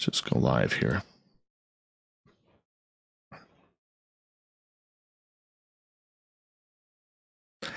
Just go live here.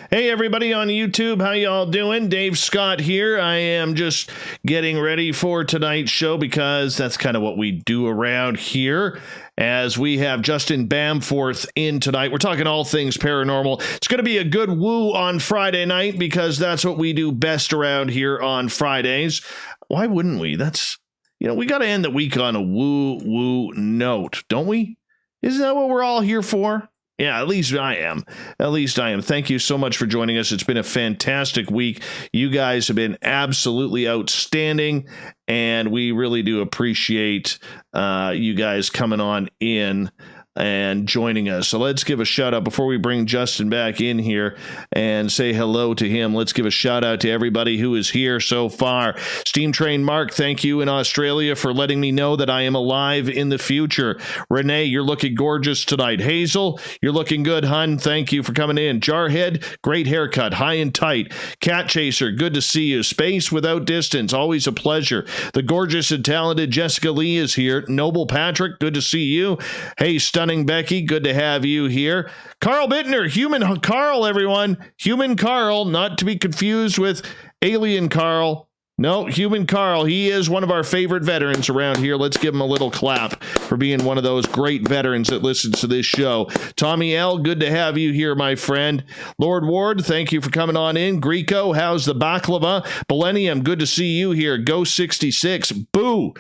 Hey, everybody on YouTube. How y'all doing? Dave Scott here. I am just getting ready for tonight's show because that's kind of what we do around here. As we have Justin Bamforth in tonight. We're talking all things paranormal. It's going to be a good woo on Friday night because that's what we do best around here on Fridays. Why wouldn't we? That's, you know, we got to end the week on a woo note, don't we? Isn't that what we're all here for? Yeah, at least I am. At least I am. Thank you so much for joining us. It's been a fantastic week. You guys have been absolutely outstanding, and we really do appreciate you guys coming on in and joining us. So let's give a shout out before we bring Justin back in here and say hello to him. Let's give a shout out to everybody who is here so far. Steam Train Mark, thank you in Australia for letting me know that I am alive in the future. Renee, you're looking gorgeous tonight. Hazel, you're looking good, hun. Thank you for coming in. Jarhead, great haircut, high and tight. Cat Chaser, good to see you. Space Without Distance, always a pleasure. The gorgeous and talented Jessica Lee is here. Noble Patrick, good to see you. Hey, Stunning Becky, good to have you here. Carl Bittner, Human Carl, everyone. Human Carl, not to be confused with Alien Carl. No, Human Carl. He is one of our favorite veterans around here. Let's give him a little clap for being one of those great veterans that listens to this show. Tommy L., good to have you here, my friend. Lord Ward, thank you for coming on in. Greco, how's the baklava? Millennium, good to see you here. Go 66, boo.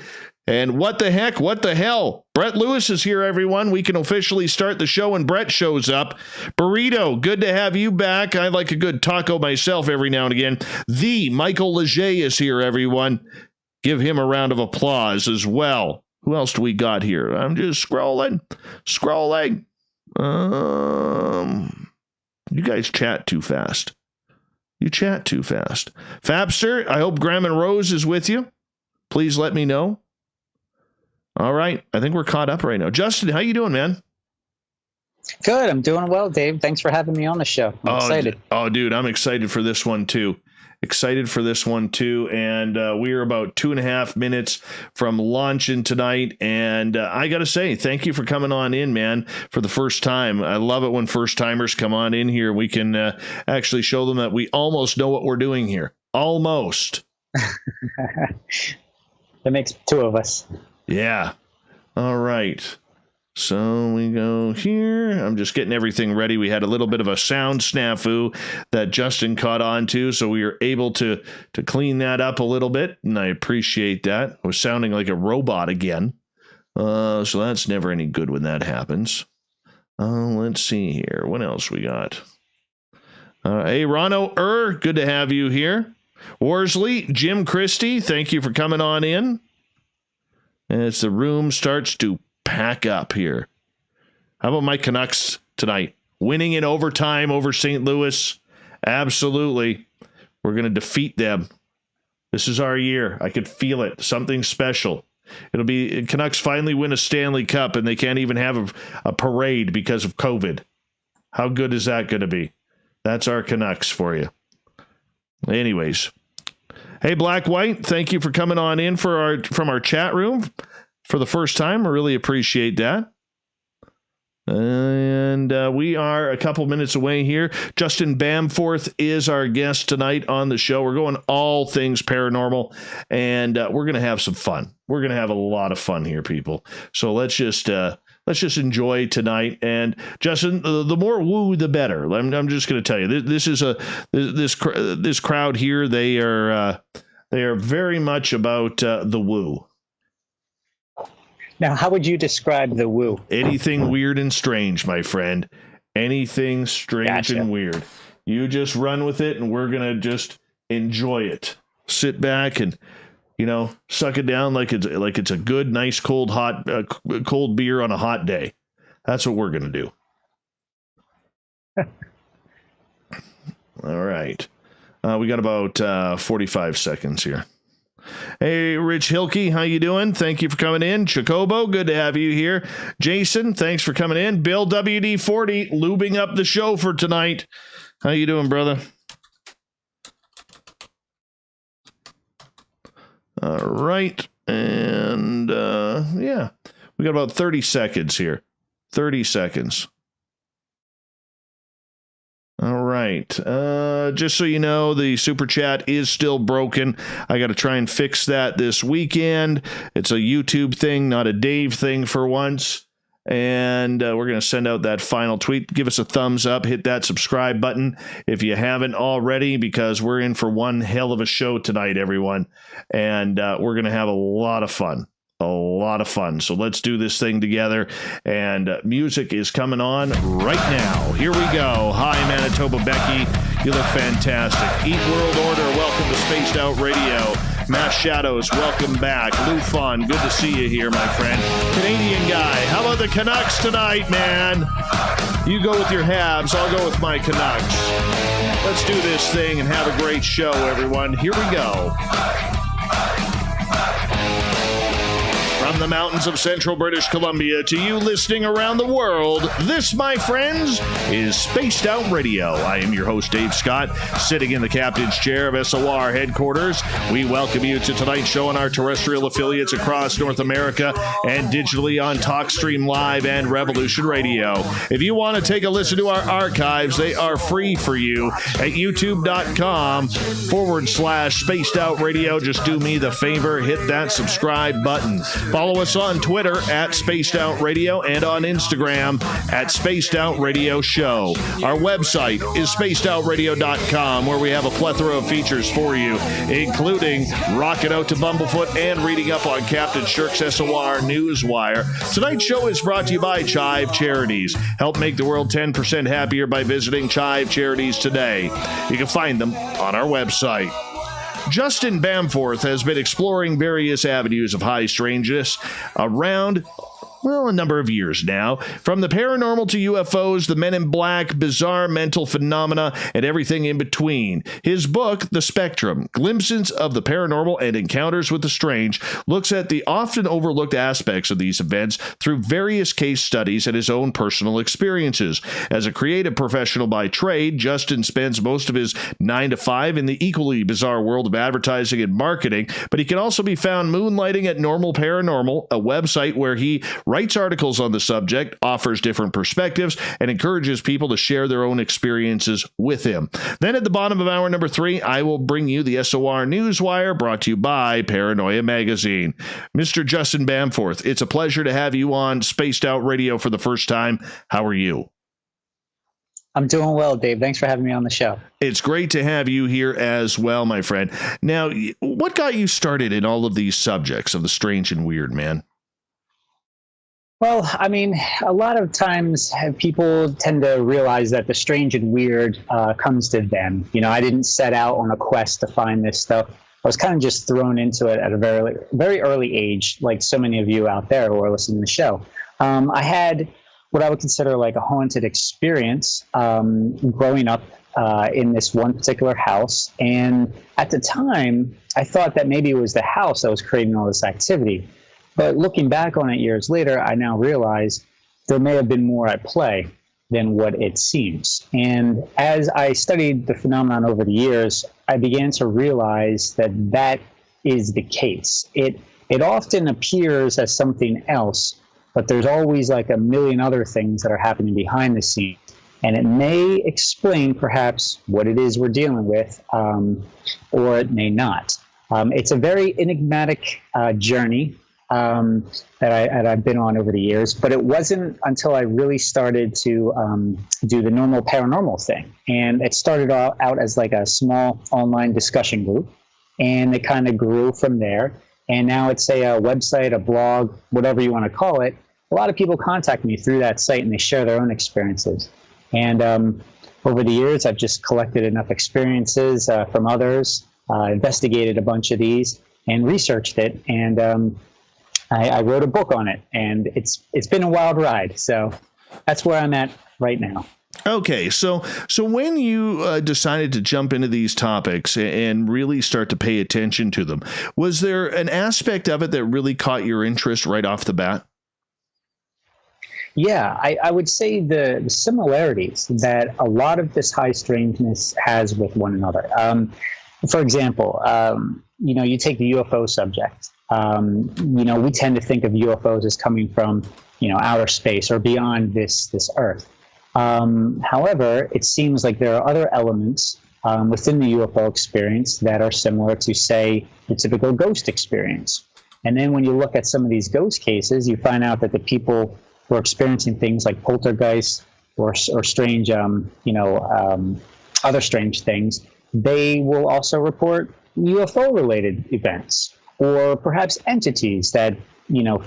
And what the heck? What the hell? Brett Lewis is here, everyone. We can officially start the show when Brett shows up. Burrito, good to have you back. I like a good taco myself every now and again. The Michael Leger is here, everyone. Give him a round of applause as well. Who else do we got here? I'm just scrolling. You guys chat too fast. You chat too fast. Fabster, I hope Graham and Rose is with you. Please let me know. All right. I think we're caught up right now. Justin, how you doing, man? Good. I'm doing well, Dave. Thanks for having me on the show. I'm excited. Dude, I'm excited for this one, too. And we're about 2.5 minutes from launching tonight. And I got to say, thank you for coming on in, man, for the first time. I love it when first timers come on in here. We can actually show them that we almost know what we're doing here. Almost. That makes two of us. Yeah. All right. So we go here. I'm just getting everything ready. We had a little bit of a sound snafu that Justin caught on to, so we were able to clean that up a little bit, and I appreciate that. I was sounding like a robot again. So that's never any good when that happens. Let's see here. What else we got? Hey, Rono, good to have you here. Worsley, Jim Christie, thank you for coming on in. As the room starts to pack up here. How about my Canucks tonight? Winning in overtime over St. Louis. Absolutely. We're going to defeat them. This is our year. I could feel it. Something special. It'll be Canucks finally win a Stanley Cup and they can't even have a parade because of COVID. How good is that going to be? That's our Canucks for you. Anyways. Hey, Black White, thank you for coming on in from our chat room for the first time. I really appreciate that. And we are a couple minutes away here. Justin Bamforth is our guest tonight on the show. We're going all things paranormal, and we're going to have some fun. We're going to have a lot of fun here, people. So let's just enjoy tonight. And Justin, the more woo, the better. I'm just going to tell you, this crowd here. They are very much about the woo. Now, how would you describe the woo? Anything weird and strange, my friend. Anything strange and weird. You just run with it, and we're gonna just enjoy it. Sit back and, suck it down like it's a good, nice, cold beer on a hot day. That's what we're gonna do. All right. We got about 45 seconds here. Hey, Rich Hilke, how you doing? Thank you for coming in. Chocobo, good to have you here. Jason, thanks for coming in. Bill WD40, lubing up the show for tonight. How you doing, brother? All right. And yeah, we got about 30 seconds here. 30 seconds. All right. Just so you know, the super chat is still broken. I got to try and fix that this weekend. It's a YouTube thing, not a Dave thing for once. And we're going to send out that final tweet. Give us a thumbs up. Hit that subscribe button if you haven't already, because we're in for one hell of a show tonight, everyone. And we're going to have a lot of fun. A lot of fun. So let's do this thing together. And music is coming on right now. Here we go. Hi, Manitoba Becky. You look fantastic. Eat World Order. Welcome to Spaced Out Radio. Mass Shadows, welcome back. Lufon, good to see you here, my friend. Canadian guy, how about the Canucks tonight, man? You go with your Habs, I'll go with my Canucks. Let's do this thing and have a great show, everyone. Here we go. From the mountains of central British Columbia to you listening around the world, this, my friends, is Spaced Out Radio. I am your host, Dave Scott, sitting in the captain's chair of SOR headquarters. We welcome you to tonight's show on our terrestrial affiliates across North America and digitally on TalkStream Live and Revolution Radio. If you want to take a listen to our archives, they are free for you at youtube.com/Spaced Out Radio. Just do me the favor, hit that subscribe button. Follow us on Twitter at Spaced Out Radio and on Instagram at Spaced Out Radio Show. Our website is spacedoutradio.com, where we have a plethora of features for you, including rocking out to Bumblefoot and reading up on Captain Shirk's SOR Newswire. Tonight's show is brought to you by Chive Charities. Help make the world 10% happier by visiting Chive Charities today. You can find them on our website. Justin Bamforth has been exploring various avenues of high strangeness around, well, a number of years now. From the paranormal to UFOs, the men in black, bizarre mental phenomena, and everything in between. His book, The Spectrum, Glimpses of the Paranormal and Encounters with the Strange, looks at the often overlooked aspects of these events through various case studies and his own personal experiences. As a creative professional by trade, Justin spends most of his 9 to 5 in the equally bizarre world of advertising and marketing, but he can also be found moonlighting at Normal Paranormal, a website where he writes articles on the subject, offers different perspectives, and encourages people to share their own experiences with him. Then at the bottom of hour number 3, I will bring you the SOR Newswire, brought to you by Paranoia Magazine. Mr. Justin Bamforth, it's a pleasure to have you on Spaced Out Radio for the first time. How are you? I'm doing well, Dave. Thanks for having me on the show. It's great to have you here as well, my friend. Now, what got you started in all of these subjects of the strange and weird, man? Well, I mean, a lot of times people tend to realize that the strange and weird comes to them. You know, I didn't set out on a quest to find this stuff. I was kind of just thrown into it at a very, very early age, like so many of you out there who are listening to the show. I had what I would consider like a haunted experience growing up in this one particular house. And at the time, I thought that maybe it was the house that was creating all this activity. But looking back on it years later, I now realize there may have been more at play than what it seems. And as I studied the phenomenon over the years, I began to realize that that is the case. It often appears as something else, but there's always like a million other things that are happening behind the scenes. And it may explain perhaps what it is we're dealing with, or it may not. It's a very enigmatic journey that I've been on over the years, but it wasn't until I really started to do the normal paranormal thing. And it started out as like a small online discussion group, and it kind of grew from there. And now it's a website, a blog, whatever you want to call it. A lot of people contact me through that site and they share their own experiences. And over the years, I've just collected enough experiences from others, investigated a bunch of these and researched it. And I wrote a book on it, and it's been a wild ride. So that's where I'm at right now. Okay, so when you decided to jump into these topics and really start to pay attention to them, was there an aspect of it that really caught your interest right off the bat? Yeah, I would say the similarities that a lot of this high strangeness has with one another. For example, you take the UFO subject. We tend to think of UFOs as coming from, outer space or beyond this Earth. However, it seems like there are other elements within the UFO experience that are similar to, say, the typical ghost experience. And then when you look at some of these ghost cases, you find out that the people who are experiencing things like poltergeists or strange, other strange things, they will also report UFO-related events, or perhaps entities that,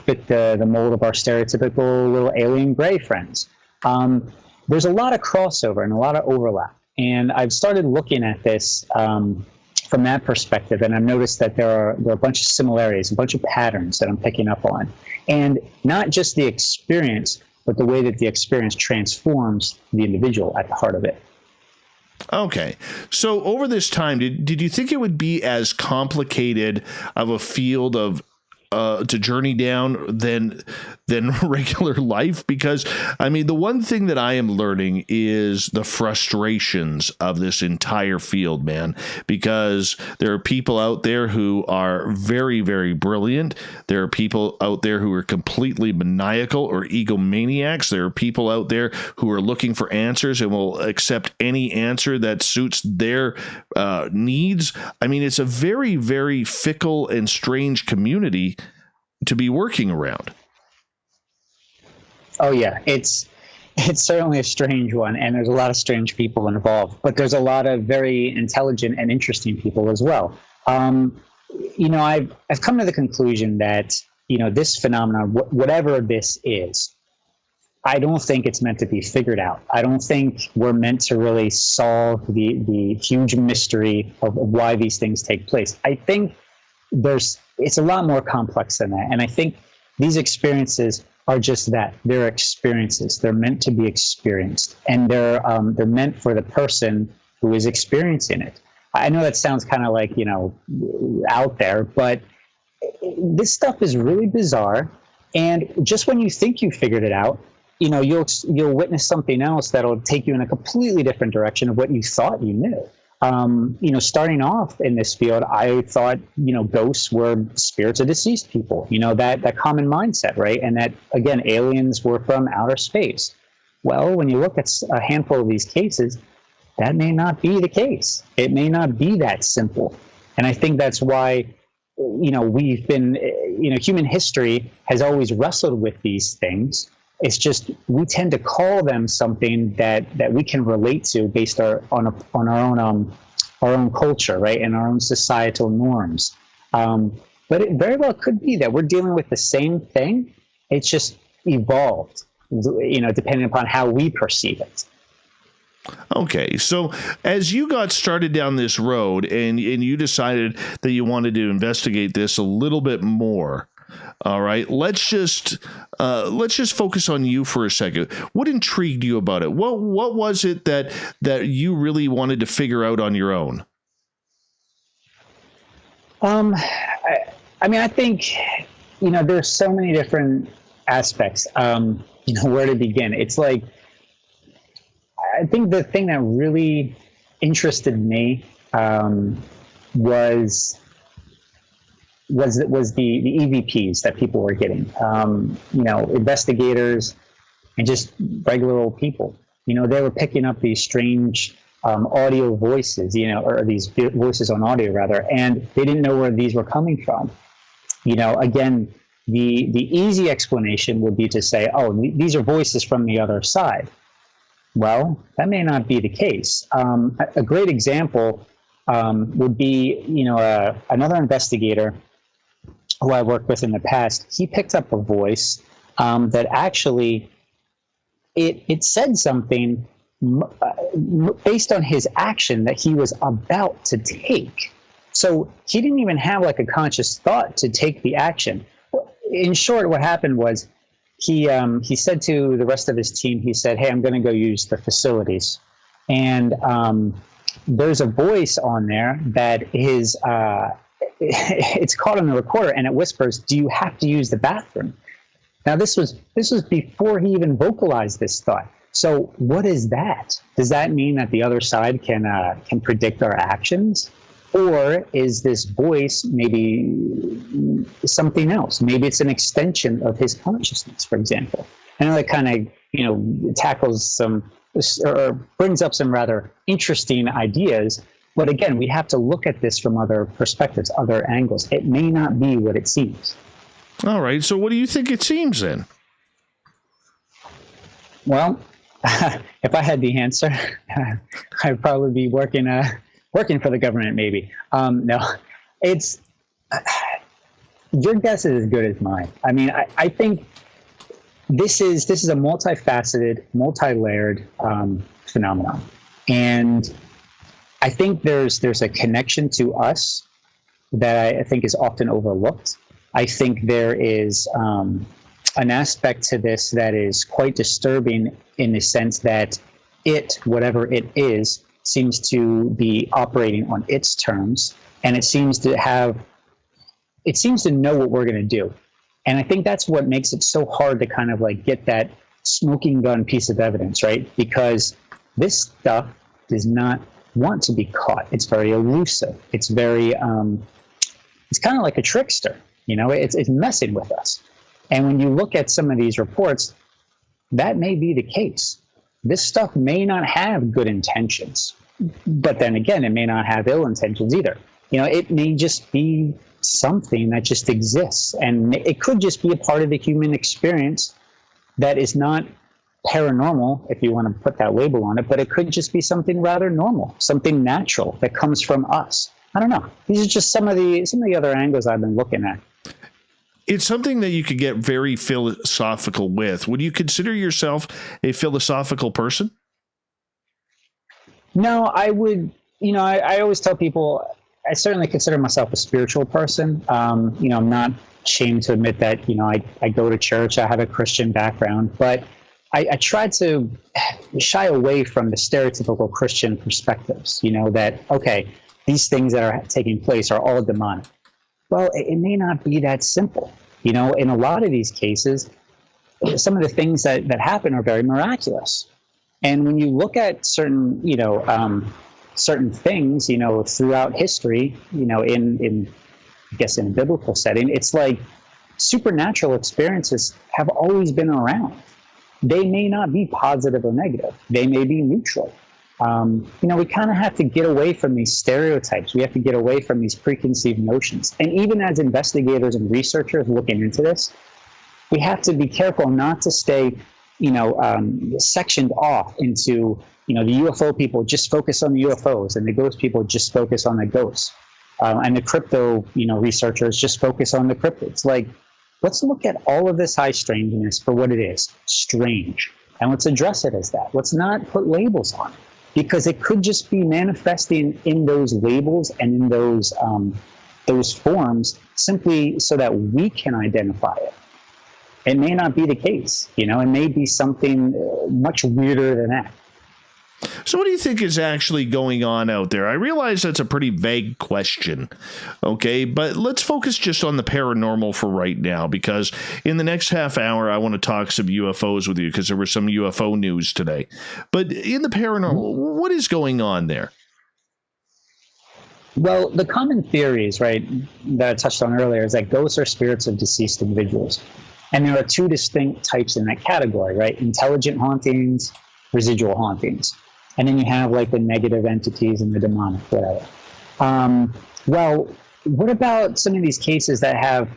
fit the mold of our stereotypical little alien gray friends. There's a lot of crossover and a lot of overlap. And I've started looking at this from that perspective, and I've noticed that there are a bunch of similarities, a bunch of patterns that I'm picking up on. And not just the experience, but the way that the experience transforms the individual at the heart of it. Okay. So over this time, did you think it would be as complicated of a field of to journey down than regular life? Because the one thing that I am learning is the frustrations of this entire field, man, because there are people out there who are very, very brilliant. There are people out there who are completely maniacal or egomaniacs. There are people out there who are looking for answers and will accept any answer that suits their needs. It's a very, very fickle and strange community to be working around. Oh yeah, it's certainly a strange one, and there's a lot of strange people involved, but there's a lot of very intelligent and interesting people as well. I've come to the conclusion that this phenomenon, whatever this is, I don't think it's meant to be figured out. I don't think we're meant to really solve the huge mystery of why these things take place. I think it's a lot more complex than that. And I think these experiences are just that. They're experiences. They're meant to be experienced. And they're meant for the person who is experiencing it. I know that sounds kind of like, out there, but this stuff is really bizarre. And just when you think you figured it out, you'll witness something else that'll take you in a completely different direction of what you thought you knew. Starting off in this field, I thought, ghosts were spirits of deceased people, that common mindset, right? And that, again, aliens were from outer space. Well, when you look at a handful of these cases, that may not be the case. It may not be that simple. And I think that's why, we've been, human history has always wrestled with these things. It's just we tend to call them something that we can relate to based on our own culture, right, and our own societal norms. But it very well could be that we're dealing with the same thing. It's just evolved, depending upon how we perceive it. Okay, so as you got started down this road and you decided that you wanted to investigate this a little bit more. All right, let's just focus on you for a second. What intrigued you about it? What was it that you really wanted to figure out on your own? I think there's so many different aspects. Where to begin? It's like I think the thing that really interested me was the EVPs that people were getting, investigators and just regular old people. They were picking up these strange audio voices, or these voices on audio rather, and they didn't know where these were coming from. Again, the easy explanation would be to say, oh, these are voices from the other side. Well, that may not be the case. A great example would be, another investigator who I worked with in the past. He picked up a voice that actually it said something based on his action that he was about to take. So he didn't even have like a conscious thought to take the action. In short, what happened was he said to the rest of his team, he said, hey, I'm going to go use the facilities. And there's a voice on there that is, it's caught on the recorder, and it whispers, do you have to use the bathroom? Now, this was before he even vocalized this thought. So what is that? Does that mean that the other side can predict our actions? Or is this voice maybe something else? Maybe it's an extension of his consciousness, for example. I know that kind of, tackles some, or brings up some rather interesting ideas. But again, we have to look at this from other perspectives, other angles. It may not be what it seems. All right. So what do you think it seems then? Well, if I had the answer, I'd probably be working for the government, maybe. No, it's your guess is as good as mine. I mean, I think this is a multifaceted, multi-layered phenomenon, and I think there's a connection to us that I think is often overlooked. I think there is an aspect to this that is quite disturbing in the sense that whatever it is, seems to be operating on its terms, and it seems to know what we're going to do. And I think that's what makes it so hard to kind of like get that smoking gun piece of evidence, right? Because this stuff does not want to be caught. It's very elusive. It's very, it's kind of like a trickster, it's messing with us. And when you look at some of these reports, that may be the case. This stuff may not have good intentions, but then again, it may not have ill intentions either. It may just be something that just exists, and it could just be a part of the human experience that is not paranormal, if you want to put that label on it, but it could just be something rather normal, something natural that comes from us. I don't know. These are just some of the other angles I've been looking at. It's something that you could get very philosophical with. Would you consider yourself a philosophical person? No, I would, I always tell people I certainly consider myself a spiritual person. I'm not ashamed to admit that, I go to church, I have a Christian background, but I try to shy away from the stereotypical Christian perspectives, that, okay, these things that are taking place are all demonic. Well, it may not be that simple. In a lot of these cases, some of the things that happen are very miraculous. And when you look at certain, certain things, throughout history, in I guess in a biblical setting, it's like supernatural experiences have always been around. They may not be positive or negative. They may be neutral. We kind of have to get away from these stereotypes. We have to get away from these preconceived notions. And even as investigators and researchers looking into this, we have to be careful not to stay, sectioned off into, the UFO people just focus on the UFOs, and the ghost people just focus on the ghosts. And the crypto, researchers just focus on the cryptids. Like, let's look at all of this high strangeness for what it is, strange. And let's address it as that. Let's not put labels on it, because it could just be manifesting in those labels and in those forms simply so that we can identify it. It may not be the case. It may be something much weirder than that. So what do you think is actually going on out there? I realize that's a pretty vague question, okay? But let's focus just on the paranormal for right now, because in the next half hour, I want to talk some UFOs with you, because there was some UFO news today. But in the paranormal, what is going on there? Well, the common theories, right, that I touched on earlier, is that ghosts are spirits of deceased individuals. And there are two distinct types in that category, right? Intelligent hauntings, residual hauntings. And then you have like the negative entities and the demonic, whatever. Well, what about some of these cases that have,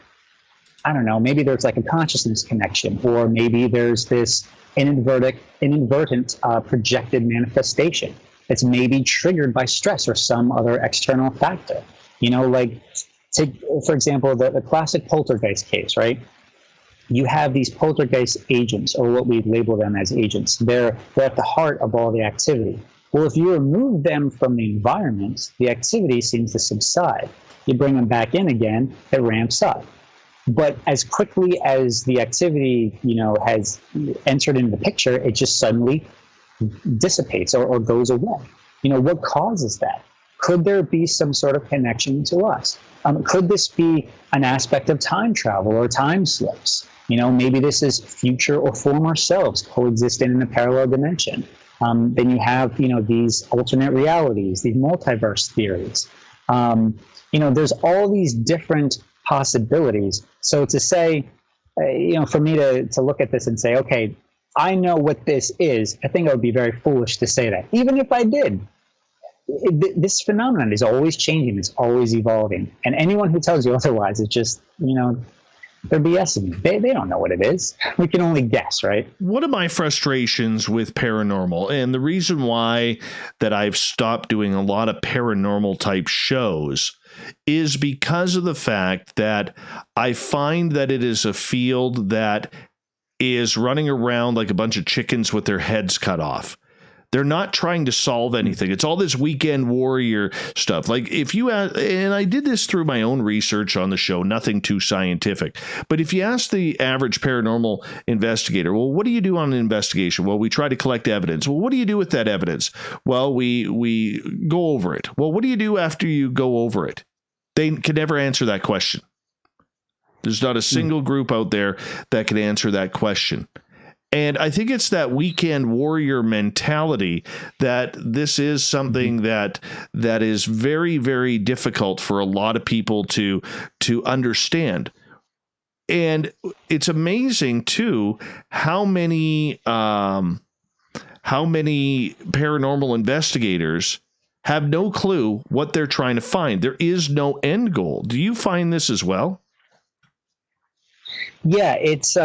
I don't know, maybe there's like a consciousness connection, or maybe there's this inadvertent projected manifestation that's maybe triggered by stress or some other external factor. Like, take, for example, the classic poltergeist case, right? You have these poltergeist agents, or what we label them as agents. They're at the heart of all the activity. Well, if you remove them from the environment, the activity seems to subside. You bring them back in again, it ramps up. But as quickly as the activity, has entered into the picture, it just suddenly dissipates or goes away. What causes that? Could there be some sort of connection to us? Could this be an aspect of time travel or time slips? Maybe this is future or former selves coexisting in a parallel dimension. Then you have, these alternate realities, these multiverse theories. There's all these different possibilities. So to say, for me to look at this and say, okay, I know what this is, I think I would be very foolish to say that. Even if I did, this phenomenon is always changing, it's always evolving. And anyone who tells you otherwise is just, they're BSing. They don't know what it is. We can only guess, right? One of my frustrations with paranormal, and the reason why that I've stopped doing a lot of paranormal type shows, is because of the fact that I find that it is a field that is running around like a bunch of chickens with their heads cut off. They're not trying to solve anything. It's all this weekend warrior stuff. Like if you ask, and I did this through my own research on the show, nothing too scientific. But if you ask the average paranormal investigator, well, what do you do on an investigation? Well, we try to collect evidence. Well, what do you do with that evidence? Well, we go over it. Well, what do you do after you go over it? They can never answer that question. There's not a single group out there that can answer that question. And I think it's that weekend warrior mentality that this is something that is very, very difficult for a lot of people to understand. And it's amazing too how many paranormal investigators have no clue what they're trying to find. There is no end goal. Do you find this as well? Yeah, it's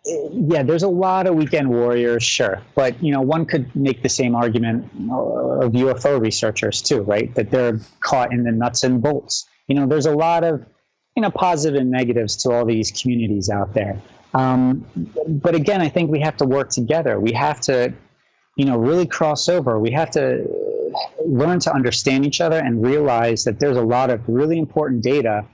there's a lot of weekend warriors, sure. But, one could make the same argument of UFO researchers too, right? That they're caught in the nuts and bolts. There's a lot of, positive and negatives to all these communities out there. But again, I think we have to work together. We have to, really cross over. We have to learn to understand each other and realize that there's a lot of really important data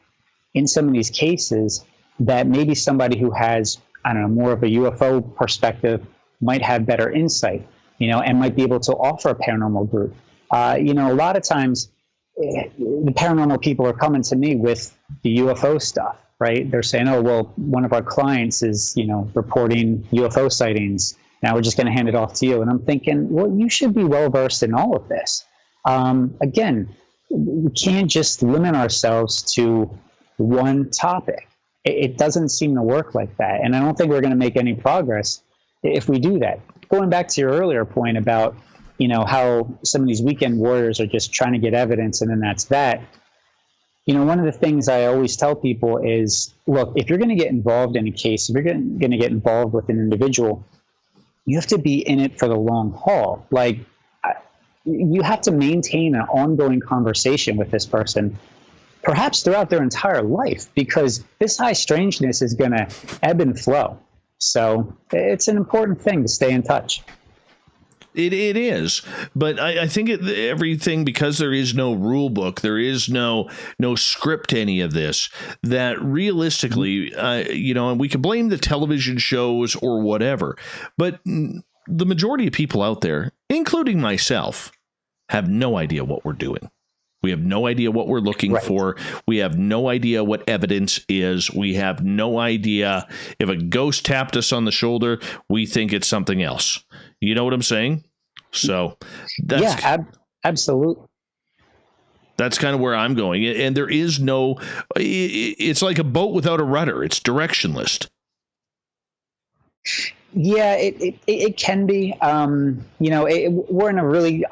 in some of these cases that maybe somebody who has, more of a UFO perspective might have better insight, and might be able to offer a paranormal group. A lot of times the paranormal people are coming to me with the UFO stuff, right? They're saying, oh, well, one of our clients is, reporting UFO sightings. Now we're just going to hand it off to you. And I'm thinking, well, you should be well versed in all of this. Again, we can't just limit ourselves to one topic. It doesn't seem to work like that. And I don't think we're going to make any progress if we do that. Going back to your earlier point about, how some of these weekend warriors are just trying to get evidence and then that's that. One of the things I always tell people is, look, if you're going to get involved in a case, if you're going to get involved with an individual, you have to be in it for the long haul. Like, you have to maintain an ongoing conversation with this person, perhaps throughout their entire life, because this high strangeness is going to ebb and flow. So it's an important thing to stay in touch. It is, but I think everything, because there is no rule book, there is no script to any of this, that realistically, and we can blame the television shows or whatever, but the majority of people out there, including myself, have no idea what we're doing. We have no idea what we're looking for. We have no idea what evidence is. We have no idea if a ghost tapped us on the shoulder, we think it's something else. You know what I'm saying? So that's absolutely. That's kind of where I'm going. And there is no, it's like a boat without a rudder. It's directionless. Yeah, it can be. We're in a really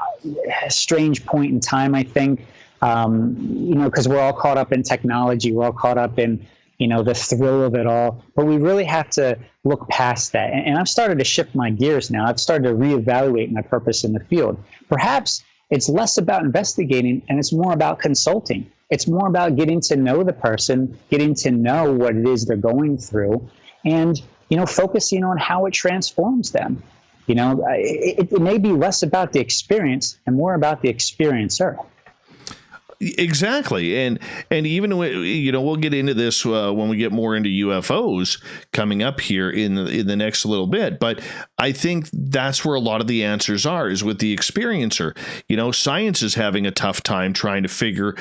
strange point in time, I think, because we're all caught up in technology. We're all caught up in, the thrill of it all. But we really have to look past that. And I've started to shift my gears now. I've started to reevaluate my purpose in the field. Perhaps it's less about investigating and it's more about consulting. It's more about getting to know the person, getting to know what it is they're going through, and focusing on how it transforms them. It may be less about the experience and more about the experiencer. Exactly. And even, we'll get into this when we get more into UFOs coming up here in the next little bit. But I think that's where a lot of the answers are, is with the experiencer. Science is having a tough time trying to figure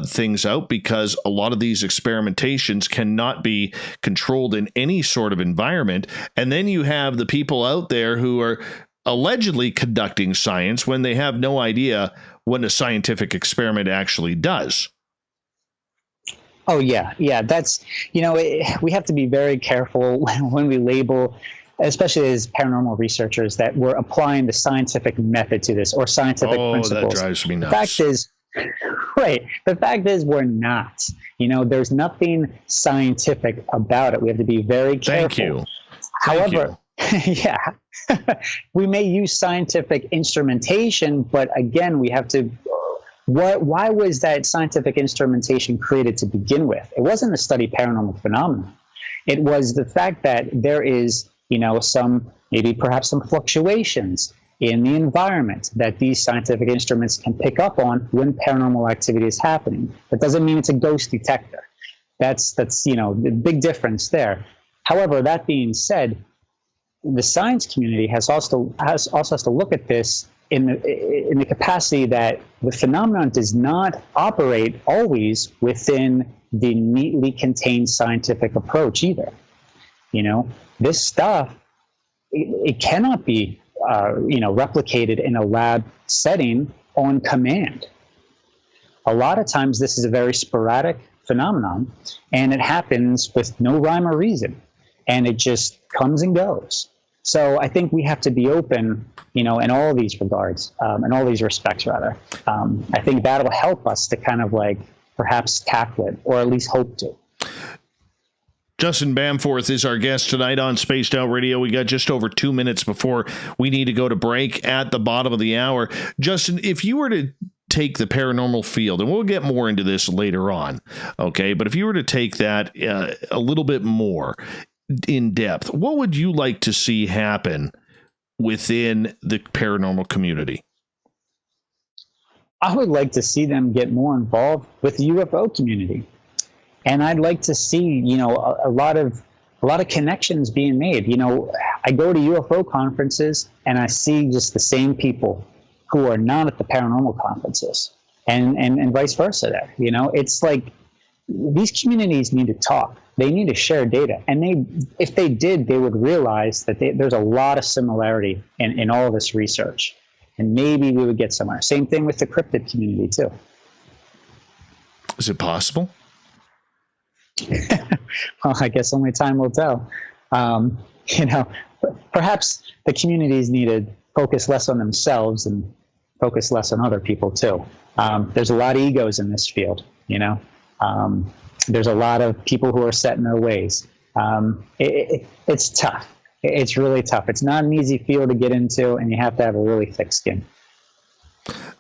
things out, because a lot of these experimentations cannot be controlled in any sort of environment. And then you have the people out there who are allegedly conducting science when they have no idea what a scientific experiment actually does. Oh yeah. That's, we have to be very careful when we label, especially as paranormal researchers, that we're applying the scientific method to this or scientific principles. That drives me nuts. The fact is, right. The fact is we're not. There's nothing scientific about it. We have to be very careful. Thank you. However, yeah, we may use scientific instrumentation, but again, we have to. Why was that scientific instrumentation created to begin with? It wasn't to study paranormal phenomena. It was the fact that there is, perhaps some fluctuations in the environment that these scientific instruments can pick up on when paranormal activity is happening. That doesn't mean it's a ghost detector. That's the big difference there. However, that being said, the science community has also to look at this in the capacity that the phenomenon does not operate always within the neatly contained scientific approach either. This stuff, it cannot be, replicated in a lab setting on command. A lot of times this is a very sporadic phenomenon, and it happens with no rhyme or reason, and it just comes and goes. So I think we have to be open, in all these regards, in all these respects, rather. I think that'll help us to kind of perhaps tackle it, or at least hope to. Justin Bamforth is our guest tonight on Spaced Out Radio. We got just over 2 minutes before we need to go to break at the bottom of the hour. Justin, if you were to take the paranormal field, and we'll get more into this later on, okay, but if you were to take that a little bit more in depth, what would you like to see happen within the paranormal community? I would like to see them get more involved with the UFO community. And I'd like to see, a lot of connections being made. I go to UFO conferences and I see just the same people who are not at the paranormal conferences, and vice versa there. It's like these communities need to talk. They need to share data. And if they did, they would realize that there's a lot of similarity in all of this research. And maybe we would get somewhere. Same thing with the cryptid community, too. Is it possible? Well, I guess only time will tell. Perhaps the communities need to focus less on themselves and focus less on other people, too. There's a lot of egos in this field, There's a lot of people who are set in their ways. It's tough. It's really tough. It's not an easy field to get into, and you have to have a really thick skin.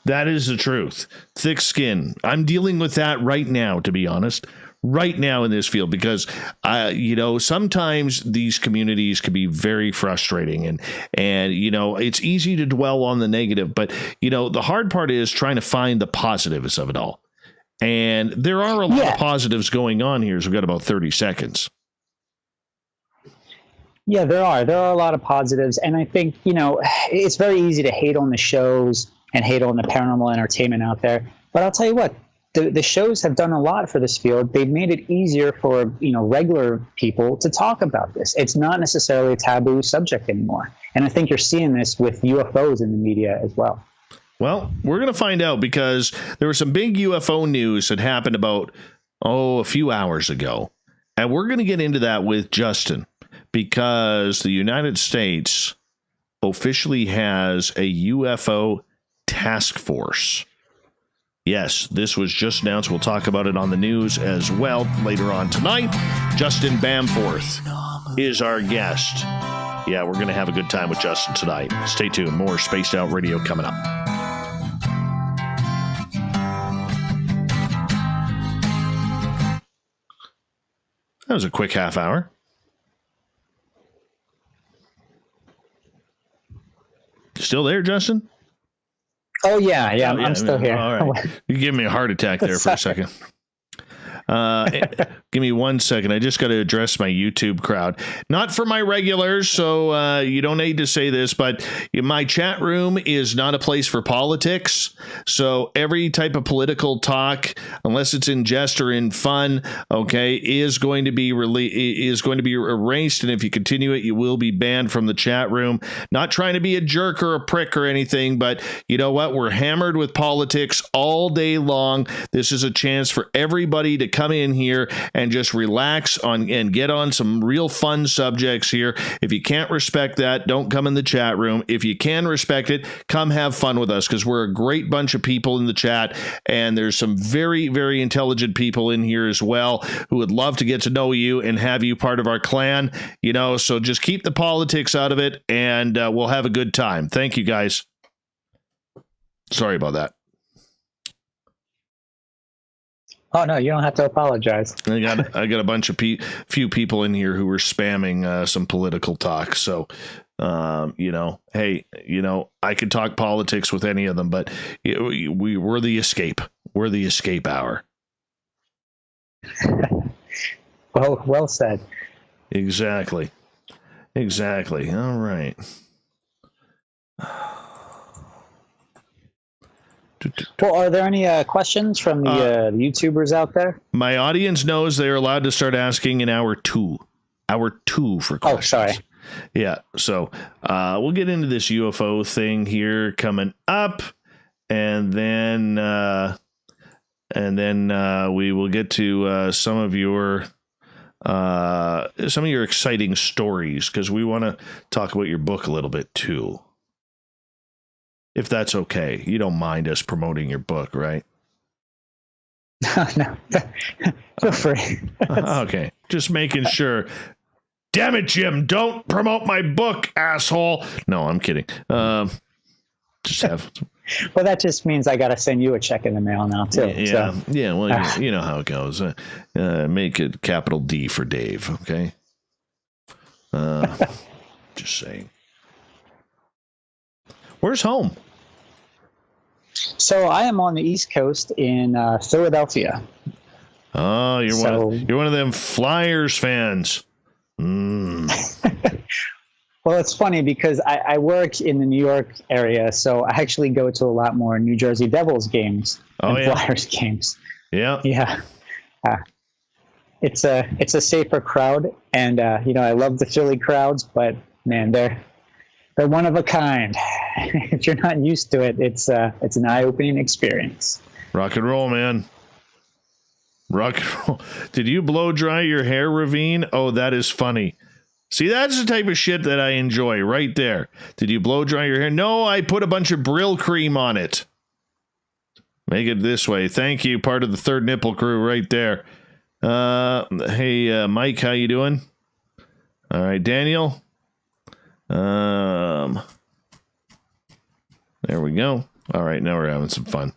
That is the truth. Thick skin. I'm dealing with that right now, to be honest. Right now in this field, because sometimes these communities can be very frustrating, and it's easy to dwell on the negative, but the hard part is trying to find the positives of it all. And there are a lot of positives going on here. So we've got about 30 seconds. Yeah, there are a lot of positives, and I think it's very easy to hate on the shows and hate on the paranormal entertainment out there. But I'll tell you what. The shows have done a lot for this field. They've made it easier for regular people to talk about this. It's not necessarily a taboo subject anymore. And I think you're seeing this with UFOs in the media as well. Well, we're going to find out, because there was some big UFO news that happened about, a few hours ago. And we're going to get into that with Justin, because the United States officially has a UFO task force. Yes, this was just announced. We'll talk about it on the news as well later on tonight. Justin Bamforth is our guest. Yeah, we're going to have a good time with Justin tonight. Stay tuned. More Spaced Out Radio coming up. That was a quick half hour. Still there, Justin? Oh, yeah, I'm still here. All right. You gave me a heart attack there for a second. Give me 1 second. I just got to address my YouTube crowd. Not for my regulars, so you don't need to say this, but my chat room is not a place for politics. So every type of political talk, unless it's in jest or in fun, okay, is going to be erased. And if you continue it, you will be banned from the chat room. Not trying to be a jerk or a prick or anything, but you know what? We're hammered with politics all day long. This is a chance for everybody to come in here and just relax on and get on some real fun subjects here. If you can't respect that, don't come in the chat room. If you can respect it, come have fun with us, because we're a great bunch of people in the chat, and there's some very, very intelligent people in here as well who would love to get to know you and have you part of our clan, you know, so just keep the politics out of it, and we'll have a good time. Thank you, guys. Sorry about that. Oh no, you don't have to apologize. I got a bunch of few people in here who were spamming some political talk. So, you know, hey, you know, I could talk politics with any of them, but we're the escape. We're the escape hour. Well said. Exactly. All right. Well, are there any questions from the YouTubers out there? My audience knows they're allowed to start asking in hour two for questions. Oh, sorry. Yeah. So we'll get into this UFO thing here coming up, and then we will get to some of your exciting stories, because we want to talk about your book a little bit too. If that's okay. You don't mind us promoting your book, right? No. Feel free. Okay. Just making sure. Damn it, Jim. Don't promote my book, asshole. No, I'm kidding. Just have. Well, that just means I got to send you a check in the mail now, too. Yeah. So. Yeah. Well, you know how it goes. Make it capital D for Dave. Okay. Just saying. Where's home? So I am on the East Coast in Philadelphia. Oh, you're one of them Flyers fans. Mm. Well, it's funny because I work in the New York area, so I actually go to a lot more New Jersey Devils games than Flyers games. Yeah. Yeah. It's a safer crowd, and you know, I love the Philly crowds, but man, they're one of a kind. If you're not used to it, it's an eye-opening experience. Rock and roll, man. Rock and roll. Did you blow dry your hair, Ravine? Oh, that is funny. See, that's the type of shit that I enjoy right there. Did you blow dry your hair? No, I put a bunch of Brill cream on it. Make it this way. Thank you, part of the Third Nipple crew right there. Hey, Mike, how you doing? All right, Daniel. There we go. All right, now we're having some fun.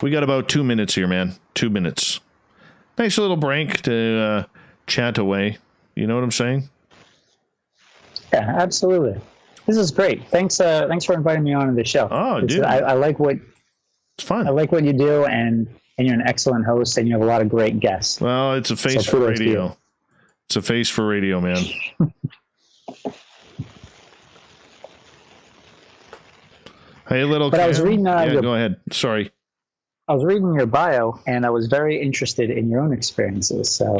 We got about 2 minutes here, man. 2 minutes. Nice little break to chat away. You know what I'm saying? Yeah, absolutely. This is great. Thanks for inviting me on to the show. Oh, dude. I like what it's fun. I like what you do, and you're an excellent host, and you have a lot of great guests. Well, it's a face for radio. It's a face for radio, man. Hey, little. But I was reading. Go ahead. Sorry. I was reading your bio, and I was very interested in your own experiences. So.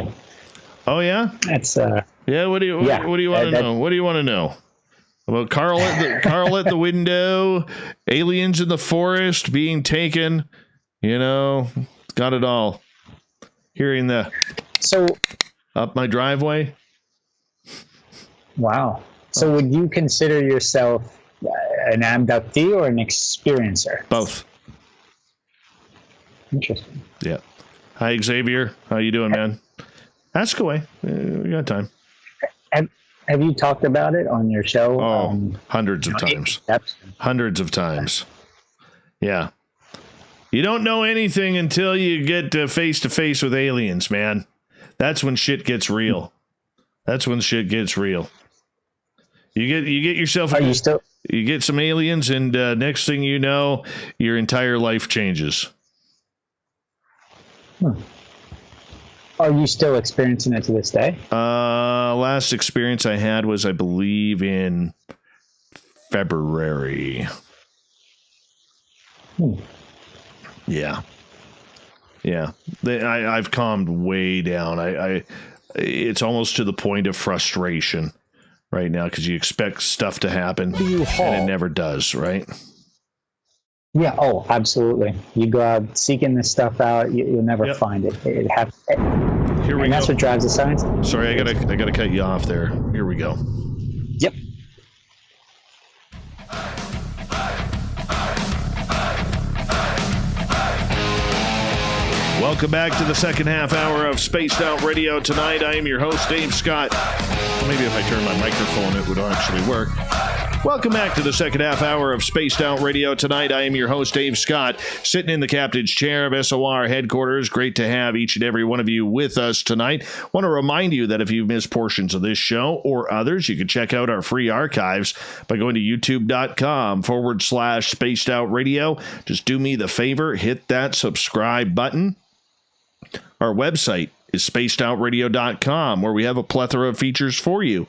Oh yeah. That's. Yeah. What do you want to know? What do you want to know about Carl at the window, aliens in the forest being taken? You know, got it all. Hearing the. So. Up my driveway. Wow. So would you consider yourself an abductee or an experiencer? Both. Interesting. Yeah. Hi, Xavier. How you doing, man? Ask away. We got time. Have you talked about it on your show? Oh, hundreds of times. Hundreds of times. Yeah. You don't know anything until you get face to face with aliens, man. That's when shit gets real. That's when shit gets real. You get yourself. You get some aliens, and next thing you know, your entire life changes. Are you still experiencing it to this day? Last experience I had was, I believe, in February. Yeah. I've calmed way down. It's almost to the point of frustration right now, because you expect stuff to happen and it never does, right? Yeah. Oh, absolutely. You go out seeking this stuff out, you'll never find it. It happens. Here we go. That's what drives the science. Sorry, I gotta cut you off there. Here we go. Yep. Welcome back to the second half hour of Spaced Out Radio. Tonight, I am your host, Dave Scott. Maybe if I turn my microphone, it would actually work. Welcome back to the second half hour of Spaced Out Radio. Tonight, I am your host, Dave Scott, sitting in the captain's chair of SOR headquarters. Great to have each and every one of you with us tonight. Want to remind you that if you've missed portions of this show or others, you can check out our free archives by going to youtube.com/Spaced Out Radio. Just do me the favor, hit that subscribe button. Our website is spacedoutradio.com, where we have a plethora of features for you.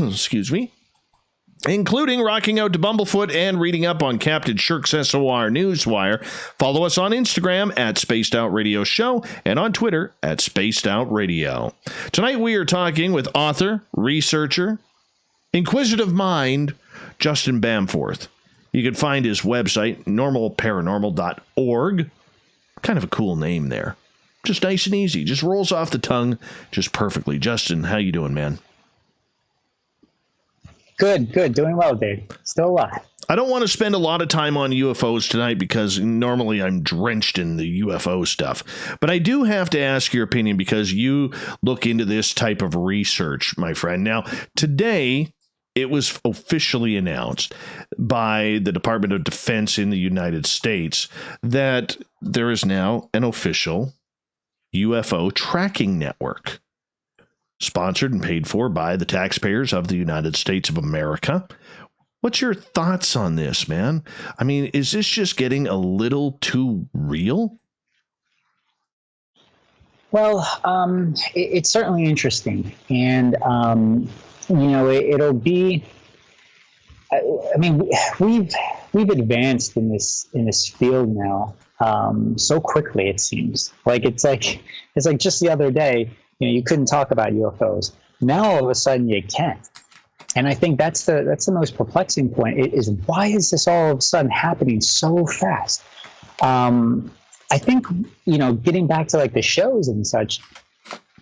Excuse me. Including rocking out to Bumblefoot and reading up on Captain Shirk's SOR Newswire. Follow us on Instagram at Spaced Out Radio Show and on Twitter at Spaced Out Radio. Tonight we are talking with author, researcher, inquisitive mind, Justin Bamforth. You can find his website, normalparanormal.org. Kind of a cool name there. Just nice and easy. Just rolls off the tongue just perfectly. Justin, how you doing, man? Good. Doing well, Dave. Still alive. I don't want to spend a lot of time on UFOs tonight because normally I'm drenched in the UFO stuff. But I do have to ask your opinion because you look into this type of research, my friend. Now, today, it was officially announced by the Department of Defense in the United States that there is now an official UFO tracking network, sponsored and paid for by the taxpayers of the United States of America. What's your thoughts on this, man? I mean, is this just getting a little too real? Well, it's certainly interesting. And, it'll be, I mean, we've advanced in this field now so quickly, it seems. It's like just the other day, you couldn't talk about UFOs. Now all of a sudden you can. And I think that's the most perplexing point is why is this all of a sudden happening so fast? I think, getting back to the shows and such,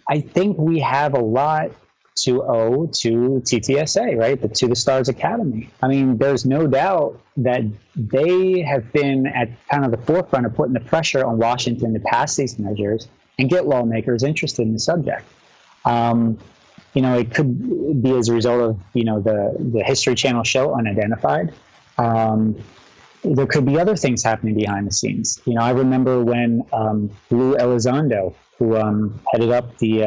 I think we have a lot to owe to TTSA, right? To the Stars Academy. I mean, there's no doubt that they have been at kind of the forefront of putting the pressure on Washington to pass these measures and get lawmakers interested in the subject. It could be as a result of, the History Channel show Unidentified. There could be other things happening behind the scenes. I remember when Lou Elizondo, who headed up the,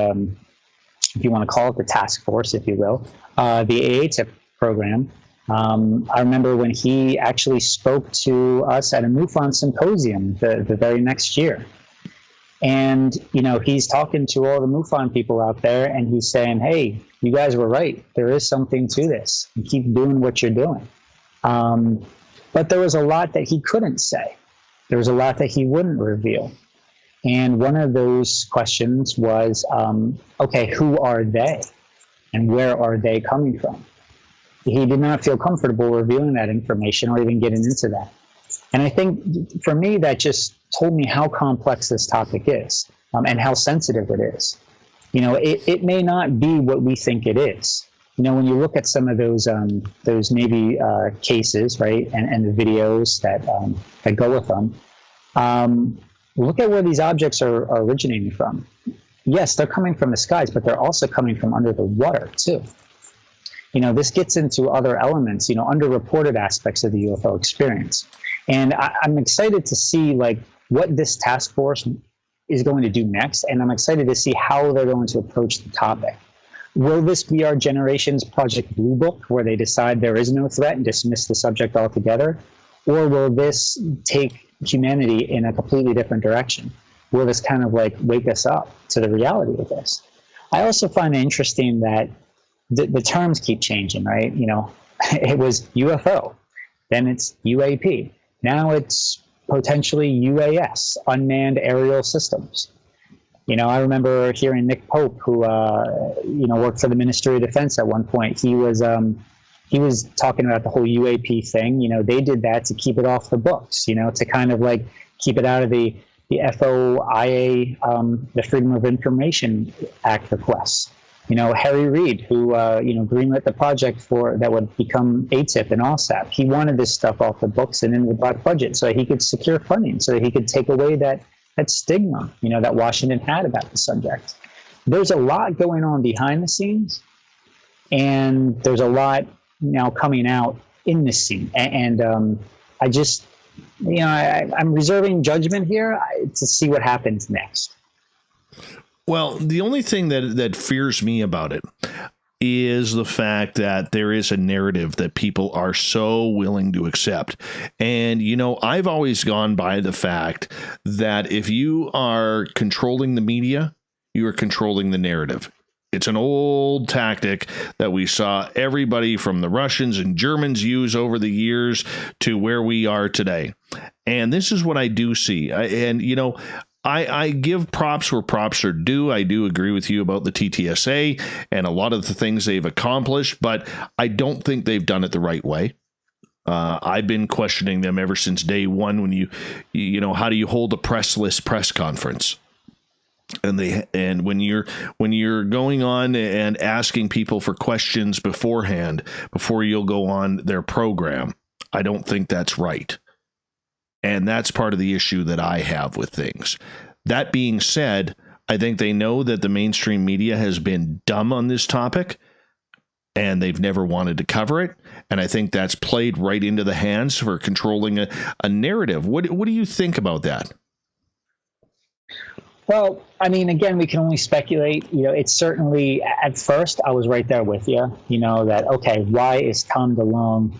if you want to call it the task force, if you will, the AATIP program. I remember when he actually spoke to us at a MUFON symposium the very next year. And, he's talking to all the MUFON people out there and he's saying, hey, you guys were right. There is something to this. And keep doing what you're doing. But there was a lot that he couldn't say. There was a lot that he wouldn't reveal. And one of those questions was, okay, who are they? And where are they coming from? He did not feel comfortable revealing that information or even getting into that. And I think for me, that just told me how complex this topic is and how sensitive it is. It may not be what we think it is. When you look at some of those Navy cases, right, and the videos that go with them, look at where these objects are originating from. Yes, they're coming from the skies, but they're also coming from under the water, too. This gets into other elements, underreported aspects of the UFO experience. And I'm excited to see, what this task force is going to do next, and I'm excited to see how they're going to approach the topic. Will this be our generation's Project Blue Book, where they decide there is no threat and dismiss the subject altogether? Or will this take humanity in a completely different direction? will this kind of like wake us up to the reality of this? I also find it interesting that the terms keep changing, right? You know, it was UFO, then it's UAP, now it's potentially UAS, unmanned aerial systems. You know, I remember hearing Nick Pope, who worked for the Ministry of Defense at one point. He was talking about the whole UAP thing. You know, they did that to keep it off the books. You know, to kind of like keep it out of the FOIA, the Freedom of Information Act requests. You know, Harry Reid, who greenlit the project that would become ATIP and OSAP. He wanted this stuff off the books and in the black budget so he could secure funding, so that he could take away that stigma, you know, that Washington had about the subject. There's a lot going on behind the scenes, and there's a lot now coming out in the scene. And I just, you know, I'm reserving judgment here to see what happens next. Well, the only thing that fears me about it is the fact that there is a narrative that people are so willing to accept. And, you know, I've always gone by the fact that if you are controlling the media, you are controlling the narrative. It's an old tactic that we saw everybody from the Russians and Germans use over the years to where we are today. And this is what I do see. I give props where props are due. I do agree with you about the TTSA and a lot of the things they've accomplished, but I don't think they've done it the right way. I've been questioning them ever since day one when you know, how do you hold a pressless press conference? And when you're going on and asking people for questions beforehand, before you'll go on their program, I don't think that's right. And that's part of the issue that I have with things. That being said, I think they know that the mainstream media has been dumb on this topic, and they've never wanted to cover it. And I think that's played right into the hands for controlling a narrative. What do you think about that? Well, I mean, again, we can only speculate. You know, it's certainly, at first, I was right there with you, you know, that, okay, why is Tom DeLonge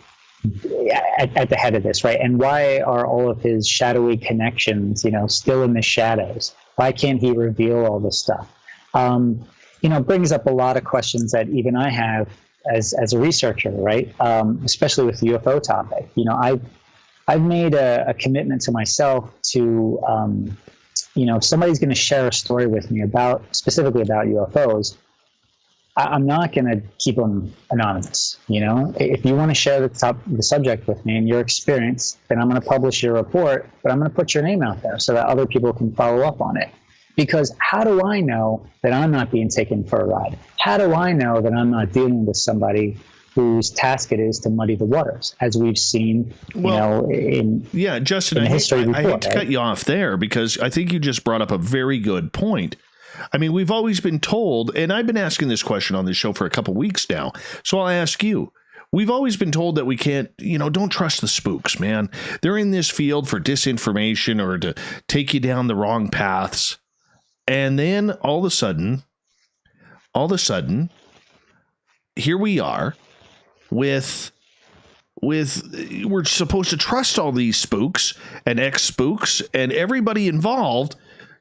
at the head of this, right? And why are all of his shadowy connections, you know, still in the shadows? Why can't he reveal all this stuff? You know, brings up a lot of questions that even I have as a researcher, right? Especially with the UFO topic. You know, I've made a commitment to myself to, you know, if somebody's going to share a story with me specifically about UFOs, I'm not going to keep them anonymous. You know, if you want to share the subject with me and your experience, then I'm going to publish your report, but I'm going to put your name out there so that other people can follow up on it. Because how do I know that I'm not being taken for a ride? How do I know that I'm not dealing with somebody whose task it is to muddy the waters, as we've seen, Justin, in history before, I hate to cut you off there, because I think you just brought up a very good point. I mean, we've always been told, and I've been asking this question on this show for a couple weeks now, so I'll ask you. We've always been told that we can't, you know, don't trust the spooks, man. They're in this field for disinformation or to take you down the wrong paths. And then all of a sudden, here we are with we're supposed to trust all these spooks and ex-spooks and everybody involved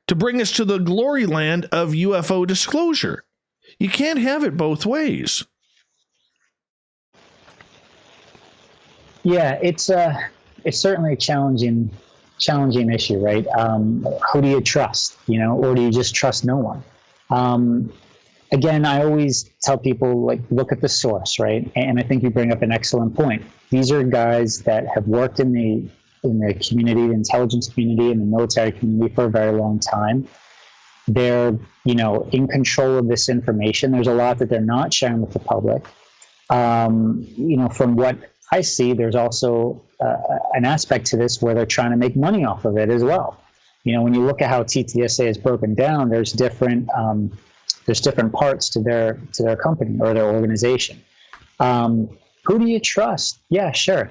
to bring us to the glory land of UFO disclosure. You can't have it both ways. Yeah, it's certainly a challenging issue, right? Who do you trust, you know, or do you just trust no one? Again, I always tell people, like, look at the source, right? And I think you bring up an excellent point. These are guys that have worked in the community, the intelligence community, and the military community for a very long time. They're, you know, in control of this information. There's a lot that they're not sharing with the public. You know, from what I see, there's also an aspect to this where they're trying to make money off of it as well. You know, when you look at how TTSA is broken down, there's different parts to their company or their organization. Who do you trust? Yeah, sure.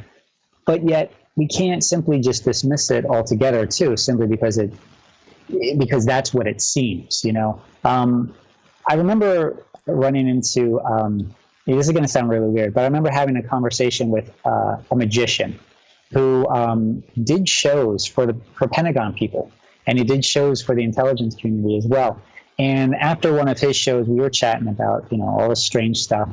But yet we can't simply just dismiss it altogether too, simply because that's what it seems, you know. I remember running into, this is going to sound really weird, but I remember having a conversation with a magician who did shows for Pentagon people. and he did shows for the intelligence community as well. And after one of his shows, we were chatting about, all this strange stuff.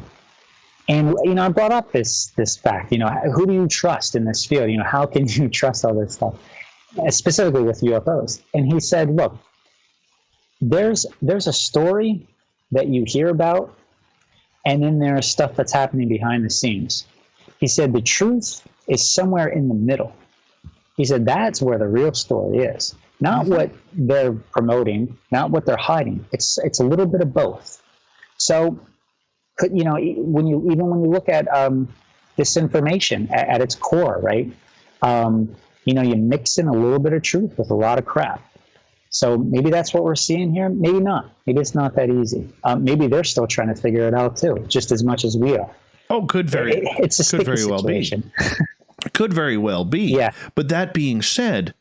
And, I brought up this fact, who do you trust in this field? How can you trust all this stuff, specifically with UFOs? And he said, look, there's a story that you hear about, and then there's stuff that's happening behind the scenes. He said the truth is somewhere in the middle. He said that's where the real story is. Not what they're promoting, not what they're hiding. It's a little bit of both. So, when you look at disinformation at its core, right? You mix in a little bit of truth with a lot of crap. So maybe that's what we're seeing here. Maybe not. Maybe it's not that easy. Maybe they're still trying to figure it out too, just as much as we are. Oh, it's a sticky situation. Could very well be. Yeah. But that being said,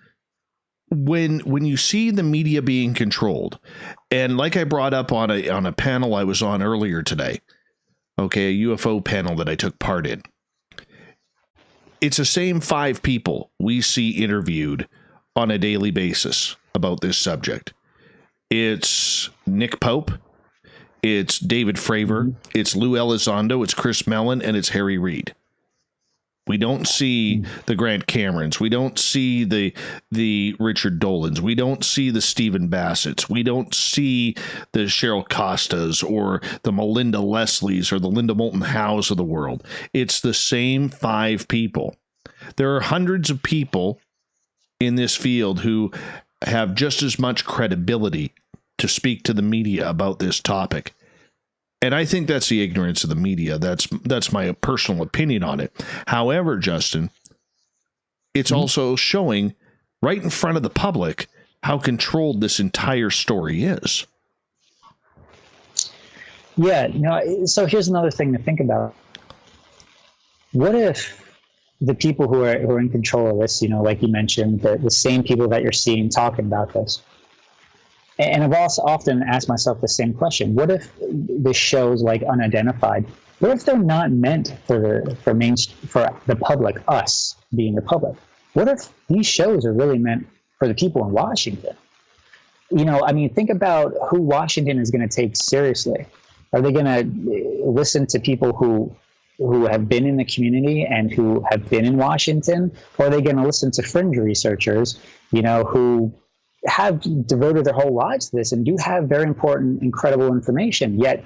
when you see the media being controlled, and like I brought up on a panel I was on earlier today, okay, a UFO panel that I took part in, it's the same 5 people we see interviewed on a daily basis about this subject. It's Nick Pope, it's David Fravor, it's Lou Elizondo, it's Chris Mellon, and it's Harry Reid. We don't see the Grant Camerons. We don't see the Richard Dolans. We don't see the Stephen Bassetts. We don't see the Cheryl Costas or the Melinda Leslies or the Linda Moulton Howes of the world. It's the same 5 people. There are hundreds of people in this field who have just as much credibility to speak to the media about this topic. And I think that's the ignorance of the media. That's my personal opinion on it. However, Justin, it's also showing right in front of the public how controlled this entire story is. Yeah, so here's another thing to think about. What if the people who are in control of this, like you mentioned, the same people that you're seeing talking about this, and I've also often asked myself the same question: what if this show's like unidentified? What if they're not meant for the public, us being the public? What if these shows are really meant for the people in Washington? Think about who Washington is going to take seriously. Are they going to listen to people who have been in the community and who have been in Washington, or are they going to listen to fringe researchers, who have devoted their whole lives to this and do have very important, incredible information? Yet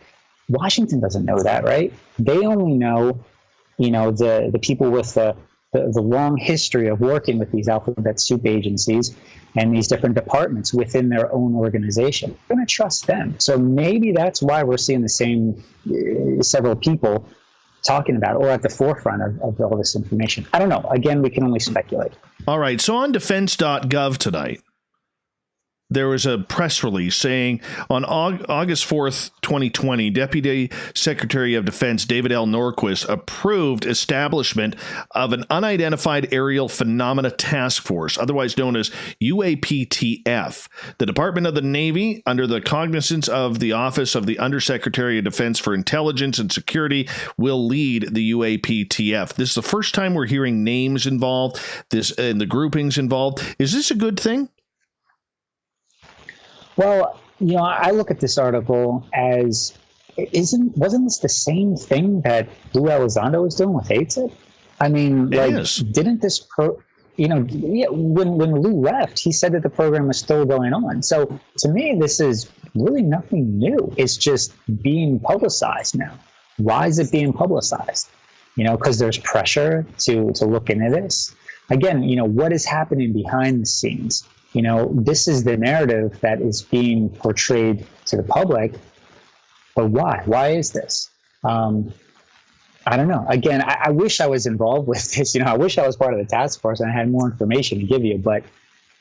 Washington doesn't know that, right? They only know, the people with the long history of working with these alphabet soup agencies and these different departments within their own organization. We're going to trust them. So maybe that's why we're seeing the same several people talking about it, or at the forefront of all this information. I don't know. Again, we can only speculate. All right. So on defense.gov tonight, there was a press release saying on August 4th, 2020, Deputy Secretary of Defense David L. Norquist approved establishment of an Unidentified Aerial Phenomena Task Force, otherwise known as UAPTF. The Department of the Navy, under the cognizance of the Office of the Undersecretary of Defense for Intelligence and Security, will lead the UAPTF. This is the first time we're hearing names involved, and the groupings involved. Is this a good thing? Well, I look at this article as, wasn't this the same thing that Lou Elizondo was doing with ATIP? Didn't this when Lou left, he said that the program was still going on. So to me, this is really nothing new. It's just being publicized now. Why is it being publicized? Because there's pressure to look into this. Again, what is happening behind the scenes? This is the narrative that is being portrayed to the public, but why? Why is this? I don't know. Again, I wish I was involved with this. I wish I was part of the task force and I had more information to give you. But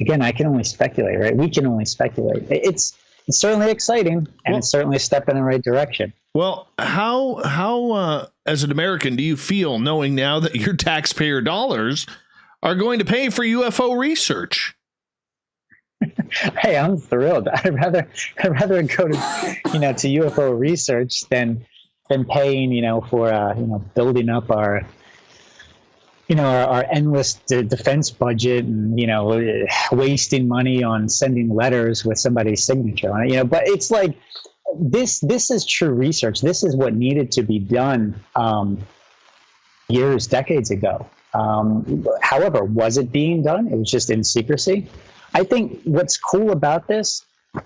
again, I can only speculate, right? We can only speculate. It's certainly exciting, and it's certainly a step in the right direction. Well, how as an American do you feel knowing now that your taxpayer dollars are going to pay for UFO research? Hey, I'm thrilled. I'd rather go to to UFO research than paying for building up our our endless defense budget, and wasting money on sending letters with somebody's signature on it. But it's like this is true research. This is what needed to be done decades ago. However, was it being done? It was just in secrecy. I think what's cool about this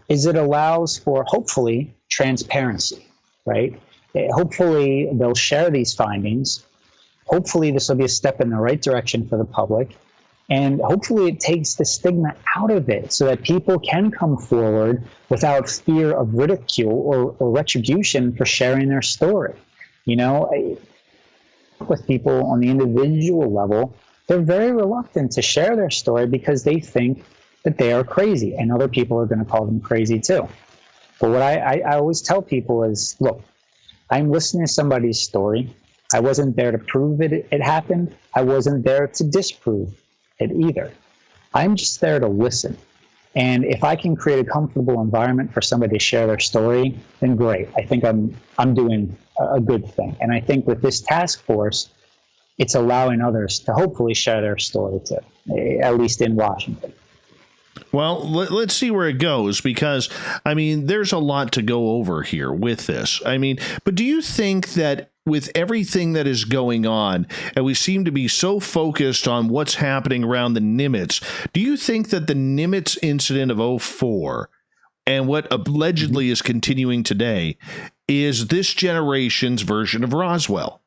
is it allows for, hopefully, transparency, right? Hopefully they'll share these findings. Hopefully this will be a step in the right direction for the public. And hopefully it takes the stigma out of it so that people can come forward without fear of ridicule or retribution for sharing their story. With people on the individual level, they're very reluctant to share their story because they think that they are crazy, and other people are going to call them crazy too. But what I always tell people is, look, I'm listening to somebody's story. I wasn't there to prove it happened. I wasn't there to disprove it either. I'm just there to listen. And if I can create a comfortable environment for somebody to share their story, then great. I think I'm doing a good thing. And I think with this task force, it's allowing others to hopefully share their story too, at least in Washington. Well, let's see where it goes, because, there's a lot to go over here with this. But do you think that with everything that is going on, and we seem to be so focused on what's happening around the Nimitz, do you think that the Nimitz incident of 2004 and what allegedly is continuing today is this generation's version of Roswell?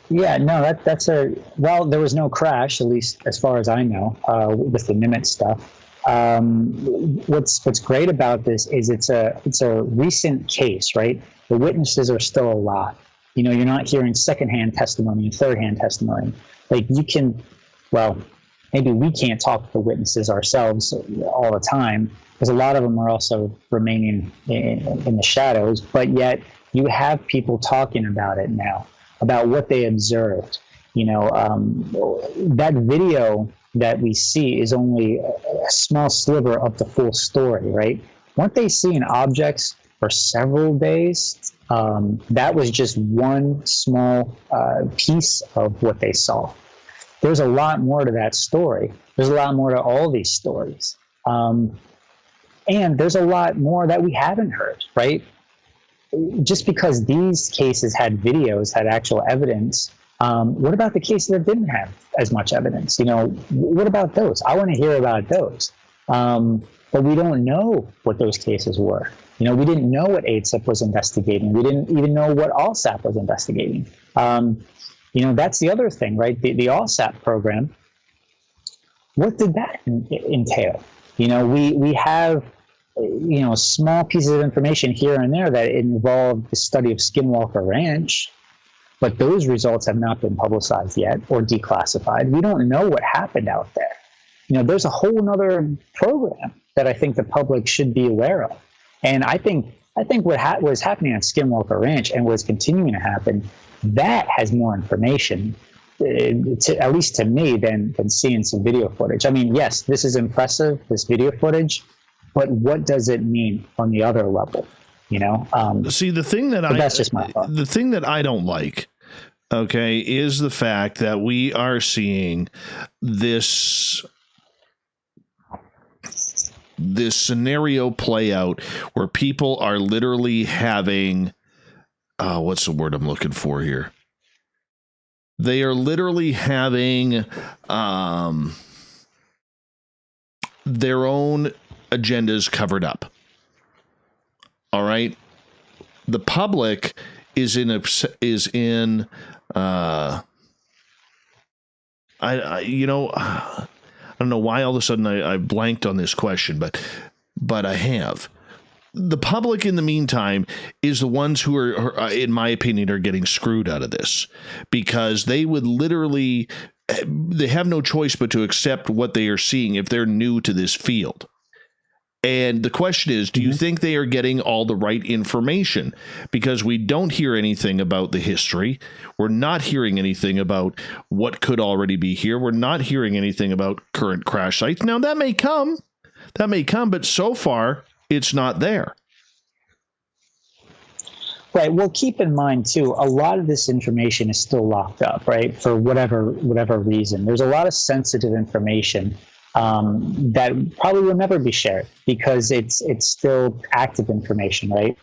Yeah, no, there was no crash, at least as far as I know, with the Nimitz stuff. What's great about this is it's a recent case, right? The witnesses are still alive. You're not hearing secondhand testimony and thirdhand testimony. Like maybe we can't talk to the witnesses ourselves all the time, because a lot of them are also remaining in the shadows, but yet you have people talking about it now, about what they observed. That video that we see is only a small sliver of the full story, right? Weren't they seeing objects for several days? That was just one small piece of what they saw. There's a lot more to that story. There's a lot more to all these stories. And there's a lot more that we haven't heard, right? Just because these cases had videos, had actual evidence, what about the cases that didn't have as much evidence? What about those? I want to hear about those. But we don't know what those cases were. We didn't know what AITSEP was investigating. We didn't even know what ALSAP was investigating. That's the other thing, right? The ALSAP program, what did that entail? We have small pieces of information here and there that involve the study of Skinwalker Ranch, but those results have not been publicized yet or declassified. We don't know what happened out there. There's a whole other program that I think the public should be aware of. And I think what was happening at Skinwalker Ranch and what's continuing to happen, that has more information, at least to me, than seeing some video footage. Yes, this is impressive, this video footage, but what does it mean on the other level? See, the thing that that's just my thought. The thing that I don't like, okay, is the fact that we are seeing this scenario play out where people are literally having, what's the word I'm looking for here? They are literally having their own agendas covered up. All right. The public is in I don't know why all of a sudden I blanked on this question, but I have. The public, in the meantime, is the ones who are, in my opinion, are getting screwed out of this, because they would literally, they have no choice but to accept what they are seeing if they're new to this field. And the question is, do you think they are getting all the right information? Because we don't hear anything about the history. We're not hearing anything about what could already be here. We're not hearing anything about current crash sites. Now, that may come, but so far, it's not there. Right. Well, keep in mind too, a lot of this information is still locked up, right? For whatever reason, there's a lot of sensitive information that probably will never be shared because it's still active information, right?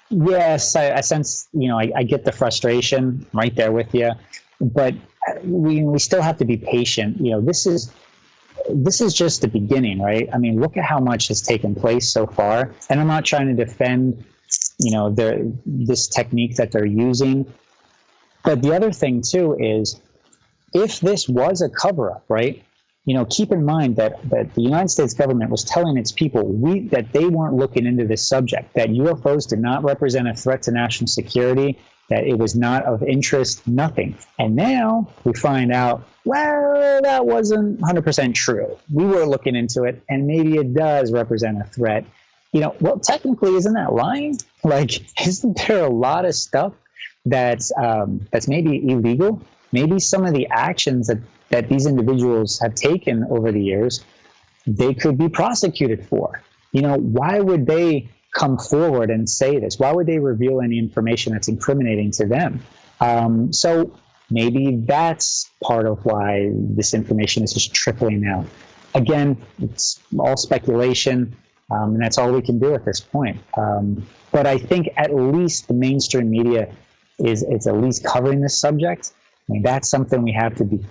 Yes, I sense, I get the frustration right there with you, but we still have to be patient. This is just the beginning, right? I mean, look at how much has taken place so far, and I'm not trying to defend this technique that they're using. But the other thing too is, if this was a cover-up, right? Keep in mind that the United States government was telling its people that they weren't looking into this subject, that UFOs did not represent a threat to national security, that it was not of interest, nothing. And now we find out, well, that wasn't 100% true. We were looking into it, and maybe it does represent a threat. Well, technically, isn't that lying? Like, isn't there a lot of stuff that's maybe illegal? Maybe some of the actions that these individuals have taken over the years, they could be prosecuted for. Why would they come forward and say this? Why would they reveal any information that's incriminating to them? So maybe that's part of why this information is just trickling out. Again, it's all speculation. And that's all we can do at this point. But I think at least the mainstream media is at least covering this subject. I mean, that's something we have to be,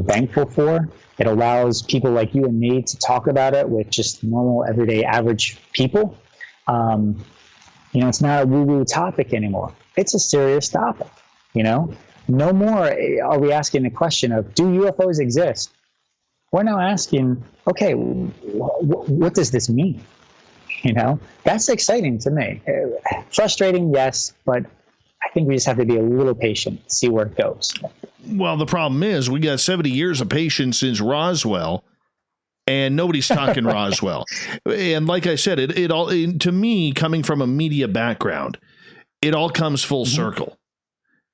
thankful for. It allows people like you and me to talk about it with just normal, everyday, average people. It's not a woo-woo topic anymore. It's a serious topic. No more are we asking the question of, do UFOs exist? We're now asking, okay, what does this mean? That's exciting to me. Frustrating, yes, but I think we just have to be a little patient, see where it goes. Well, the problem is we got 70 years of patience since Roswell, and nobody's talking Roswell. And like I said, it all, to me, coming from a media background, it all comes full circle.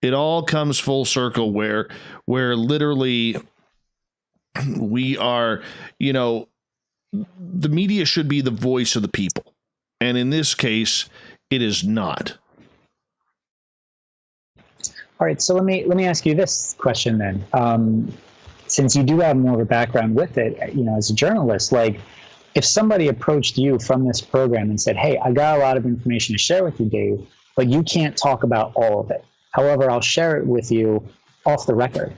It all comes full circle where literally we are, the media should be the voice of the people. And in this case, it is not. All right. So let me ask you this question then. Since you do have more of a background with it, as a journalist, like, if somebody approached you from this program and said, hey, I got a lot of information to share with you, Dave, but you can't talk about all of it. However, I'll share it with you off the record.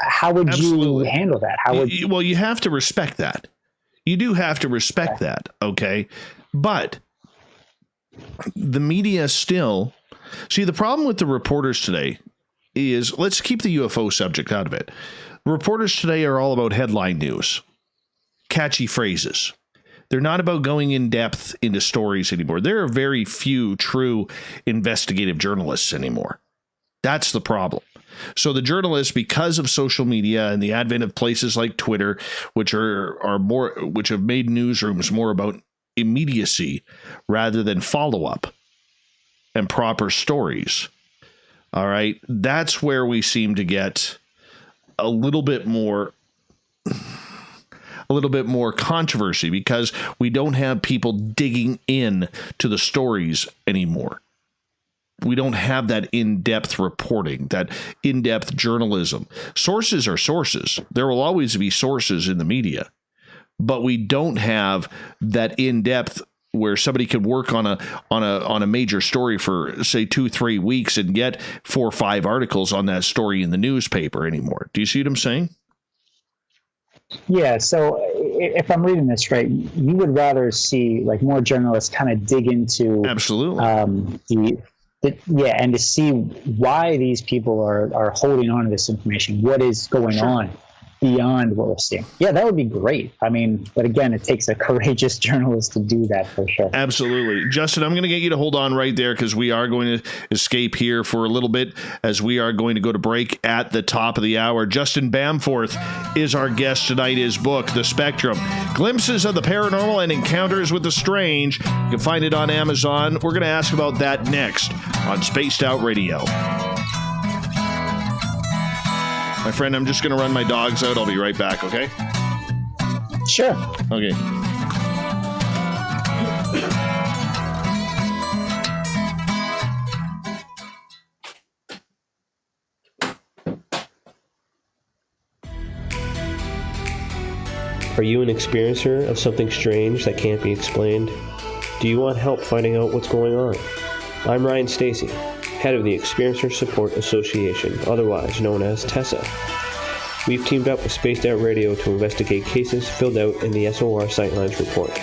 How would you handle that? Well, you have to respect that. You do have to respect that, okay? But the media still... See, the problem with the reporters today is, let's keep the UFO subject out of it. Reporters today are all about headline news, catchy phrases. They're not about going in depth into stories anymore. There are very few true investigative journalists anymore. That's the problem. So the journalists, because of social media and the advent of places like Twitter, which have made newsrooms more about immediacy rather than follow-up and proper stories. All right. That's where we seem to get a little bit more controversy, because we don't have people digging in to the stories anymore. We don't have that in-depth reporting, that in-depth journalism. Sources are sources. There will always be sources in the media, but we don't have that in-depth where somebody could work on a major story for, say, 2-3 weeks and get 4 or 5 articles on that story in the newspaper anymore. Do you see what I'm saying? Yeah. So if I'm reading this right, you would rather see like more journalists kind of dig into absolutely and to see why these people are holding on to this information. What is going on beyond what we're seeing? Yeah, that would be great. I mean, but again, it takes a courageous journalist to do that for sure. Absolutely. Justin, I'm going to get you to hold on right there, because we are going to escape here for a little bit as we are going to go to break at the top of the hour. Justin Bamforth is our guest tonight. His book, The Spectrum, Glimpses of the Paranormal and Encounters with the Strange. You can find it on Amazon. We're going to ask about that next on Spaced Out Radio. My friend, I'm just going to run my dogs out. I'll be right back, okay? Sure. Okay. Are you an experiencer of something strange that can't be explained? Do you want help finding out what's going on? I'm Ryan Stacy, head of the Experiencer Support Association, otherwise known as TESSA. We've teamed up with Spaced Out Radio to investigate cases filled out in the SOR Sightlines report.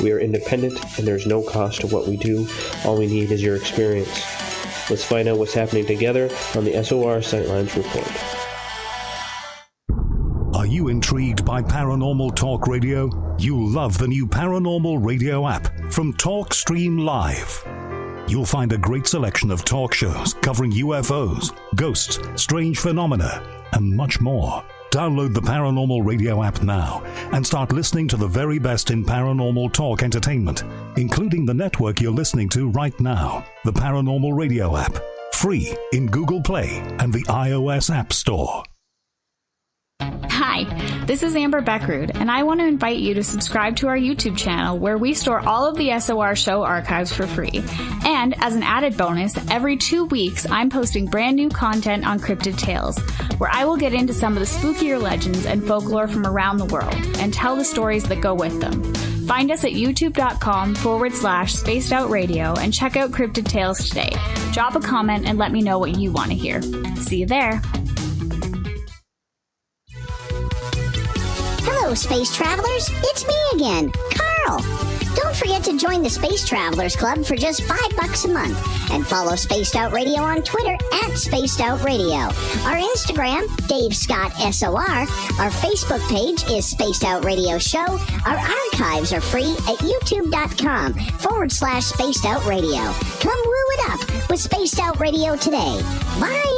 We are independent and there's no cost to what we do. All we need is your experience. Let's find out what's happening together on the SOR Sightlines report. Are you intrigued by Paranormal Talk Radio? You'll love the new Paranormal Radio app from TalkStream Live. You'll find a great selection of talk shows covering UFOs, ghosts, strange phenomena, and much more. Download the Paranormal Radio app now and start listening to the very best in paranormal talk entertainment, including the network you're listening to right now. The Paranormal Radio app, free in Google Play and the iOS App Store. Hi, this is Amber Beckrud, and I want to invite you to subscribe to our YouTube channel where we store all of the SOR show archives for free. And as an added bonus, every 2 weeks I'm posting brand new content on Cryptid Tales, where I will get into some of the spookier legends and folklore from around the world and tell the stories that go with them. Find us at youtube.com/spacedoutradio and check out Cryptid Tales today. Drop a comment and let me know what you want to hear. See you there. Hello, Space Travelers. It's me again, Carl. Don't forget to join the Space Travelers Club for just $5 a month and follow Spaced Out Radio on Twitter at Spaced Out Radio. Our Instagram, Dave Scott SOR. Our Facebook page is Spaced Out Radio Show. Our archives are free at youtube.com/Spaced Out Radio. Come woo it up with Spaced Out Radio today. Bye.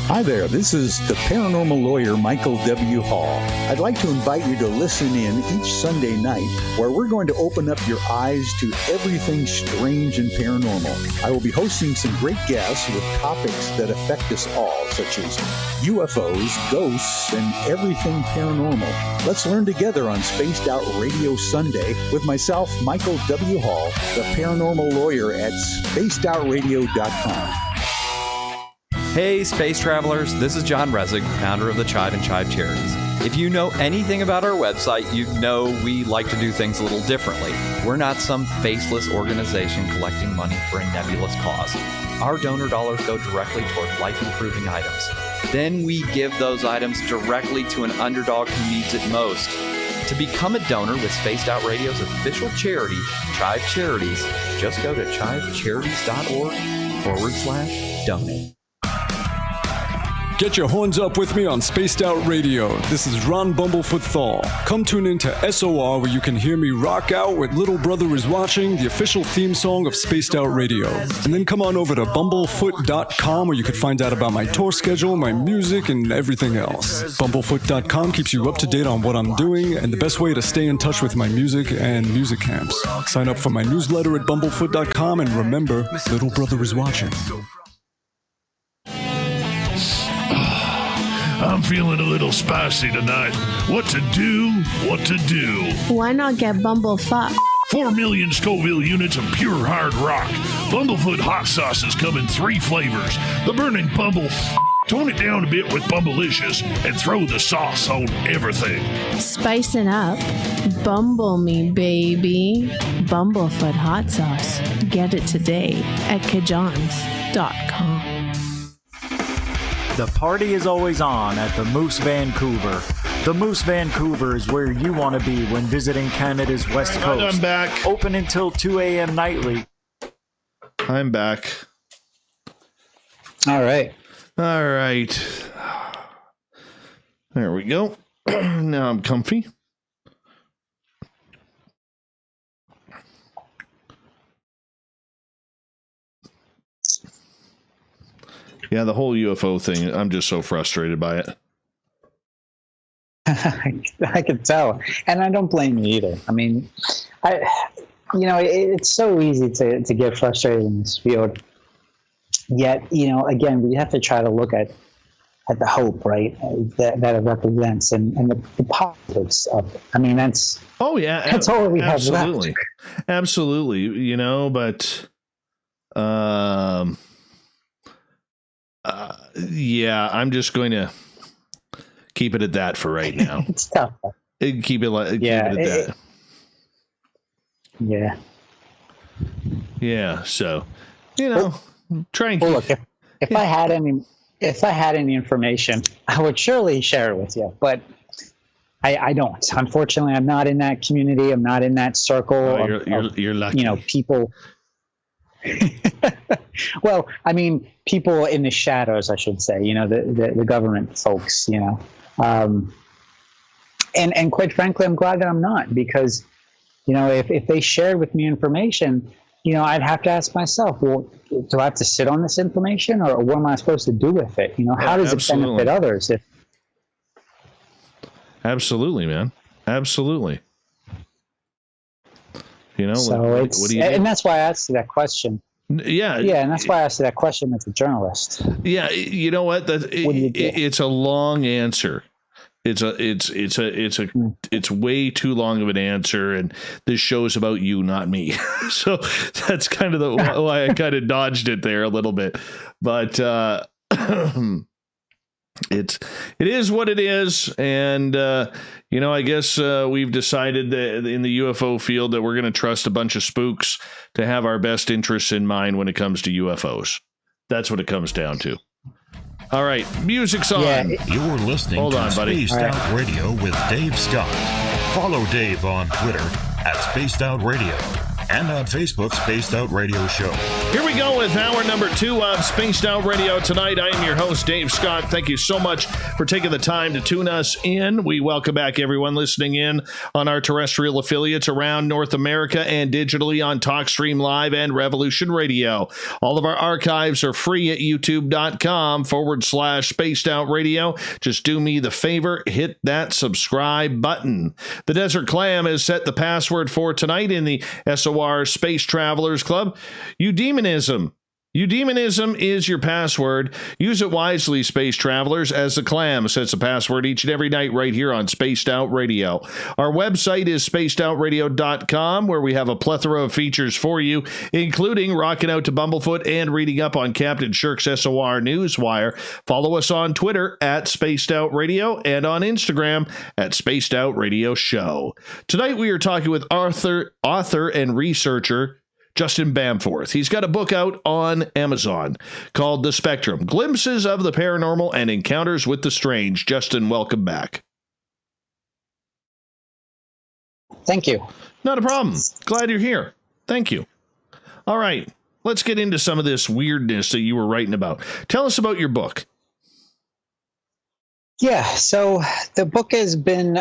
Hi there, this is the paranormal lawyer Michael W. Hall. I'd like to invite you to listen in each Sunday night where we're going to open up your eyes to everything strange and paranormal. I will be hosting some great guests with topics that affect us all, such as UFOs, ghosts, and everything paranormal. Let's learn together on Spaced Out Radio Sunday with myself, Michael W. Hall, the paranormal lawyer at spacedoutradio.com. Hey, Space Travelers, this is John Resig, founder of the Chive and Chive Charities. If you know anything about our website, you know we like to do things a little differently. We're not some faceless organization collecting money for a nebulous cause. Our donor dollars go directly toward life-improving items. Then we give those items directly to an underdog who needs it most. To become a donor with Spaced Out Radio's official charity, Chive Charities, just go to chivecharities.org/donate. Get your horns up with me on Spaced Out Radio. This is Ron Bumblefoot Thal. Come tune in to SOR where you can hear me rock out with Little Brother Is Watching, the official theme song of Spaced Out Radio. And then come on over to bumblefoot.com where you can find out about my tour schedule, my music, and everything else. Bumblefoot.com keeps you up to date on what I'm doing and the best way to stay in touch with my music and music camps. Sign up for my newsletter at bumblefoot.com and remember, Little Brother Is Watching. I'm feeling a little spicy tonight. What to do? What to do? Why not get Bumblefuck? 4 million Scoville units of pure hard rock. Bumblefoot hot sauces come in 3 flavors. The burning Bumble. Tone it down a bit with Bumblicious and throw the sauce on everything. Spicing up. Bumble me, baby. Bumblefoot hot sauce. Get it today at kajans.com. The party is always on at the Moose Vancouver. The Moose Vancouver is where you want to be when visiting Canada's West Coast. I'm back. Open until 2 a.m. nightly. I'm back. All right. All right. There we go. Now I'm comfy. Yeah, the whole UFO thing, I'm just so frustrated by it. I can tell. And I don't blame you either. I mean, it's so easy to get frustrated in this field. Yet, again, we have to try to look at the hope, right, that it represents and the positives of it. I mean, that's all we have left. Absolutely, but yeah, I'm just going to keep it at that for right now. It's tough. Keep it at that. Yeah. Yeah. So, try and keep. Look, if I had any information, I would surely share it with you. But I don't. Unfortunately, I'm not in that community. I'm not in that circle. You're lucky. People. Well, I mean, people in the shadows, I should say. The government folks. And quite frankly, I'm glad that I'm not, because if they shared with me information, I'd have to ask myself, well, do I have to sit on this information, or what am I supposed to do with it? How does it benefit others? Absolutely, man. Absolutely. So what do you do? And that's why I asked you that question. Yeah. Yeah, and that's why I asked you that question as a journalist. Yeah, you know what? It's a long answer. It's way too long of an answer, and this show's about you, not me. So that's kind of why I kind of dodged it there a little bit. But it is what it is, and I guess we've decided that in the UFO field that we're going to trust a bunch of spooks to have our best interests in mind when it comes to UFOs. That's what it comes down to. All right, music's on. Yeah, you're listening to Spaced Out Radio with Dave Scott. Follow Dave on Twitter at Spaced Out Radio and on Facebook, Spaced Out Radio Show. Here we go with hour number 2 of Spaced Out Radio tonight. I am your host, Dave Scott. Thank you so much for taking the time to tune us in. We welcome back everyone listening in on our terrestrial affiliates around North America and digitally on TalkStream Live and Revolution Radio. All of our archives are free at youtube.com/Spaced Out Radio. Just do me the favor, hit that subscribe button. The Desert Clam has set the password for tonight in the SOR Space Travelers Club. Eudemonism. Eudemonism is your password. Use it wisely, Space Travelers, as the Clam sets a password each and every night right here on Spaced Out Radio. Our website is spacedoutradio.com, where we have a plethora of features for you, including rocking out to Bumblefoot and reading up on Captain Shirk's SOR Newswire. Follow us on Twitter at Spaced Out Radio and on Instagram at Spaced Out Radio Show. Tonight we are talking with author and researcher Justin Bamforth. He's got a book out on Amazon called The Spectrum, Glimpses of the Paranormal and Encounters with the Strange. Justin, welcome back. Thank you. Not a problem. Glad you're here. Thank you. All right. Let's get into some of this weirdness that you were writing about. Tell us about your book. Yeah. So the book has been,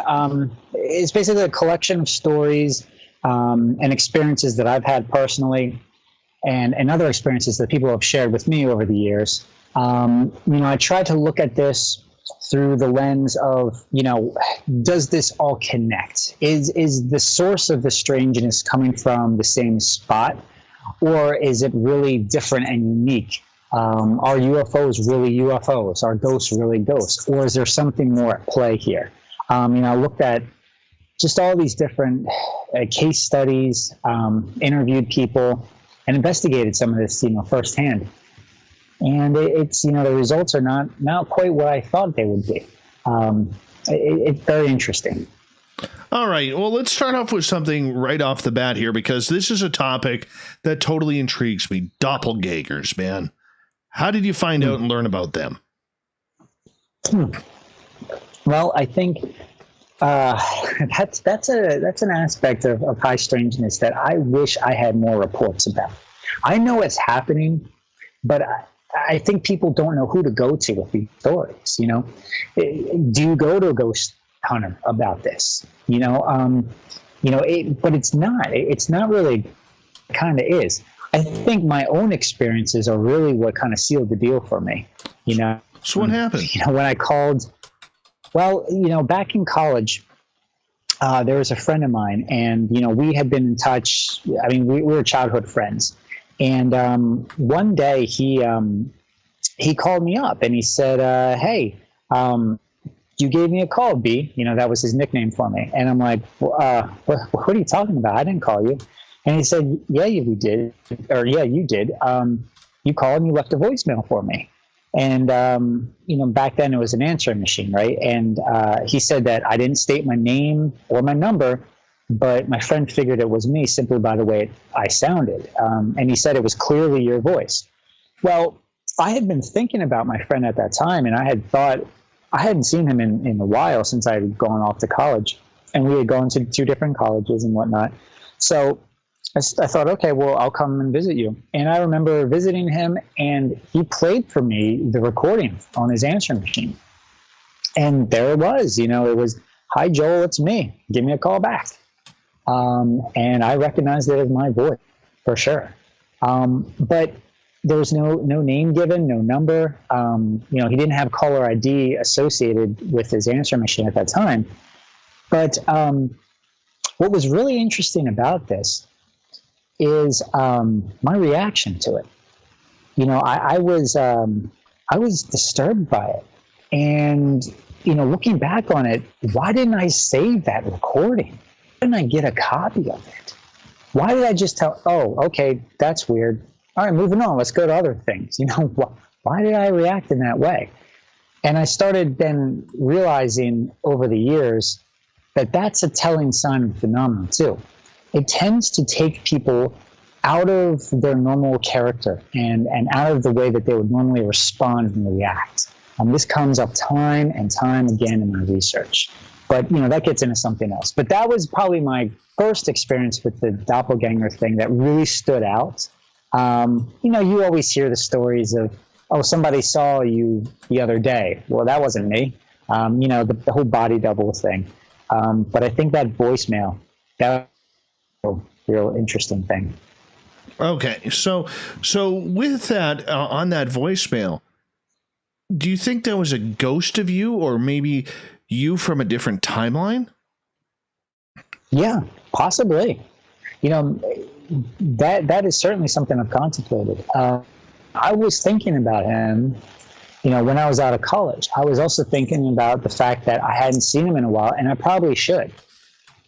it's basically a collection of stories and experiences that I've had personally, and other experiences that people have shared with me over the years. I try to look at this through the lens of, does this all connect? Is the source of the strangeness coming from the same spot, or is it really different and unique? Are UFOs really UFOs? Are ghosts really ghosts? Or is there something more at play here? I looked at just all these different case studies, interviewed people, and investigated some of this, firsthand. And it's, the results are not quite what I thought they would be. It's very interesting. All right. Well, let's start off with something right off the bat here, because this is a topic that totally intrigues me. Doppelgangers, man. How did you find out and learn about them? Well, I think that's an aspect of high strangeness that I wish I had more reports about. I know it's happening, but I think people don't know who to go to with these stories. Do you go to a ghost hunter about this? But it's not. It's not really. Kind of is. I think my own experiences are really what kind of sealed the deal for me. So what happened? When I called. Well, back in college, there was a friend of mine, and, we had been in touch. I mean, we were childhood friends. And one day he called me up and he said, hey, you gave me a call, B. That was his nickname for me. And I'm like, what are you talking about? I didn't call you. And he said, yeah, you did. Or, yeah, you did. You called and you left a voicemail for me. And, back then it was an answering machine, right? And he said that I didn't state my name or my number, but my friend figured it was me simply by the way I sounded. And he said it was clearly your voice. Well, I had been thinking about my friend at that time, and I had thought, I hadn't seen him in a while since I had gone off to college, and we had gone to 2 different colleges and whatnot. So I thought, okay, well, I'll come and visit you. And I remember visiting him, and he played for me the recording on his answering machine. And there it was, it was, "Hi, Joel, it's me. Give me a call back." And I recognized it as my voice for sure. But there was no name given, no number. He didn't have caller ID associated with his answering machine at that time. But what was really interesting about this is my reaction to it. I was disturbed by it, and looking back on it, why didn't I save that recording? Why didn't I get a copy of it? Why did I just tell? Oh, okay, that's weird. All right, moving on. Let's go to other things. Why did I react in that way? And I started then realizing over the years that that's a telling sign of the phenomenon too. It tends to take people out of their normal character and out of the way that they would normally respond and react. This comes up time and time again in my research. But, that gets into something else. But that was probably my first experience with the doppelganger thing that really stood out. You always hear the stories of, oh, somebody saw you the other day. Well, that wasn't me. The whole body double thing. But I think that voicemail, that was a real interesting thing. Okay. So with that, on that voicemail, do you think there was a ghost of you, or maybe you from a different timeline? Yeah, possibly. That is certainly something I've contemplated. I was thinking about him, when I was out of college. I was also thinking about the fact that I hadn't seen him in a while, and I probably should.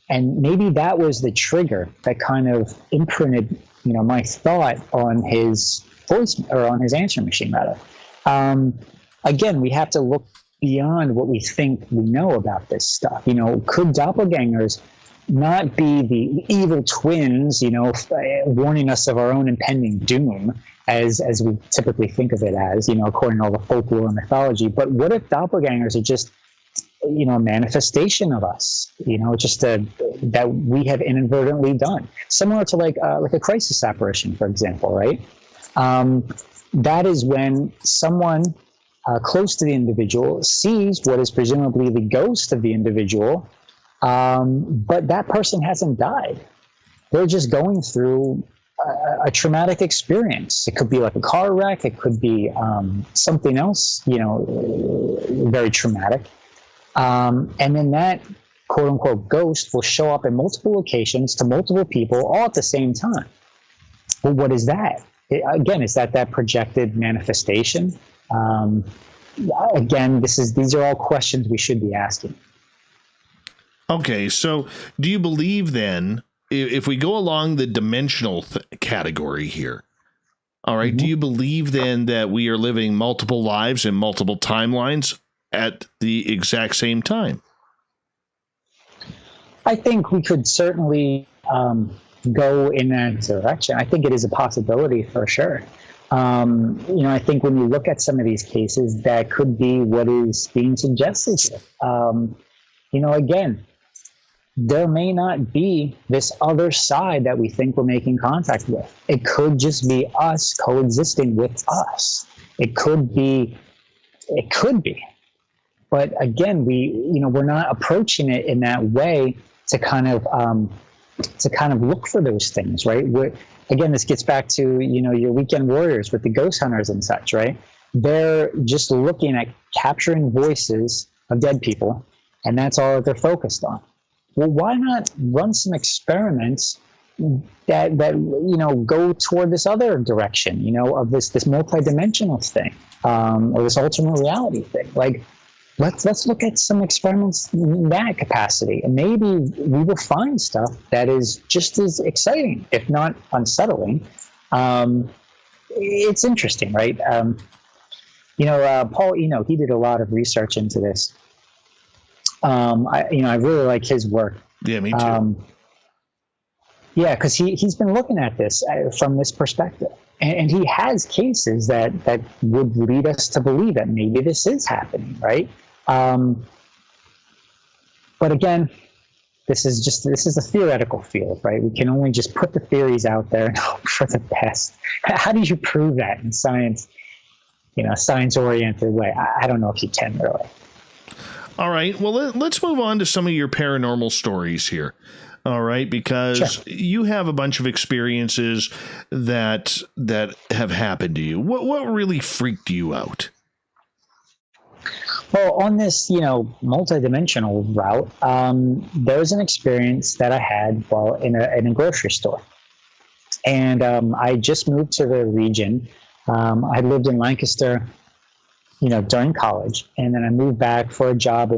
And maybe that was the trigger that kind of imprinted, my thought on his voice, or on his answering machine, rather. Again, we have to look beyond what we think we know about this stuff. Could doppelgangers not be the evil twins, warning us of our own impending doom, as we typically think of it as, according to all the folklore and mythology? But what if doppelgangers are just, a manifestation of us, just that we have inadvertently done, similar to like a crisis apparition, for example, right? That is when someone close to the individual sees what is presumably the ghost of the individual, but that person hasn't died. They're just going through a traumatic experience. It could be like a car wreck. It could be something else, very traumatic. And then that quote unquote ghost will show up in multiple locations to multiple people all at the same time. Well, what is that? Again, is that projected manifestation? Again, these are all questions we should be asking. Okay, so do you believe then, if we go along the dimensional category here, all right, do you believe then that we are living multiple lives in multiple timelines at the exact same time? I think we could certainly go in that direction. I think it is a possibility for sure. I think when you look at some of these cases, that could be what is being suggested here. Again, there may not be this other side that we think we're making contact with. It could just be us coexisting with us. It could be. But again, we're not approaching it in that way to kind of look for those things, right? Again, this gets back to, your weekend warriors with the ghost hunters and such, right? They're just looking at capturing voices of dead people, and that's all that they're focused on. Well, why not run some experiments that go toward this other direction, of this multidimensional thing, or this alternate reality thing? Like, let's look at some experiments in that capacity, and maybe we will find stuff that is just as exciting, if not unsettling. It's interesting, right? Paul Eno, he did a lot of research into this. I really like his work. Yeah, me too. Yeah, because he's been looking at this from this perspective. And he has cases that would lead us to believe that maybe this is happening, right? But again, this is a theoretical field, right? We can only just put the theories out there and hope for the best. How do you prove that in science, a science-oriented way? I don't know if you can really. All right. Well, let's move on to some of your paranormal stories here. All right, because you have a bunch of experiences that have happened to you. What really freaked you out? Well, on this, multidimensional route, there was an experience that I had while in a grocery store. And I just moved to the region. I lived in Lancaster, during college. And then I moved back for a job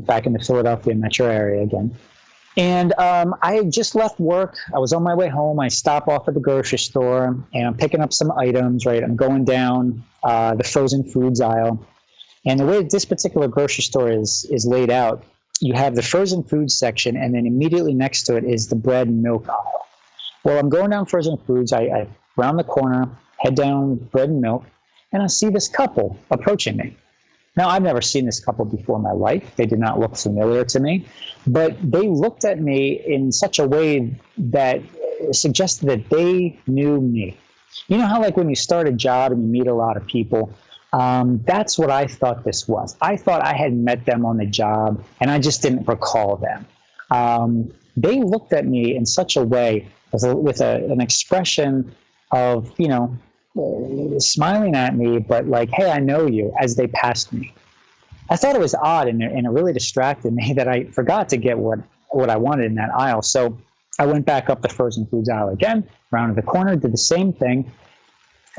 back in the Philadelphia metro area again. And I had just left work. I was on my way home. I stop off at the grocery store, and I'm picking up some items, right? I'm going down the frozen foods aisle. And the way this particular grocery store is laid out, you have the frozen foods section, and then immediately next to it is the bread and milk aisle. Well, I'm going down frozen foods. I round the corner, head down bread and milk, and I see this couple approaching me. Now, I've never seen this couple before in my life. They did not look familiar to me, but they looked at me in such a way that suggested that they knew me. You know how like when you start a job and you meet a lot of people, that's what I thought this was. I thought I had met them on the job, and I just didn't recall them. They looked at me in such a way with an expression of, smiling at me, but like, hey, I know you, as they passed me. I thought it was odd, and it really distracted me that I forgot to get what I wanted in that aisle. So I went back up the frozen foods aisle again, rounded the corner, did the same thing.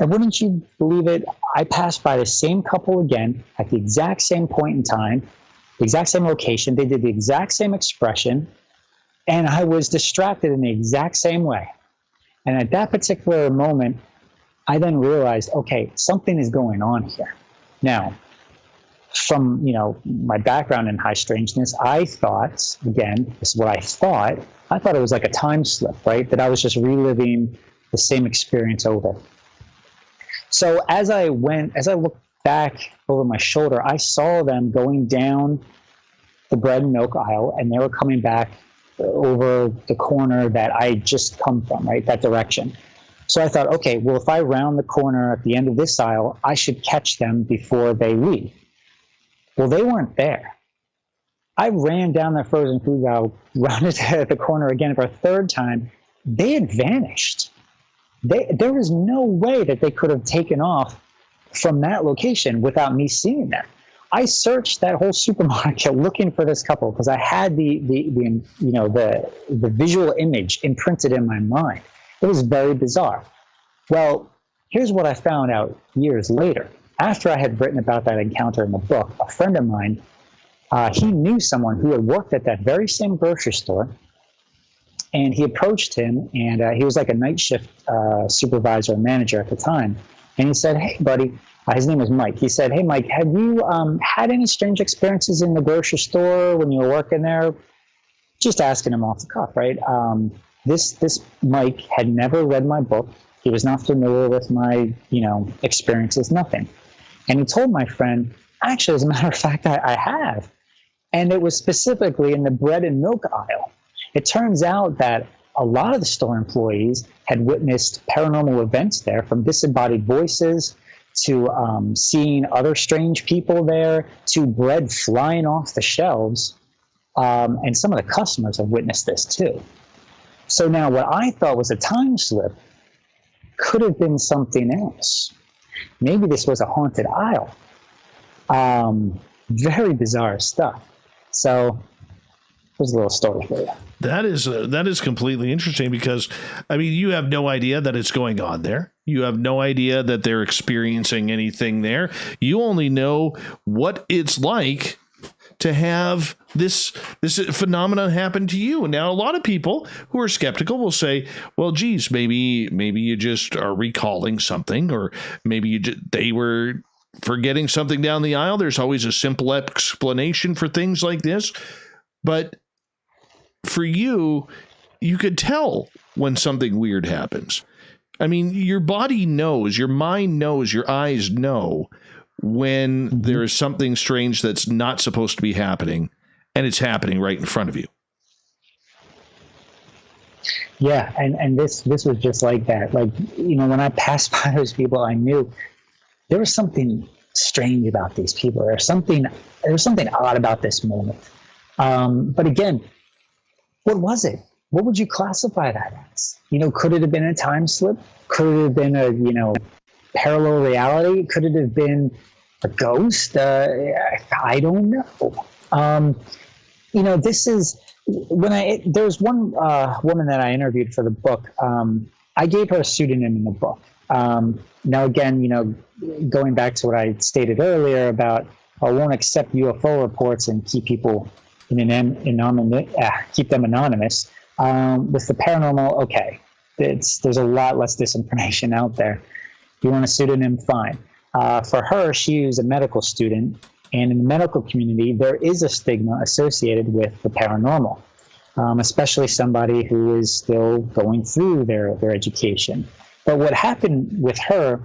And wouldn't you believe it, I passed by the same couple again at the exact same point in time, the exact same location. They did the exact same expression, and I was distracted in the exact same way. And at that particular moment, I then realized, okay, something is going on here. Now, from my background in high strangeness, I thought, again, this is what I thought it was like a time slip, right? That I was just reliving the same experience over. So as I looked back over my shoulder, I saw them going down the bread and milk aisle, and they were coming back over the corner that I just come from, right? That direction. So I thought, okay, well, if I round the corner at the end of this aisle, I should catch them before they leave. Well, they weren't there. I ran down the frozen food aisle, rounded the corner again for a third time. They had vanished. There was no way that they could have taken off from that location without me seeing them. I searched that whole supermarket looking for this couple because I had the visual image imprinted in my mind. It was very bizarre. Well, here's what I found out years later. After I had written about that encounter in the book, a friend of mine, he knew someone who had worked at that very same grocery store, and he approached him, and he was like a night shift supervisor and manager at the time. And he said, hey, buddy, his name was Mike. He said, hey, Mike, have you had any strange experiences in the grocery store when you were working there? Just asking him off the cuff, right? This Mike had never read my book. He was not familiar with my, experiences, nothing. And he told my friend, actually, as a matter of fact, I have. And it was specifically in the bread and milk aisle. It turns out that a lot of the store employees had witnessed paranormal events there, from disembodied voices to seeing other strange people there to bread flying off the shelves. And some of the customers have witnessed this too. So now what I thought was a time slip could have been something else. Maybe this was a haunted aisle. Very bizarre stuff. So there's a little story for you. That is completely interesting because, you have no idea that it's going on there. You have no idea that they're experiencing anything there. You only know what it's like to have this phenomenon happen to you. And now a lot of people who are skeptical will say, well, geez, maybe you just are recalling something, or maybe they were for getting something down the aisle. There's always a simple explanation for things like this. But for you, you could tell when something weird happens. I mean, your body knows, your mind knows, your eyes know when there is something strange that's not supposed to be happening, and it's happening right in front of you. Yeah, and this was just like that. Like, you know, when I passed by those people, I knew there was something strange about these people. There was something odd about this moment. But again, what was it? What would you classify that as? You know, could it have been a time slip? Could it have been a, you know, parallel reality? Could it have been a ghost? I don't know. You know, this is there was one woman that I interviewed for the book. I gave her a pseudonym in the book. Now, again, you know, going back to what I stated earlier about I won't accept UFO reports and keep people keep them anonymous. With the paranormal, okay, there's a lot less disinformation out there. You want a pseudonym, fine. For her, she was a medical student, and in the medical community, there is a stigma associated with the paranormal, especially somebody who is still going through their education. But what happened with her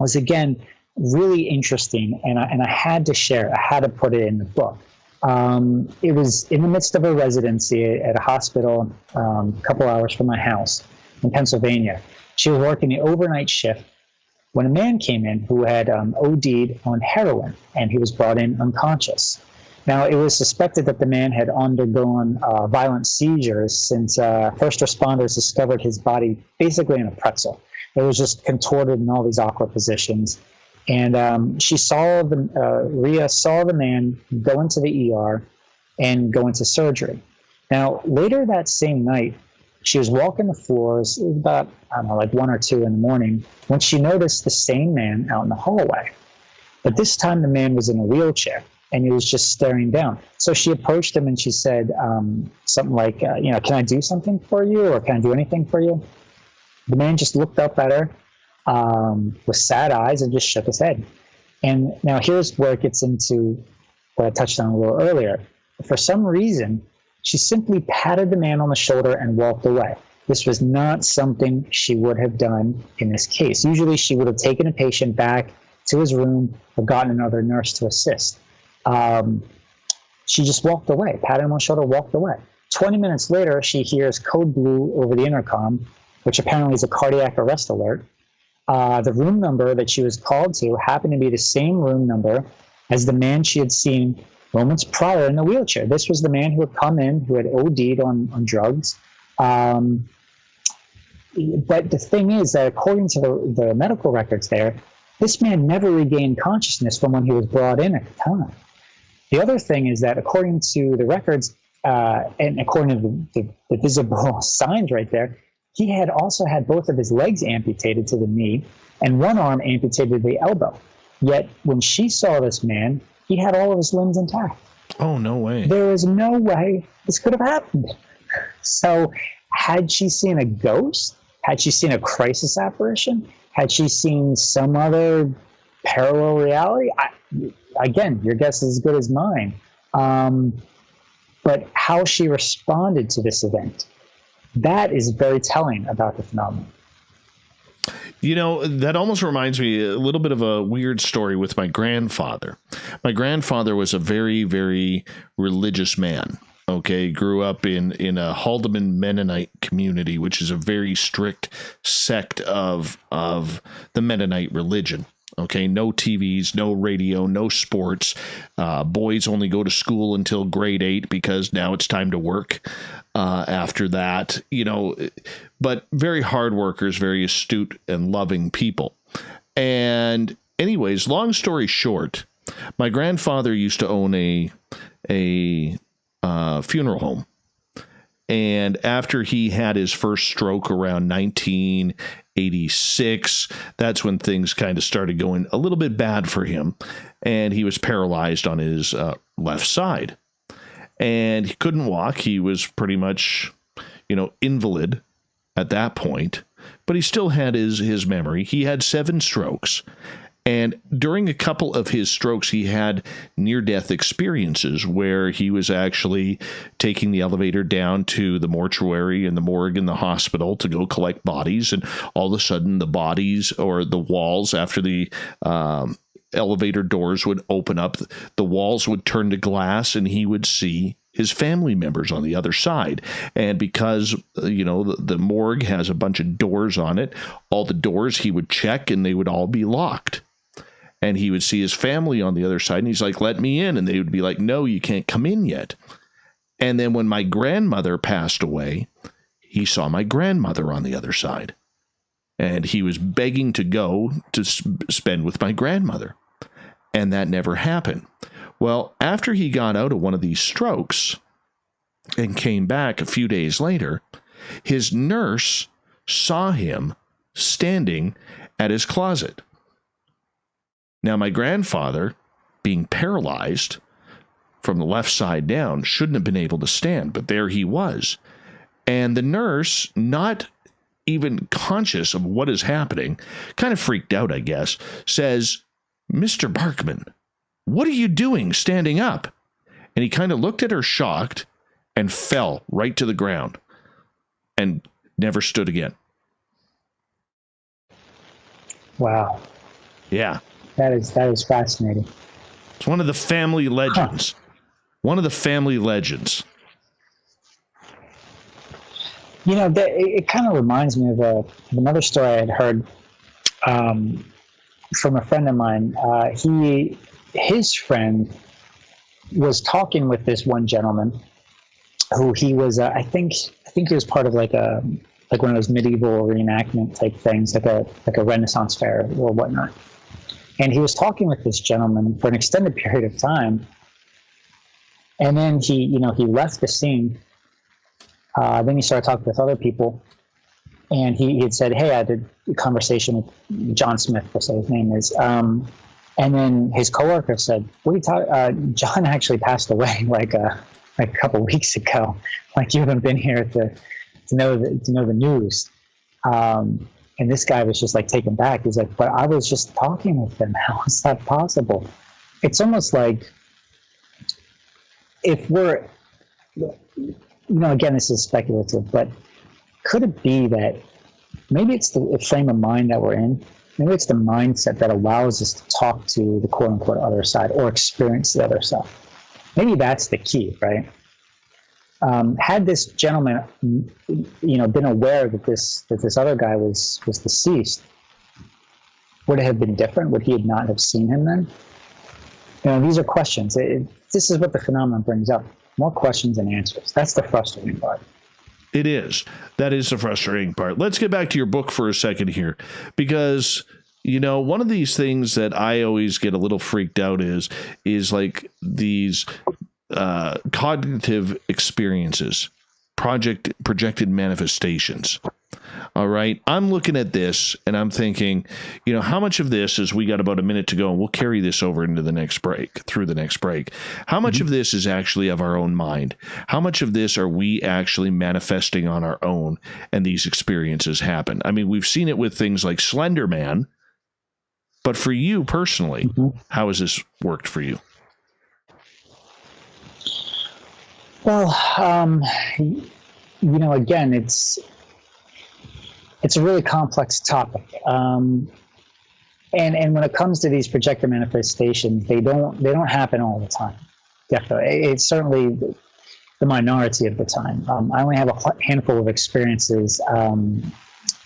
was, again, really interesting, and I had to share it. I had to put it in the book. It was in the midst of a residency at a hospital a couple hours from my house in Pennsylvania. She was working the overnight shift when a man came in who had OD'd on heroin, and he was brought in unconscious. Now, it was suspected that the man had undergone violent seizures since first responders discovered his body basically in a pretzel. It was just contorted in all these awkward positions. And Rhea saw the man go into the ER and go into surgery. Now, later that same night, she was walking the floors. It was about, I don't know, like 1 or 2 in the morning, when she noticed the same man out in the hallway. But this time the man was in a wheelchair, and he was just staring down. So she approached him and she said something like, you know, can I do something for you, or can I do anything for you? The man just looked up at her with sad eyes and just shook his head. And now here's where it gets into what I touched on a little earlier. For some reason, she simply patted the man on the shoulder and walked away. This was not something she would have done in this case. Usually she would have taken a patient back to his room or gotten another nurse to assist. She just walked away, patted him on the shoulder, walked away. 20 minutes later, she hears code blue over the intercom, which apparently is a cardiac arrest alert. The room number that she was called to happened to be the same room number as the man she had seen moments prior in the wheelchair. This was the man who had come in, who had OD'd on drugs. But the thing is that according to the medical records there, this man never regained consciousness from when he was brought in at the time. The other thing is that according to the records, and according to the visible signs right there, he had also had both of his legs amputated to the knee and one arm amputated to the elbow. Yet when she saw this man, he had all of his limbs intact. Oh, no way. There is no way this could have happened. So had she seen a ghost? Had she seen a crisis apparition? Had she seen some other parallel reality? Again, your guess is as good as mine. But how she responded to this event, that is very telling about the phenomenon. You know, that almost reminds me a little bit of a weird story with my grandfather. My grandfather was a very, very religious man. Okay, grew up in a Haldeman Mennonite community, which is a very strict sect of the Mennonite religion. Okay, no TVs, no radio, no sports. Boys only go to school until grade 8 because now it's time to work. After that, you know, but very hard workers, very astute and loving people. And anyways, long story short, my grandfather used to own a funeral home. And after he had his first stroke around 1986, that's when things kind of started going a little bit bad for him. And he was paralyzed on his left side. And he couldn't walk. He was pretty much, you know, invalid at that point. But he still had his memory. He had 7 strokes. And during a couple of his strokes, he had near-death experiences where he was actually taking the elevator down to the mortuary and the morgue in the hospital to go collect bodies. And all of a sudden, the bodies or the walls after the elevator doors would open up, the walls would turn to glass, and he would see his family members on the other side. And because, the morgue has a bunch of doors on it, all the doors he would check and they would all be locked. And he would see his family on the other side, and he's like, let me in. And they would be like, no, you can't come in yet. And then when my grandmother passed away, he saw my grandmother on the other side. And he was begging to go to spend with my grandmother. And that never happened. Well, after he got out of one of these strokes and came back a few days later, his nurse saw him standing at his closet. Now, my grandfather, being paralyzed from the left side down, shouldn't have been able to stand, but there he was. And the nurse, not even conscious of what is happening, kind of freaked out, I guess, says, Mr. Barkman, what are you doing standing up? And he kind of looked at her shocked and fell right to the ground and never stood again. Wow. Yeah. That is fascinating. It's one of the family legends. Huh. One of the family legends. It kind of reminds me of another story I had heard from a friend of mine. His friend was talking with this one gentleman who he was, I think he was part of like one of those medieval reenactment type things, like a Renaissance fair or whatnot. And he was talking with this gentleman for an extended period of time. And then he left the scene. Then he started talking with other people. And he had said, hey, I did a conversation with John Smith, that's what his name is. And then his coworker said, what are you talking? John actually passed away like a couple weeks ago. Like, you haven't been here to know the news. And this guy was just like taken back. He's like, but I was just talking with him. How is that possible? It's almost like if we're, again, this is speculative, but could it be that maybe it's the frame of mind that we're in? Maybe it's the mindset that allows us to talk to the quote unquote other side or experience the other side. Maybe that's the key, right? Had this gentleman, been aware that this other guy was deceased, would it have been different? Would he not have seen him then? These are questions. This is what the phenomenon brings up. More questions than answers. That's the frustrating part. It is. That is the frustrating part. Let's get back to your book for a second here, because one of these things that I always get a little freaked out is like these cognitive experiences, projected manifestations. All right. I'm looking at this and I'm thinking, how much of this is, we got about a minute to go and we'll carry this over into the next break, through the next break. How much of this is actually of our own mind? How much of this are we actually manifesting on our own and these experiences happen? I mean, we've seen it with things like Slender Man, but for you personally, how has this worked for you? Well, again, it's a really complex topic. And when it comes to these projected manifestations, they don't happen all the time. Definitely. It's certainly the minority of the time. I only have a handful of experiences,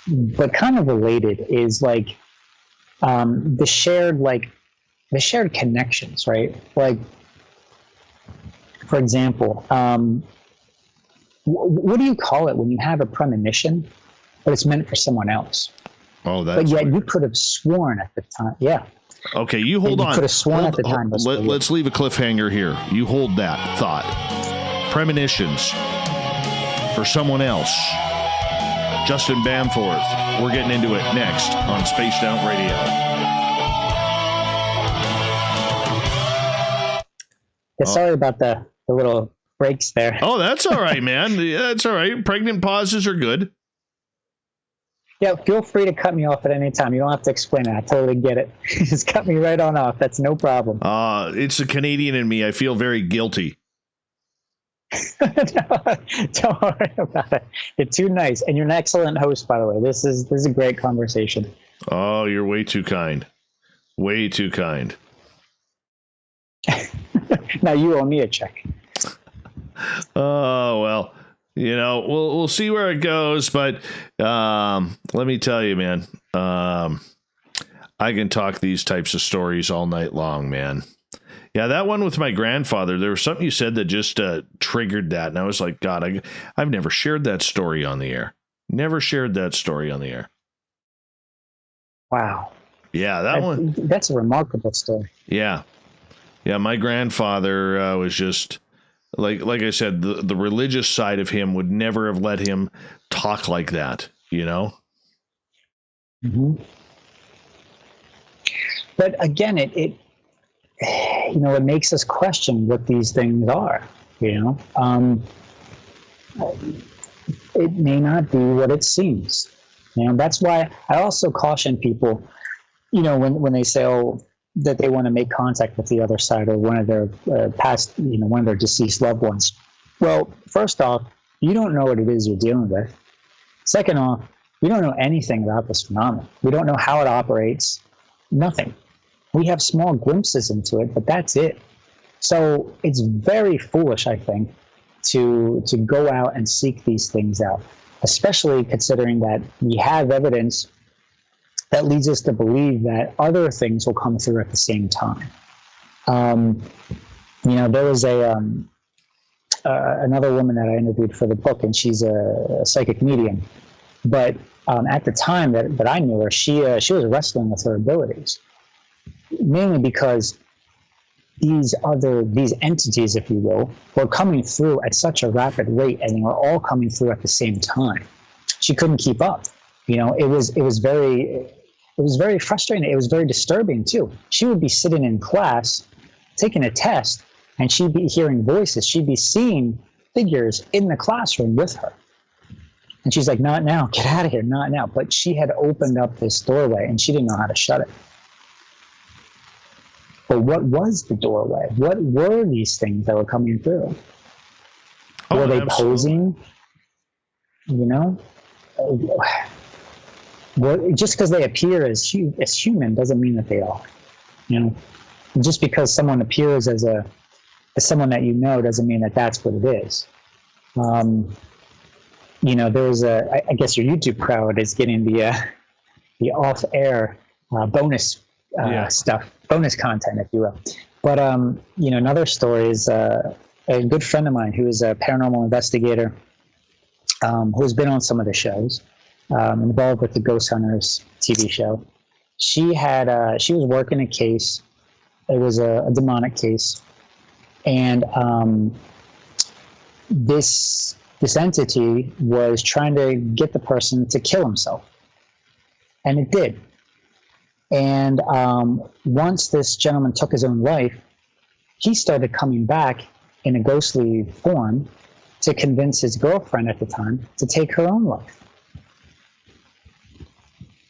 but kind of related is like the shared connections, right? Like, for example, what do you call it when you have a premonition, but it's meant for someone else? Oh, that's. But yet you could have sworn at the time. Yeah. Okay, you hold on. You could have sworn at the time. Let's leave a cliffhanger here. You hold that thought. Premonitions for someone else. Justin Bamforth. We're getting into it next on Spaced Out Radio. Yeah, sorry about the little breaks there. Oh, that's all right, man. Yeah, that's all right. Pregnant pauses are good. Yeah, feel free to cut me off at any time. You don't have to explain it. I totally get it. Just cut me right on off. That's no problem. It's the Canadian in me. I feel very guilty. Don't worry about it. You're too nice, and you're an excellent host, by the way. This is a great conversation. Oh, you're way too kind. Way too kind. Now you owe me a check. Oh, well, we'll see where it goes, but let me tell you, man, I can talk these types of stories all night long, man. Yeah, that one with my grandfather, there was something you said that just triggered that, and I was like, God, I've never shared that story on the air. Never shared that story on the air. Wow. Yeah, that one. That's a remarkable story. Yeah. Yeah, my grandfather was just, like I said, the religious side of him would never have let him talk like that, Mm-hmm. But again, it makes us question what these things are, It may not be what it seems. That's why I also caution people, when they say, that they want to make contact with the other side or one of their past, one of their deceased loved ones. Well, first off, you don't know what it is you're dealing with. Second off, we don't know anything about this phenomenon. We don't know how it operates. Nothing. We have small glimpses into it, but that's it. So it's very foolish, I think, to go out and seek these things out, especially considering that we have evidence that leads us to believe that other things will come through at the same time. There was another woman that I interviewed for the book, and she's a psychic medium. But at the time that I knew her, she was wrestling with her abilities, mainly because these entities, if you will, were coming through at such a rapid rate, and they were all coming through at the same time. She couldn't keep up. It was very frustrating. It was very disturbing too. She would be sitting in class, taking a test, and she'd be hearing voices. She'd be seeing figures in the classroom with her. And she's like, not now, get out of here, not now. But she had opened up this doorway and she didn't know how to shut it. But what was the doorway? What were these things that were coming through? Were they posing? Just because they appear as human doesn't mean that they are. Just because someone appears as someone that doesn't mean that that's what it is. There's I guess your YouTube crowd is getting the off-air bonus stuff, bonus content, if you will. But another story is a good friend of mine who is a paranormal investigator, who's been on some of the shows. Involved with the Ghost Hunters TV show. She was working a case. It was a demonic case, and this entity was trying to get the person to kill himself, and it did. And once this gentleman took his own life, he started coming back in a ghostly form to convince his girlfriend at the time to take her own life.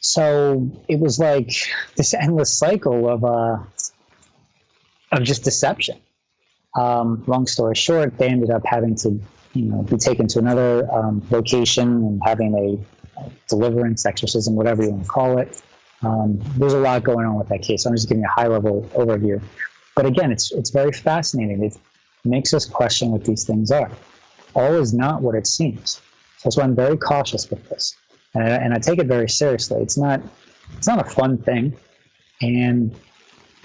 So it was like this endless cycle of just deception. Long story short, they ended up having to, be taken to another location and having a deliverance, exorcism, whatever you want to call it. There's a lot going on with that case. I'm just giving you a high-level overview. But again, it's very fascinating. It makes us question what these things are. All is not what it seems. So that's why I'm very cautious with this. And I take it very seriously. It's not a fun thing. And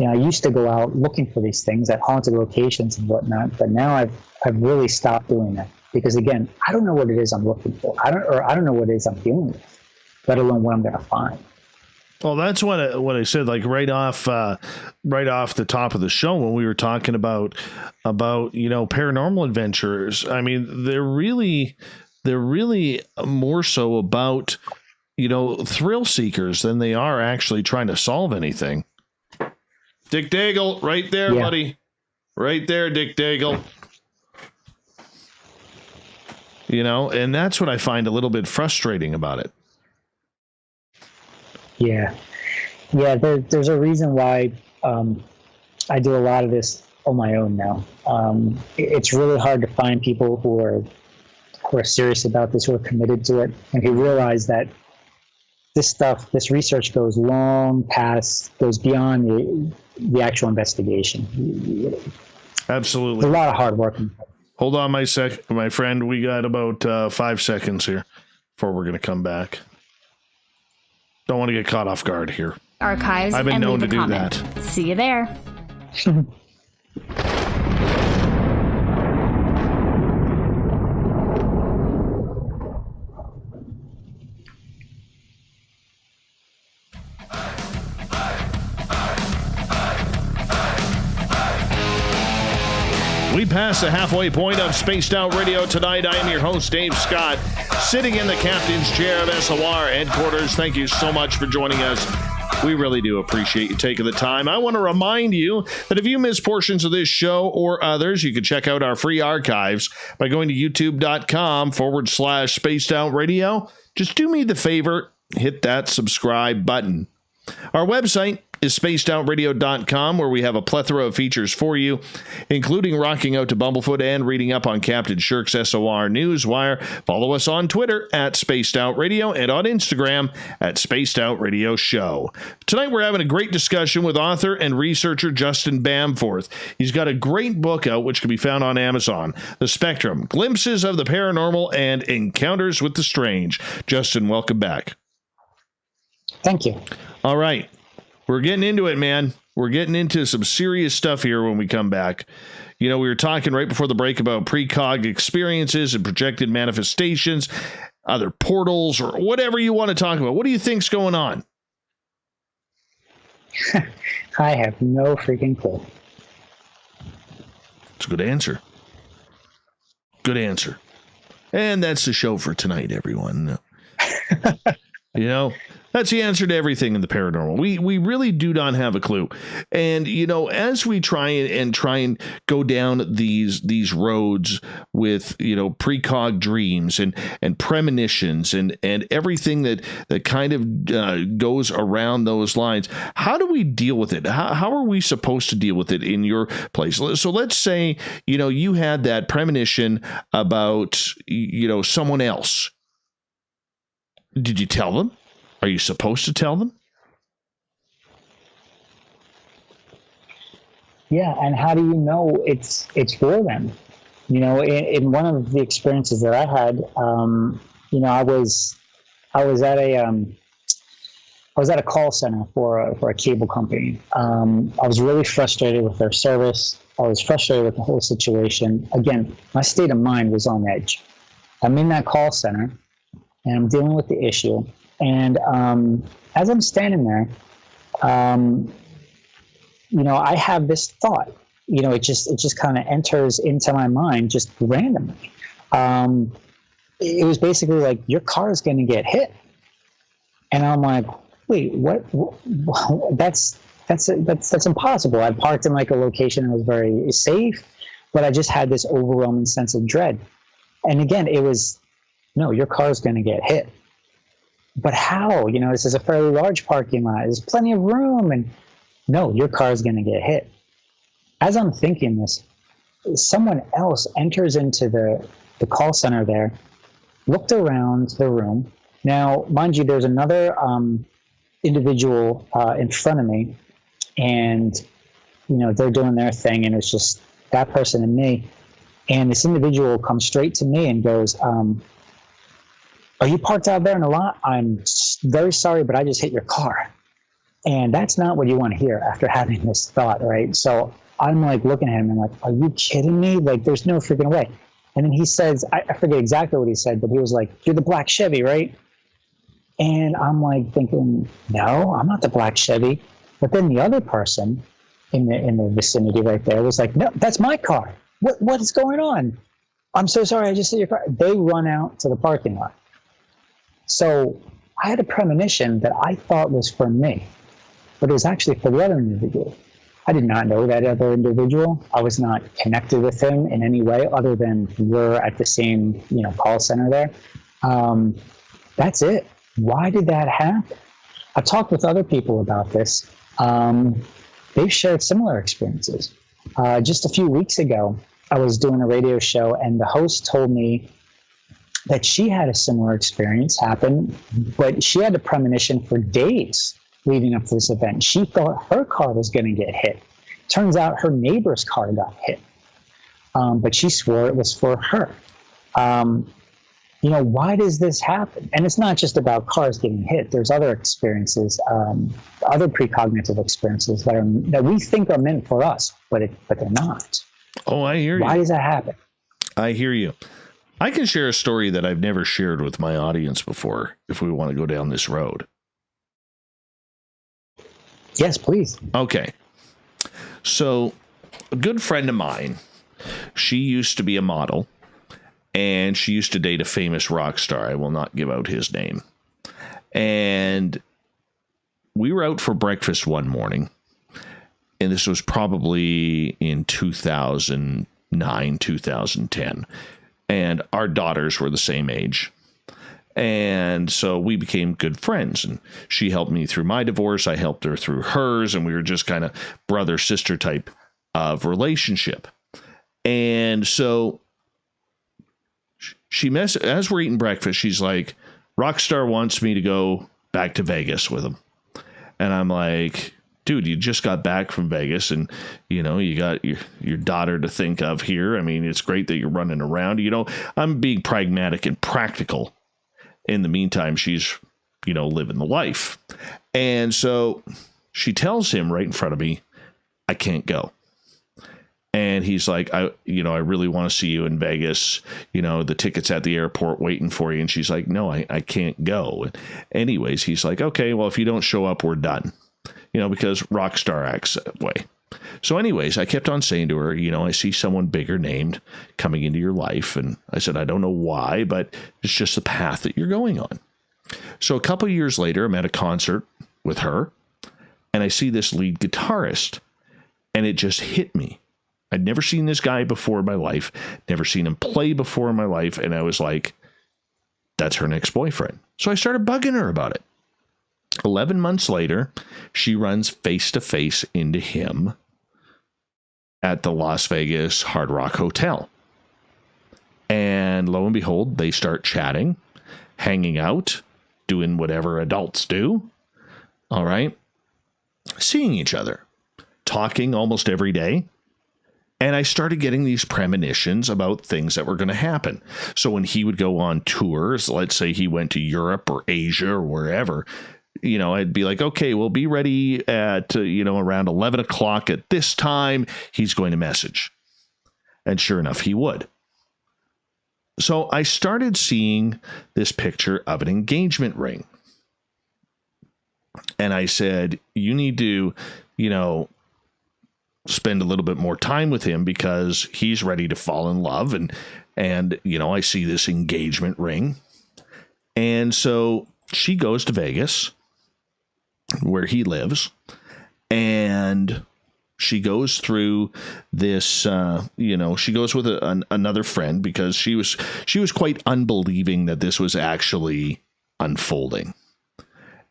I used to go out looking for these things at haunted locations and whatnot, but now I've really stopped doing that because again, I don't know what it is I'm looking for. I don't know what it is I'm dealing with, let alone what I'm going to find. Well, that's what I said, like right off the top of the show when we were talking about paranormal adventurers. I mean, they're really more so about, thrill seekers than they are actually trying to solve anything. Dick Daigle, right there, buddy. Right there, Dick Daigle. And that's what I find a little bit frustrating about it. Yeah. There's a reason why I do a lot of this on my own now. It's really hard to find people who are serious about this, who are committed to it, and who realize that this research goes beyond the actual investigation. Absolutely. It's a lot of hard work. Hold on, my friend. We got about 5 seconds here before we're going to come back. Don't want to get caught off guard here. Archives. I've been and known leave to a do comment. that. See you there. We pass the halfway point of Spaced Out Radio tonight. I am your host, Dave Scott, sitting in the captain's chair of SOR headquarters. Thank you so much for joining us. We really do appreciate you taking the time. I want to remind you that if you miss portions of this show or others, you can check out our free archives by going to youtube.com/Spaced Out Radio. Just do me the favor, hit that subscribe button. Our website is spacedoutradio.com, where we have a plethora of features for you, including rocking out to Bumblefoot and reading up on Captain Shirk's SOR Newswire. Follow us on Twitter at Spaced Out Radio and on Instagram at Spaced Out Radio Show. Tonight we're having a great discussion with author and researcher Justin Bamforth. He's got a great book out which can be found on Amazon, The Spectrum, Glimpses of the Paranormal and Encounters with the Strange. Justin, welcome back. Thank you. All right. We're getting into it, man. We're getting into some serious stuff here when we come back. You know, we were talking right before the break about precog experiences and projected manifestations, other portals, or whatever you want to talk about. What do you think's going on? I have no freaking clue. It's a good answer. Good answer. And that's the show for tonight, everyone. You know, that's the answer to everything in the paranormal. We really do not have a clue. And, you know, as we try and go down these roads with, you know, precog dreams and premonitions and everything that kind of goes around those lines, how do we deal with it? How are we supposed to deal with it in your place? So let's say, you know, you had that premonition about, you know, someone else. Did you tell them? Are you supposed to tell them? Yeah, and how do you know it's for them? You know, in one of the experiences that I had, you know, I was at a call center for a cable company. I was really frustrated with their service. I was frustrated with the whole situation. Again, my state of mind was on edge. I'm in that call center, and I'm dealing with the issue. And as I'm standing there, you know, I have this thought. You know, it just kind of enters into my mind just randomly. It was basically like, your car is going to get hit. And I'm like, wait, what? That's impossible. I parked in like a location that was very safe, but I just had this overwhelming sense of dread. And again, it was, no, your car is going to get hit. But how? You know, this is a fairly large parking lot. There's plenty of room. And no, your car is going to get hit. As I'm thinking this, someone else enters into the call center there, looked around the room. Now, mind you, there's another individual in front of me, and, you know, they're doing their thing, and it's just that person and me. And this individual comes straight to me and goes, are you parked out there in the lot? I'm very sorry, but I just hit your car. And that's not what you want to hear after having this thought, right? So I'm like looking at him and like, are you kidding me? Like, there's no freaking way. And then he says, I forget exactly what he said, but he was like, you're the black Chevy, right? And I'm like thinking, no, I'm not the black Chevy. But then the other person in the vicinity right there was like, no, that's my car. What is going on? I'm so sorry, I just hit your car. They run out to the parking lot. So I had a premonition that I thought was for me, but it was actually for the other individual. I did not know that other individual. I was not connected with him in any way other than we're at the same, you know, call center there. That's it. Why did that happen? I've talked with other people about this. They've shared similar experiences. Just a few weeks ago, I was doing a radio show, and the host told me that she had a similar experience happen, but she had a premonition for days leading up to this event. She thought her car was going to get hit. Turns out her neighbor's car got hit, but she swore it was for her. Why does this happen? And it's not just about cars getting hit. There's other experiences, other precognitive experiences that we think are meant for us, but they're not. Oh, I hear you. Why does that happen? I hear you. I can share a story that I've never shared with my audience before, if we want to go down this road. Yes, please. Okay. So, a good friend of mine, she used to be a model, and she used to date a famous rock star. I will not give out his name. And we were out for breakfast one morning, and this was probably in 2009, 2010. And our daughters were the same age. And so we became good friends, and she helped me through my divorce. I helped her through hers, and we were just kind of brother-sister type of relationship. And so as we're eating breakfast, she's like, Rockstar wants me to go back to Vegas with him. And I'm like, dude, you just got back from Vegas, and you got your daughter to think of here. I mean, it's great that you're running around. I'm being pragmatic and practical. In the meantime, she's, living the life. And so she tells him right in front of me, I can't go. And he's like, I really want to see you in Vegas. The ticket's at the airport waiting for you. And she's like, no, I can't go. And anyways, he's like, okay, well, if you don't show up, we're done. Because Rockstar acts that way. So anyways, I kept on saying to her, I see someone bigger named coming into your life. And I said, I don't know why, but it's just the path that you're going on. So a couple of years later, I'm at a concert with her, and I see this lead guitarist, and it just hit me. I'd never seen this guy before in my life, never seen him play before in my life. And I was like, that's her next boyfriend. So I started bugging her about it. 11 months later, she runs face to face into him at the Las Vegas Hard Rock Hotel. And lo and behold, they start chatting, hanging out, doing whatever adults do. All right. Seeing each other, talking almost every day. And I started getting these premonitions about things that were going to happen. So when he would go on tours, let's say he went to Europe or Asia or wherever, I'd be like, okay, we'll be ready at, around 11 o'clock at this time. He's going to message. And sure enough, he would. So I started seeing this picture of an engagement ring. And I said, you need to, spend a little bit more time with him because he's ready to fall in love. And I see this engagement ring. And so she goes to Vegas, where he lives, and she goes through this, she goes with another friend because she was quite unbelieving that this was actually unfolding.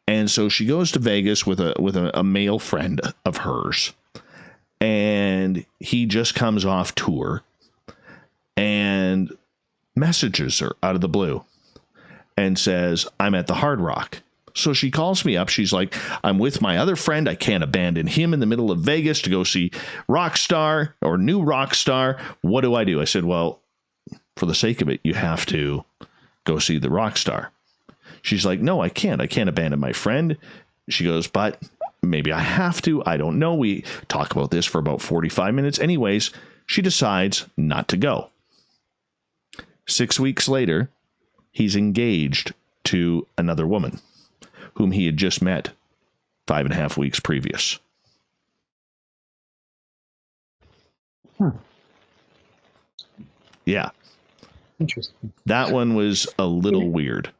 And so she goes to Vegas with a male friend of hers, and he just comes off tour and messages her out of the blue and says, I'm at the Hard Rock. So she calls me up. She's like, I'm with my other friend. I can't abandon him in the middle of Vegas to go see Rockstar or new Rockstar. What do I do? I said, well, for the sake of it, you have to go see the Rockstar. She's like, no, I can't. I can't abandon my friend. She goes, but maybe I have to. I don't know. We talk about this for about 45 minutes. Anyways, she decides not to go. 6 weeks later, he's engaged to another woman whom he had just met 5.5 weeks previous. Yeah. Interesting. That one was a little weird.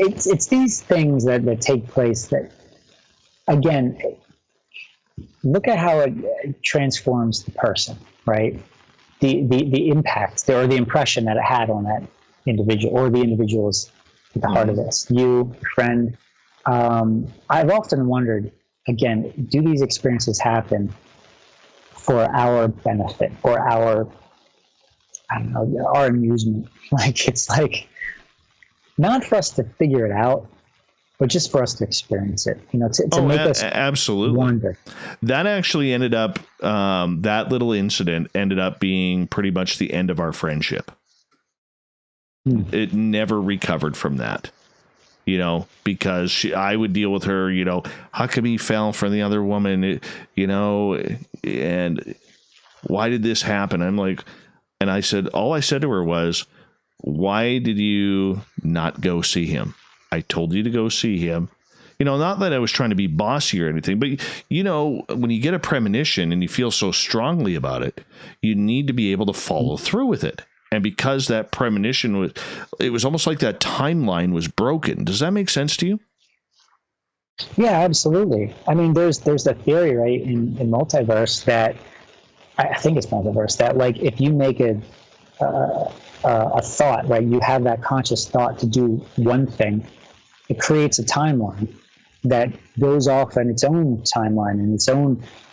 It's these things that take place that, again, look at how it transforms the person, right? The impact or the impression that it had on individual, or the individuals at the heart of this. You, your friend. I've often wondered, again, do these experiences happen for our benefit or our, I don't know, our amusement? Like, it's like not for us to figure it out, but just for us to experience it, you know, to make us absolutely wonder. That actually ended up, that little incident ended up being pretty much the end of our friendship. It never recovered from that. You know, because I would deal with her, you know, how come he fell for the other woman, you know, and why did this happen? I'm like, and I said, all I said to her was, why did you not go see him? I told you to go see him. You know, not that I was trying to be bossy or anything, but, you know, when you get a premonition and you feel so strongly about it, you need to be able to follow through with it. And because that premonition it was almost like that timeline was broken. Does that make sense to you? Yeah, absolutely. I mean, there's the theory, right, in multiverse that, I think it's multiverse, that like if you make a thought, right, you have that conscious thought to do one thing, it creates a timeline that goes off on its own timeline and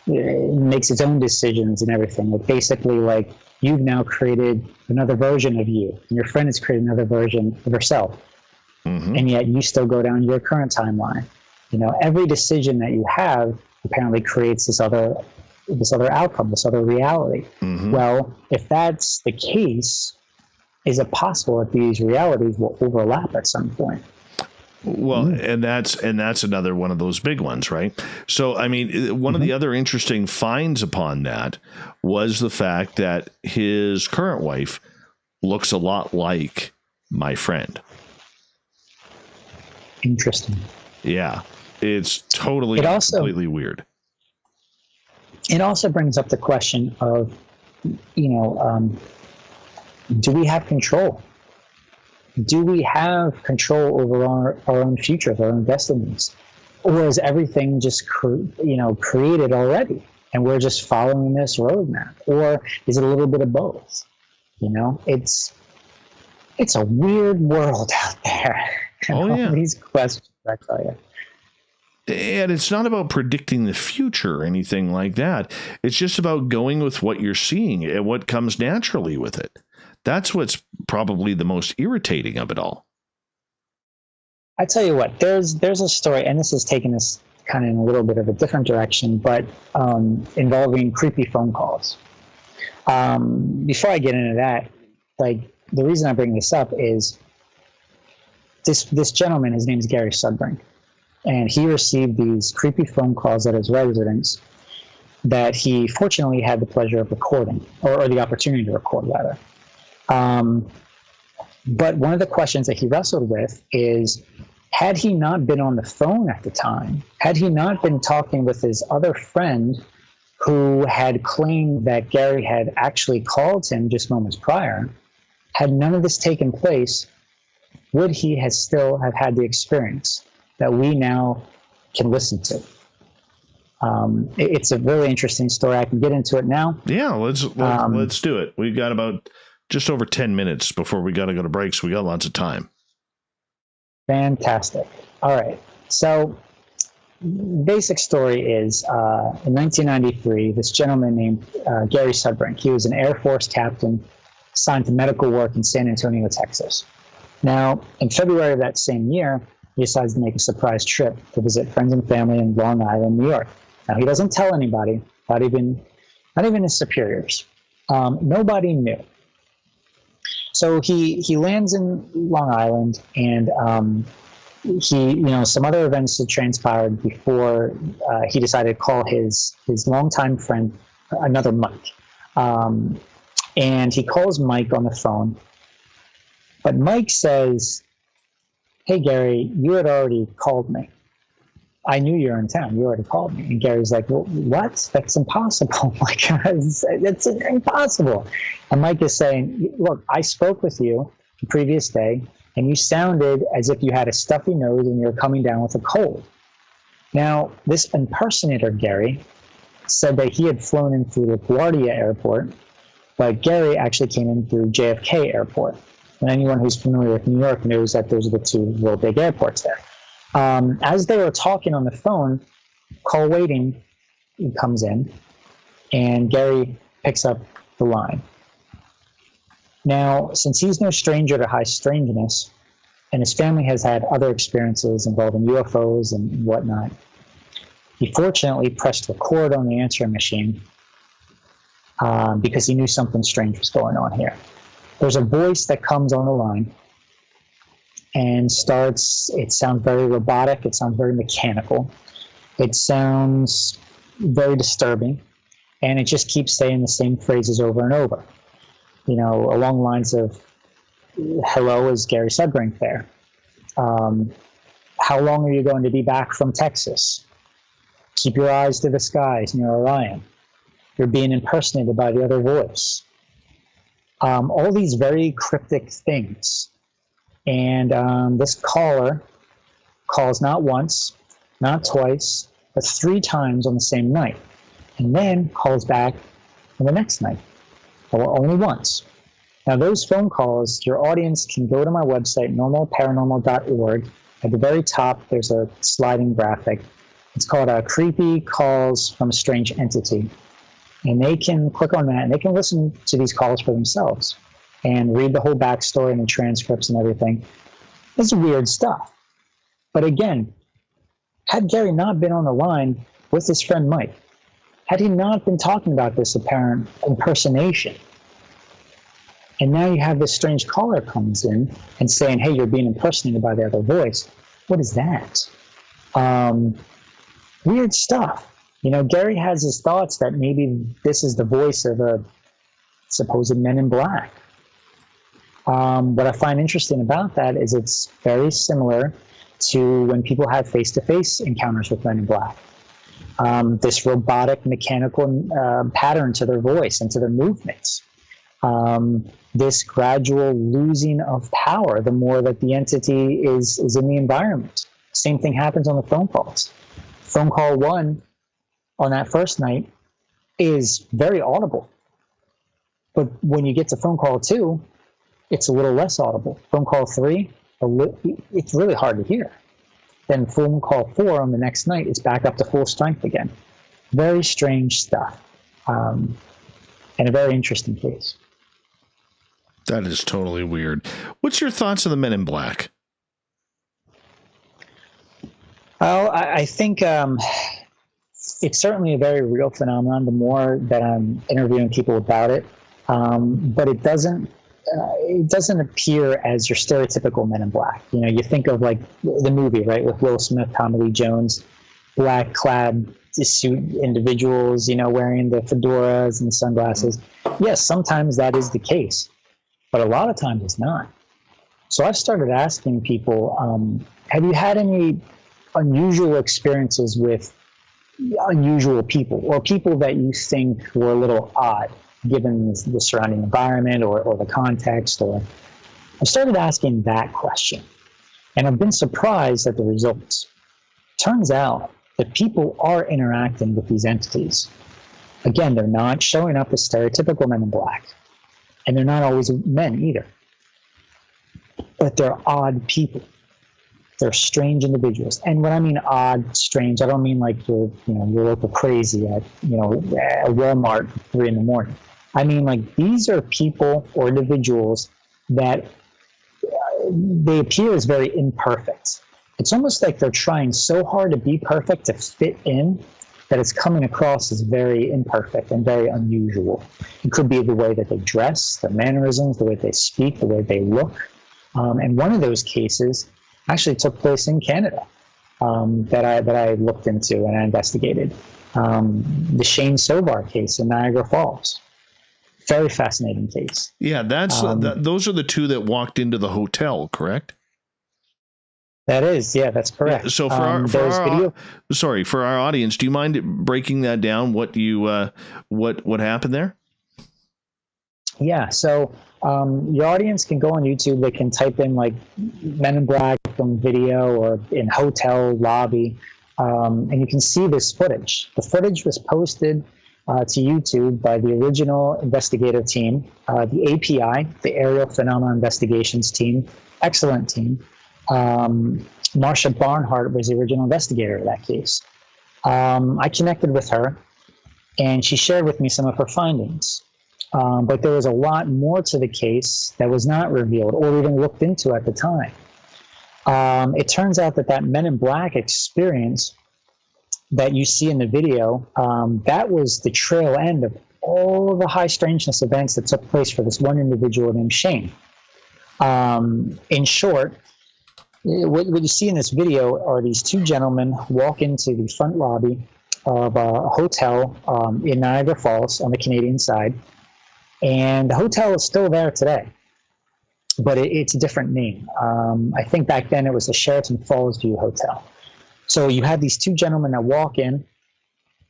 it makes its own decisions and everything. Like basically, like, you've now created another version of you, and your friend has created another version of herself. And yet you still go down your current timeline. You know, every decision that you have apparently creates this other outcome, this other reality. Well, if that's the case, is it possible that these realities will overlap at some point? Well, and that's another one of those big ones, right? So, I mean, one of the other interesting finds upon that was the fact that his current wife looks a lot like my friend. Interesting. Yeah, it's totally completely weird. It also brings up the question of, you know, do we have control? Do we have control over our own future, our own destinies? Or is everything just created already, and we're just following this roadmap? Or is it a little bit of both? You know, it's a weird world out there. These questions, I tell you. And it's not about predicting the future or anything like that. It's just about going with what you're seeing and what comes naturally with it. That's what's probably the most irritating of it all. I tell you what, there's a story, and this is taking us kind of in a little bit of a different direction, but involving creepy phone calls. Before I get into that, like, the reason I bring this up is this gentleman, his name is Gary Sudbrink, and he received these creepy phone calls at his residence that he fortunately had the pleasure of recording, or the opportunity to record, rather. But one of the questions that he wrestled with is, had he not been on the phone at the time, had he not been talking with his other friend who had claimed that Gary had actually called him just moments prior, had none of this taken place, would he still have had the experience that we now can listen to? It's a really interesting story. I can get into it now. Yeah, let's do it. We've got about just over 10 minutes before we got to go to break, so we got lots of time. Fantastic. All right. So, basic story is, in 1993, this gentleman named Gary Sudbrink, he was an Air Force captain assigned to medical work in San Antonio, Texas. Now, in February of that same year, he decides to make a surprise trip to visit friends and family in Long Island, New York. Now, he doesn't tell anybody, not even his superiors. Nobody knew. So he lands in Long Island, and some other events had transpired before he decided to call his longtime friend, another Mike. And he calls Mike on the phone, but Mike says, "Hey, Gary, you had already called me. I knew you were in town. You already called me." And Gary's like, "Well, what? That's impossible." Like, that's impossible. And Mike is saying, "Look, I spoke with you the previous day, and you sounded as if you had a stuffy nose and you were coming down with a cold." Now, this impersonator, Gary, said that he had flown in through LaGuardia Airport, but Gary actually came in through JFK Airport. And anyone who's familiar with New York knows that those are the two real big airports there. As they were talking on the phone, call waiting comes in, and Gary picks up the line. Now, since he's no stranger to high strangeness, and his family has had other experiences involving UFOs and whatnot, he fortunately pressed record on the answering machine because he knew something strange was going on here. There's a voice that comes on the line and starts, it sounds very robotic, it sounds very mechanical, it sounds very disturbing, and it just keeps saying the same phrases over and over. You know, along the lines of, hello, is Gary Sudbrink there? How long are you going to be back from Texas? Keep your eyes to the skies near Orion. You're being impersonated by the other voice. All these very cryptic things. And this caller calls not once, not twice, but 3 times on the same night, and then calls back on the next night, or only once. Now, those phone calls, your audience can go to my website, normalparanormal.org. At the very top, there's a sliding graphic. It's called Creepy Calls from a Strange Entity. And they can click on that, and they can listen to these calls for themselves and read the whole backstory and the transcripts and everything. This is weird stuff. But again, had Gary not been on the line with his friend Mike, had he not been talking about this apparent impersonation, and now you have this strange caller comes in and saying, hey, you're being impersonated by the other voice, what is that? Weird stuff. You know, Gary has his thoughts that maybe this is the voice of a supposed Men in Black. What I find interesting about that is it's very similar to when people have face-to-face encounters with Men in Black. This robotic, mechanical pattern to their voice and to their movements. This gradual losing of power the more that the entity is in the environment. Same thing happens on the phone calls. Phone call 1 on that first night is very audible. But when you get to phone call 2, it's a little less audible. Phone call 3, it's really hard to hear. Then phone call 4 on the next night, it's back up to full strength again. Very strange stuff. And a very interesting case. That is totally weird. What's your thoughts on the Men in Black? Well, I think it's certainly a very real phenomenon the more that I'm interviewing people about it. But it doesn't appear as your stereotypical Men in Black. You know, you think of like the movie, right, with Will Smith, Tommy Lee Jones, black clad suit individuals, you know, wearing the fedoras and the sunglasses. Yes, sometimes that is the case, but a lot of times it's not. So I've started asking people, have you had any unusual experiences with unusual people or people that you think were a little odd given the surrounding environment or the context? Or I've started asking that question, and I've been surprised at the results. Turns out that people are interacting with these entities. Again, they're not showing up as stereotypical Men in Black, and they're not always men either. But they're odd people. They're strange individuals. And when I mean odd, strange, I don't mean like your local crazy at Walmart at 3 a.m. I mean like these are people or individuals that they appear as very imperfect. It's almost like they're trying so hard to be perfect, to fit in, that it's coming across as very imperfect and very unusual. It could be the way that they dress, the mannerisms, the way they speak, the way they look. And one of those cases actually took place in Canada that I looked into and I investigated. The Shane Sovar case in Niagara Falls. Very fascinating case. Yeah, those are the two that walked into the hotel, correct? That is, yeah, that's correct. So for our audience, do you mind breaking that down? What happened there? Yeah, so your audience can go on YouTube. They can type in like Men in Black from video or in hotel lobby, and you can see this footage. The footage was posted to YouTube by the original investigative team, the API, the Aerial Phenomena Investigations team, excellent team. Marsha Barnhart was the original investigator of that case. I connected with her, and she shared with me some of her findings. But there was a lot more to the case that was not revealed or even looked into at the time. It turns out that Men in Black experience that you see in the video, that was the trail end of all of the high strangeness events that took place for this one individual named Shane. In short, what you see in this video are these two gentlemen walk into the front lobby of a hotel in Niagara Falls on the Canadian side, and the hotel is still there today, but it's a different name. I think back then it was the Sheraton Falls View Hotel. So you have these two gentlemen that walk in,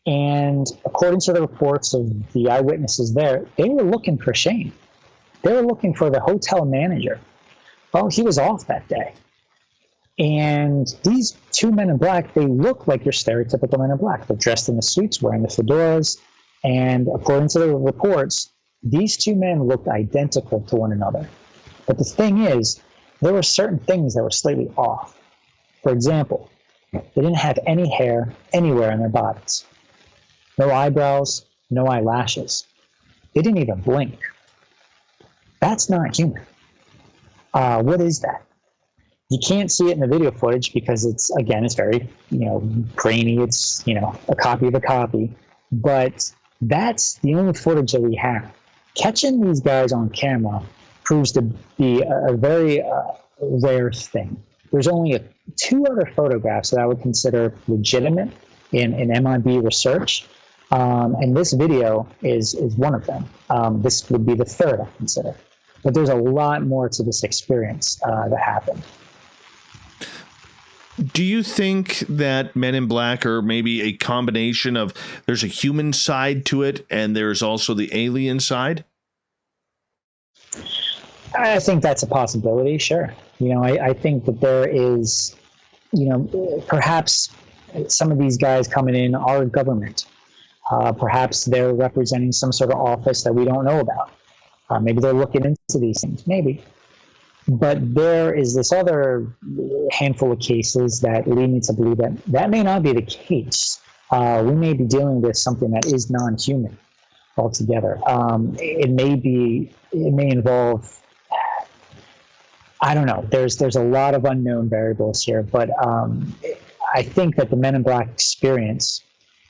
and according to the reports of the eyewitnesses there, they were looking for Shane. They were looking for the hotel manager. Well, he was off that day. And these two Men in Black, they look like your stereotypical Men in Black. They're dressed in the suits, wearing the fedoras, and according to the reports, these two men looked identical to one another. But the thing is, there were certain things that were slightly off. For example, they didn't have any hair anywhere on their bodies. No eyebrows, no eyelashes. They didn't even blink. That's not human. What is that? You can't see it in the video footage because it's very, grainy. It's, a copy of a copy. But that's the only footage that we have. Catching these guys on camera proves to be a very rare thing. There's only two other photographs that I would consider legitimate in MIB research, and this video is one of them. This would be the third, I consider. But there's a lot more to this experience that happened. Do you think that Men in Black are maybe a combination of there's a human side to it and there's also the alien side? I think that's a possibility, sure. I think that there is, perhaps some of these guys coming in are government. Perhaps they're representing some sort of office that we don't know about. Maybe they're looking into these things, maybe. But there is this other handful of cases that lead me to believe that may not be the case. We may be dealing with something that is non-human altogether. It may involve, I don't know. There's a lot of unknown variables here, but I think that the Men in Black experience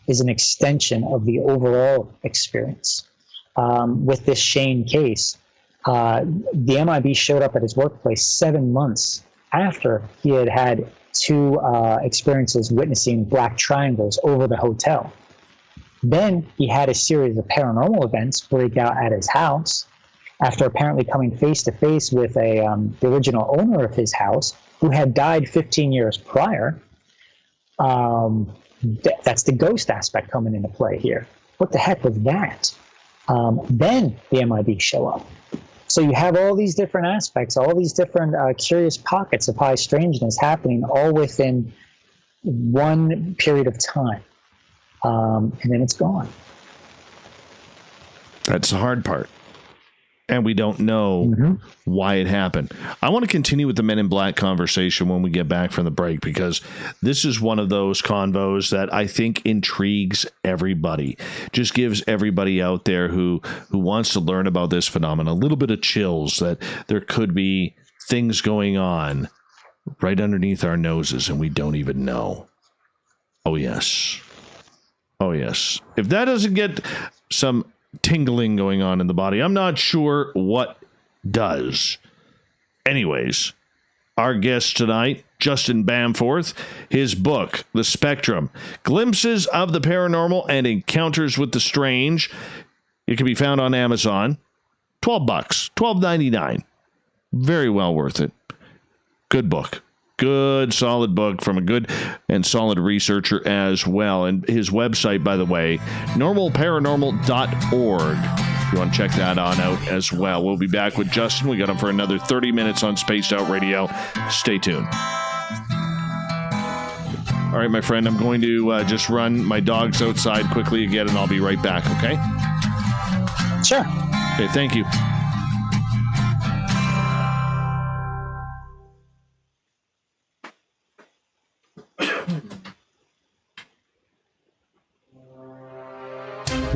is an extension of the overall experience. With this Shane case, the MIB showed up at his workplace 7 months after he had two experiences witnessing black triangles over the hotel. Then he had a series of paranormal events break out at his house after apparently coming face to face with the original owner of his house, who had died 15 years prior. That's the ghost aspect coming into play here. What the heck was that? Then the MIB show up. So you have all these different aspects, all these different curious pockets of high strangeness happening all within one period of time. And then it's gone. That's the hard part. And we don't know why it happened. I want to continue with the Men in Black conversation when we get back from the break, because this is one of those convos that I think intrigues everybody. Just gives everybody out there who wants to learn about this phenomenon a little bit of chills that there could be things going on right underneath our noses and we don't even know. Oh, yes. Oh, yes. If that doesn't get some tingling going on in the body, I'm not sure what does. Anyways, our guest tonight, Justin Bamforth, his book, The Spectrum, Glimpses of the Paranormal and Encounters with the Strange. It can be found on Amazon. $12, $12.99. Very well worth it. Good book. Good, solid book from a good and solid researcher as well. And his website, by the way, normalparanormal.org. If you want to check that on out as well. We'll be back with Justin. We got him for another 30 minutes on Spaced Out Radio. Stay tuned. All right, my friend, I'm going to just run my dogs outside quickly again, and I'll be right back, okay? Sure. Okay, thank you.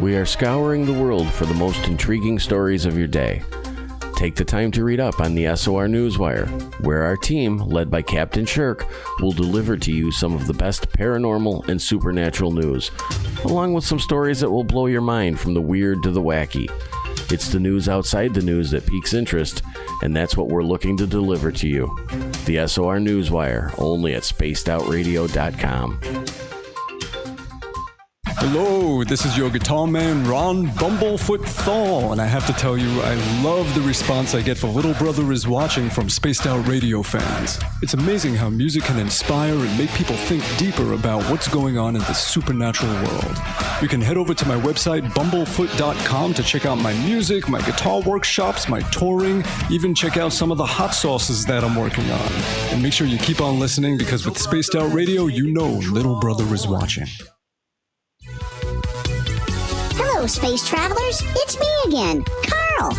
We are scouring the world for the most intriguing stories of your day. Take the time to read up on the SOR Newswire, where our team, led by Captain Shirk, will deliver to you some of the best paranormal and supernatural news, along with some stories that will blow your mind from the weird to the wacky. It's the news outside the news that piques interest, and that's what we're looking to deliver to you. The SOR Newswire, only at spacedoutradio.com. Hello, this is your guitar man, Ron Bumblefoot Thal, and I have to tell you, I love the response I get for Little Brother is Watching from Spaced Out Radio fans. It's amazing how music can inspire and make people think deeper about what's going on in the supernatural world. You can head over to my website, bumblefoot.com, to check out my music, my guitar workshops, my touring, even check out some of the hot sauces that I'm working on. And make sure you keep on listening, because with Spaced Out Radio, you know Little Brother is watching. Hello, space travelers. It's me again, Carl.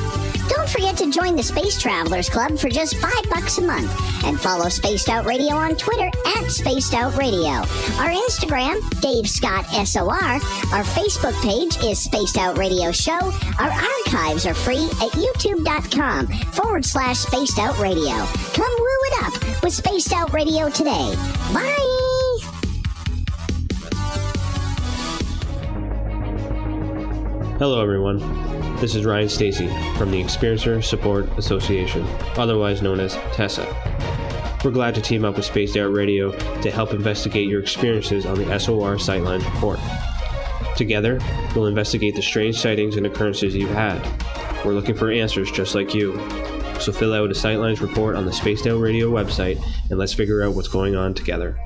Don't forget to join the Space Travelers Club for just $5 a month, and follow Spaced Out Radio on Twitter at Spaced Out Radio. Our Instagram, Dave Scott SOR. Our Facebook page is Spaced Out Radio Show. Our archives are free at youtube.com/Spaced Out Radio. Come woo it up with Spaced Out Radio today. Bye. Hello everyone, this is Ryan Stacy from the Experiencer Support Association, otherwise known as TESSA. We're glad to team up with Spaced Out Radio to help investigate your experiences on the SOR Sightline Report. Together, we'll investigate the strange sightings and occurrences you've had. We're looking for answers just like you. So fill out a Sightlines report on the Spaced Out Radio website, and let's figure out what's going on together.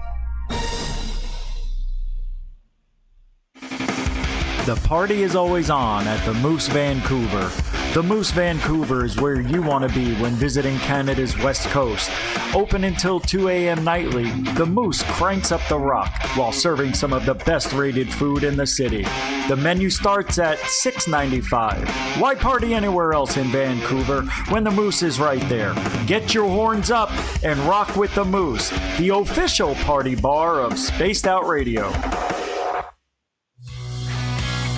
The party is always on at the Moose Vancouver. The Moose Vancouver is where you want to be when visiting Canada's West Coast. Open until 2 a.m. nightly, the Moose cranks up the rock while serving some of the best rated food in the city. The menu starts at $6.95. Why party anywhere else in Vancouver when the Moose is right there? Get your horns up and rock with the Moose, the official party bar of Spaced Out Radio.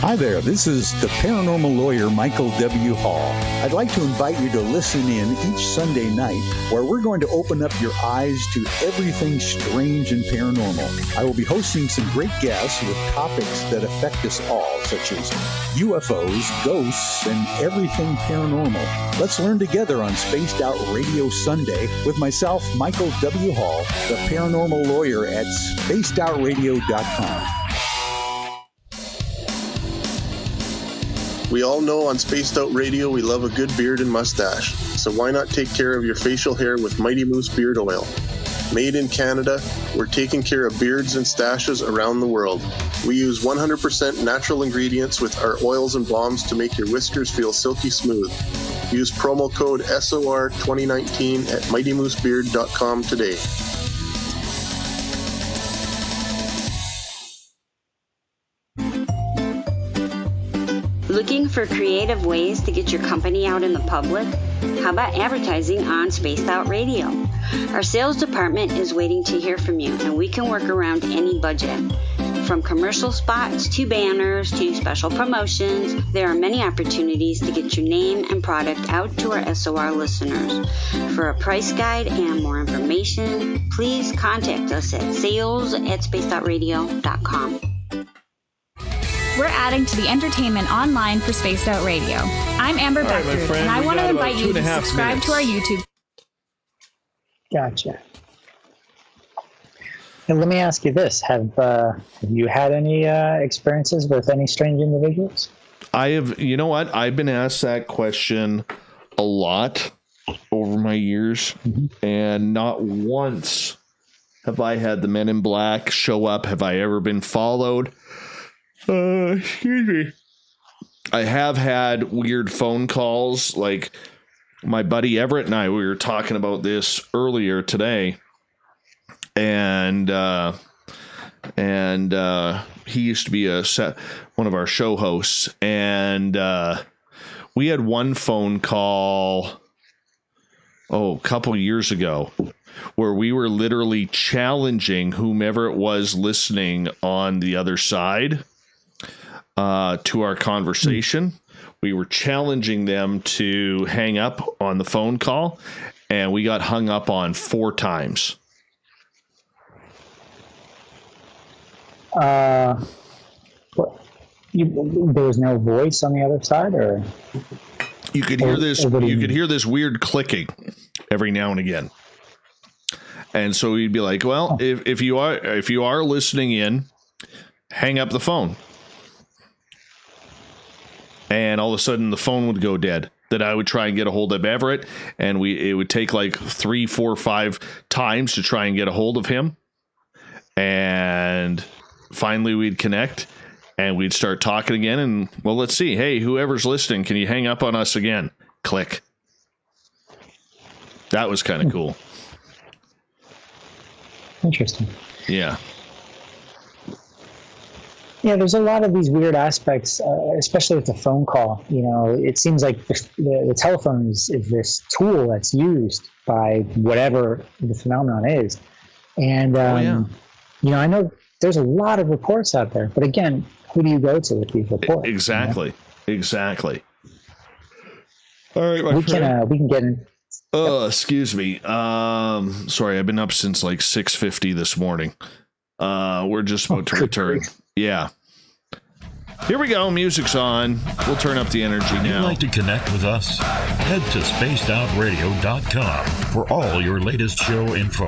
Hi there, this is the paranormal lawyer Michael W. Hall. I'd like to invite you to listen in each Sunday night where we're going to open up your eyes to everything strange and paranormal. I will be hosting some great guests with topics that affect us all, such as UFOs, ghosts, and everything paranormal. Let's learn together on Spaced Out Radio Sunday with myself, Michael W. Hall, the paranormal lawyer at spacedoutradio.com. We all know on Spaced Out Radio we love a good beard and mustache, so why not take care of your facial hair with Mighty Moose Beard Oil? Made in Canada, we're taking care of beards and stashes around the world. We use 100% natural ingredients with our oils and balms to make your whiskers feel silky smooth. Use promo code SOR2019 at mightymoosebeard.com today. Looking for creative ways to get your company out in the public? How about advertising on Spaced Out Radio? Our sales department is waiting to hear from you, and we can work around any budget. From commercial spots to banners to special promotions, there are many opportunities to get your name and product out to our SOR listeners. For a price guide and more information, please contact us at sales@spacedoutradio.com. We're adding to the entertainment online for Spaced Out Radio. I'm Amber Beckford, and I want to invite you to subscribe to our YouTube. Gotcha. And let me ask you this: Have you had any experiences with any strange individuals? I have. You know what? I've been asked that question a lot over my years, and not once have I had the Men in Black show up. Have I ever been followed? Excuse me. I have had weird phone calls, like my buddy Everett and I, we were talking about this earlier today. And and he used to be one of our show hosts, and we had one phone call a couple years ago where we were literally challenging whomever it was listening on the other side to our conversation. We were challenging them to hang up on the phone call, and we got hung up on 4 times. There was no voice on the other side, or you could hear this. You could hear this weird clicking every now and again, and so you'd be like, "Well, if you are listening in, hang up the phone." And all of a sudden, the phone would go dead. That I would try and get a hold of Everett, and it would take like 3, 4, 5 times to try and get a hold of him, and finally we'd connect. And we'd start talking again, and, well, let's see. Hey, whoever's listening, can you hang up on us again? Click. That was kind of cool. Interesting. Yeah. Yeah, there's a lot of these weird aspects, especially with the phone call. You know, it seems like the telephone is this tool that's used by whatever the phenomenon is. And, you know, I know there's a lot of reports out there, but again, who do you go to with these reports? Exactly. You know? Exactly. All right, we can get in. Excuse me. Sorry, I've been up since like 6:50 this morning. We're just about to return. Yeah. Here we go. Music's on. We'll turn up the energy now. If you'd like to connect with us? Head to spacedoutradio.com for all your latest show info.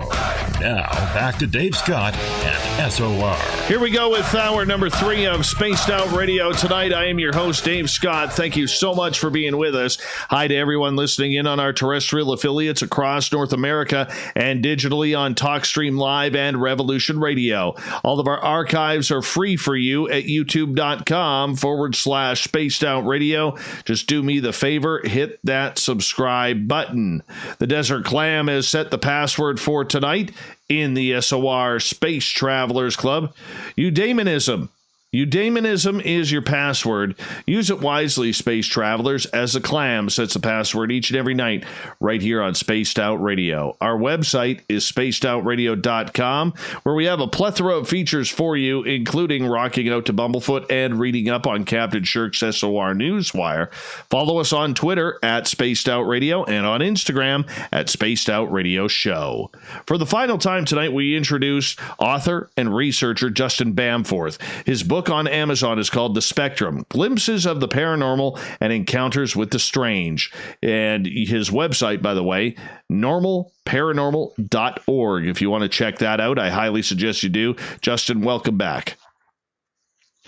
Now, back to Dave Scott and SOR. Here we go with hour number 3 of Spaced Out Radio tonight. I am your host, Dave Scott. Thank you so much for being with us. Hi to everyone listening in on our terrestrial affiliates across North America and digitally on TalkStream Live and Revolution Radio. All of our archives are free for you at youtube.com/Spaced Out Radio. Just do me the favor, hit that subscribe button. The Desert Clam has set the password for tonight in the SOR Space Travelers Club. Eudaimonism. Eudaimonism is your password. Use it wisely, space travelers, as the Clam sets the password each and every night right here on Spaced Out Radio. Our website is spacedoutradio.com, where we have a plethora of features for you, including rocking out to Bumblefoot and reading up on Captain Shirk's SOR Newswire. Follow us on Twitter at Spaced Out Radio and on Instagram at Spaced Out Radio Show. For the final time tonight, we introduced author and researcher Justin Bamforth. His book on Amazon is called The Spectrum, Glimpses of the Paranormal and Encounters with the Strange. And his website, by the way, normalparanormal.org. If you want to check that out, I highly suggest you do. Justin, welcome back.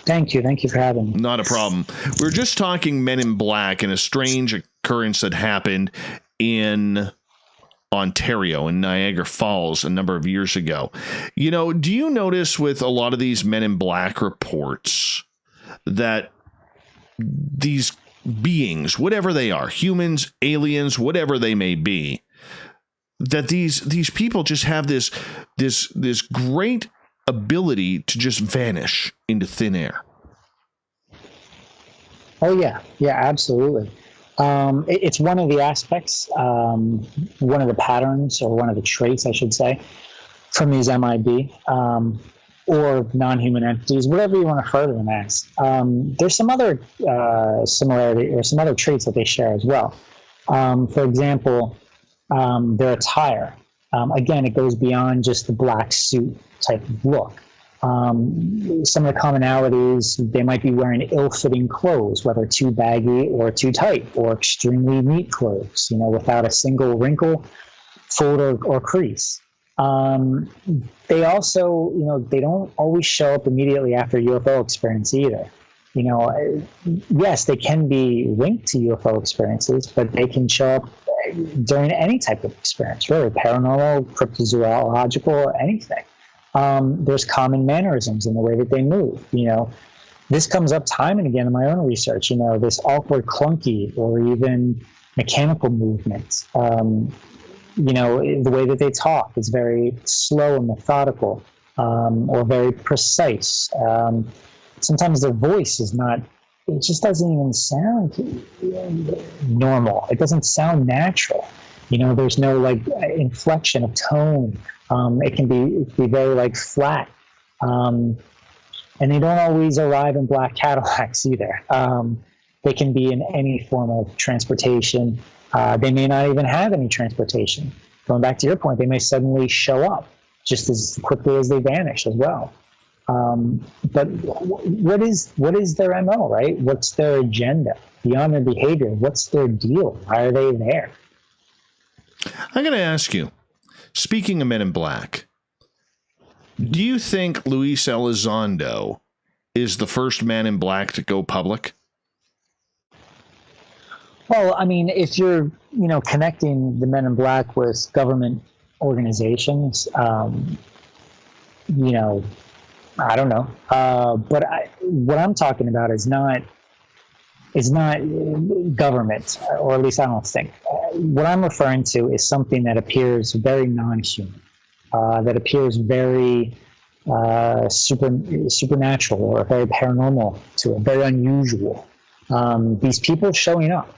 Thank you. Thank you for having me. Not a problem. We were just talking Men in Black and a strange occurrence that happened in Ontario in Niagara Falls a number of years ago. You know, do you notice with a lot of these Men in Black reports that these beings, whatever they are, humans, aliens, whatever they may be, that these people just have this great ability to just vanish into thin air? Oh yeah, absolutely. It's one of the aspects, one of the patterns, or one of the traits, I should say, from these MIB or non-human entities, whatever you want to refer to them as. There's some other similarity or some other traits that they share as well. For example, their attire. Again, it goes beyond just the black suit type of look. Some of the commonalities, they might be wearing ill-fitting clothes, whether too baggy or too tight, or extremely neat clothes, you know, without a single wrinkle, fold, or crease. They also, you know, they don't always show up immediately after a UFO experience either. You know, yes, they can be linked to UFO experiences, but they can show up during any type of experience, really, paranormal, cryptozoological, anything. There's common mannerisms in the way that they move. You know, this comes up time and again in my own research. You know, this awkward, clunky, or even mechanical movements. You know, the way that they talk is very slow and methodical. or very precise. Sometimes their voice is not, it just doesn't even sound normal. It doesn't sound natural. There's no like inflection of tone. It can be very like flat. And they don't always arrive in black Cadillacs either. They can be in any form of transportation. They may not even have any transportation. Going back to your point, they may suddenly show up just as quickly as they vanish as well. But what is their MO, right? What's their agenda? Beyond their behavior, what's their deal? Why are they there? I'm going to ask you, speaking of Men in Black, do you think Luis Elizondo is the first Man in Black to go public? Well, I mean, if you're, connecting the Men in Black with government organizations, I don't know. But what I'm talking about is not government, or at least I don't think. What I'm referring to is something that appears very non-human, that appears very supernatural or very paranormal to it, very unusual. These people showing up,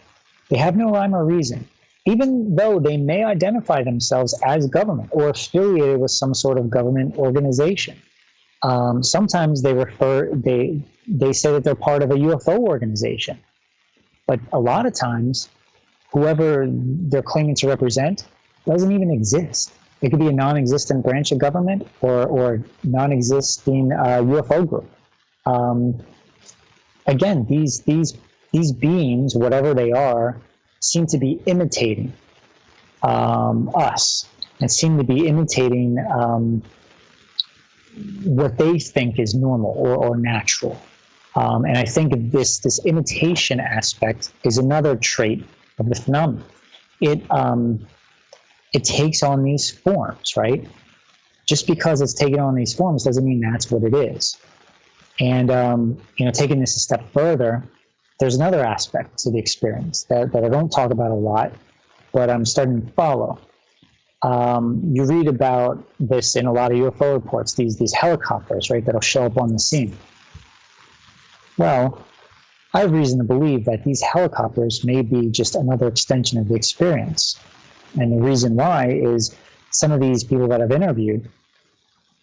they have no rhyme or reason, even though they may identify themselves as government or affiliated with some sort of government organization. Sometimes they say that they're part of a UFO organization, but a lot of times, whoever they're claiming to represent doesn't even exist. It could be a non-existent branch of government or non-existing UFO group. Again, these beings, whatever they are, seem to be imitating us and seem to be imitating what they think is normal or natural. And I think this imitation aspect is another trait of the phenomenon. It takes on these forms, right? Just because it's taken on these forms doesn't mean that's what it is. And taking this a step further, there's another aspect to the experience that I don't talk about a lot, but I'm starting to follow. You read about this in a lot of UFO reports, these helicopters, right, that'll show up on the scene. Well, I have reason to believe that these helicopters may be just another extension of the experience. And the reason why is some of these people that I've interviewed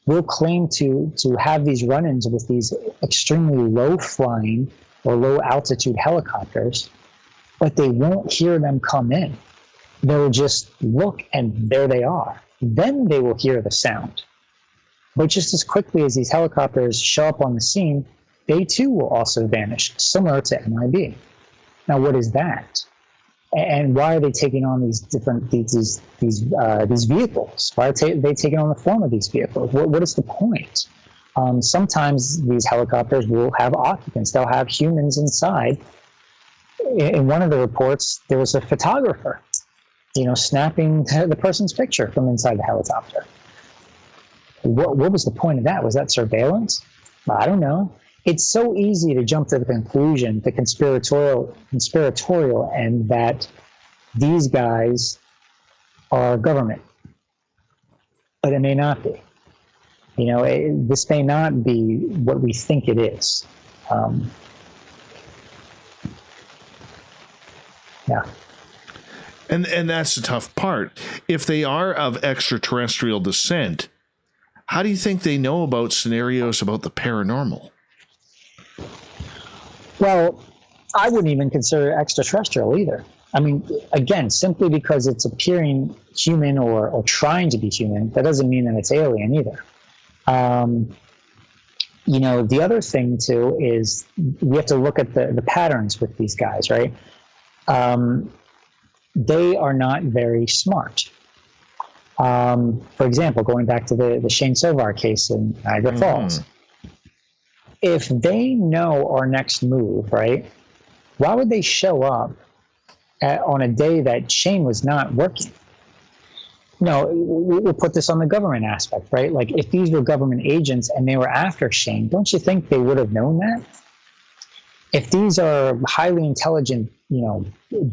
will claim to have these run-ins with these extremely low-flying or low-altitude helicopters, but they won't hear them come in. They'll just look, and there they are. Then they will hear the sound. But just as quickly as these helicopters show up on the scene, they too will also vanish, similar to MIB. Now, what is that? And why are they taking on these vehicles? Why are they taking on the form of these vehicles? What is the point? Sometimes these helicopters will have occupants. They'll have humans inside. In one of the reports, there was a photographer, snapping the person's picture from inside the helicopter. What was the point of that? Was that surveillance? I don't know. It's so easy to jump to the conclusion, the conspiratorial, and that these guys are government, but it may not be. This may not be what we think it is. Yeah. And that's the tough part. If they are of extraterrestrial descent, how do you think they know about scenarios about the paranormal? Well, I wouldn't even consider it extraterrestrial either. I mean, again, simply because it's appearing human or trying to be human, that doesn't mean that it's alien either. The other thing, too, is we have to look at the patterns with these guys, right? They are not very smart. For example, going back to the Shane Sovar case in Niagara Falls. If they know our next move, right, why would they show up on a day that Shane was not working? We'll put this on the government aspect, right? Like, if these were government agents and they were after Shane, don't you think they would have known that? If these are highly intelligent,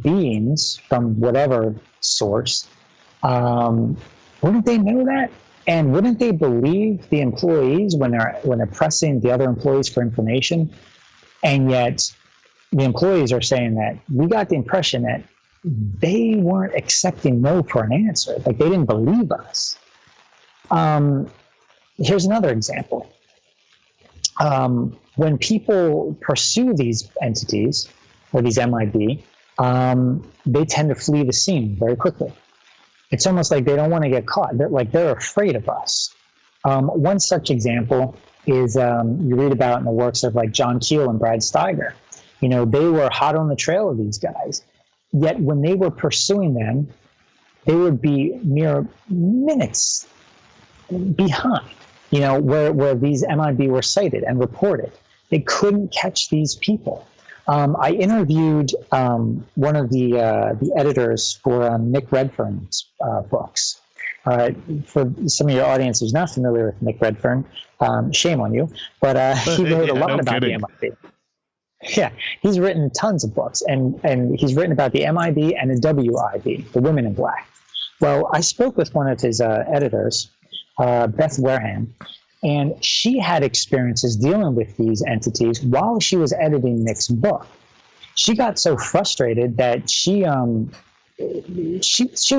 beings from whatever source, wouldn't they know that? And wouldn't they believe the employees when they're pressing the other employees for information? And yet the employees are saying that we got the impression that they weren't accepting no for an answer. Like they didn't believe us. Here's another example. When people pursue these entities or these MIB, they tend to flee the scene very quickly. It's almost like they don't want to get caught. They're afraid of us. One such example is you read about in the works of like John Keel and Brad Steiger. You know, they were hot on the trail of these guys. Yet when they were pursuing them, they would be mere minutes behind, you know, where these MIB were cited and reported. They couldn't catch these people. I interviewed one of the editors for Nick Redfern's books. For some of your audience who's not familiar with Nick Redfern, shame on you, but he wrote a lot about the MIB. Yeah, he's written tons of books, and he's written about the MIB and the WIB, the Women in Black. Well, I spoke with one of his editors, Beth Wareham, and she had experiences dealing with these entities while she was editing Nick's book. She got so frustrated that she was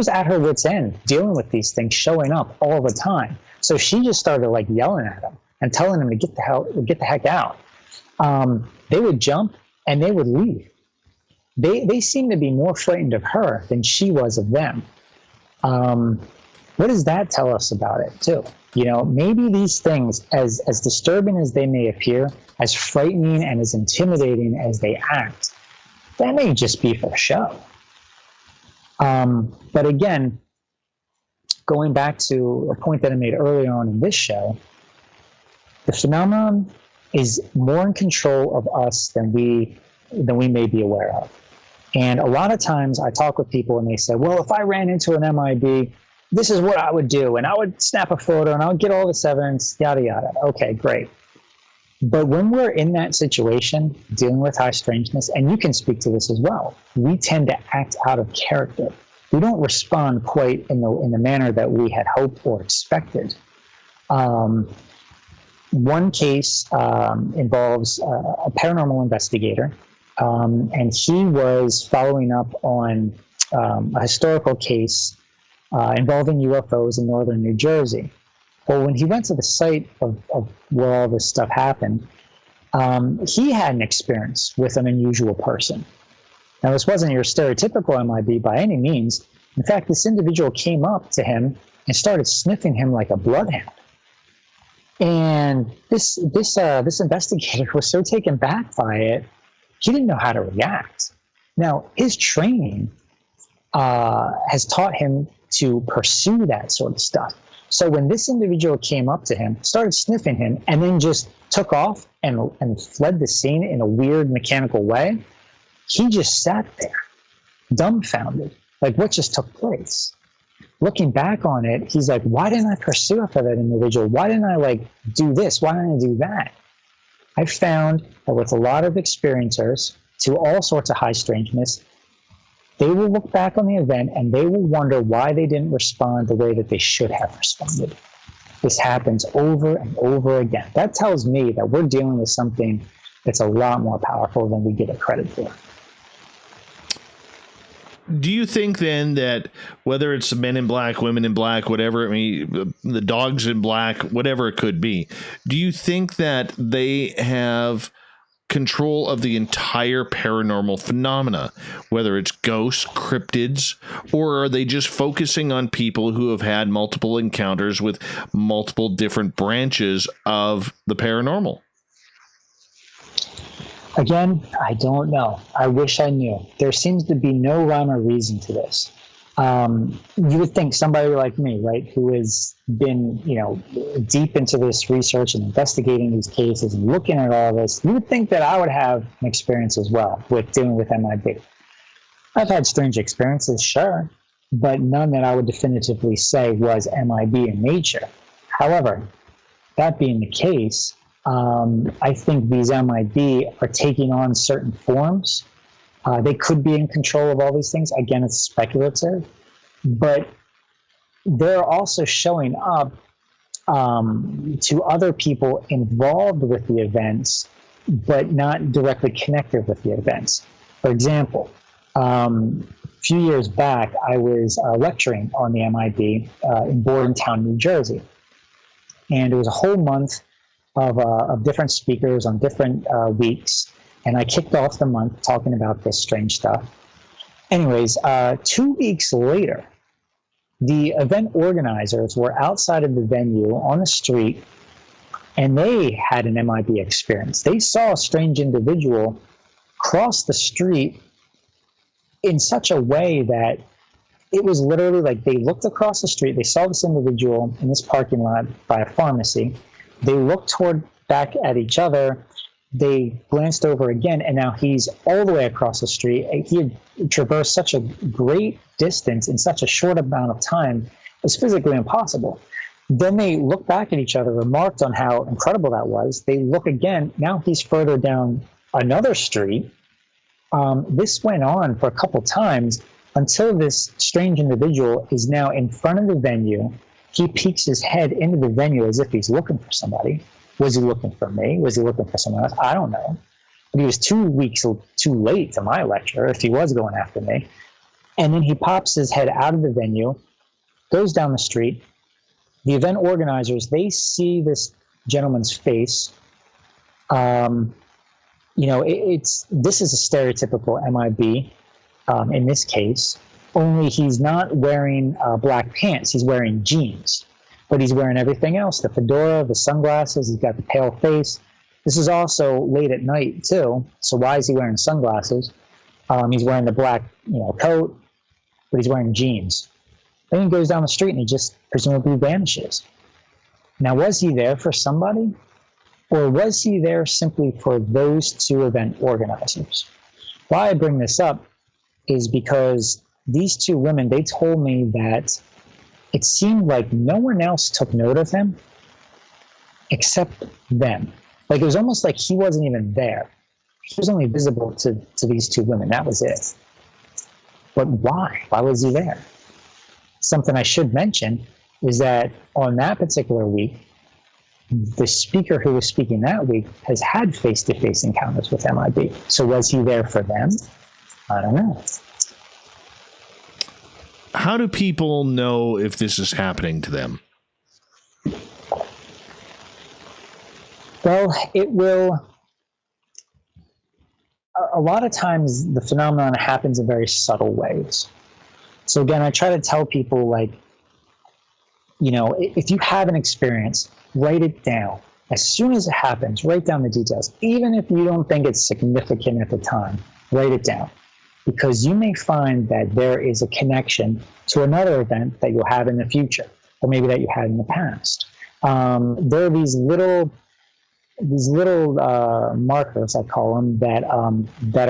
at her wit's end dealing with these things showing up all the time. So she just started like yelling at him and telling him to get the heck out. They would jump and they would leave. They seemed to be more frightened of her than she was of them. What does that tell us about it too? You know, maybe these things, as disturbing as they may appear, as frightening and as intimidating as they act, that may just be for show. But again, going back to a point that I made earlier on in this show, the phenomenon is more in control of us than we may be aware of. And a lot of times I talk with people and they say, well, if I ran into an MIB, this is what I would do. And I would snap a photo and I would get all this evidence, yada, yada. Okay, great. But when we're in that situation, dealing with high strangeness, and you can speak to this as well, we tend to act out of character. We don't respond quite in the manner that we had hoped or expected. One case involves a paranormal investigator, and he was following up on a historical case involving UFOs in northern New Jersey. Well, when he went to the site of where all this stuff happened, he had an experience with an unusual person. Now, this wasn't your stereotypical MIB by any means. In fact, this individual came up to him and started sniffing him like a bloodhound. And this investigator was so taken back by it, he didn't know how to react. Now, his training has taught him to pursue that sort of stuff. So when this individual came up to him, started sniffing him, and then just took off and fled the scene in a weird mechanical way, he just sat there, dumbfounded. Like, what just took place? Looking back on it, he's like, why didn't I pursue after that individual? Why didn't I do this? Why didn't I do that? I found that with a lot of experiencers to all sorts of high strangeness, they will look back on the event and they will wonder why they didn't respond the way that they should have responded. This happens over and over again. That tells me that we're dealing with something that's a lot more powerful than we give it credit for. Do you think then that whether it's men in black, women in black, whatever, I mean, the dogs in black, whatever it could be, do you think that they have control of the entire paranormal phenomena, whether it's ghosts, cryptids, or are they just focusing on people who have had multiple encounters with multiple different branches of the paranormal? Again, I don't know. I wish I knew. There seems to be no rhyme or reason to this. You would think somebody like me, right, who has been, deep into this research and investigating these cases and looking at all this, you would think that I would have an experience as well with dealing with MIB. I've had strange experiences, sure, but none that I would definitively say was MIB in nature. However, that being the case, I think these MIB are taking on certain forms. They could be in control of all these things. Again, it's speculative, but they're also showing up to other people involved with the events, but not directly connected with the events. For example, a few years back, I was lecturing on the MIB in Bordentown, New Jersey. And it was a whole month of different speakers on different weeks. And I kicked off the month talking about this strange stuff. Anyways, 2 weeks later, the event organizers were outside of the venue on the street, and they had an MIB experience. They saw a strange individual cross the street in such a way that it was literally like they looked across the street, they saw this individual in this parking lot by a pharmacy, they looked back at each other, they glanced over again, and now he's all the way across the street. He had traversed such a great distance in such a short amount of time, it was physically impossible. Then they looked back at each other, remarked on how incredible that was. They look again, now he's further down another street. This went on for a couple times until this strange individual is now in front of the venue. He peeks his head into the venue as if he's looking for somebody. Was he looking for me? Was he looking for someone else? I don't know. But he was 2 weeks too late to my lecture if he was going after me. And then he pops his head out of the venue, goes down the street. The event organizers, they see this gentleman's face. This is a stereotypical MIB in this case, only he's not wearing black pants. He's wearing jeans. But he's wearing everything else, the fedora, the sunglasses, he's got the pale face. This is also late at night, too. So why is he wearing sunglasses? He's wearing the black coat, but he's wearing jeans. Then he goes down the street and he just presumably vanishes. Now, was he there for somebody? Or was he there simply for those two event organizers? Why I bring this up is because these two women, they told me that it seemed like no one else took note of him except them. Like it was almost like he wasn't even there. He was only visible to these two women. That was it. But why? Why was he there? Something I should mention is that on that particular week, the speaker who was speaking that week has had face-to-face encounters with MIB. So was he there for them? I don't know. How do people know if this is happening to them? Well, it will. A lot of times the phenomenon happens in very subtle ways. So again, I try to tell people, like, if you have an experience, write it down. As soon as it happens, write down the details. Even if you don't think it's significant at the time, write it down. Because you may find that there is a connection to another event that you'll have in the future, or maybe that you had in the past. There are these little markers, I call them, that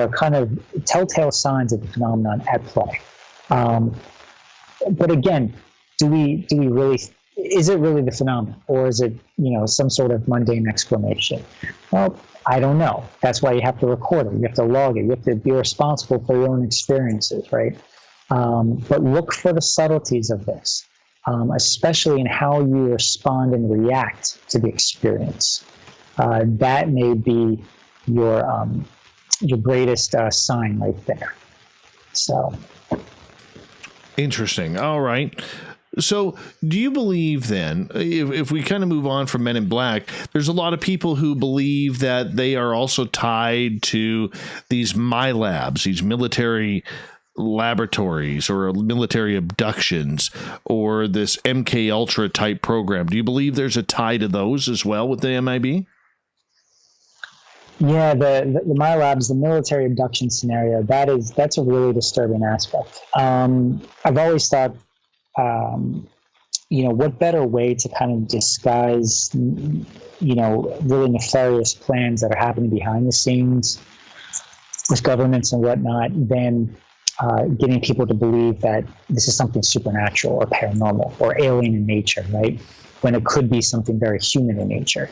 are kind of telltale signs of the phenomenon at play. But again, do we really? Is it really the phenomenon, or is it some sort of mundane explanation? Well, I don't know. That's why you have to record it. You have to log it. You have to be responsible for your own experiences, right? But look for the subtleties of this, especially in how you respond and react to the experience. That may be your greatest sign right there. So interesting. All right. So do you believe then, if we kind of move on from Men in Black, there's a lot of people who believe that they are also tied to these MILABs, these military laboratories or military abductions, or this MK Ultra type program. Do you believe there's a tie to those as well with the MIB? Yeah, the MILABs, the military abduction scenario, that's a really disturbing aspect. I've always thought, what better way to kind of disguise, really nefarious plans that are happening behind the scenes with governments and whatnot than getting people to believe that this is something supernatural or paranormal or alien in nature, right? When it could be something very human in nature.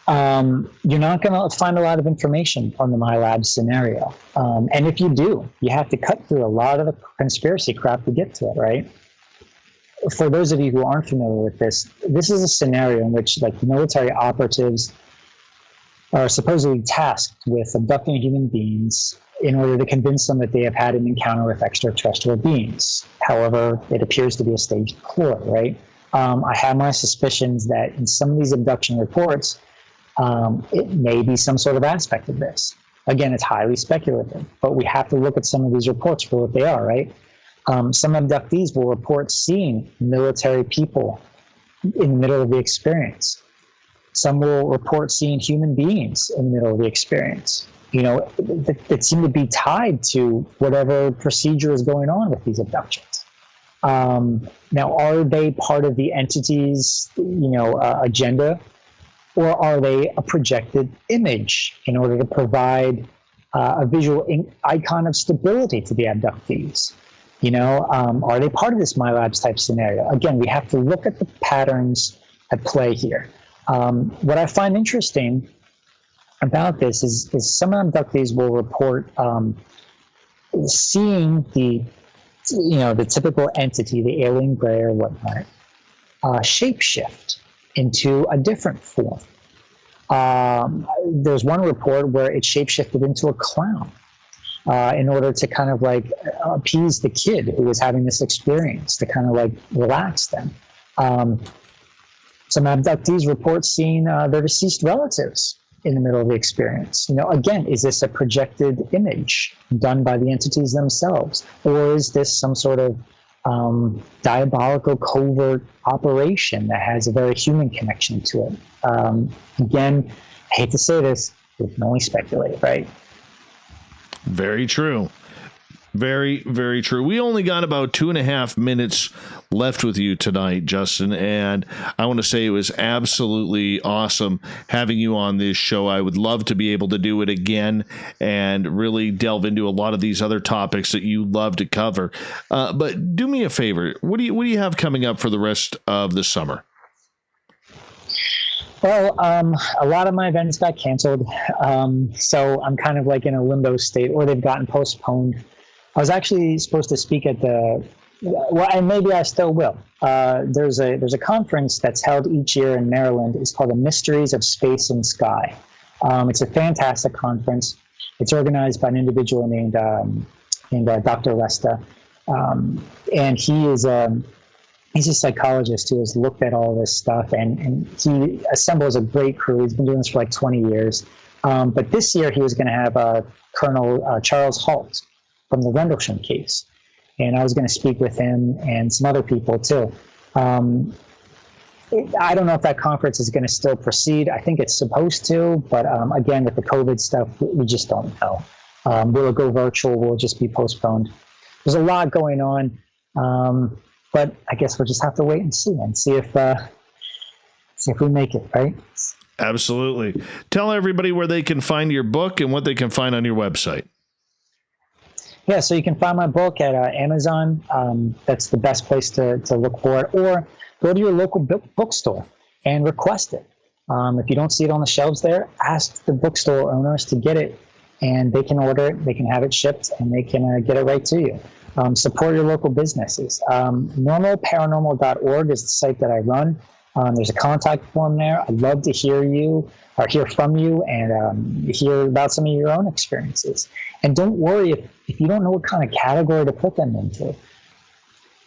You're not going to find a lot of information on the MILAB scenario. And if you do, you have to cut through a lot of the conspiracy crap to get to it, right? for those of you who aren't familiar with this, this is a scenario in which like military operatives are supposedly tasked with abducting human beings in order to convince them that they have had an encounter with extraterrestrial beings. However, it appears to be a staged ploy, right? I have my suspicions that in some of these abduction reports, it may be some sort of aspect of this. Again, it's highly speculative, but we have to look at some of these reports for what they are, right? Some abductees will report seeing military people in the middle of the experience. Some will report seeing human beings in the middle of the experience, that seem to be tied to whatever procedure is going on with these abductions. Now, are they part of the entity's, agenda, or are they a projected image in order to provide a visual icon of stability to the abductees? Are they part of this My Labs type scenario? Again, we have to look at the patterns at play here. What I find interesting about this is some abductees will report seeing the typical entity, the alien gray or whatnot, shapeshift into a different form. There's one report where it shapeshifted into a clown in order to kind of like appease the kid who was having this experience, to kind of like relax them. Some abductees report seeing their deceased relatives in the middle of the experience. Again, is this a projected image done by the entities themselves? Or is this some sort of diabolical covert operation that has a very human connection to it? Again, I hate to say this, we can only speculate, right? Very true. Very, very true. We only got about 2.5 minutes left with you tonight, Justin, and I want to say it was absolutely awesome having you on this show. I would love to be able to do it again and really delve into a lot of these other topics that you love to cover. But do me a favor. What do you have coming up for the rest of the summer? Well, a lot of my events got canceled, so I'm kind of like in a limbo state, or they've gotten postponed. I was actually supposed to speak at and maybe I still will. There's a conference that's held each year in Maryland. It's called the Mysteries of Space and Sky. It's a fantastic conference. It's organized by an individual named Dr. Lesta, and he's a psychologist who has looked at all this stuff, and he assembles a great crew. He's been doing this for like 20 years. But this year he was going to have Colonel Charles Halt from the Rendlesham case. And I was going to speak with him and some other people too. I don't know if that conference is going to still proceed. I think it's supposed to, but again, with the COVID stuff, we just don't know. Will it go virtual? Will it just be postponed? There's a lot going on, but I guess we'll just have to wait and see if we make it, right? Absolutely. Tell everybody where they can find your book and what they can find on your website. Yeah, so you can find my book at Amazon. That's the best place to look for it. Or go to your local bookstore and request it. If you don't see it on the shelves there, ask the bookstore owners to get it, and they can order it, they can have it shipped, and they can get it right to you. Support your local businesses. Normalparanormal.org is the site that I run. There's a contact form there. I'd love to hear from you and hear about some of your own experiences. And don't worry if you don't know what kind of category to put them into.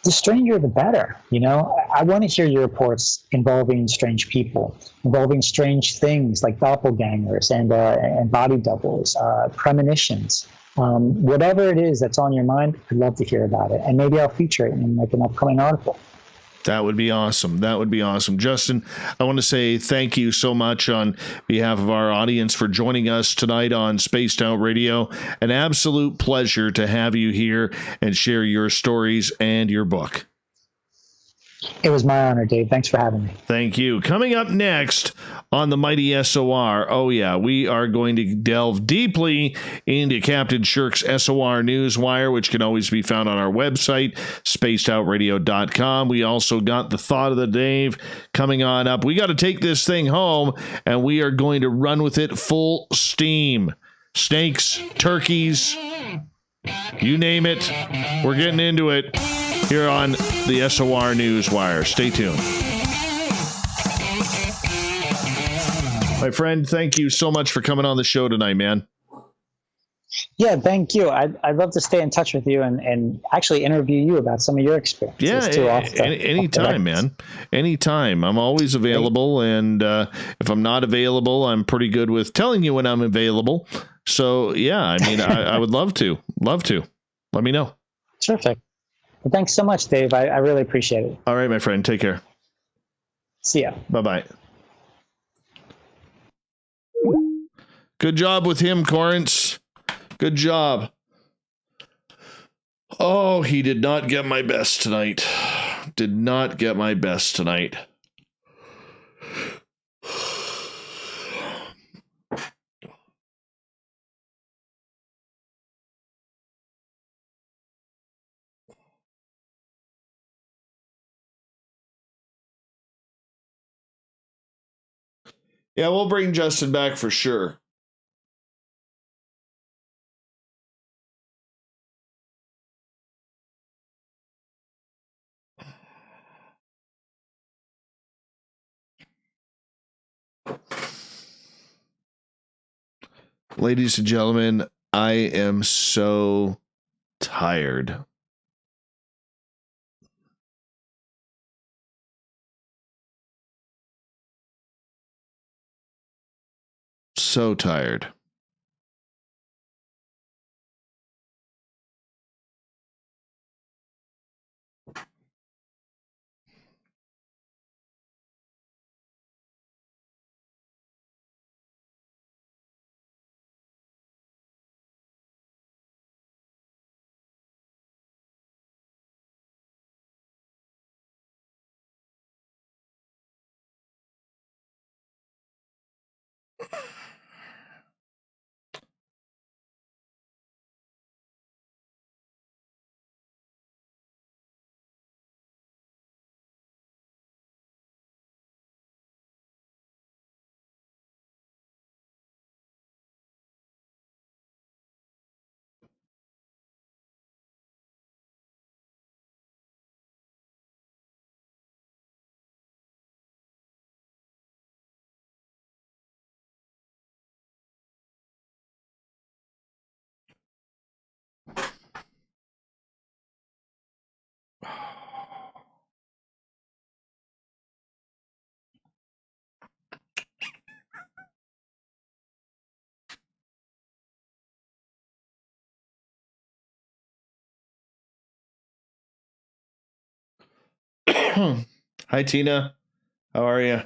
The stranger, the better. I want to hear your reports involving strange people, involving strange things like doppelgangers and body doubles, premonitions. Whatever it is that's on your mind, I'd love to hear about it. And maybe I'll feature it in like an upcoming article. That would be awesome. That would be awesome. Justin, I want to say thank you so much on behalf of our audience for joining us tonight on Spaced Out Radio. An absolute pleasure to have you here and share your stories and your book. It was my honor, Dave. Thanks for having me. Thank you. Coming up next on the Mighty SOR, we are going to delve deeply into Captain Shirk's SOR Newswire, which can always be found on our website, spacedoutradio.com. We also got the thought of the day coming on up. We got to take this thing home, and we are going to run with it full steam. Snakes, turkeys, you name it. We're getting into it. here on the SOR Newswire. Stay tuned. My friend, thank you so much for coming on the show tonight, man. Yeah, thank you. I'd love to stay in touch with you and actually interview you about some of your experiences too. Anytime, man. Anytime. I'm always available, and if I'm not available, I'm pretty good with telling you when I'm available. So, yeah, I mean, I would love to. Love to. Let me know. Terrific. Well, thanks so much, Dave. I really appreciate it. All right, my friend. Take care. See ya. Bye-bye. Good job with him, Corrance. Good job. Oh, he did not get my best tonight. Did not get my best tonight. Yeah, we'll bring Justin back for sure. Ladies and gentlemen, I am so tired. So tired. Hi, Tina. How are you?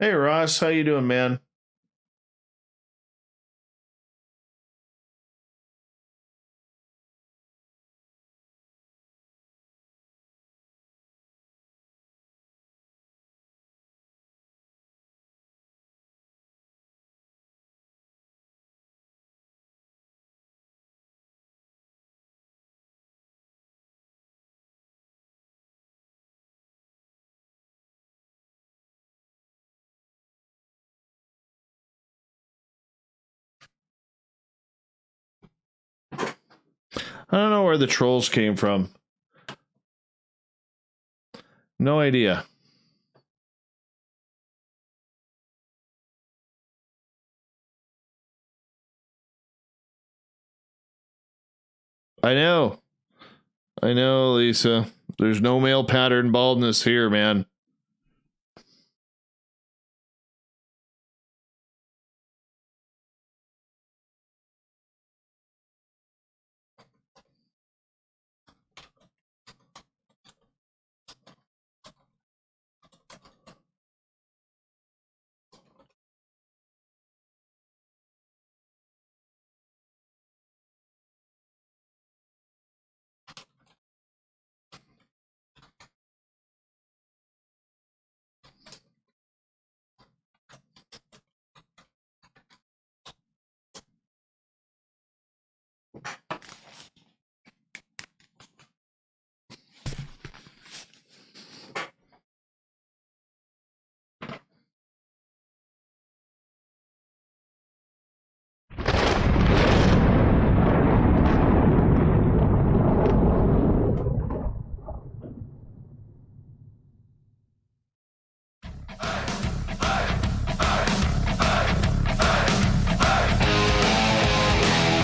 Hey, Ross. How you doing, man? I don't know where the trolls came from. No idea. I know. I know, Lisa. There's no male pattern baldness here, man.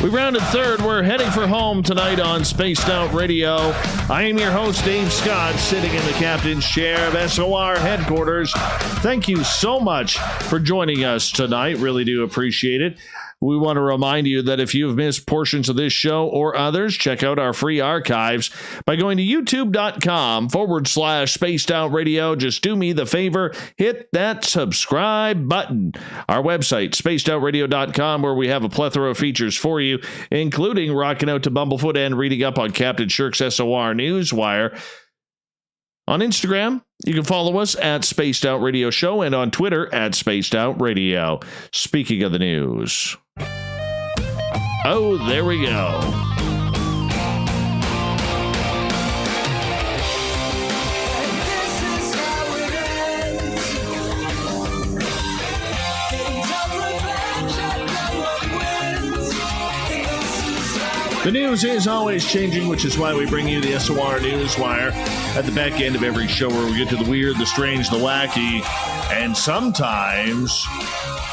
We rounded third. We're heading for home tonight on Spaced Out Radio. I am your host, Dave Scott, sitting in the captain's chair of SOR headquarters. Thank you so much for joining us tonight. Really do appreciate it. We want to remind you that if you've missed portions of this show or others, check out our free archives by going to youtube.com/Spaced Out Radio. Just do me the favor, hit that subscribe button. Our website, spacedoutradio.com, where we have a plethora of features for you, including rocking out to Bumblefoot and reading up on Captain Shirk's SOR Newswire. On Instagram, you can follow us at Spaced Out Radio Show and on Twitter at Spaced Out Radio. Speaking of the news. Oh, there we go. The news is always changing, which is why we bring you the SOR Newswire at the back end of every show, where we get to the weird, the strange, the wacky, and sometimes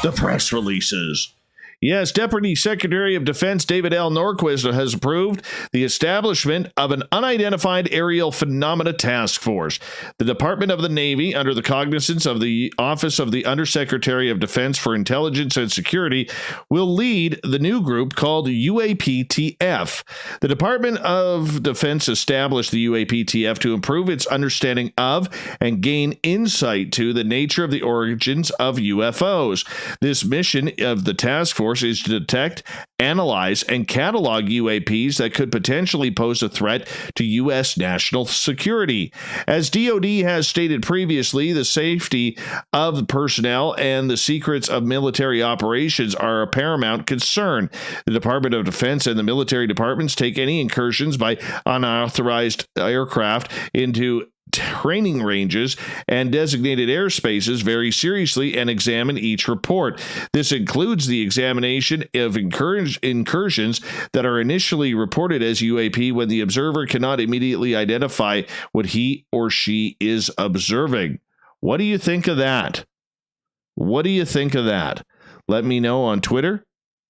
the press releases. Yes, Deputy Secretary of Defense David L. Norquist has approved the establishment of an unidentified aerial phenomena task force. The Department of the Navy, under the cognizance of the Office of the Undersecretary of Defense for Intelligence and Security, will lead the new group called UAPTF. The Department of Defense established the UAPTF to improve its understanding of and gain insight to the nature of the origins of UFOs. This mission of the task force is to detect, analyze, and catalog UAPs that could potentially pose a threat to U.S. national security. As DoD has stated previously, the safety of personnel and the secrets of military operations are a paramount concern. The Department of Defense and the military departments take any incursions by unauthorized aircraft into training ranges and designated airspaces very seriously and examine each report. This includes the examination of incursions that are initially reported as UAP when the observer cannot immediately identify what he or she is observing. What do you think of that? What do you think of that? Let me know on Twitter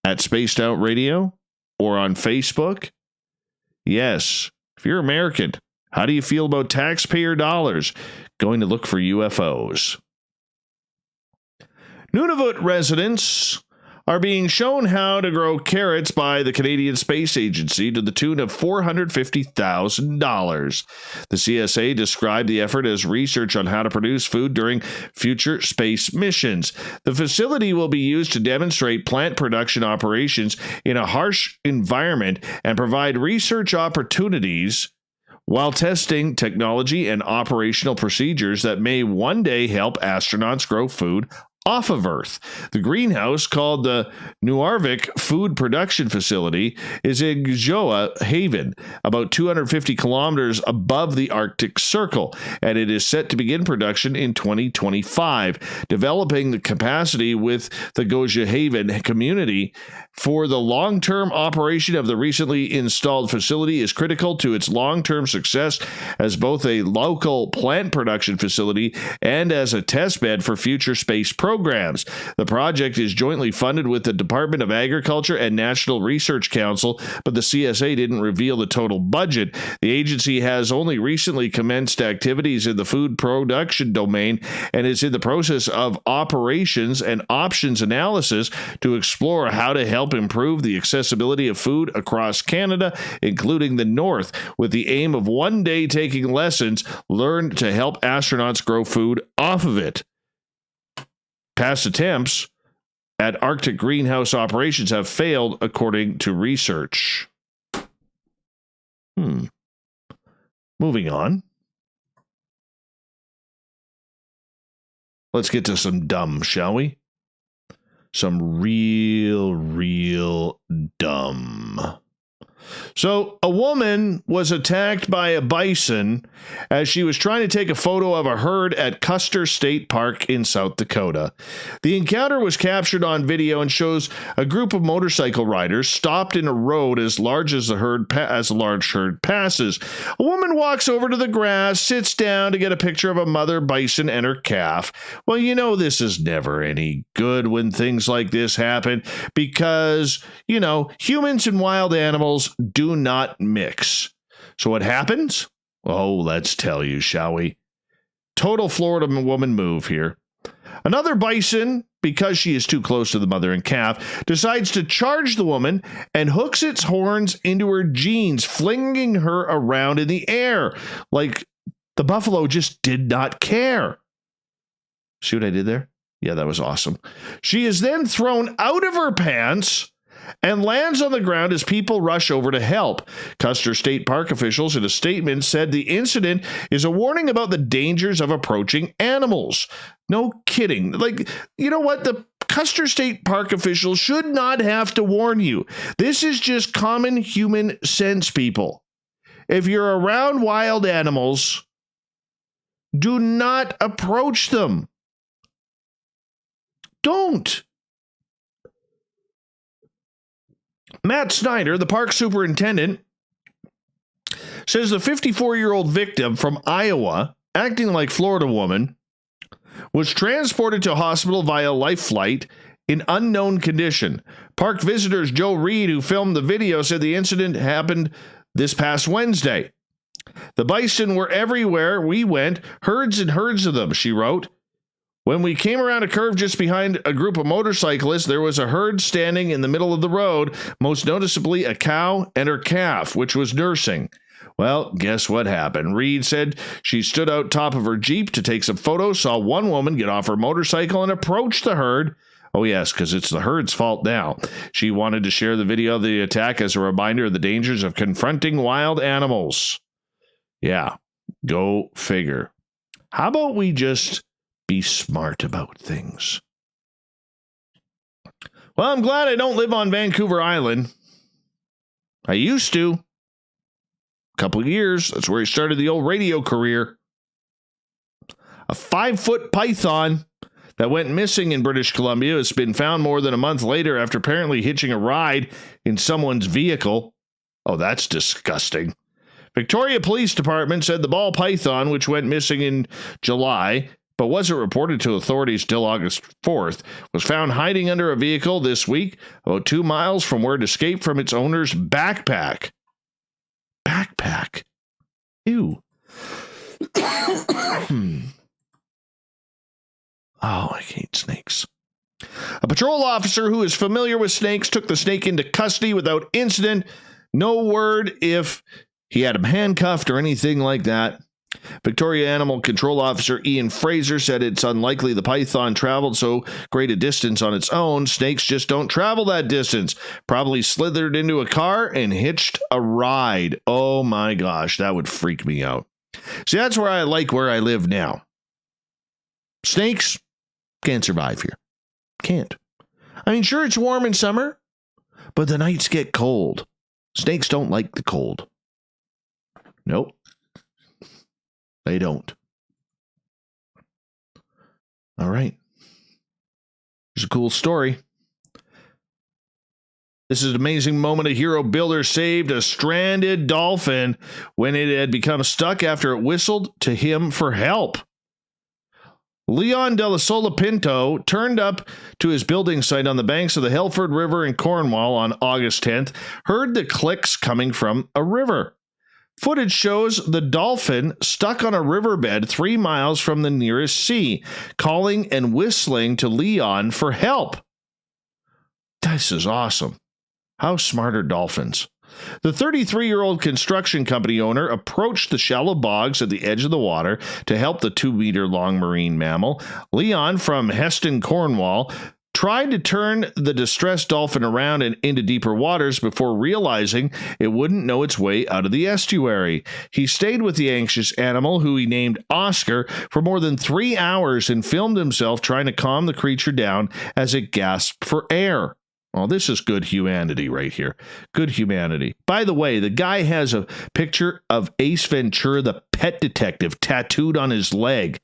at Spaced Out Radio or on Facebook. Yes, if you're American, how do you feel about taxpayer dollars going to look for UFOs? Nunavut residents are being shown how to grow carrots by the Canadian Space Agency to the tune of $450,000. The CSA described the effort as research on how to produce food during future space missions. The facility will be used to demonstrate plant production operations in a harsh environment and provide research opportunities while testing technology and operational procedures that may one day help astronauts grow food off of Earth. The greenhouse, called the Nuarvik Food Production Facility, is in Joa Haven, about 250 kilometers above the Arctic Circle, and it is set to begin production in 2025. Developing the capacity with the Goja Haven community for the long-term operation of the recently installed facility is critical to its long-term success as both a local plant production facility and as a test bed for future space programs. programs. The project is jointly funded with the Department of Agriculture and National Research Council, but the CSA didn't reveal the total budget. The agency has only recently commenced activities in the food production domain and is in the process of operations and options analysis to explore how to help improve the accessibility of food across Canada, including the North, with the aim of one day taking lessons learned to help astronauts grow food off of it. Past attempts at Arctic greenhouse operations have failed, according to research. Moving on. Let's get to some dumb, shall we? Some real dumb. So, a woman was attacked by a bison as she was trying to take a photo of a herd at Custer State Park in South Dakota. The encounter was captured on video and shows a group of motorcycle riders stopped in a road as large as a large herd passes. A woman walks over to the grass, sits down to get a picture of a mother bison and her calf. Well, you know this is never any good when things like this happen because, you know, humans and wild animals do not mix. So what happens? Oh, let's tell you, shall we? Total Florida woman move here. Another bison, because she is too close to the mother and calf, decides to charge the woman and hooks its horns into her jeans, flinging her around in the air. Like the buffalo just did not care. See what I did there? Yeah, that was awesome. She is then thrown out of her pants and lands on the ground as people rush over to help. Custer State Park officials in a statement said the incident is a warning about the dangers of approaching animals. No kidding. Like, you know what? The Custer State Park officials should not have to warn you. This is just common human sense, people. If you're around wild animals, do not approach them. Don't. Matt Snyder, the park superintendent, says the 54-year-old victim from Iowa, acting like Florida woman, was transported to hospital via life flight in unknown condition. Park visitors Joe Reed, who filmed the video, said the incident happened this past Wednesday. The bison were everywhere we went, herds and herds of them, she wrote. When we came around a curve just behind a group of motorcyclists, there was a herd standing in the middle of the road, most noticeably a cow and her calf, which was nursing. Well, guess what happened? Reed said she stood out top of her Jeep to take some photos, saw one woman get off her motorcycle and approach the herd. Oh, yes, because it's the herd's fault now. She wanted to share the video of the attack as a reminder of the dangers of confronting wild animals. Yeah, go figure. How about we just be smart about things? Well, I'm glad I don't live on Vancouver Island. I used to. A couple of years. That's where I started the old radio career. A 5-foot python that went missing in British Columbia has been found more than a month later after apparently hitching a ride in someone's vehicle. Oh, that's disgusting. Victoria Police Department said the ball python, which went missing in July, but wasn't reported to authorities till August 4th, was found hiding under a vehicle this week, about 2 miles from where it escaped from its owner's backpack. Backpack? Ew. Oh, I hate snakes. A patrol officer who is familiar with snakes took the snake into custody without incident. No word if he had him handcuffed or anything like that. Victoria Animal Control Officer Ian Fraser said it's unlikely the python traveled so great a distance on its own. Snakes just don't travel that distance. Probably slithered into a car and hitched a ride. Oh my gosh, that would freak me out. See, that's where I live now. Snakes can't survive here. Can't. I mean, sure, it's warm in summer, but the nights get cold. Snakes don't like the cold. Nope. They don't. All right. Here's a cool story. This is an amazing moment. A hero builder saved a stranded dolphin when it had become stuck after it whistled to him for help. Leon de la Sola Pinto turned up to his building site on the banks of the Helford River in Cornwall on August 10th, heard the clicks coming from a river. Footage shows the dolphin stuck on a riverbed 3 miles from the nearest sea, calling and whistling to Leon for help. This is awesome. How smart are dolphins? The 33-year-old construction company owner approached the shallow bogs at the edge of the water to help the 2-meter-long marine mammal. Leon from Heston, Cornwall, tried to turn the distressed dolphin around and into deeper waters before realizing it wouldn't know its way out of the estuary. He stayed with the anxious animal, who he named Oscar, for more than 3 hours and filmed himself trying to calm the creature down as it gasped for air. Well, this is good humanity right here. Good humanity. By the way, the guy has a picture of Ace Ventura, the pet detective, tattooed on his leg.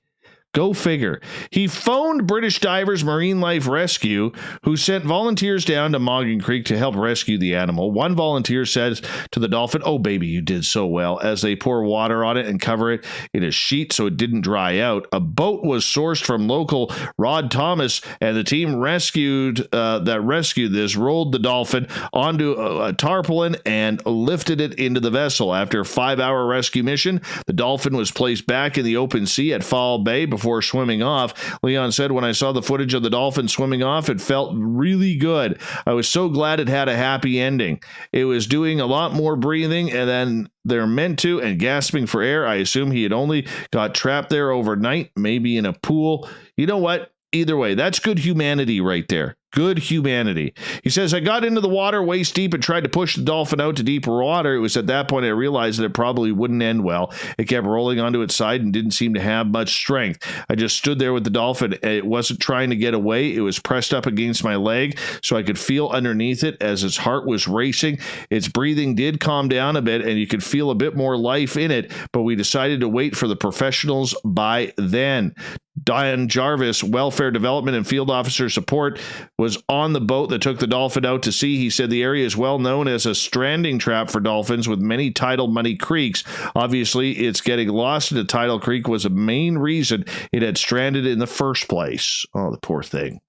Go figure. He phoned British Divers Marine Life Rescue, who sent volunteers down to Moggan Creek to help rescue the animal. One volunteer says to the dolphin, "Oh, baby, you did so well," as they pour water on it and cover it in a sheet so it didn't dry out. A boat was sourced from local Rod Thomas, and the team rescued this rolled the dolphin onto a tarpaulin and lifted it into the vessel. After a 5-hour rescue mission, the dolphin was placed back in the open sea at Foul Bay before swimming off. Leon said, "When I saw the footage of the dolphin swimming off, it felt really good. I was so glad it had a happy ending. It was doing a lot more breathing and then they're meant to and gasping for air. I assume he had only got trapped there overnight, maybe in a pool." You know what? Either way, that's good humanity right there. Good humanity. He says, "I got into the water waist deep and tried to push the dolphin out to deeper water. It was at that point I realized that it probably wouldn't end well. It kept rolling onto its side and didn't seem to have much strength. I just stood there with the dolphin. It wasn't trying to get away. It was pressed up against my leg so I could feel underneath it as its heart was racing. Its breathing did calm down a bit and you could feel a bit more life in it, but we decided to wait for the professionals by then." Diane Jarvis, Welfare Development and Field Officer Support, was on the boat that took the dolphin out to sea. He said the area is well known as a stranding trap for dolphins with many tidal muddy creeks. Obviously, its getting lost in a tidal creek was a main reason it had stranded in the first place. Oh, the poor thing.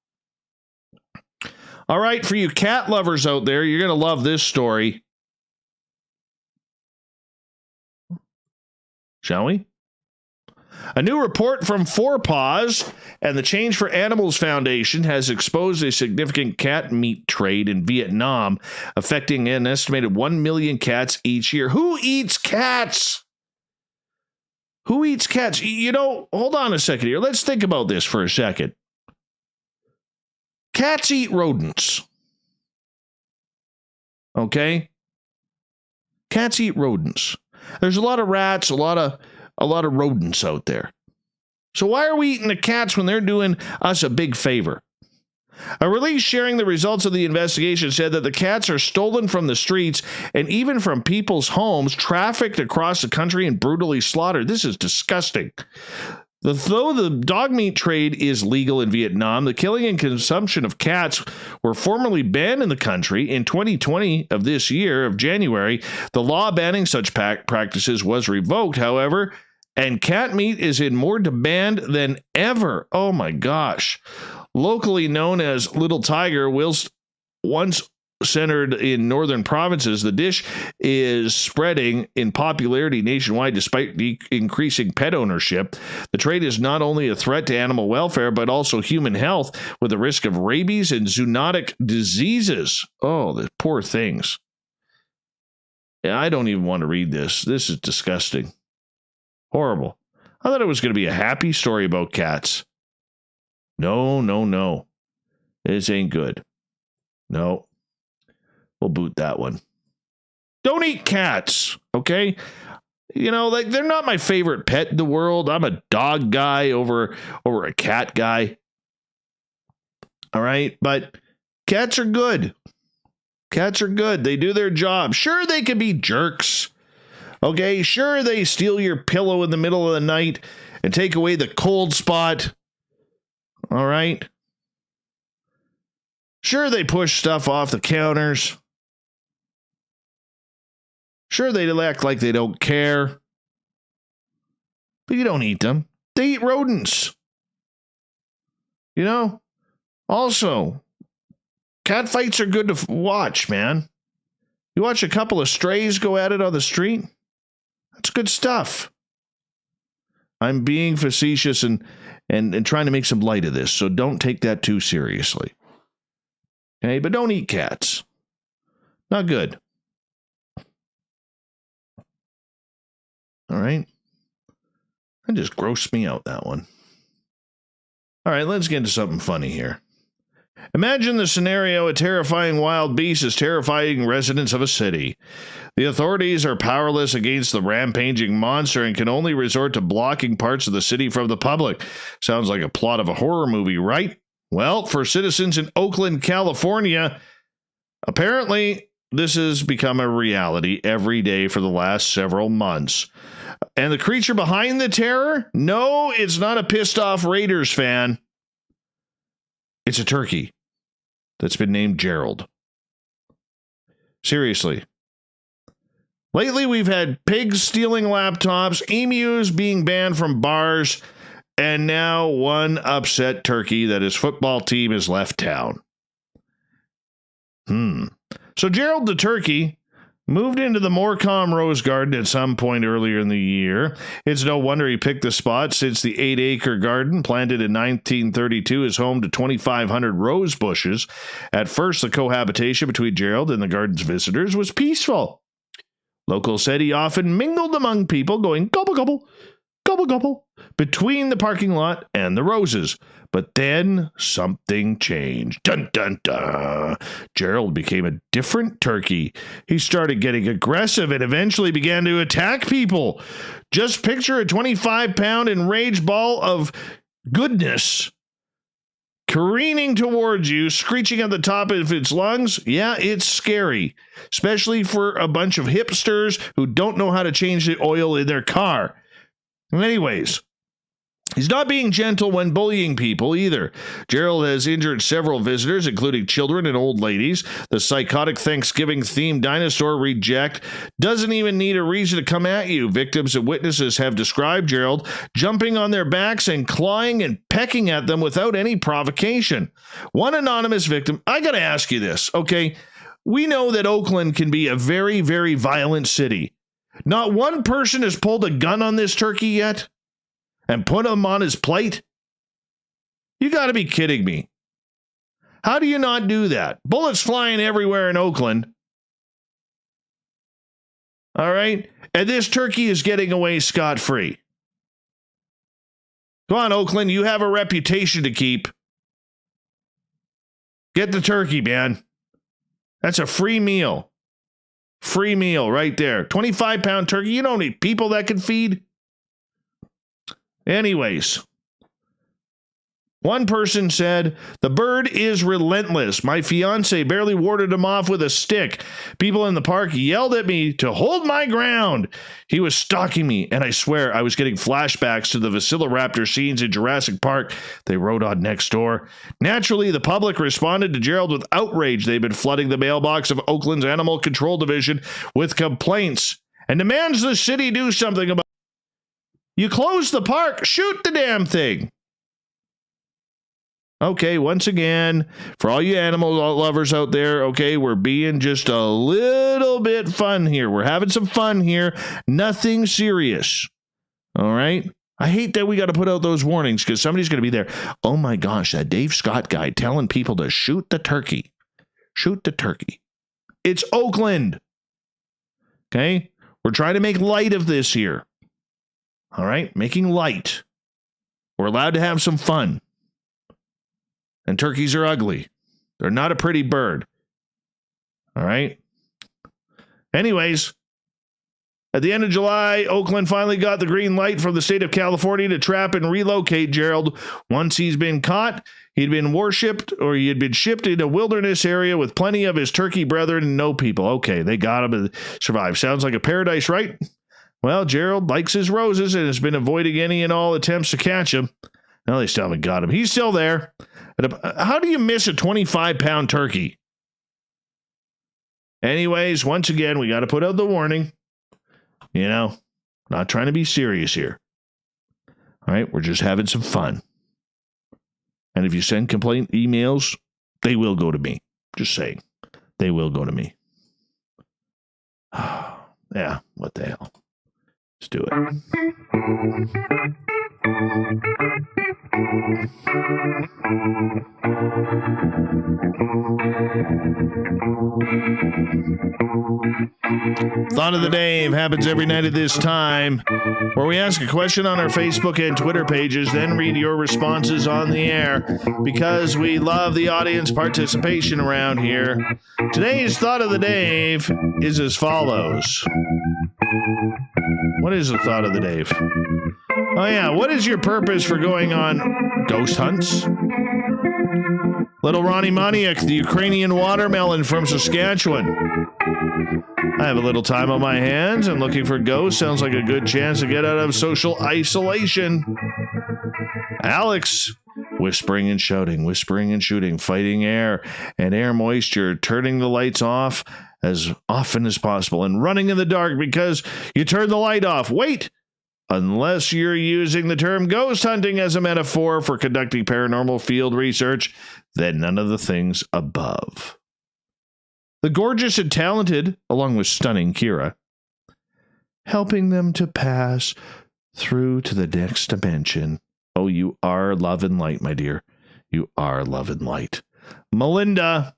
All right, for you cat lovers out there, you're going to love this story. Shall we? A new report from Four Paws and the Change for Animals Foundation has exposed a significant cat meat trade in Vietnam, affecting an estimated 1 million cats each year. Who eats cats? Who eats cats? You know, hold on a second here. Let's think about this for a second. Cats eat rodents. Okay? Cats eat rodents. There's a lot of rats, a lot of rodents out there. So why are we eating the cats when they're doing us a big favor? A release sharing the results of the investigation said that the cats are stolen from the streets and even from people's homes, trafficked across the country and brutally slaughtered. This is disgusting. Though the dog meat trade is legal in Vietnam, the killing and consumption of cats were formerly banned in the country. In 2020 of this year, of January, the law banning such practices was revoked, however, and cat meat is in more demand than ever. Oh my gosh. Locally known as Little Tiger, whilst once centered in northern provinces, the dish is spreading in popularity nationwide despite increasing pet ownership. The trade is not only a threat to animal welfare, but also human health, with the risk of rabies and zoonotic diseases. Oh, the poor things. Yeah, I don't even want to read this. This is disgusting. Horrible. I thought it was going to be a happy story about cats. No. This ain't good. No. We'll boot that one. Don't eat cats, okay? You know, like, they're not my favorite pet in the world. I'm a dog guy over a cat guy. All right, but cats are good. Cats are good. They do their job. Sure, they can be jerks. Okay, sure, they steal your pillow in the middle of the night and take away the cold spot. All right. Sure, they push stuff off the counters. Sure, they act like they don't care. But you don't eat them. They eat rodents. You know? Also, cat fights are good to watch, man. You watch a couple of strays go at it on the street? That's good stuff. I'm being facetious and trying to make some light of this, so don't take that too seriously. Okay, but don't eat cats. Not good. All right? That just grossed me out, that one. All right, let's get into something funny here. Imagine the scenario: a terrifying wild beast is terrifying residents of a city. The authorities are powerless against the rampaging monster and can only resort to blocking parts of the city from the public. Sounds like a plot of a horror movie, right? Well, for citizens in Oakland, California, apparently this has become a reality every day for the last several months. And the creature behind the terror? No, it's not a pissed off Raiders fan. It's a turkey that's been named Gerald. Seriously. Lately, we've had pigs stealing laptops, emus being banned from bars, and now one upset turkey that his football team has left town. So Gerald the turkey moved into the Morecambe Rose Garden at some point earlier in the year. It's no wonder he picked the spot, since the 8-acre garden, planted in 1932, is home to 2,500 rose bushes. At first, the cohabitation between Gerald and the garden's visitors was peaceful. Locals said he often mingled among people, going gobble, gobble, gobble, gobble, between the parking lot and the roses. But then something changed. Dun, dun, dun. Gerald became a different turkey. He started getting aggressive and eventually began to attack people. Just picture a 25-pound enraged ball of goodness careening towards you, screeching at the top of its lungs. Yeah, it's scary, especially for a bunch of hipsters who don't know how to change the oil in their car. Anyways, he's not being gentle when bullying people either. Gerald has injured several visitors, including children and old ladies. The psychotic Thanksgiving-themed dinosaur reject doesn't even need a reason to come at you. Victims and witnesses have described Gerald jumping on their backs and clawing and pecking at them without any provocation. One anonymous victim, I gotta ask you this, okay? We know that Oakland can be a very, very violent city. Not one person has pulled a gun on this turkey yet and put him on his plate? You got to be kidding me. How do you not do that? Bullets flying everywhere in Oakland. All right? And this turkey is getting away scot-free. Come on, Oakland, you have a reputation to keep. Get the turkey, man. That's a free meal. Free meal right there. 25-pound turkey. You don't need people that can feed. Anyways, one person said, the bird is relentless. My fiance barely warded him off with a stick. People in the park yelled at me to hold my ground. He was stalking me, and I swear I was getting flashbacks to the Velociraptor scenes in Jurassic Park they wrote on next door. Naturally, the public responded to Gerald with outrage. They've been flooding the mailbox of Oakland's Animal Control Division with complaints and demands the city do something about it. You close the park, shoot the damn thing. Okay, once again, for all you animal lovers out there, okay, we're being just a little bit fun here. We're having some fun here. Nothing serious. All right? I hate that we got to put out those warnings because somebody's going to be there. Oh my gosh, that Dave Scott guy telling people to shoot the turkey. Shoot the turkey. It's Oakland. Okay? We're trying to make light of this here. All right? Making light. We're allowed to have some fun. And turkeys are ugly. They're not a pretty bird. All right? Anyways, at the end of July, Oakland finally got the green light from the state of California to trap and relocate Gerald. Once he's been caught, he'd been worshipped, or he had been shipped in a wilderness area with plenty of his turkey brethren and no people. Okay, they got him and survived. Sounds like a paradise, right? Well, Gerald likes his roses and has been avoiding any and all attempts to catch him. Well, they still haven't got him. He's still there. How do you miss a 25-pound turkey? Anyways, once again, we got to put out the warning. You know, not trying to be serious here. All right, we're just having some fun. And if you send complaint emails, they will go to me. Just saying. They will go to me. Yeah, what the hell? Let's do it. Thought of the Day happens every night at this time, where we ask a question on our Facebook and Twitter pages, then read your responses on the air, because we love the audience participation around here. Today's Thought of the Day is as follows. What is the Thought of the Day? Oh yeah, what is your purpose for going on ghost hunts? Little Ronnie Moniak, the Ukrainian watermelon from Saskatchewan. I have a little time on my hands and looking for ghosts sounds like a good chance to get out of social isolation. Alex, whispering and shouting, whispering and shooting, fighting air and air moisture, turning the lights off as often as possible and running in the dark because you turned the light off. Wait! Unless you're using the term ghost hunting as a metaphor for conducting paranormal field research, then none of the things above. The gorgeous and talented, along with stunning Kira, helping them to pass through to the next dimension. Oh, you are love and light, my dear. You are love and light. Melinda.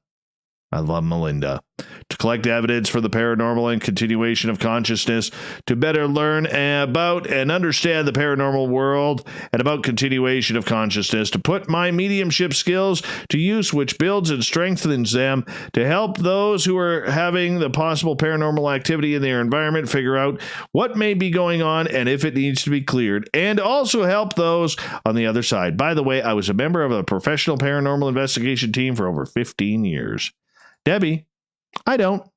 I love Melinda. To collect evidence for the paranormal and continuation of consciousness, to better learn about and understand the paranormal world and about continuation of consciousness, to put my mediumship skills to use, which builds and strengthens them, to help those who are having the possible paranormal activity in their environment figure out what may be going on and if it needs to be cleared, and also help those on the other side. By the way, I was a member of a professional paranormal investigation team for over 15 years. Debbie, I don't.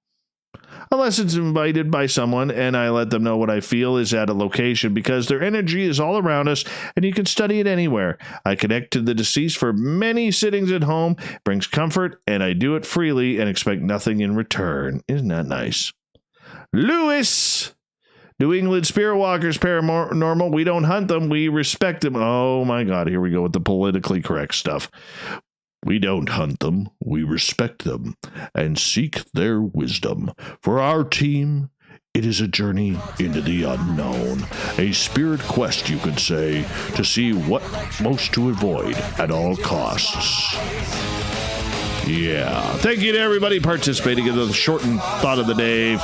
Unless it's invited by someone and I let them know what I feel is at a location because their energy is all around us and you can study it anywhere. I connect to the deceased for many sittings at home, brings comfort, and I do it freely and expect nothing in return. Isn't that nice? Lewis! New England Spirit Walkers paranormal. We don't hunt them. We respect them. Oh my God. Here we go with the politically correct stuff. We don't hunt them, we respect them, and seek their wisdom. For our team, it is a journey into the unknown, a spirit quest, you could say, to see what most to avoid at all costs. Yeah. Thank you to everybody participating in the shortened Thought of the Day.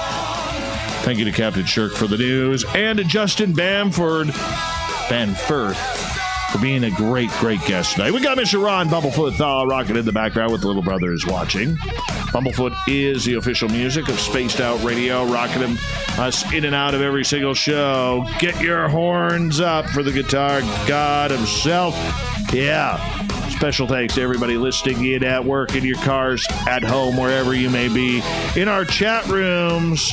Thank you to Captain Shirk for the news, and to Justin Bamforth, for being a great guest tonight. We got Mr. Ron Bumblefoot rocking in the background with the little brother is watching. Bumblefoot is the official music of Spaced Out Radio, rocking us in and out of every single show. Get your horns up for the guitar god himself. Yeah. Special thanks to everybody listening in at work, in your cars, at home, wherever you may be, in our chat rooms,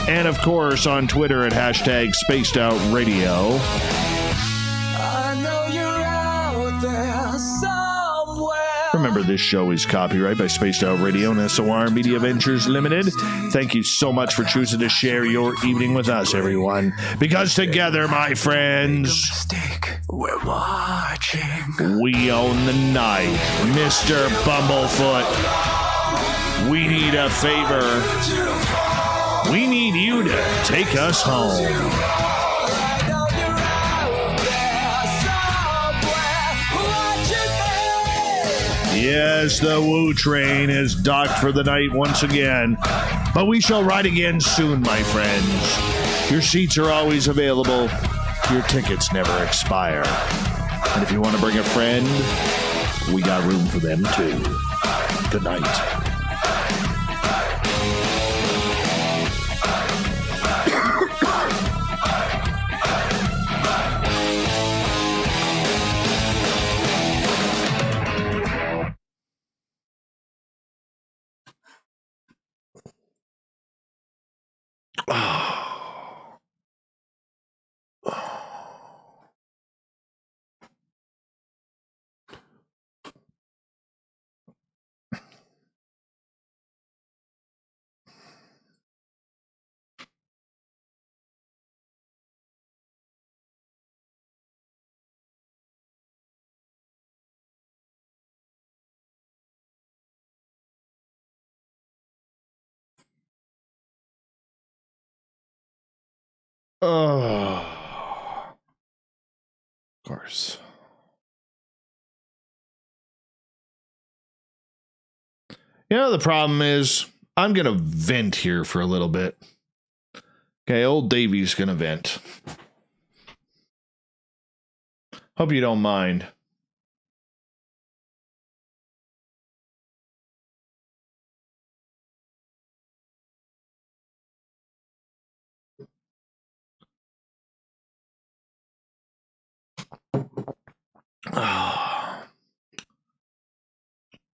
and of course on Twitter at hashtag Spaced Out Radio. Remember, this show is copyright by Spaced Out Radio and SOR Media Ventures Limited. Thank you so much for choosing to share your evening with us, everyone. Because together, my friends, we're watching. We own the night. Mr. Bumblefoot, we need a favor. We need you to take us home. Yes, the Woo train is docked for the night once again, but we shall ride again soon, my friends. Your seats are always available. Your tickets never expire. And if you want to bring a friend, we got room for them too. Good night. Oh, of course. You know, the problem is I'm going to vent here for a little bit. Okay, old Davey's going to vent. Hope you don't mind.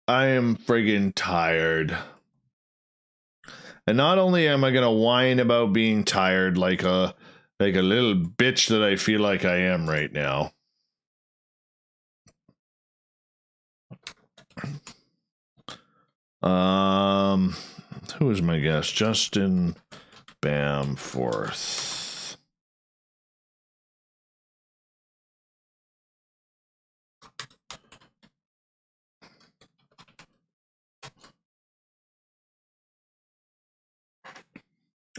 I am friggin' tired. And not only am I gonna whine about being tired like a little bitch that I feel like I am right now. Who is my guest? Justin Bamforth.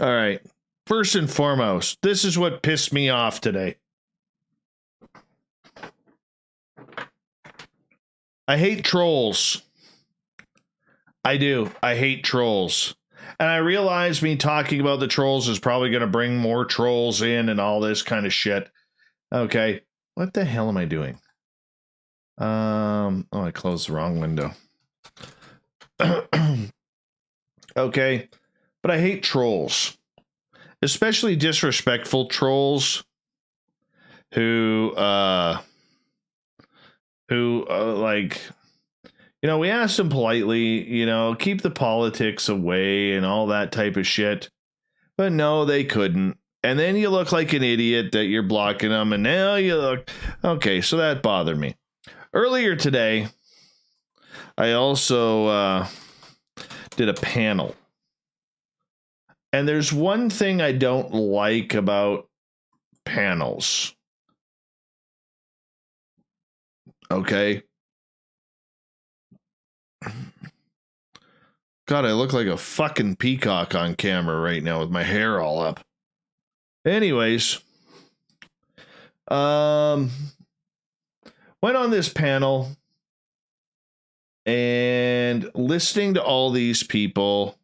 All right. First and foremost, this is what pissed me off today. I hate trolls. I do. I hate trolls. And I realize me talking about the trolls is probably going to bring more trolls in and all this kind of shit. Okay. What the hell am I doing? Oh, I closed the wrong window. Okay. But I hate trolls. Especially disrespectful trolls who like, you know, we asked them politely, you know, keep the politics away and all that type of shit. But no, they couldn't. And then you look like an idiot that you're blocking them. And now you look. Okay, so that bothered me. Earlier today, I also did a panel. And there's one thing I don't like about panels. Okay. God, I look like a fucking peacock on camera right now with my hair all up. Anyways, went on this panel and listening to all these people,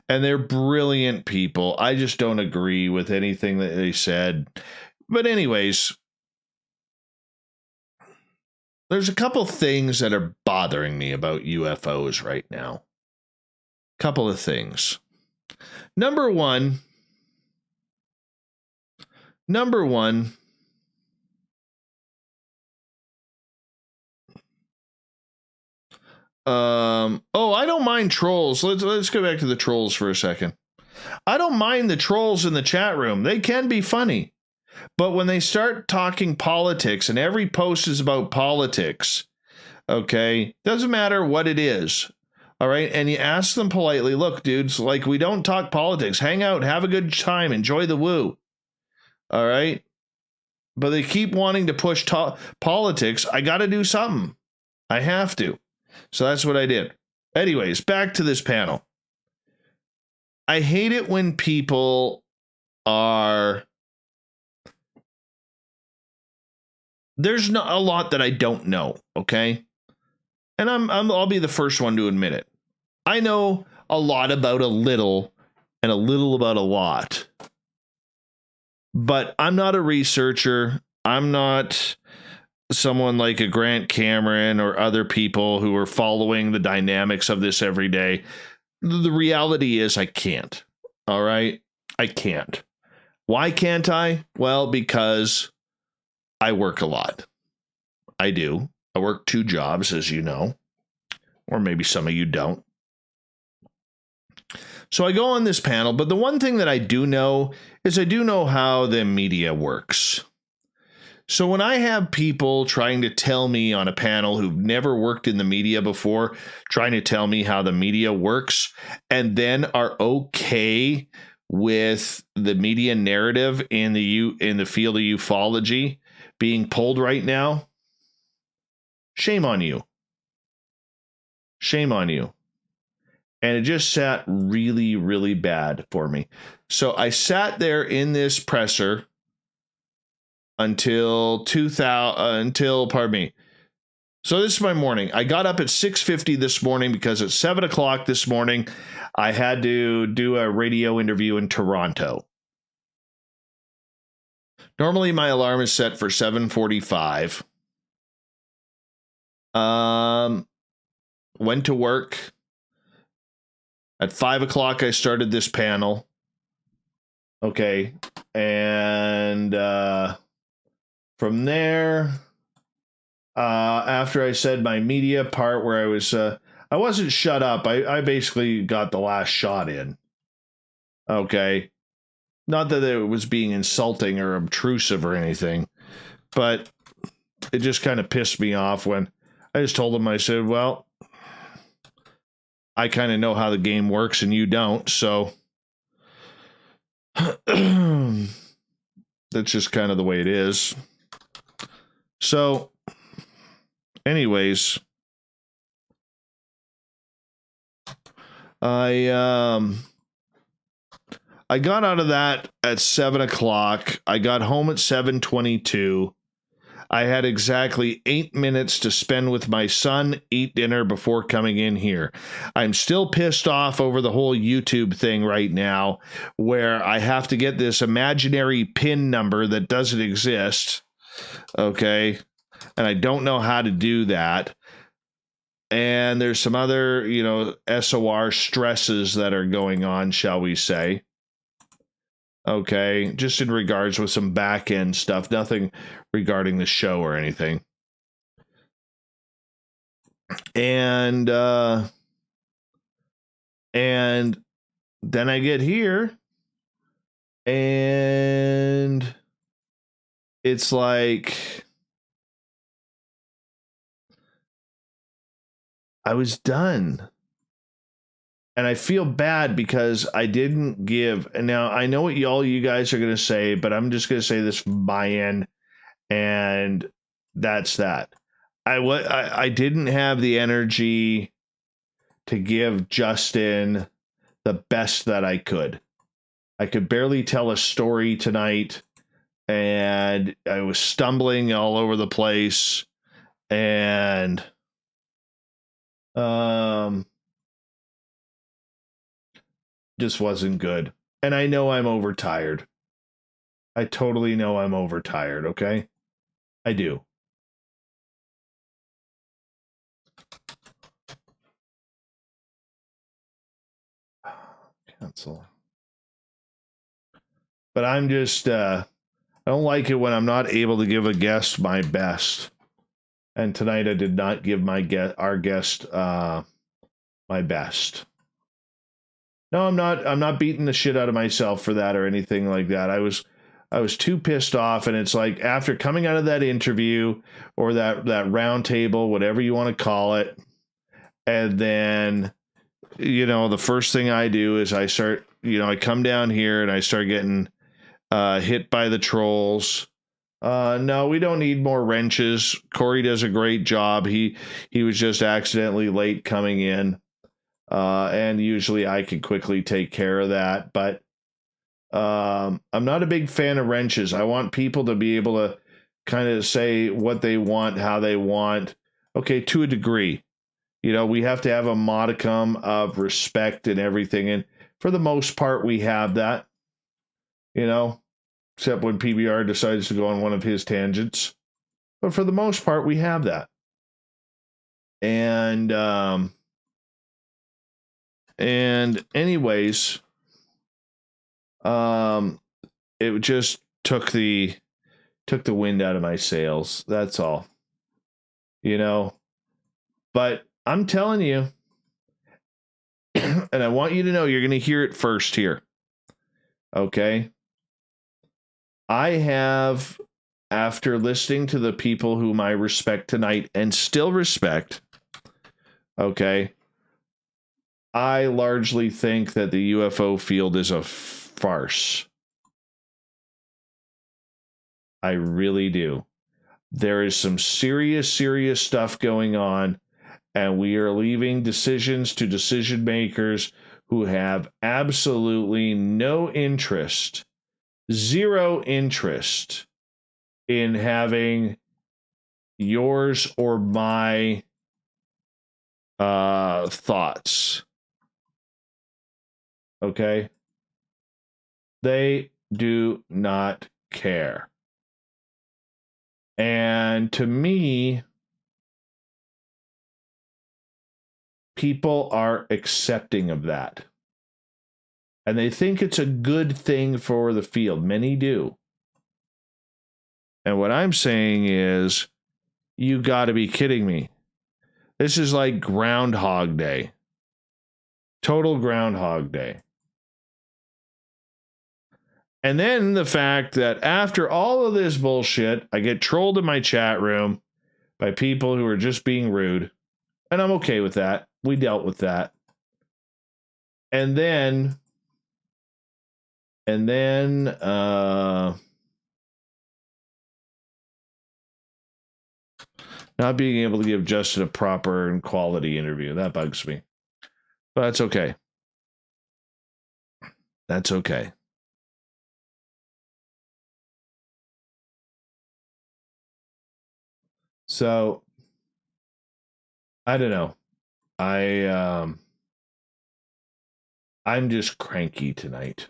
and they're brilliant people. I just don't agree with anything that they said. But anyways, there's a couple things that are bothering me about UFOs right now. Couple of things. Number one. I don't mind trolls. Let's go back to the trolls for a second. I don't mind the trolls in the chat room. They can be funny. But when they start talking politics and every post is about politics, okay, doesn't matter what it is. All right. And you ask them politely, look, dudes, like, we don't talk politics. Hang out, have a good time, enjoy the woo. All right. But they keep wanting to push politics. I got to do something. I have to. So that's what I did. Anyways, back to this panel. I hate it when people are. There's not a lot that I don't know. Okay. And I'll be the first one to admit it. I know a lot about a little and a little about a lot. But I'm not a researcher. I'm not someone like a Grant Cameron or other people who are following the dynamics of this every day. The reality is I can't. All right? I can't. Why can't I? Well, because I work a lot. I do. I work 2 jobs, as you know. Or maybe some of you don't. So I go on this panel, but the one thing that I do know is I do know how the media works. So when I have people trying to tell me on a panel who've never worked in the media before, trying to tell me how the media works, and then are okay with the media narrative in the field of ufology being pulled right now, shame on you. Shame on you. And it just sat really, really bad for me. So I sat there in this presser until pardon me. So this is my morning. I got up at 6:50 this morning because at 7 o'clock this morning, I had to do a radio interview in Toronto. Normally my alarm is set for 7:45. Went to work. At 5 o'clock, I started this panel. Okay. And from there, after I said my media part where I wasn't shut up. I basically got the last shot in. Okay. Not that it was being insulting or obtrusive or anything, but it just kind of pissed me off when I just told them, I said, well, I kind of know how the game works and you don't, so that's just kind of the way it is. So, anyways, I got out of that at 7 o'clock. I got home at 7:22. I had exactly 8 minutes to spend with my son, eat dinner before coming in here. I'm still pissed off over the whole YouTube thing right now, where I have to get this imaginary PIN number that doesn't exist. Okay. And I don't know how to do that. And there's some other, SOR stresses that are going on, shall we say. Okay, just in regards with some back end stuff, nothing regarding the show or anything. And then I get here and it's like I was done. And I feel bad because I didn't give. And now I know what you guys are going to say, but I'm just going to say this from my end. And that's that. I didn't have the energy to give Justin the best that I could. I could barely tell a story tonight. And I was stumbling all over the place. And just wasn't good. And I know I'm overtired. I totally know I'm overtired, okay? I do. Cancel. But I'm just, I don't like it when I'm not able to give a guest my best. And tonight I did not give our guest my best. No, I'm not beating the shit out of myself for that or anything like that. I was too pissed off, and it's like after coming out of that interview or that round table, whatever you want to call it, and then the first thing I do is I start, I come down here and I start getting hit by the trolls. No, we don't need more wrenches. Corey does a great job. He was just accidentally late coming in. And usually I can quickly take care of that, but I'm not a big fan of wrenches. I want people to be able to kind of say what they want, how they want. Okay, to a degree. We have to have a modicum of respect and everything. And for the most part, we have that, except when PBR decides to go on one of his tangents. But for the most part, we have that. And anyways, it just took the wind out of my sails. That's all, but I'm telling you, and I want you to know, you're going to hear it first here. Okay. I have, after listening to the people whom I respect tonight and still respect, okay, I largely think that the UFO field is a farce. I really do. There is some serious stuff going on, and we are leaving decisions to decision makers who have absolutely no interest, zero interest in having yours or my thoughts. Okay? They do not care. And to me, people are accepting of that. And they think it's a good thing for the field. Many do. And what I'm saying is, you got to be kidding me. This is like Groundhog Day. Total Groundhog Day. And then the fact that after all of this bullshit, I get trolled in my chat room by people who are just being rude. And I'm okay with that. We dealt with that. And then not being able to give Justin a proper and quality interview. That bugs me. But that's okay. That's okay. So, I don't know. I'm just cranky tonight.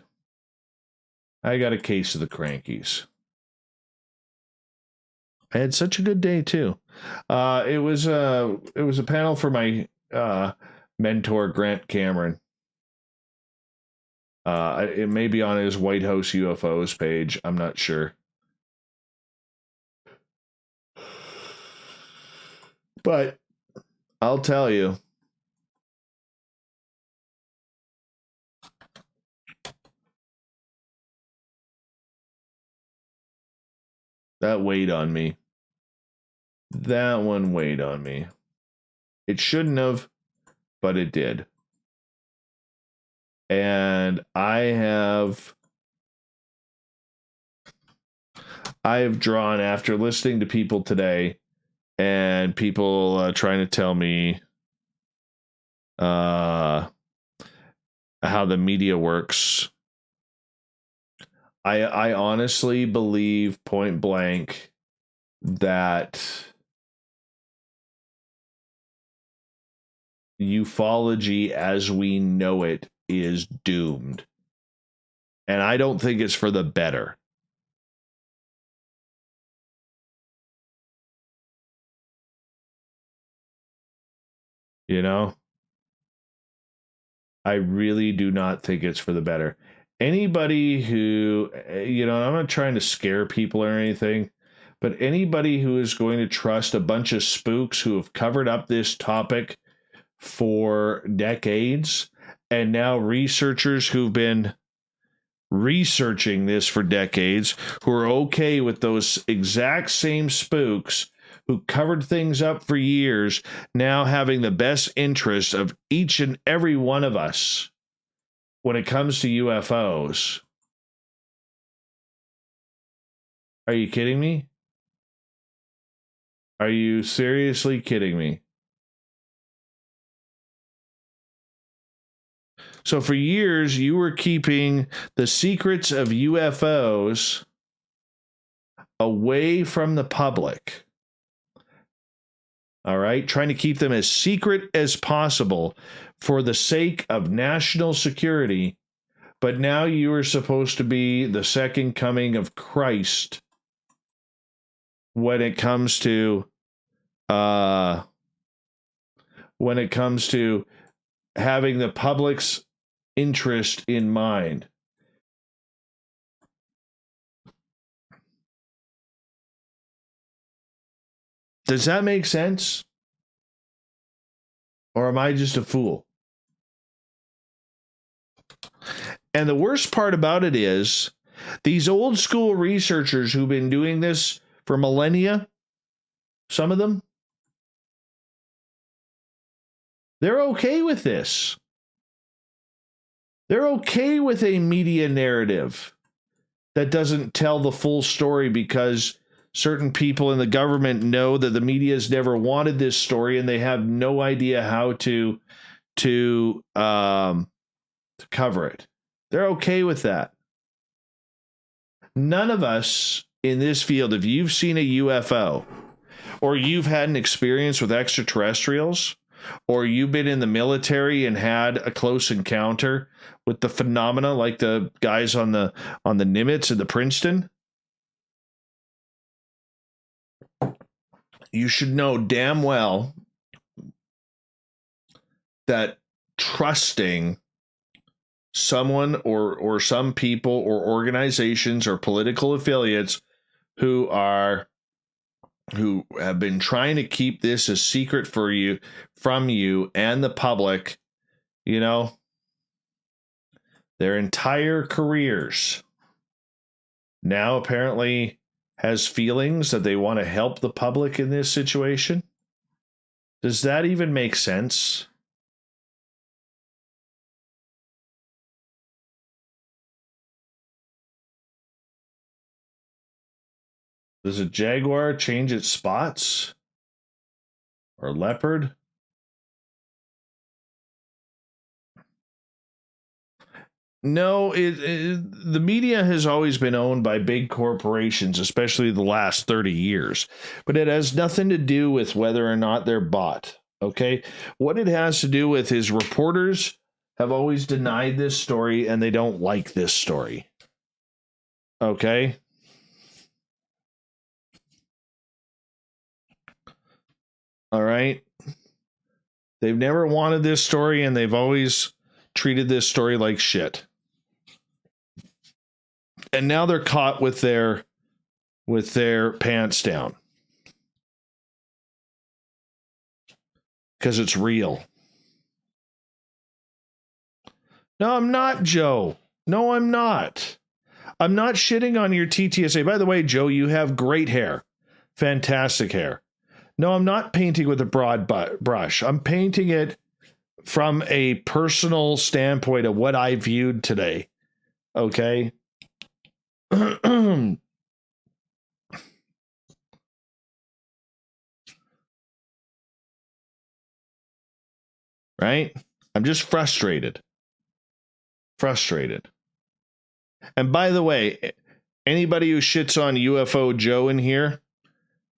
I got a case of the crankies. I had such a good day too. It was a panel for my mentor Grant Cameron. It may be on his White House UFOs page. I'm not sure. But I'll tell you, that weighed on me. That one weighed on me. It shouldn't have, but it did. And I have drawn, after listening to people today and people trying to tell me how the media works. I honestly believe point blank that ufology as we know it is doomed. And I don't think it's for the better. You know? I really do not think it's for the better. Anybody who, you know, I'm not trying to scare people or anything, but anybody who is going to trust a bunch of spooks who have covered up this topic for decades, and now researchers who've been researching this for decades, who are okay with those exact same spooks who covered things up for years, now having the best interest of each and every one of us when it comes to UFOs. Are you kidding me? Are you seriously kidding me? So for years, you were keeping the secrets of UFOs away from the public. All right? Trying to keep them as secret as possible for the sake of national security. But now you are supposed to be the second coming of Christ when it comes to having the public's interest in mind. Does that make sense? Or am I just a fool? And the worst part about it is, these old school researchers who've been doing this for millennia, some of them, they're okay with this. They're okay with a media narrative that doesn't tell the full story because certain people in the government know that the media has never wanted this story and they have no idea how to to cover it. They're okay with that. None of us in this field, if you've seen a UFO, or you've had an experience with extraterrestrials, or you've been in the military and had a close encounter with the phenomena like the guys on the Nimitz and the Princeton, you should know damn well that trusting someone or some people or organizations or political affiliates who have been trying to keep this a secret from you and the public, you know, their entire careers, now apparently has feelings that they want to help the public in this situation. Does that even make sense? Does a jaguar change its spots? Or leopard? No, the media has always been owned by big corporations, especially the last 30 years. But it has nothing to do with whether or not they're bought, okay? What it has to do with is reporters have always denied this story, and they don't like this story, okay? All right? They've never wanted this story, and they've always treated this story like shit. And now they're caught with their pants down. Because it's real. No, I'm not, Joe. No, I'm not. I'm not shitting on your TTSA. By the way, Joe, you have great hair. Fantastic hair. No, I'm not painting with a broad brush. I'm painting it from a personal standpoint of what I viewed today. Okay? Right? I'm just frustrated. Frustrated. And by the way, anybody who shits on UFO Joe in here,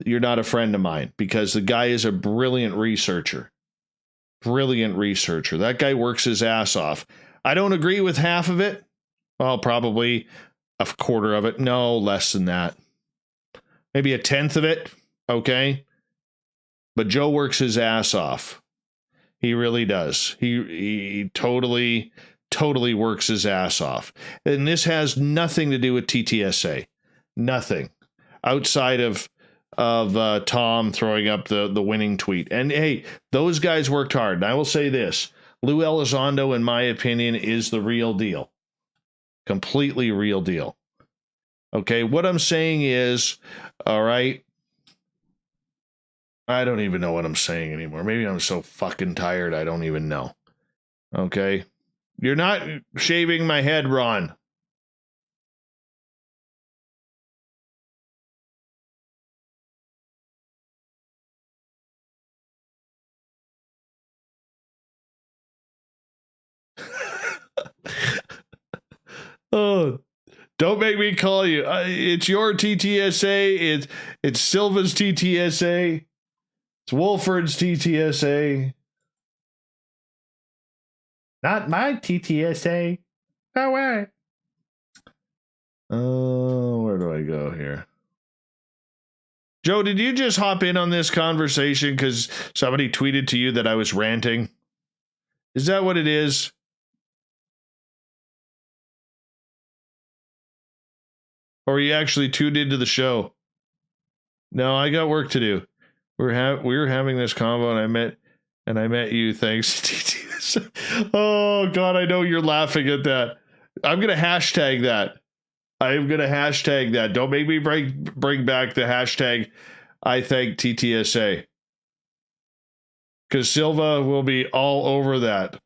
you're not a friend of mine, because the guy is a brilliant researcher. Brilliant researcher. That guy works his ass off. I don't agree with half of it. Well, probably a quarter of it. No, less than that. Maybe a tenth of it. Okay. But Joe works his ass off. He really does. He totally works his ass off. And this has nothing to do with TTSA. Nothing. Outside of Tom throwing up the winning tweet. And hey, those guys worked hard. And I will say this, Lou Elizondo, in my opinion, is the real deal. Completely real deal. Okay, what I'm saying is, all right, I don't even know what I'm saying anymore. Maybe I'm so fucking tired I don't even know. Okay, you're not shaving my head, Ron. Oh, don't make me call you. It's your TTSA. It's Silva's TTSA. It's Wolford's TTSA. Not my TTSA. No way. Oh, where do I go here? Joe, did you just hop in on this conversation because somebody tweeted to you that I was ranting? Is that what it is? Or you actually tuned into the show? No, I got work to do. We were having this convo, and I met you. Thanks to TTS. Oh God, I know you're laughing at that. I'm gonna hashtag that. I'm gonna hashtag that. Don't make me bring back the hashtag. I thank TTSA, because Silva will be all over that.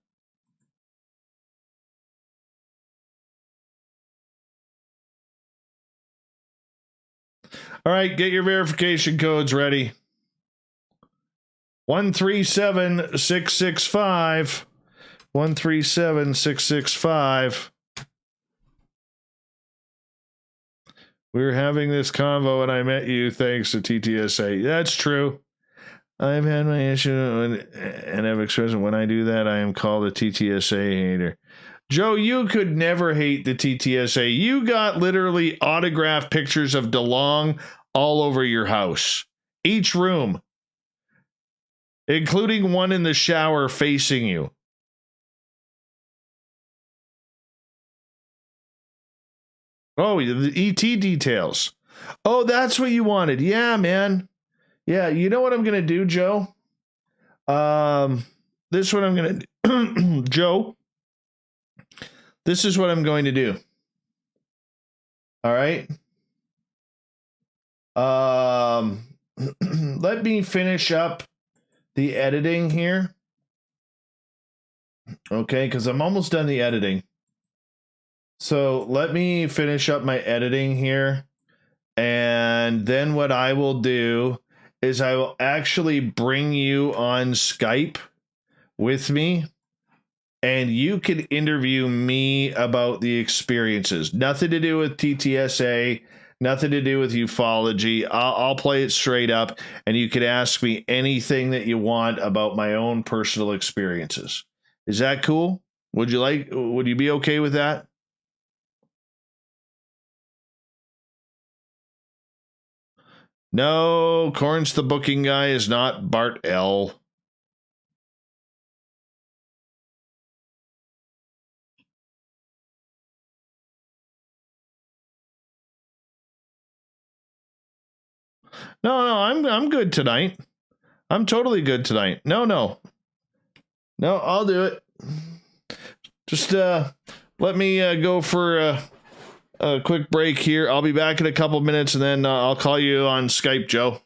All right, get your verification codes ready. 137665. 137665. We were having this convo and I met you thanks to TTSA. That's true. I've had my issue and have expressed when I do that, I am called a TTSA hater. Joe, you could never hate the TTSA. You got literally autographed pictures of DeLong all over your house. Each room. Including one in the shower facing you. Oh, the ET details. Oh, that's what you wanted. Yeah, man. Yeah, you know what I'm going to do, Joe? This is what I'm going to do. Joe, this is what I'm going to do. All right? Let me finish up the editing here. Okay, because I'm almost done the editing. So let me finish up my editing here. And then what I will do is I will actually bring you on Skype with me. And you can interview me about the experiences. Nothing to do with TTSA. Nothing to do with ufology. I'll play it straight up. And you can ask me anything that you want about my own personal experiences. Is that cool? Would you be okay with that? No, Corn's the booking guy is not Bart L. No, I'm good tonight. I'm totally good tonight. No, I'll do it. Just let me go for a quick break here. I'll be back in a couple minutes, and then I'll call you on Skype, Joe.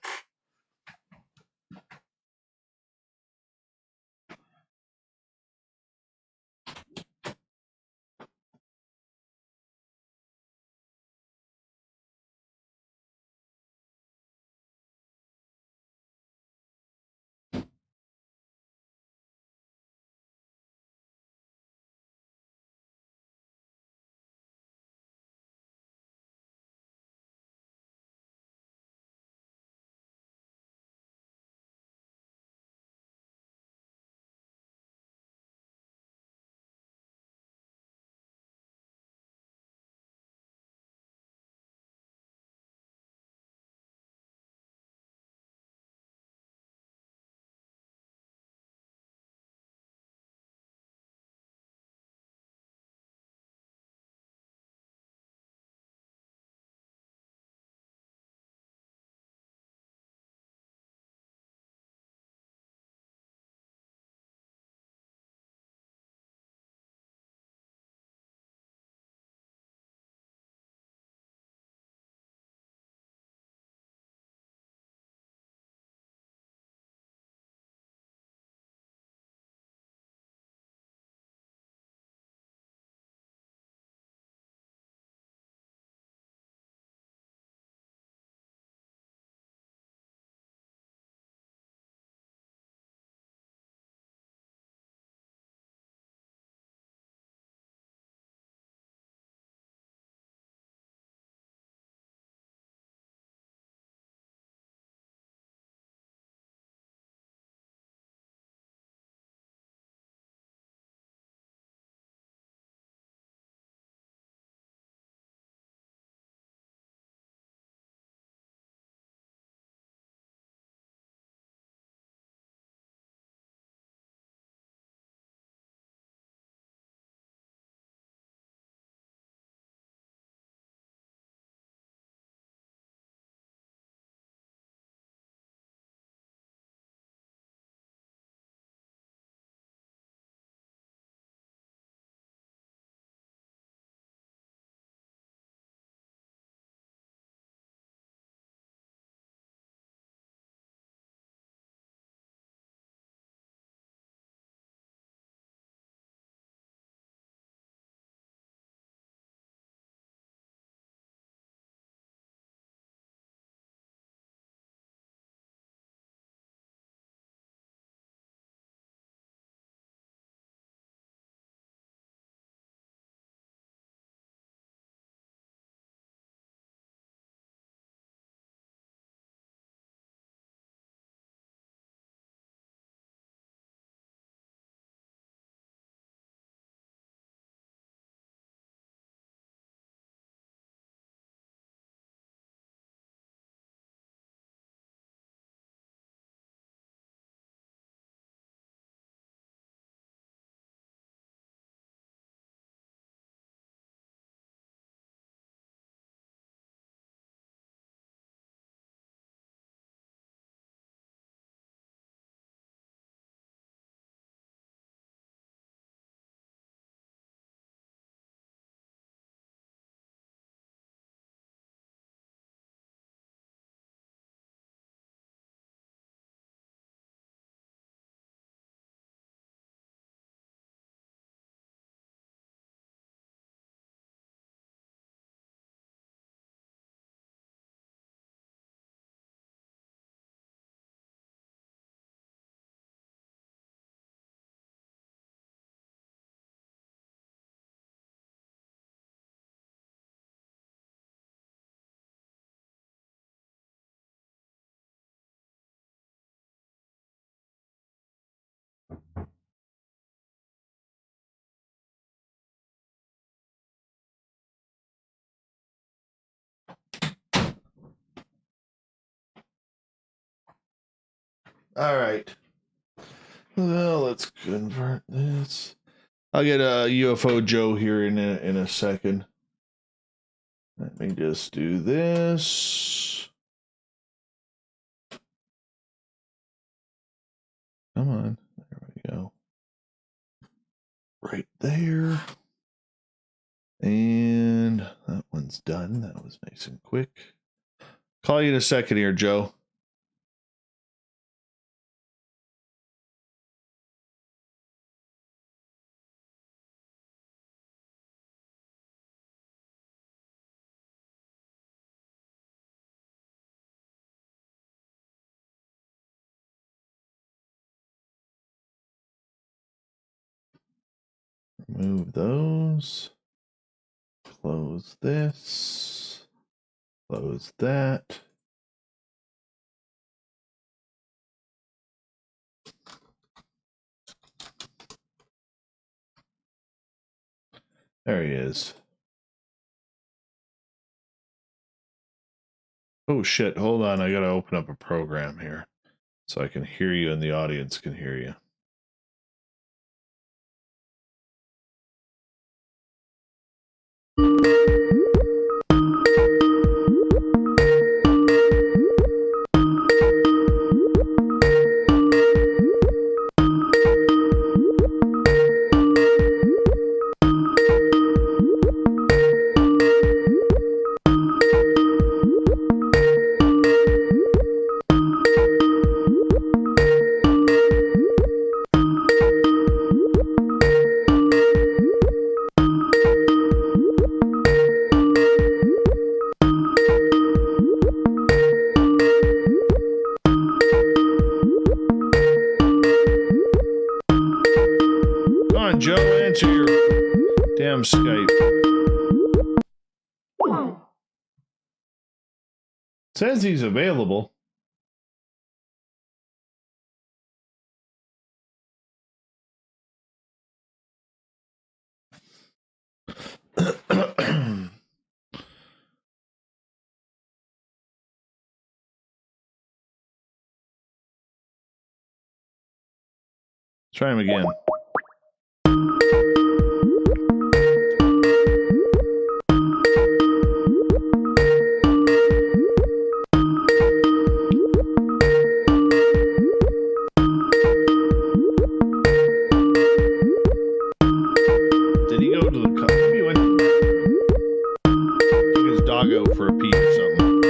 All right. Well, let's convert this. I'll get a UFO Joe here in a second. Let me just do this. Come on. There we go. Right there. And that one's done. That was nice and quick. Call you in a second here, Joe. Remove those. Close this. Close that. There he is. Oh shit, hold on. I gotta open up a program here so I can hear you and the audience can hear you. Joe, answer your damn Skype. Says he's available. Try him again. For a pee or something.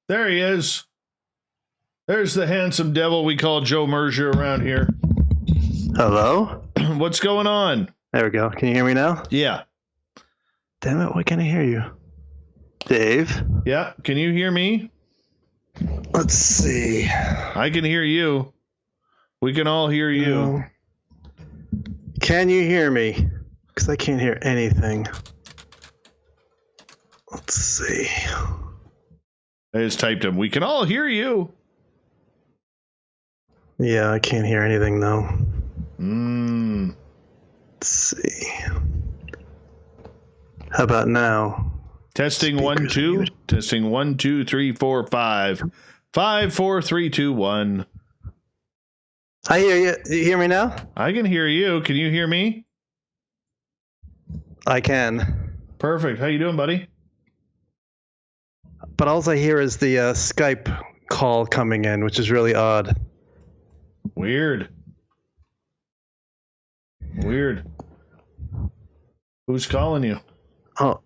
There he is. There's the handsome devil we call Joe Merger around here. Hello? What's going on? There we go. Can you hear me now? Yeah. Damn it, why can't I hear you? Dave? Yeah, can you hear me? Let's see. I can hear you. We can all hear you. Can you hear me? Because I can't hear anything. Let's see. I just typed him. We can all hear you. Yeah, I can't hear anything though. Let's see. How about now? Testing Speakers 1 2. Testing 1 2 3 4 5. 5 4 3 2 1. I hear you. Do you hear me now? I can hear you. Can you hear me? I can. Perfect. How you doing, buddy? But all I hear is the Skype call coming in, which is really odd. Weird. Who's calling you? Oh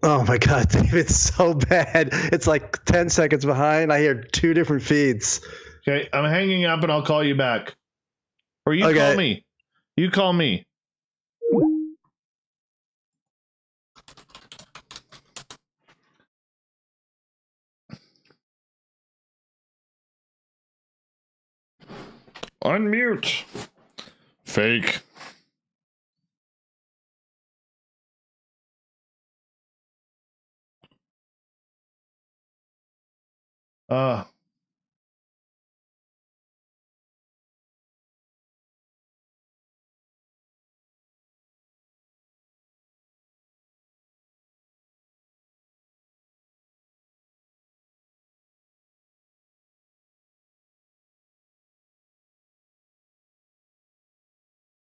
my God, Dave, it's so bad. It's like 10 seconds behind. I hear two different feeds. Okay, I'm hanging up and I'll call you back. Or you call me. You call me. Unmute. Fake.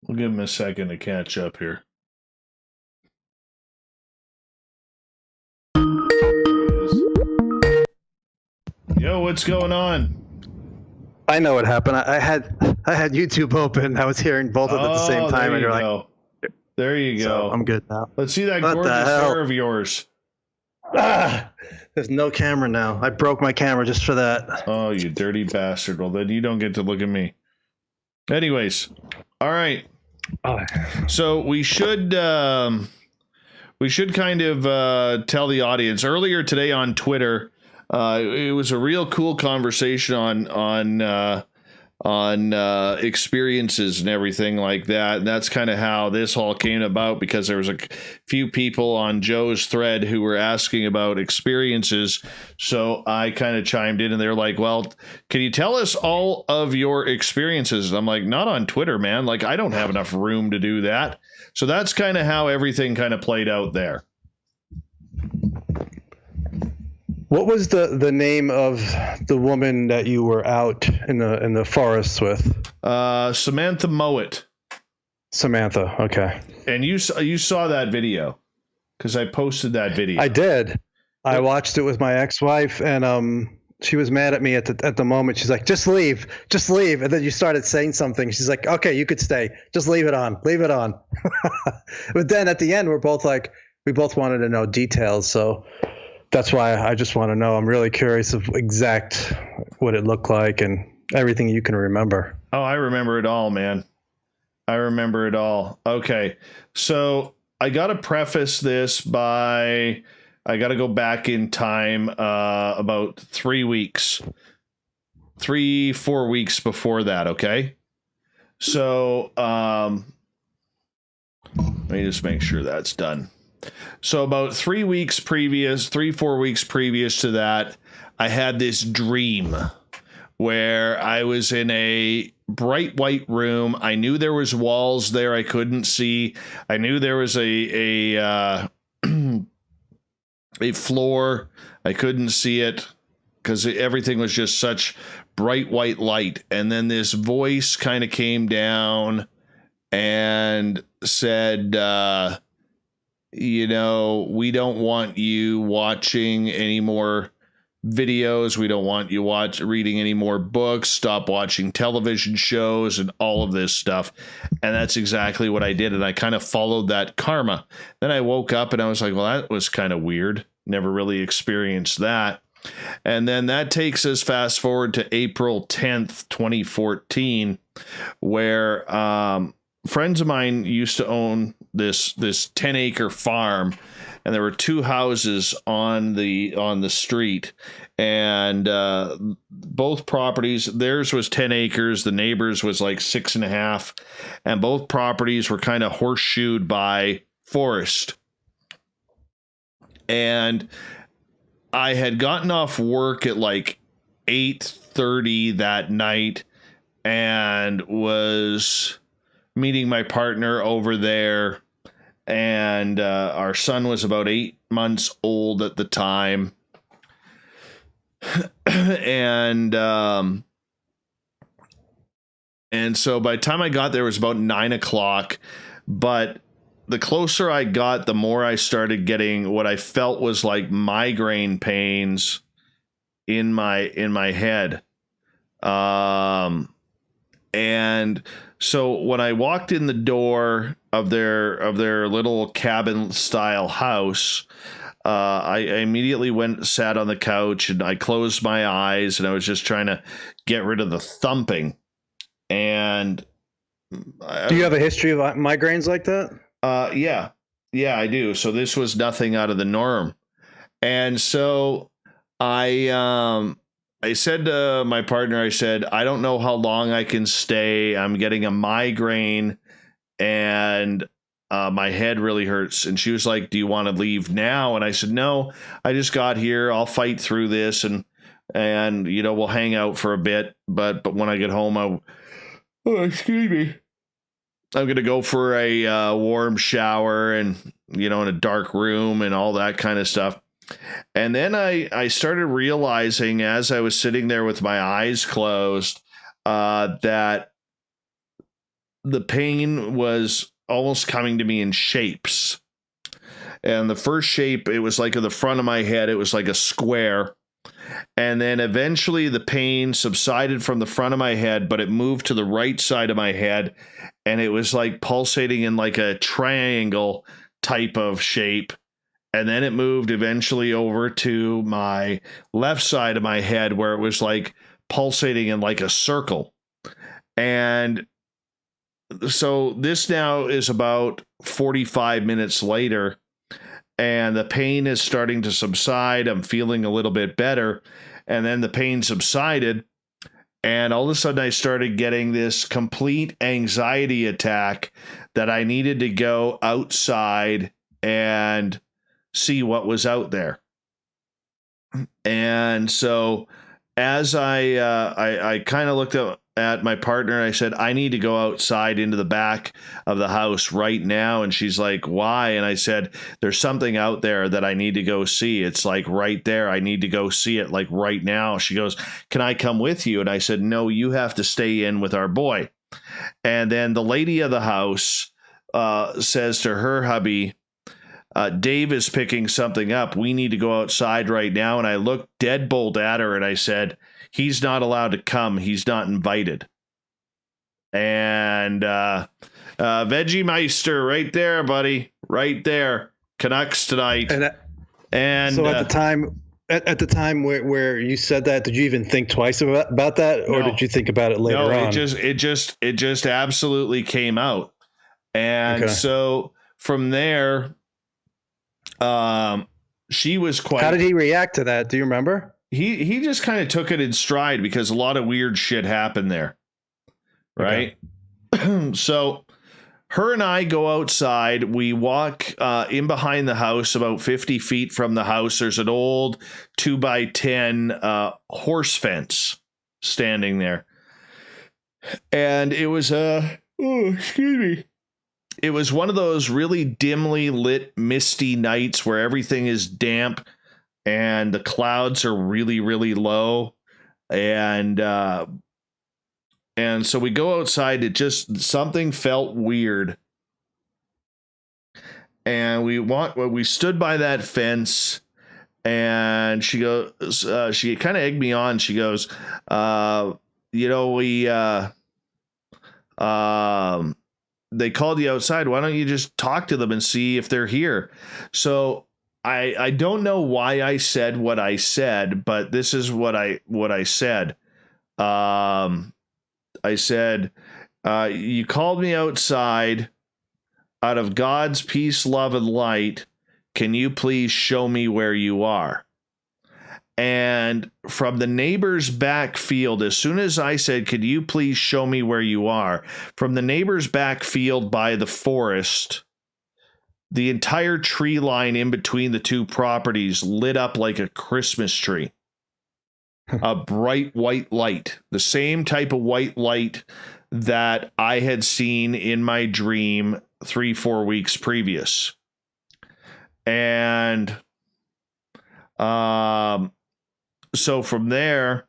We'll give him a second to catch up here. Yo, what's going on? I know what happened. I had YouTube open. I was hearing both of them at the same time, and you're like, there you go. So I'm good now. Let's see that What gorgeous the hell? hair of yours. There's no camera now. I broke my camera just for that. Oh, you dirty bastard. Well, then you don't get to look at me. Anyways, all right. So we should kind of tell the audience. Earlier today on Twitter, it was a real cool conversation on experiences and everything like that. And that's kind of how this all came about, because there was a few people on Joe's thread who were asking about experiences. So I kind of chimed in, and they're like, well, can you tell us all of your experiences? And I'm like, not on Twitter, man. Like, I don't have enough room to do that. So that's kind of how everything kind of played out there. What was the name of the woman that you were out in the forest with? Samantha Mowat. Samantha, okay. And you saw that video, because I posted that video. I did. I watched it with my ex-wife, and she was mad at me at the moment. She's like, just leave. And then you started saying something. She's like, okay, you could stay. Just leave it on. But then at the end, we both wanted to know details. So that's why I just want to know. I'm really curious of exact what it looked like and everything you can remember. Oh, I remember it all, man. I remember it all. Okay. So I got to preface this by, I got to go back in time about 4 weeks before that. Okay. So let me just make sure that's done. So about 4 weeks previous to that, I had this dream where I was in a bright white room. I knew there was walls there I couldn't see. I knew there was a floor. I couldn't see it because everything was just such bright white light. And then this voice kind of came down and said, we don't want you watching any more videos. We don't want you reading any more books. Stop watching television shows and all of this stuff. And that's exactly what I did. And I kind of followed that karma. Then I woke up and I was like, well, that was kind of weird. Never really experienced that. And then that takes us fast forward to April 10th, 2014, where friends of mine used to own this 10-acre farm, and there were two houses on the street, and both properties, theirs was 10 acres, the neighbors was like 6.5, and both properties were kind of horseshoed by forest. And I had gotten off work at like 8:30 that night and was meeting my partner over there, and our son was about 8 months old at the time. And so by the time I got there, it was about 9 o'clock, but the closer I got, the more I started getting what I felt was like migraine pains in my head. And so when I walked in the door of their little cabin style house, I immediately sat on the couch, and I closed my eyes, and I was just trying to get rid of the thumping. And do you have a history of migraines like that? Yeah, I do. So this was nothing out of the norm. And so I said to my partner, I don't know how long I can stay. I'm getting a migraine, and my head really hurts. And she was like, do you want to leave now? And I said, no, I just got here. I'll fight through this, and we'll hang out for a bit. But when I get home, excuse me, I'm going to go for a warm shower and, in a dark room and all that kind of stuff. And then I started realizing, as I was sitting there with my eyes closed, that the pain was almost coming to me in shapes. And the first shape, it was like in the front of my head, it was like a square. And then eventually the pain subsided from the front of my head, but it moved to the right side of my head. And it was like pulsating in like a triangle type of shape. And then it moved eventually over to my left side of my head, where it was like pulsating in like a circle. And so this now is about 45 minutes later, and the pain is starting to subside. I'm feeling a little bit better. And then the pain subsided, and all of a sudden I started getting this complete anxiety attack that I needed to go outside and see what was out there. And so as I kind of looked at my partner, and I said, I need to go outside into the back of the house right now. And she's like, why? And I said, there's something out there that I need to go see. It's like right there. I need to go see it like right now. She goes, can I come with you? And I said, no, you have to stay in with our boy. And then the lady of the house says to her hubby, Dave is picking something up. We need to go outside right now. And I looked deadbolt at her and I said, he's not allowed to come. He's not invited. And Veggie Meister right there, buddy. Right there. Canucks tonight. And so at the time where you said that, did you even think twice about that? Or did you think about it later on? No, it just absolutely came out. And so from there, she was quite... How did he react to that? Do you remember? He just kind of took it in stride, because a lot of weird shit happened there. Right? Okay. So her and I go outside. We walk in behind the house, about 50 feet from the house. There's an old 2x10 horse fence standing there. And it was it was one of those really dimly lit, misty nights where everything is damp and the clouds are really, really low. And so we go outside. Something felt weird. And we stood by that fence, and she goes, she kind of egged me on. She goes, they called you outside. Why don't you just talk to them and see if they're here? So I don't know why I said what I said, but this is what I said. I said, you called me outside out of God's peace, love, and light. Can you please show me where you are? And from the neighbor's back field, as soon as I said, could you please show me where you are? From the neighbor's back field by the forest, the entire tree line in between the two properties lit up like a Christmas tree. A bright white light, the same type of white light that I had seen in my dream 3-4 weeks previous. And so from there,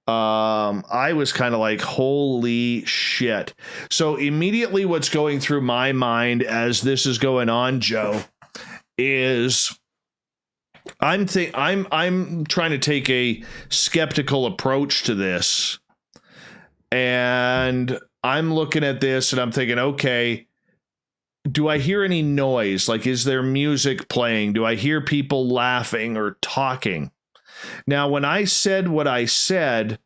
I was kind of like, holy shit. So immediately what's going through my mind as this is going on, Joe, is I'm trying to take a skeptical approach to this. And I'm looking at this and I'm thinking, okay, do I hear any noise? Like, is there music playing? Do I hear people laughing or talking? Now, when I said what I said,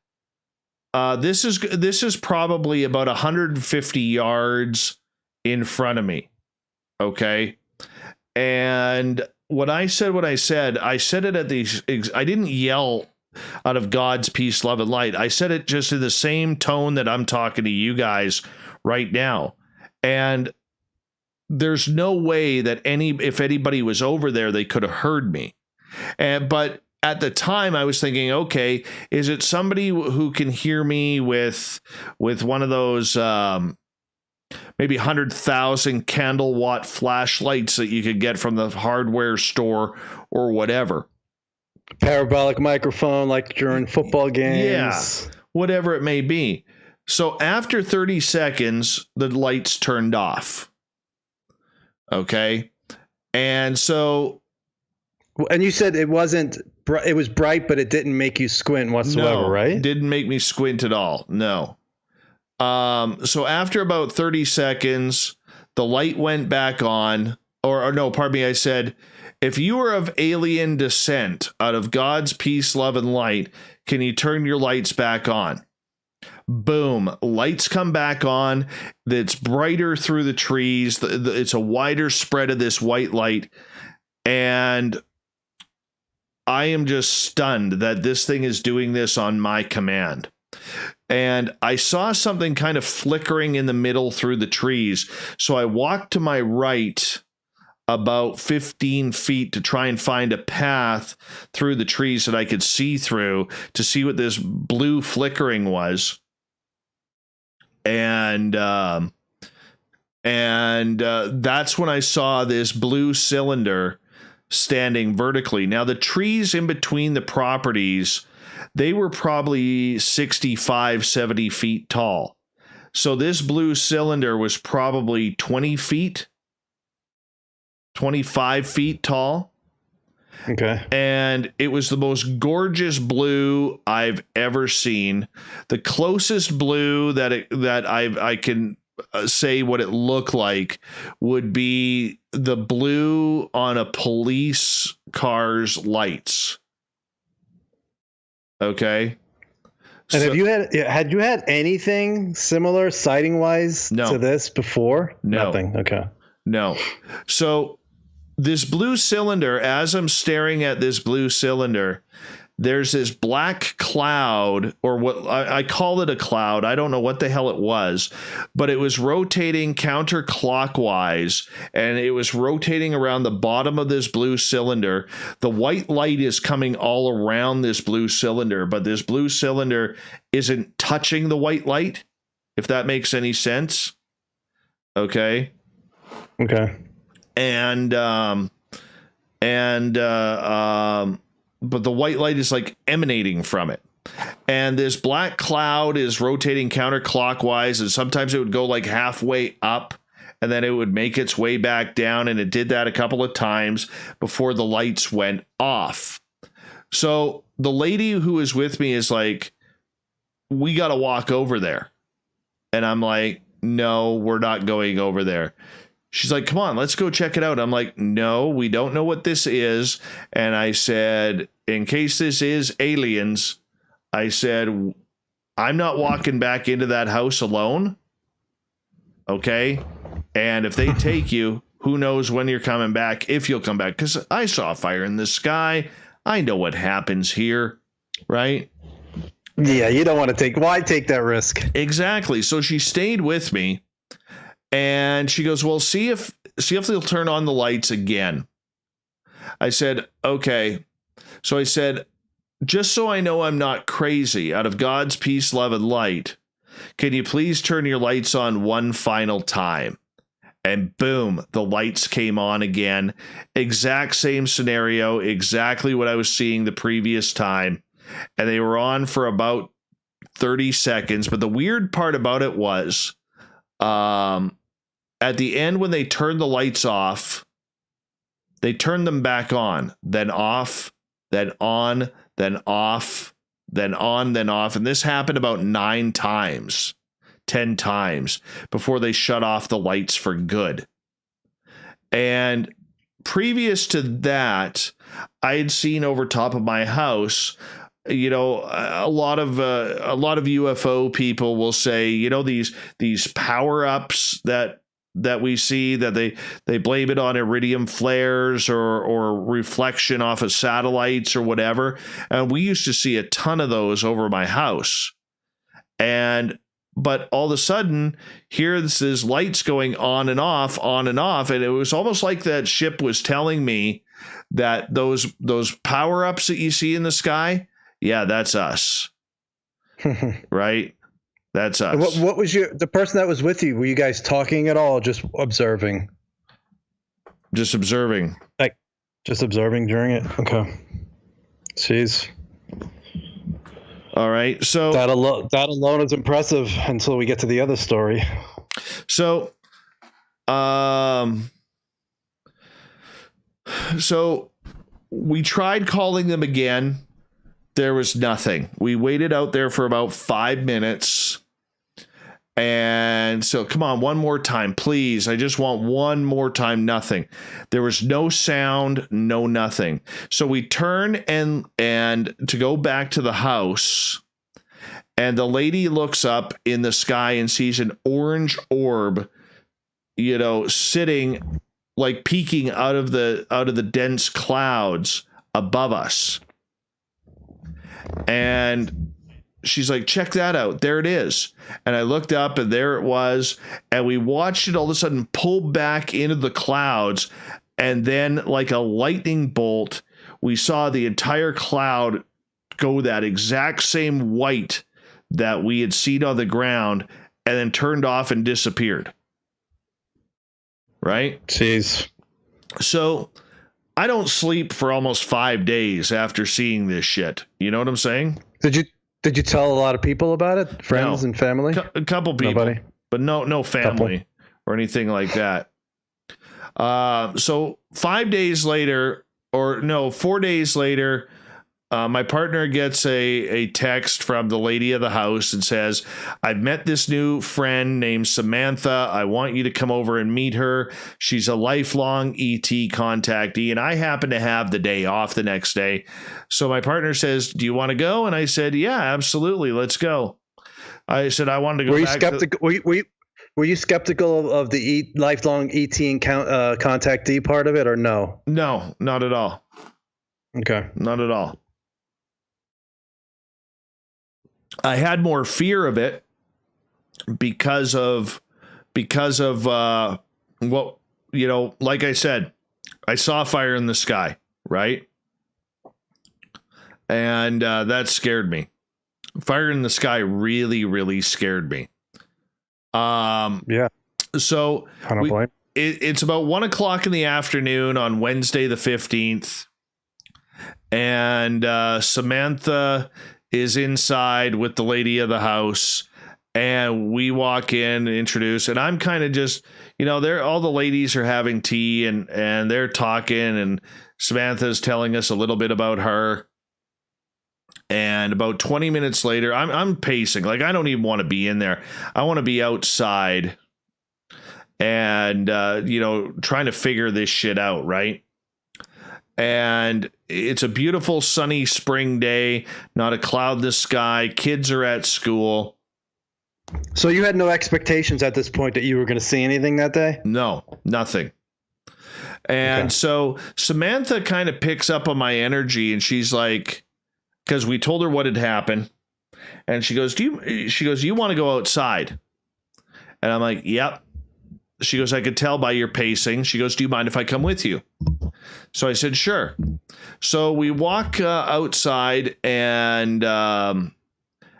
this is probably about 150 yards in front of me. Okay. And when I said what I said it at the, I didn't yell out of God's peace, love, and light. I said it just in the same tone that I'm talking to you guys right now. And there's no way that if anybody was over there, they could have heard me. But at the time I was thinking, okay, is it somebody who can hear me with one of those, maybe 100,000 candle watt flashlights that you could get from the hardware store or whatever? Parabolic microphone, like during football games. Yeah, whatever it may be. So after 30 seconds, the lights turned off. Okay. And so. And you said it wasn't, it was bright, but it didn't make you squint whatsoever, right? Didn't make me squint at all. No. So after about 30 seconds, the light went back on, or no, pardon me. I said, if you are of alien descent out of God's peace, love, and light, can you turn your lights back on? Boom. Lights come back on. It's brighter through the trees. It's a wider spread of this white light. And I am just stunned that this thing is doing this on my command. And I saw something kind of flickering in the middle through the trees. So I walked to my right about 15 feet to try and find a path through the trees that I could see through to see what this blue flickering was. And that's when I saw this blue cylinder standing vertically. Now, the trees in between the properties, they were probably 65, 70 feet tall. So this blue cylinder was probably 20 feet, 25 feet tall. Okay. And it was the most gorgeous blue I've ever seen. The closest blue that I can say what it looked like would be the blue on a police car's lights. Okay. And have you had anything similar sighting wise to this before? No. Nothing. Okay. No. So this blue cylinder, as I'm staring at this blue cylinder, there's this black cloud, or what I call it a cloud. I don't know what the hell it was, but it was rotating counterclockwise, and it was rotating around the bottom of this blue cylinder. The white light is coming all around this blue cylinder, but this blue cylinder isn't touching the white light, if that makes any sense. Okay. Okay. But the white light is like emanating from it. And this black cloud is rotating counterclockwise, and sometimes it would go like halfway up and then it would make its way back down. And it did that a couple of times before the lights went off. So the lady who is with me is like, we got to walk over there. And I'm like, no, we're not going over there. She's like, come on, let's go check it out. I'm like, no, we don't know what this is. And I said, in case this is aliens, I said, I'm not walking back into that house alone. Okay. And if they take you, who knows when you're coming back, if you'll come back. Because I saw a fire in the sky. I know what happens here. Right. Yeah, you don't want to why take that risk? Exactly. So she stayed with me. And she goes, well, see if they'll turn on the lights again. I said, okay. So I said, just so I know I'm not crazy, out of God's peace, love, and light, can you please turn your lights on one final time? And boom, the lights came on again. Exact same scenario, exactly what I was seeing the previous time. And they were on for about 30 seconds. But the weird part about it was, at the end, when they turned the lights off, they turned them back on, then off, then on, then off, then on, then off. And this happened about 9 times, 10 times before they shut off the lights for good. And previous to that, I had seen over top of my house, you know, a lot of UFO people will say, you know, these power-ups that we see, that they blame it on iridium flares or reflection off of satellites or whatever. And we used to see a ton of those over my house. But all of a sudden, here this is lights going on and off. And it was almost like that ship was telling me that those power-ups that you see in the sky, yeah, that's us. Right? That's us. What was the person that was with you? Were you guys talking at all? Just observing? Just observing. Like, just observing during it? Okay. Jeez. All right. So that alone is impressive until we get to the other story. So, so we tried calling them again. There was nothing. We waited out there for about 5 minutes. And so, come on, one more time, please. I just want one more time. Nothing. There was no sound, no nothing. So we turn and to go back to the house, and the lady looks up in the sky and sees an orange orb, sitting, like peeking out of the dense clouds above us. And she's like, check that out. There it is. And I looked up, and there it was. And we watched it all of a sudden pull back into the clouds. And then, like a lightning bolt, we saw the entire cloud go that exact same white that we had seen on the ground, and then turned off and disappeared. Right? Jeez. So I don't sleep for almost 5 days after seeing this shit. You know what I'm saying? Did you tell a lot of people about it? Friends and family? A couple people. Nobody? But no family or anything like that. So 4 days later, my partner gets a text from the lady of the house and says, I've met this new friend named Samantha. I want you to come over and meet her. She's a lifelong ET contactee, and I happen to have the day off the next day. So my partner says, do you want to go? And I said, yeah, absolutely. Let's go. I said, I wanted to go. Were you skeptical? Were you skeptical of the lifelong ET contactee part of it, or no? No, not at all. Okay. Not at all. I had more fear of it because of what, like I said, I saw fire in the sky, right? And that scared me. Fire in the sky really, really scared me. Yeah. So it's about 1:00 in the afternoon on Wednesday the 15th, and Samantha is inside with the lady of the house, and we walk in and introduce, and I'm kind of just, all the ladies are having tea and they're talking, and Samantha's telling us a little bit about her. And about 20 minutes later, I'm pacing. Like, I don't even want to be in there. I want to be outside and, trying to figure this shit out, right? And it's a beautiful sunny spring day, not a cloud in the sky. Kids are at school. So you had no expectations at this point that you were going to see anything that day? No, nothing. And so Samantha kind of picks up on my energy, and she's like, because we told her what had happened, and she goes, you want to go outside? And I'm like, yep. She goes, I could tell by your pacing. She goes, do you mind if I come with you? So I said, sure. So we walk outside, and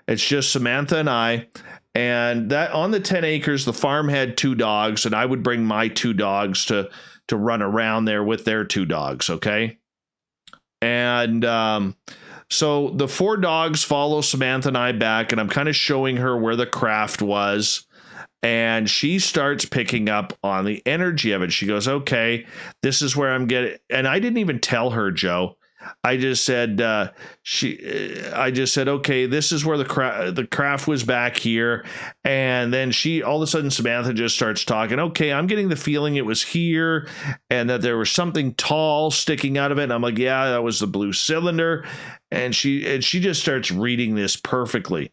it's just Samantha and I. And that on the 10 acres, the farm had 2 dogs, and I would bring my 2 dogs to run around there with their 2 dogs. Okay. And so the 4 dogs follow Samantha and I back, and I'm kind of showing her where the craft was. And she starts picking up on the energy of it. She goes, okay, this is where I'm getting. And I didn't even tell her, Joe. I just said, okay, this is where the craft was back here. And then all of a sudden, Samantha just starts talking. Okay, I'm getting the feeling it was here, and that there was something tall sticking out of it. And I'm like, yeah, that was the blue cylinder. And she just starts reading this perfectly.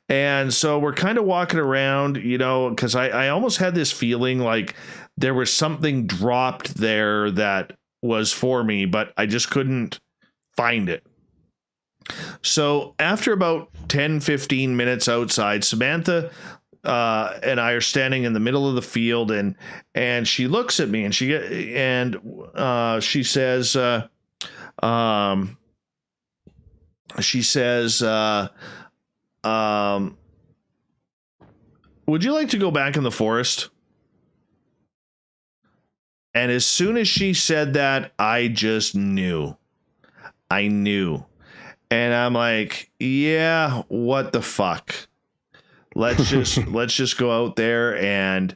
And so we're kind of walking around, because I almost had this feeling like there was something dropped there that was for me, but I just couldn't find it. So after about 10-15 minutes outside, Samantha and I are standing in the middle of the field, and she looks at me, and she says, would you like to go back in the forest? And as soon as she said that, I just knew. I knew. And I'm like, yeah, what the fuck? Let's just go out there and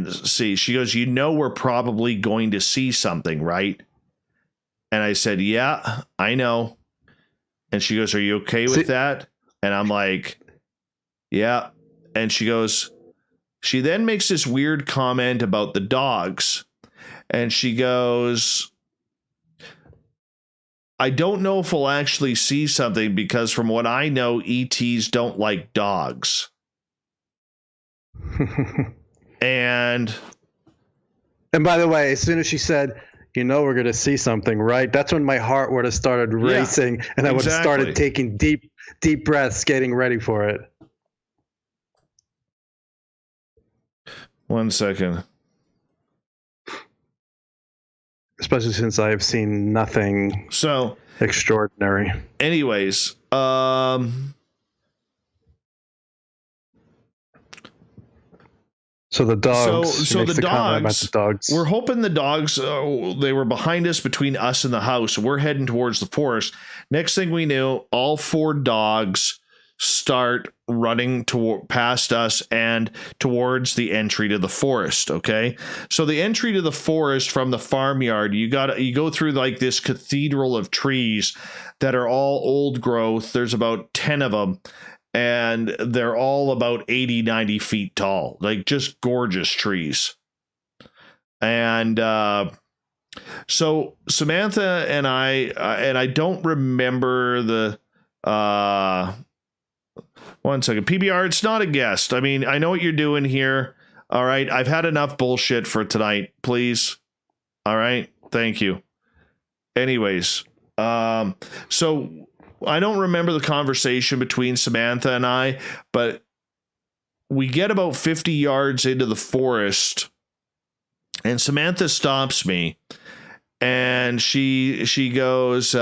see. She goes, you know, we're probably going to see something, right? And I said, yeah, I know. And she goes, are you okay with that? And I'm like, yeah. And she goes, she then makes this weird comment about the dogs. And she goes, I don't know if we'll actually see something because from what I know, ETs don't like dogs. And by the way, as soon as she said, you know, we're going to see something, right? That's when my heart would have started racing, and I would have started taking deep breaths, getting ready for it. 1 second. Especially since I have seen nothing extraordinary. Anyways, so the dogs. So the dogs. We're hoping the dogs. They were behind us, between us and the house. We're heading towards the forest. Next thing we knew, all 4 dogs start running past us and towards the entry to the forest. Okay, so the entry to the forest from the farmyard, you go through like this cathedral of trees that are all old growth. There's about 10 of them. And they're all about 80, 90 feet tall, like just gorgeous trees. And so Samantha and I don't remember the 1 second. PBR, it's not a guest. I mean, I know what you're doing here. All right. I've had enough bullshit for tonight, please. All right. Thank you. Anyways, so I don't remember the conversation between Samantha and I, but we get about 50 yards into the forest and Samantha stops me and she goes,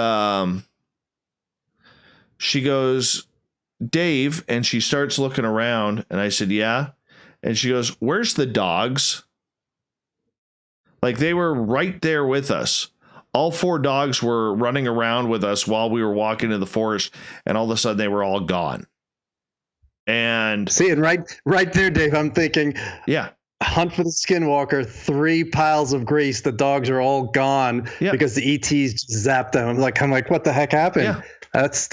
Dave, and she starts looking around and I said, yeah. And she goes, where's the dogs? Like they were right there with us. All 4 dogs were running around with us while we were walking in the forest, and all of a sudden they were all gone. And and right there, Dave, I'm thinking, yeah, hunt for the skinwalker, 3 piles of grease. The dogs are all gone because the ETs zapped them. I'm like, what the heck happened? Yeah. That's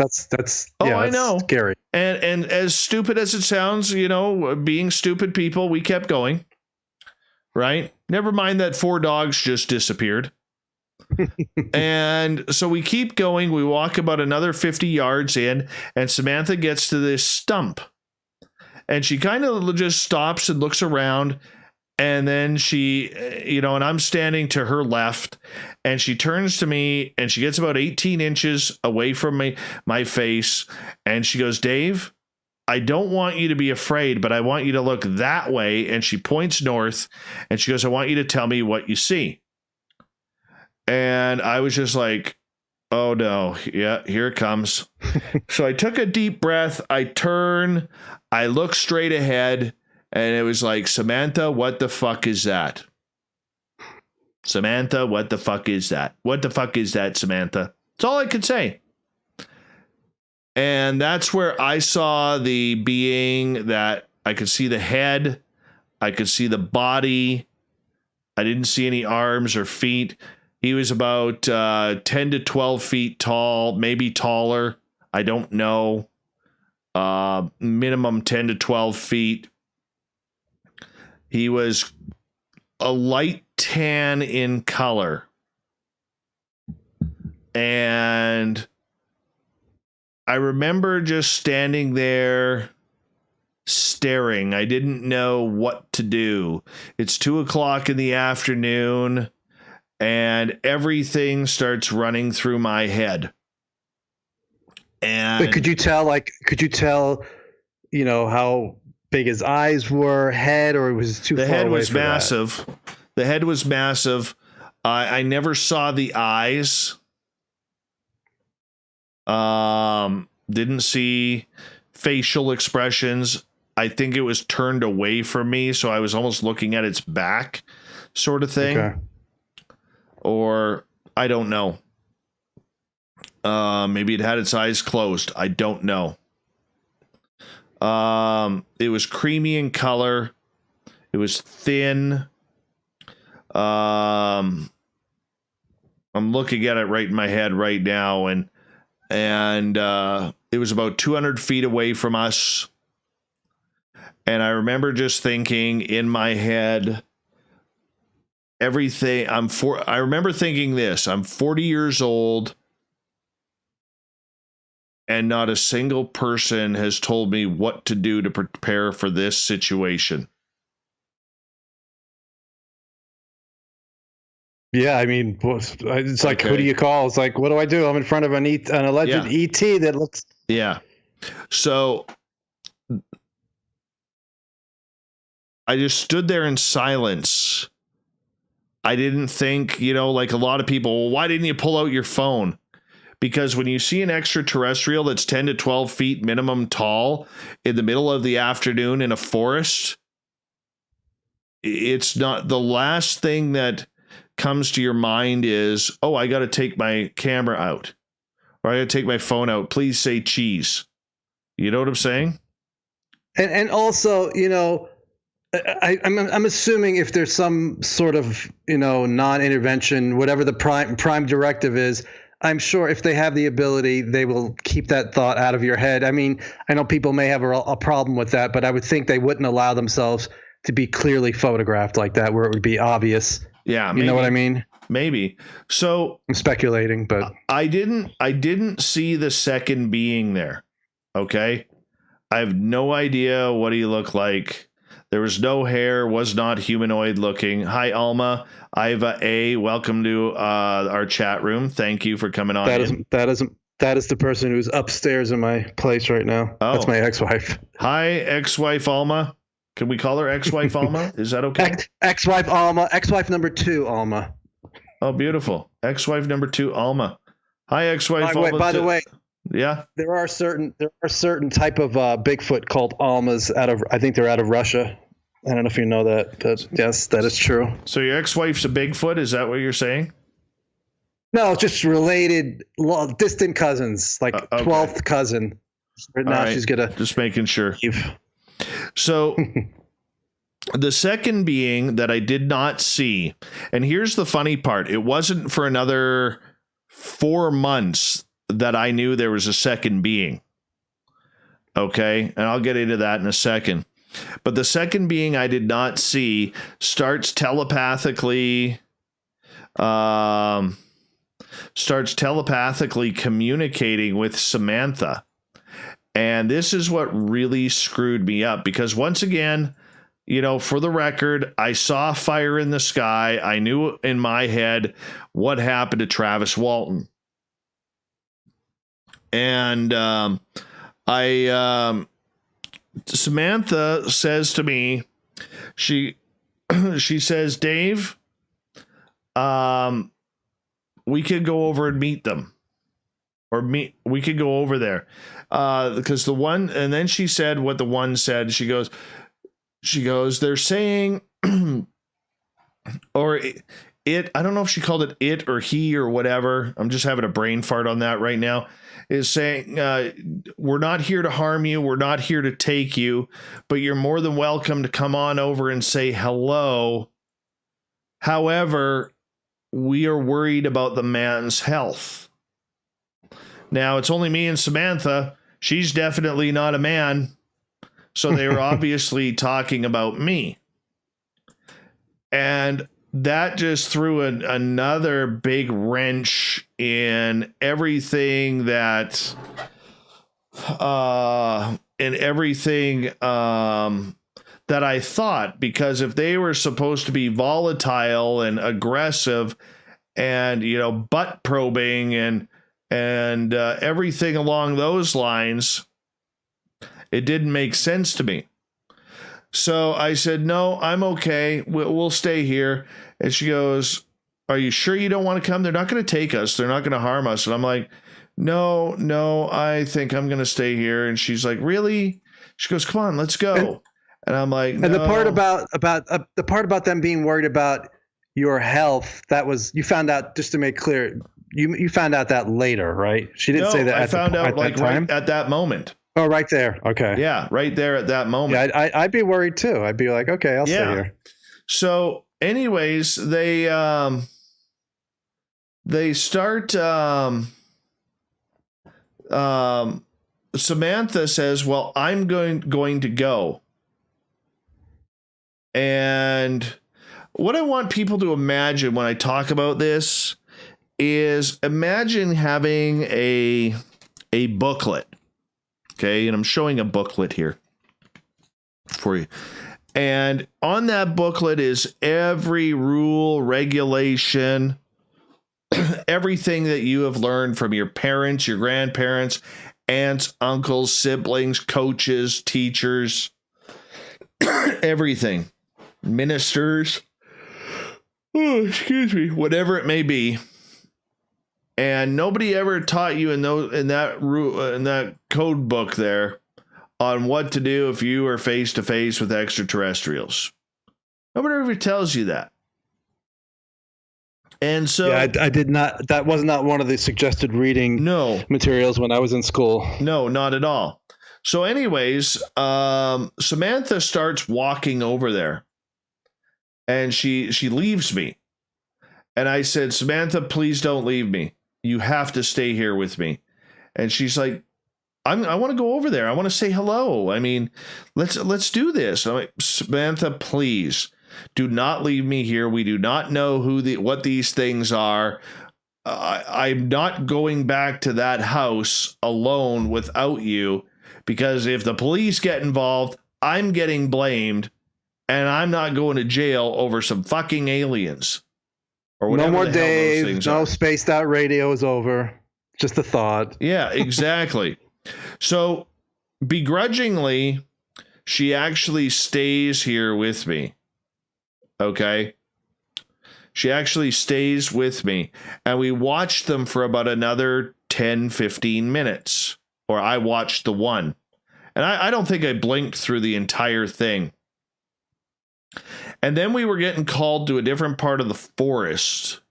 I know. Scary. And as stupid as it sounds, you know, being stupid people, we kept going. Right? Never mind that 4 dogs just disappeared. And so we keep going. We walk about another 50 yards in, and Samantha gets to this stump. And she kind of just stops and looks around. And then she, you know, and I'm standing to her left, and she turns to me and she gets about 18 inches away from my face. And she goes, Dave, I don't want you to be afraid, but I want you to look that way. And she points north and she goes, I want you to tell me what you see. And I was just like, oh no, yeah, here it comes. So I took a deep breath. I turn, I look straight ahead, and it was like, Samantha, what the fuck is that? Samantha, what the fuck is that? What the fuck is that, Samantha? That's all I could say. And that's where I saw the being that I could see the head. I could see the body. I didn't see any arms or feet. He was about 10 to 12 feet tall, maybe taller. I don't know. Minimum 10 to 12 feet. He was a light tan in color. And I remember just standing there staring. I didn't know what to do. It's 2:00 in the afternoon. And everything starts running through my head. And but could you tell, you know, how big his eyes were, head, or was it too far away? The head was massive. The head was massive. I never saw the eyes. Didn't see facial expressions. I think it was turned away from me, so I was almost looking at its back, sort of thing. Okay. Or I don't know. Maybe it had its eyes closed. I don't know. It was creamy in color. It was thin. I'm looking at it right in my head right now, and it was about 200 feet away from us. And I remember just thinking in my head, everything. I remember thinking this: I'm 40 years old, and not a single person has told me what to do to prepare for this situation. Yeah, I mean, it's like, who do you call? It's like, what do I do? I'm in front of an alleged ET that looks... Yeah. So I just stood there in silence. I didn't think, like a lot of people, well, why didn't you pull out your phone? Because when you see an extraterrestrial that's 10 to 12 feet minimum tall in the middle of the afternoon in a forest, it's not the last thing that comes to your mind is, oh, I got to take my camera out, or I got to take my phone out. Please say cheese. You know what I'm saying? And also, I'm assuming if there's some sort of, non-intervention, whatever the prime directive is, I'm sure if they have the ability, they will keep that thought out of your head. I mean, I know people may have a problem with that, but I would think they wouldn't allow themselves to be clearly photographed like that, where it would be obvious. Yeah, you know what I mean? Maybe. So I'm speculating, but I didn't see the second being there. Okay, I have no idea what he looked like. There was no hair, was not humanoid looking. Hi, Alma. Iva A. Welcome to our chat room. Thank you for coming on. That is the person who's upstairs in my place right now. Oh. That's my ex-wife. Hi, ex-wife Alma. Can we call her ex-wife Alma? Is that okay? Ex-wife Alma. Ex-wife number 2 Alma. Oh, beautiful. Ex-wife number 2 Alma. Hi, ex-wife Alma. By the way. Yeah. There are certain type of Bigfoot called Almas I think they're out of Russia. I don't know if you know that, but yes, that is true. So your ex-wife's a Bigfoot? Is that what you're saying? No, just related, distant cousins, like okay. 12th cousin. Right now, she's gonna just making sure. So the second being that I did not see, and here's the funny part: it wasn't for another 4 months that I knew there was a second being. Okay, and I'll get into that in a second. But the second being I did not see starts telepathically communicating with Samantha. And this is what really screwed me up, because once again, for the record, I saw fire in the sky. I knew in my head what happened to Travis Walton. And Samantha says to me, she says, Dave, we could go over and meet them, we could go over there, because the one, and then she said what the one said. She goes, they're saying, or it, I don't know if she called it it or he or whatever. I'm just having a brain fart on that right now. Is saying, we're not here to harm you. We're not here to take you, but you're more than welcome to come on over and say hello. However, we are worried about the man's health. Now, it's only me and Samantha. She's definitely not a man. So they were obviously talking about me. And that just threw another big wrench in everything that I thought, because if they were supposed to be volatile and aggressive and, butt probing and everything along those lines, it didn't make sense to me. So I said, no, I'm okay. We'll stay here. And she goes, are you sure you don't want to come? They're not going to take us. They're not going to harm us. And I'm like, no, I think I'm going to stay here. And she's like, really? She goes, come on, let's go. And I'm like, no. And the part about them being worried about your health, that was, you found out, just to make clear, you found out that later, right? She didn't say that. I found out like right at that moment. Oh, right there. Okay. Yeah, right there at that moment. Yeah, I'd be worried too. I'd be like, okay, I'll stay here. So, anyways, they start. Samantha says, "Well, I'm going to go." And what I want people to imagine when I talk about this is imagine having a booklet. Okay, and I'm showing a booklet here for you. And on that booklet is every rule, regulation, everything that you have learned from your parents, your grandparents, aunts, uncles, siblings, coaches, teachers, everything, ministers, whatever it may be. And nobody ever taught you in that code book there on what to do if you are face to face with extraterrestrials. Nobody ever tells you that. And so I did not. That was not one of the suggested reading materials when I was in school. No, not at all. So, anyways, Samantha starts walking over there, and she leaves me. And I said, Samantha, please don't leave me. You have to stay here with me. And she's like, I want to go over there. I want to say hello. I mean, let's do this. I'm like, Samantha, please do not leave me here. We do not know what these things are. I'm not going back to that house alone without you, because if the police get involved, I'm getting blamed, and I'm not going to jail over some fucking aliens. No more Dave. No Spaced Out Radio is over. Just a thought. Yeah, exactly. So, begrudgingly, she actually stays here with me. Okay? She actually stays with me. And we watched them for about another 10, 15 minutes. Or I watched the one. And I don't think I blinked through the entire thing. And then we were getting called to a different part of the forest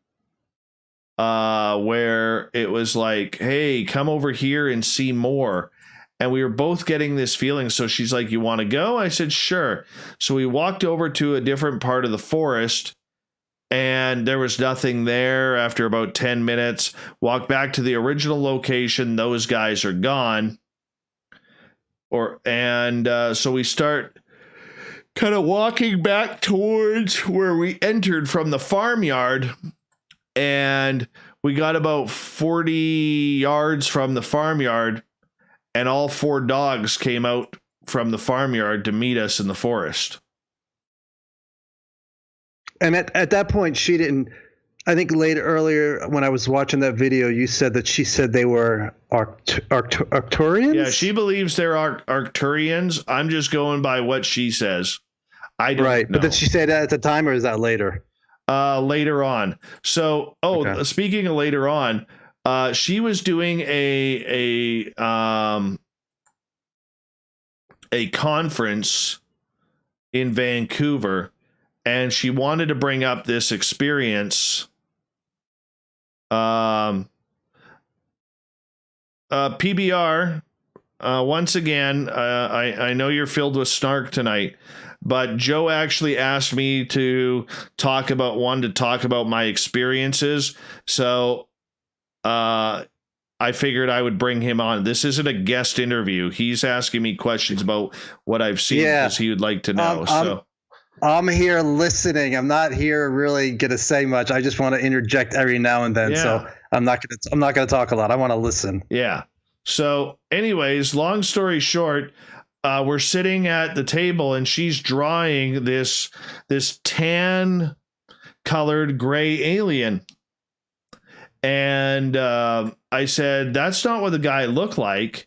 where it was like, hey, come over here and see more. And we were both getting this feeling. So she's like, you want to go? I said, sure. So we walked over to a different part of the forest, and there was nothing there after about 10 minutes. Walked back to the original location. Those guys are gone. So we start kind of walking back towards where we entered from the farmyard, and we got about 40 yards from the farmyard, and all 4 dogs came out from the farmyard to meet us in the forest. And at that point, she didn't. I think earlier when I was watching that video, you said that she said they were Arcturians? Yeah, she believes they're Arcturians. I'm just going by what she says. I don't know. But did she say that at the time, or is that later? Later on. So, Speaking of later on, she was doing a conference in Vancouver, and she wanted to bring up this experience. PBR, once again, I know you're filled with snark tonight, but Joe actually asked me to talk about my experiences. So I figured I would bring him on. This isn't a guest interview. He's asking me questions about what I've seen because he would like to know. I'm here listening. I'm not here really going to say much. I just want to interject every now and then. Yeah. So I'm not going to talk a lot. I want to listen. Yeah. So anyways, long story short, we're sitting at the table, and she's drawing this tan colored gray alien. And I said, that's not what the guy looked like.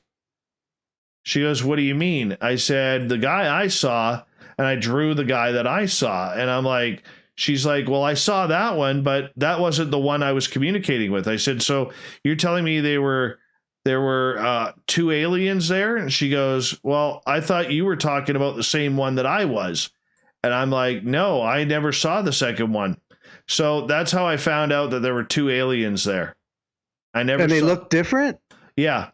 She goes, what do you mean? I said, the guy I saw, and I drew the guy that I saw. And I'm like, she's like, well, I saw that one, but that wasn't the one I was communicating with. I said, so you're telling me there were 2 aliens there? And she goes, well, I thought you were talking about the same one that I was. And I'm like, no, I never saw the second one. So that's how I found out that there were 2 aliens there. I never. And they saw, look different? Yeah.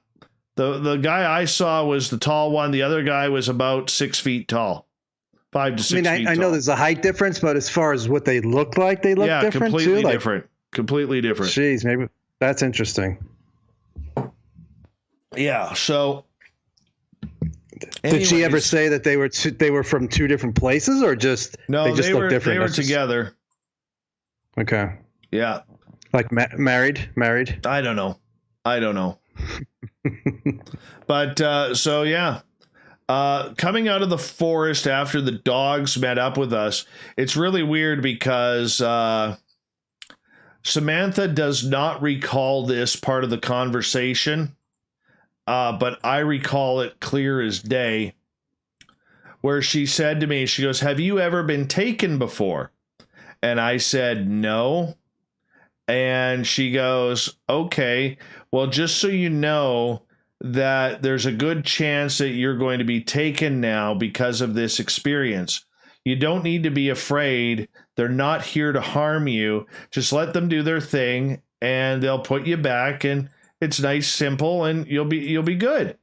The guy I saw was the tall one. The other guy was about 6 feet tall. 5 to 6 feet tall. I know there's a height difference, but as far as what they look like, they look different too? Completely different. Completely different. Jeez, maybe that's interesting. Yeah, so... Did she ever say that they were from two different places, or just they just look different? They were together. Okay. Yeah. Like married? I don't know. But so yeah, coming out of the forest after the dogs met up with us, it's really weird because Samantha does not recall this part of the conversation. But I recall it clear as day, where she said to me, she goes, "Have you ever been taken before?" And I said, "No." And she goes, "Okay, well, just so you know that there's a good chance that you're going to be taken now because of this experience. You don't need to be afraid. They're not here to harm you. Just let them do their thing and they'll put you back, and it's nice, simple, and you'll be good."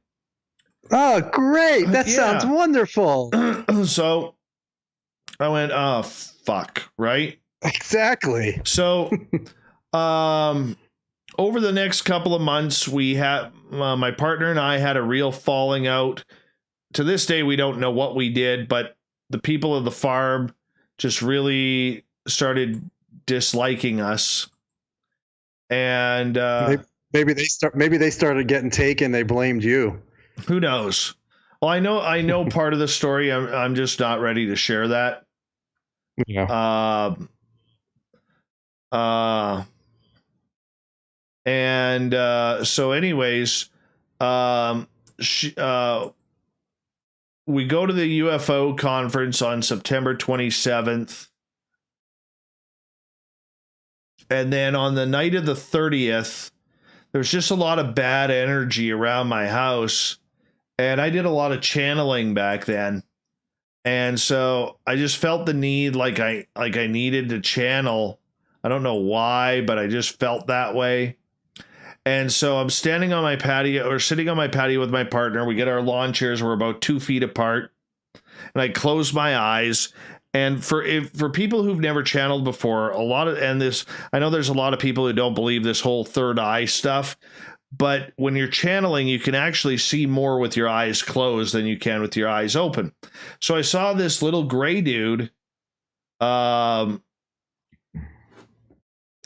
Oh, great. That sounds wonderful. So I went, "Oh, fuck," right? Exactly. So over the next couple of months, we had my partner and I had a real falling out. To this day, we don't know what we did, but the people of the farm just really started disliking us. And maybe they started getting taken. They blamed you. Who knows? Well, I know part of the story. I'm just not ready to share that. Yeah. So anyways, we go to the UFO conference on September 27th. And then on the night of the 30th, there's just a lot of bad energy around my house. And I did a lot of channeling back then. And so I just felt the need, like I needed to channel. I don't know why, but I just felt that way. And so I'm standing on my patio, or sitting on my patio with my partner. We get our lawn chairs. We're about 2 feet apart. And I close my eyes. And for people who've never channeled before, I know there's a lot of people who don't believe this whole third eye stuff. But when you're channeling, you can actually see more with your eyes closed than you can with your eyes open. So I saw this little gray dude, not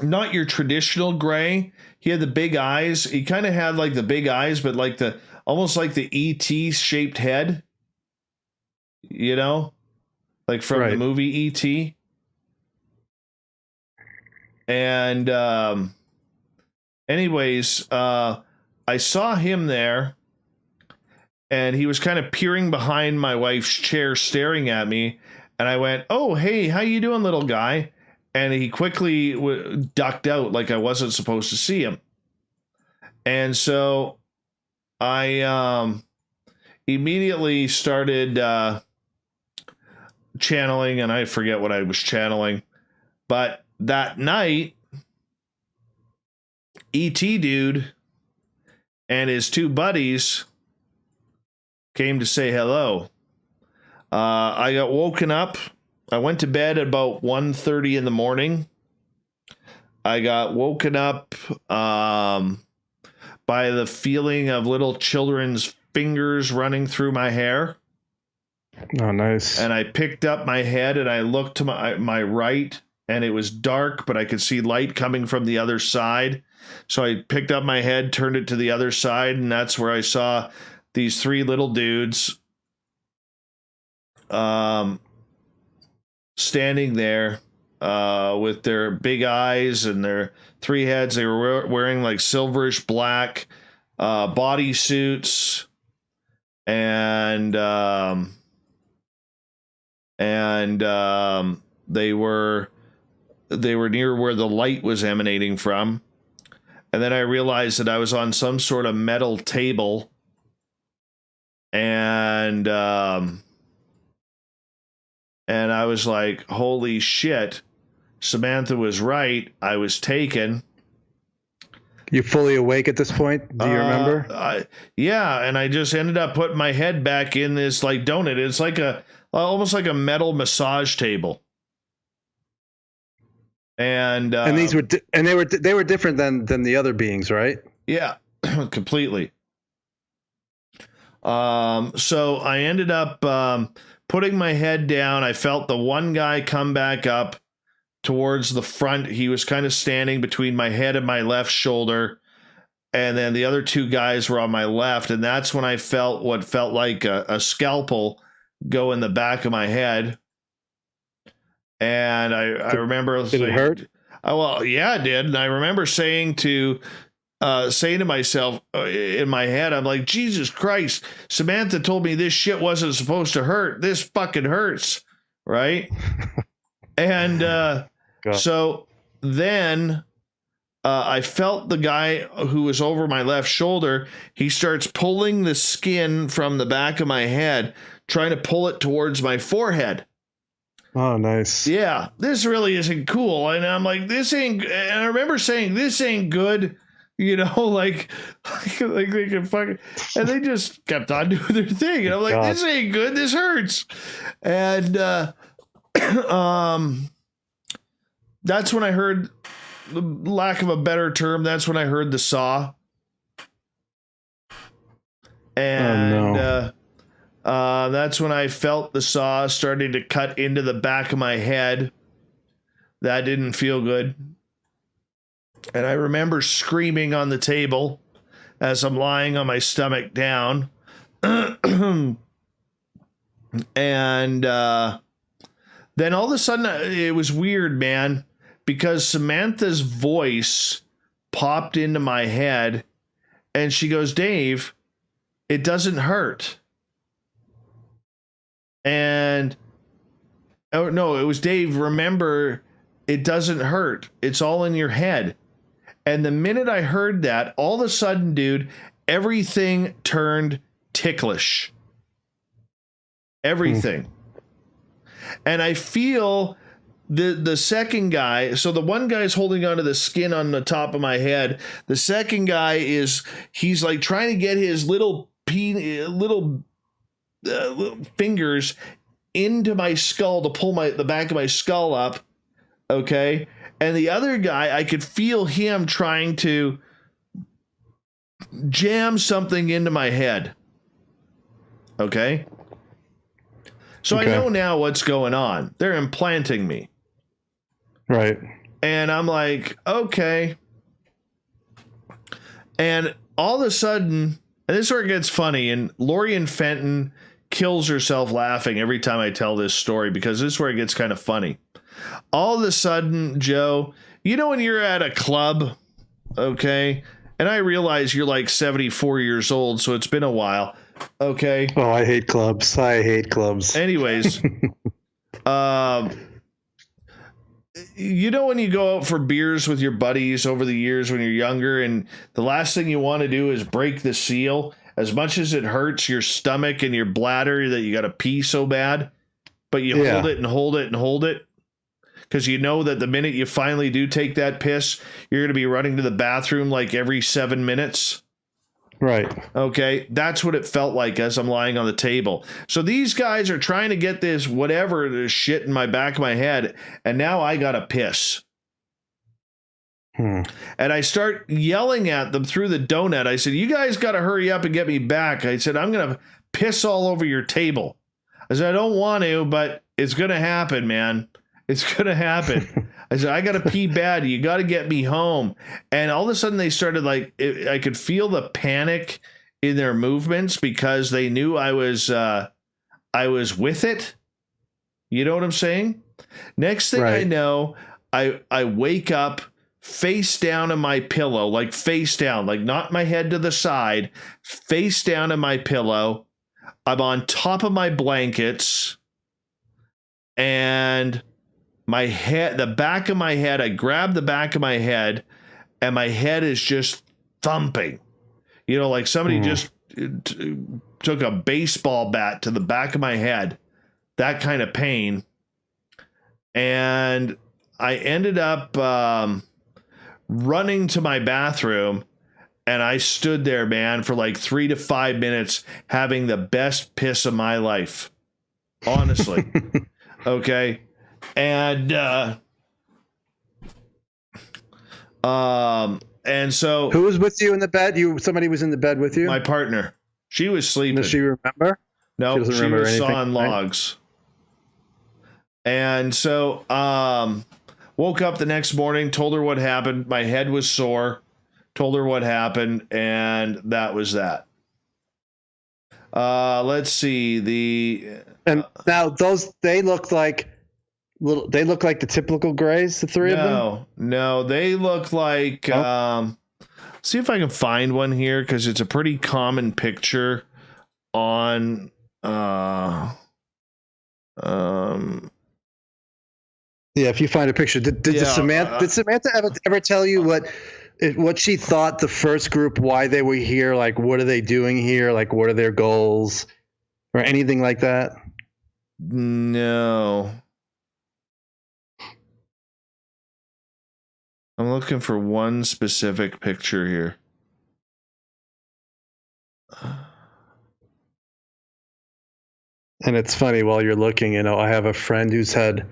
your traditional gray. He had the big eyes. He kind of had like the big eyes, but like almost like the E.T. shaped head, you know, like from the movie E.T. And anyways, I saw him there, and he was kind of peering behind my wife's chair, staring at me. And I went, "Oh, hey, how you doing, little guy?" And he quickly ducked out like I wasn't supposed to see him. And so I immediately started channeling, and I forget what I was channeling. But that night, E.T. dude and his two buddies came to say hello. I got woken up. I went to bed at about 1:30 in the morning. I got woken up by the feeling of little children's fingers running through my hair. Oh, nice. And I picked up my head and I looked to my right, and it was dark, but I could see light coming from the other side. So I picked up my head, turned it to the other side, and that's where I saw these three little dudes standing there with their big eyes and their three heads. They were wearing like silverish black body suits, and they were near where the light was emanating from. And then I realized that I was on some sort of metal table, and I was like, holy shit, Samantha was right. I was taken. You fully awake at this point? Do you remember? Yeah, and I just ended up putting my head back in this like donut. It's like almost like a metal massage table. And these were they were different than the other beings, right? Yeah, completely. So I ended up putting my head down. I felt the one guy come back up towards the front. He was kind of standing between my head and my left shoulder. And then the other two guys were on my left. And that's when I felt what felt like a scalpel go in the back of my head. And I remember... Did it hurt? Well, yeah, it did. And I remember saying to myself in my head, I'm like, Jesus Christ, Samantha told me this shit wasn't supposed to hurt. This fucking hurts. Right? And so then I felt the guy who was over my left shoulder. He starts pulling the skin from the back of my head, trying to pull it towards my forehead. Oh, nice. Yeah, this really isn't cool. And I'm like, this ain't, and I remember saying, this ain't good. You know, like they can fucking, and they just kept on doing their thing. And I'm like, this ain't good. This hurts. And, that's when I heard, the lack of a better term, that's when I heard the saw. And that's when I felt the saw starting to cut into the back of my head. That didn't feel good. And I remember screaming on the table as I'm lying on my stomach down. And then all of a sudden, it was weird, man, because Samantha's voice popped into my head and she goes, Dave, it doesn't hurt. And, oh no, it was Dave, remember, it doesn't hurt. It's all in your head. And the minute I heard that, all of a sudden, dude, everything turned ticklish. Everything. And I feel the second guy, so the one guy's holding onto the skin on the top of my head. The second guy he's like trying to get his little fingers into my skull to pull the back of my skull up. Okay. And the other guy, I could feel him trying to jam something into my head. Okay. So I know now what's going on. They're implanting me. Right. And I'm like, okay. And all of a sudden, and this is where it gets funny, and Lorian Fenton kills herself laughing every time I tell this story, because this is where it gets kind of funny. All of a sudden, Joe, you know when you're at a club, okay, and I realize you're like 74 years old, so it's been a while, okay? Oh, I hate clubs. Anyways, you know when you go out for beers with your buddies over the years when you're younger, and the last thing you want to do is break the seal, as much as it hurts your stomach and your bladder that you got to pee so bad, but you hold it and hold it and hold it. Because you know that the minute you finally do take that piss, you're going to be running to the bathroom like every 7 minutes. Right. Okay. That's what it felt like as I'm lying on the table. So these guys are trying to get this shit in my back of my head. And now I got to piss. And I start yelling at them through the donut. I said, you guys got to hurry up and get me back. I said, I'm going to piss all over your table. I said, I don't want to, but it's going to happen, man. It's going to happen. I said, I got to pee bad. You got to get me home. And all of a sudden they started I could feel the panic in their movements because they knew I was with it. You know what I'm saying? Next thing I know, I wake up face down in my pillow, like face down, like not my head to the side, face down in my pillow. I'm on top of my blankets, and my head, the back of my head, I grab the back of my head, and my head is just thumping. You know, like somebody just took a baseball bat to the back of my head. That kind of pain. And I ended up running to my bathroom, and I stood there, man, for like 3 to 5 minutes having the best piss of my life. Honestly. Okay. And so who was with you in the bed? Somebody was in the bed with you? My partner. She was sleeping. Does she remember? No, she she was sawing logs. And so woke up the next morning, told her what happened. My head was sore. Told her what happened, and that was that. Let's see and now they look like the typical grays, the three of them. No, they look like. See if I can find one here because it's a pretty common picture on. Yeah, if you find a picture, did Samantha ever tell you what she thought the first group, why they were here, like what are they doing here, like what are their goals, or anything like that? No. I'm looking for one specific picture here. And it's funny, while you're looking, I have a friend who's had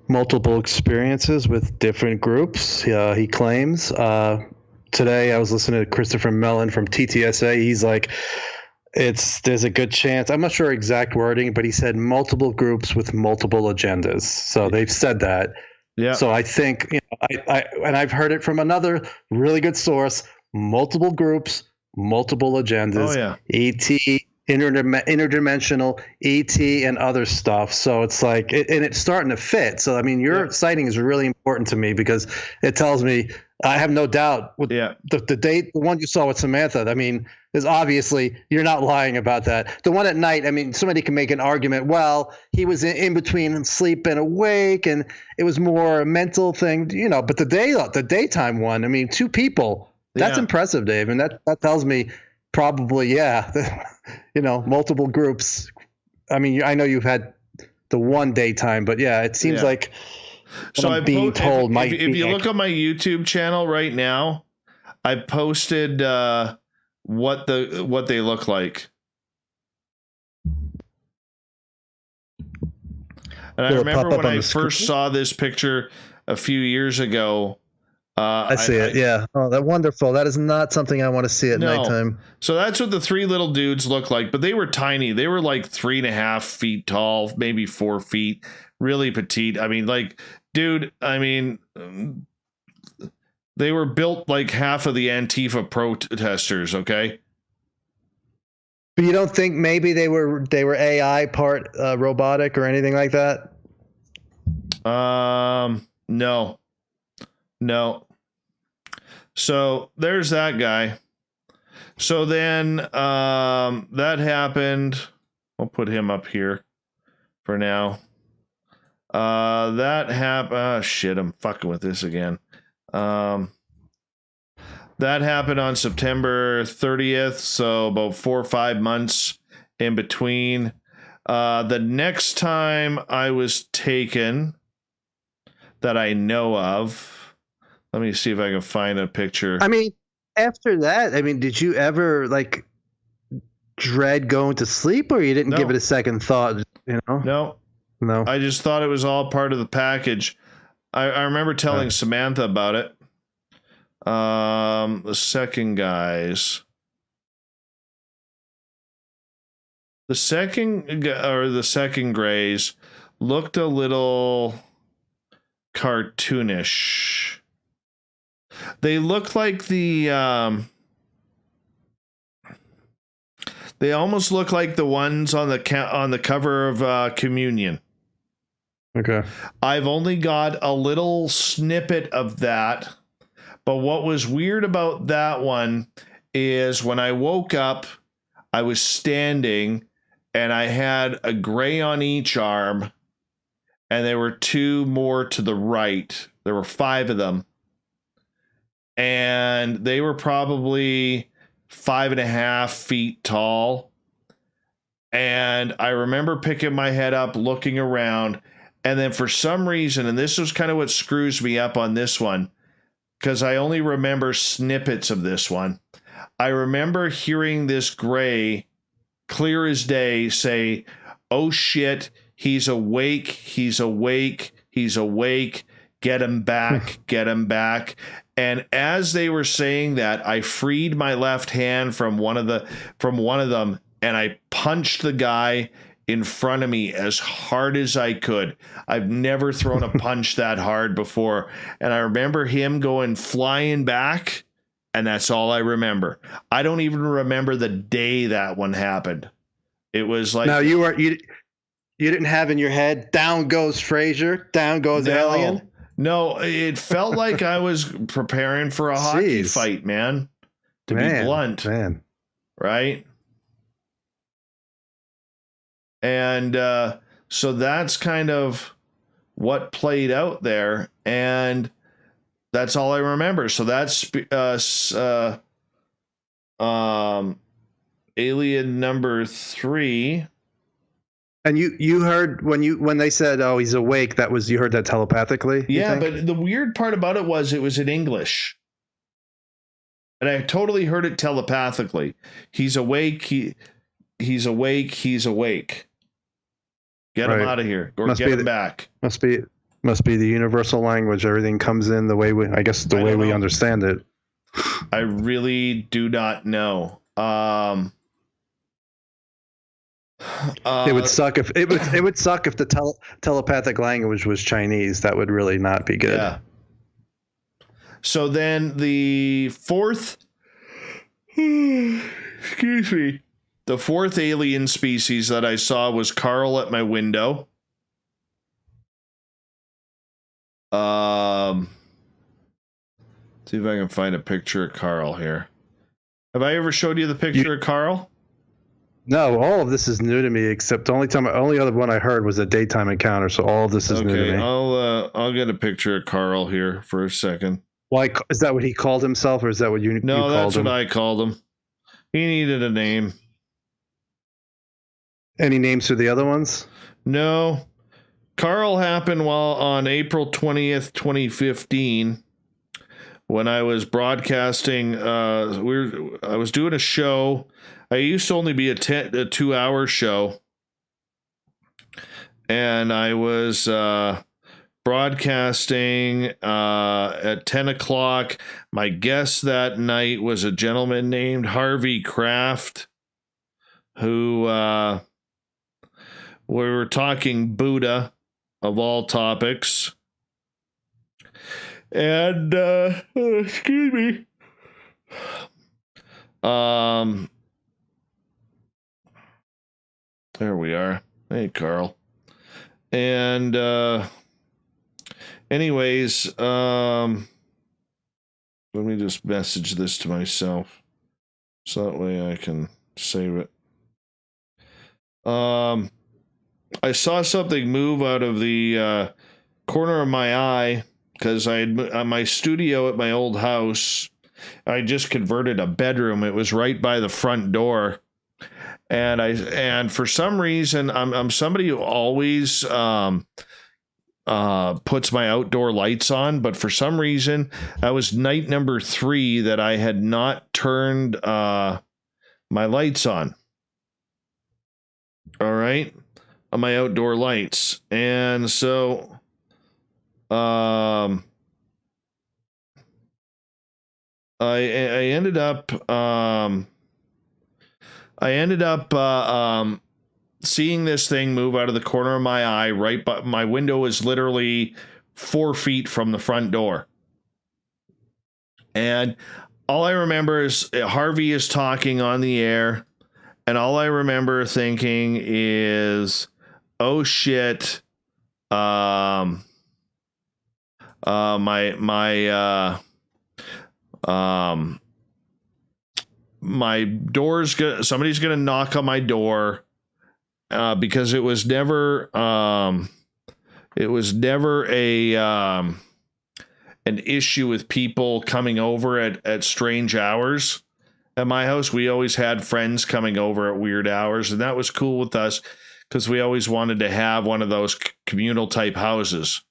multiple experiences with different groups. He claims. Today I was listening to Christopher Mellon from TTSA. He's like, there's a good chance. I'm not sure exact wording, but he said multiple groups with multiple agendas. So they've said that. Yeah. So I think, and I've heard it from another really good source, multiple groups, multiple agendas. Oh, yeah. ET, interdimensional, ET, and other stuff. So it's like, and it's starting to fit. So, I mean, your sighting is really important to me because it tells me, I have no doubt with the date, the one you saw with Samantha, I mean, is obviously, you're not lying about that. The one at night, I mean, somebody can make an argument, well, he was in between sleep and awake, and it was more a mental thing, but the daytime one, I mean, 2 people, that's impressive, Dave. And that tells me probably, multiple groups. I mean, I know you've had the one daytime, but it seems like so I'm being told. If you look on my YouTube channel right now, I posted what they look like. And I remember when I first saw this picture a few years ago. I see it. Yeah. Oh, that's wonderful. That is not something I want to see at nighttime. So that's what the 3 little dudes look like, but they were tiny. They were like 3.5 feet tall, maybe 4 feet, really petite. I mean, dude, they were built like half of the Antifa protesters. Okay. But you don't think maybe they were AI part robotic or anything like that? No. So there's that guy. So then that happened. I'll put him up here for now. That happened. Oh, shit, I'm fucking with this again. That happened on September 30th. So about 4 or 5 months in between. The next time I was taken that I know of, let me see if I can find a picture. I mean, after that, did you ever dread going to sleep, or you didn't give it a second thought? No. I just thought it was all part of the package. I remember telling Samantha about it. The second guys. The second grays looked a little cartoonish. They look like they almost look like the ones on the cover of Communion. Okay. I've only got a little snippet of that, but what was weird about that one is when I woke up, I was standing and I had a gray on each arm, and there were 2 more to the right. There were 5 of them. And they were probably 5.5 feet tall. And I remember picking my head up, looking around. And then for some reason, and this was kind of what screws me up on this one, because I only remember snippets of this one. I remember hearing this gray, clear as day, say, "Oh shit, he's awake, he's awake, he's awake, get him back, get him back." And as they were saying that, I freed my left hand from one of them, and I punched the guy in front of me as hard as I could. I've never thrown a punch that hard before. And I remember him going flying back, and that's all I remember. I don't even remember the day that one happened. It was like... Now, you didn't have in your head, down goes Fraser, down goes Alien? No, it felt like I was preparing for a hockey fight, man. To be blunt. Man. Right? And so that's kind of what played out there. And that's all I remember. So that's alien number 3. And you heard when they said, "Oh, he's awake," you heard that telepathically? Yeah, but the weird part about it was in English. And I totally heard it telepathically. He's awake, he's awake, he's awake. Get him out of here, or get him back. Must be the universal language. Everything comes in the way we understand it. I really do not know. It would suck if the telepathic language was Chinese. That would really not be good. Yeah. So then the fourth alien species that I saw was Carl at my window. See if I can find a picture of Carl here. Have I ever showed you the picture of Carl? No, all of this is new to me, except the only other one I heard was a daytime encounter. So all of this is new to me. I'll get a picture of Carl here for a second. Why is that what he called himself, or is that what you called him? No, that's what I called him. He needed a name. Any names for the other ones? No. Carl happened on April 20th, 2015, when I was broadcasting. I was doing a show. I used to only be a 2-hour show, and I was broadcasting at 10 o'clock. My guest that night was a gentleman named Harvey Kraft, who we were talking Buddha, of all topics. And, excuse me. There we are. Hey, Carl. And, anyways, let me just message this to myself so that way I can save it. I saw something move out of the corner of my eye because I had my studio at my old house. I just converted a bedroom. It was right by the front door. And for some reason, I'm somebody who always puts my outdoor lights on, but for some reason, that was night number 3 that I had not turned my lights on. All right, on my outdoor lights, and so I ended up seeing this thing move out of the corner of my eye. Right, but my window was literally 4 feet from the front door, and all I remember is Harvey is talking on the air, and all I remember thinking is, "Oh shit, my door's somebody's gonna knock on my door," because it was never an issue with people coming over at strange hours. At my house, we always had friends coming over at weird hours, and that was cool with us because we always wanted to have one of those communal type houses,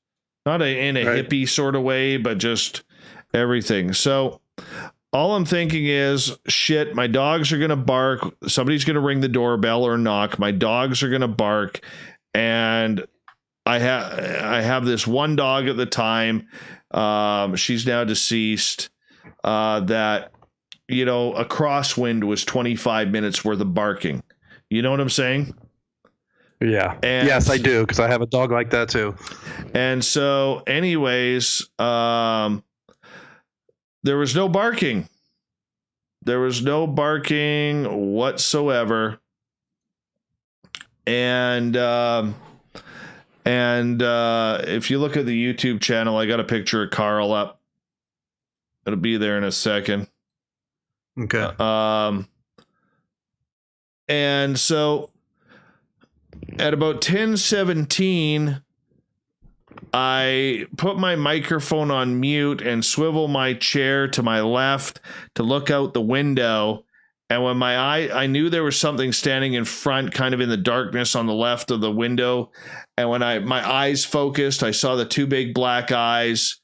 not in a hippie sort of way, but just everything. So all I'm thinking is, shit, my dogs are going to bark. Somebody's going to ring the doorbell or knock. My dogs are going to bark. And I have this one dog at the time. She's now deceased. That, you know, a crosswind was 25 minutes worth of barking. You know what I'm saying? Yeah. And, yes, I do, because I have a dog like that too. And so, anyways, there was no barking. There was no barking whatsoever. And if you look at the YouTube channel, I got a picture of Carl up. It'll be there in a second. Okay. And so at about 10:17, I put my microphone on mute and swivel my chair to my left to look out the window. And when I knew there was something standing in front, kind of in the darkness on the left of the window. And when my eyes focused, I saw the two big black eyes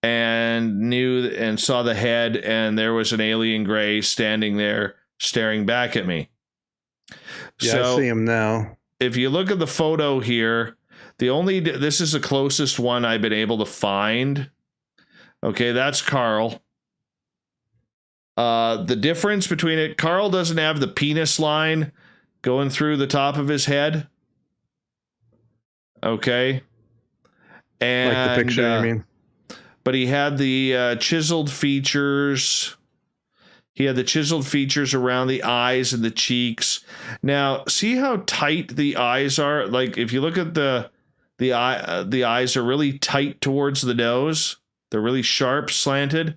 and saw the head, and there was an alien gray standing there staring back at me. Yeah, So, I see him now. If you look at the photo here, this is the closest one I've been able to find. Okay, that's Carl. The difference between it, Carl doesn't have the penis line going through the top of his head. Okay. And Like the picture, you mean? But he had the chiseled features. He had the chiseled features around the eyes and the cheeks. Now, see how tight the eyes are? Like, if you look at the eyes are really tight towards the nose. They're really sharp, slanted.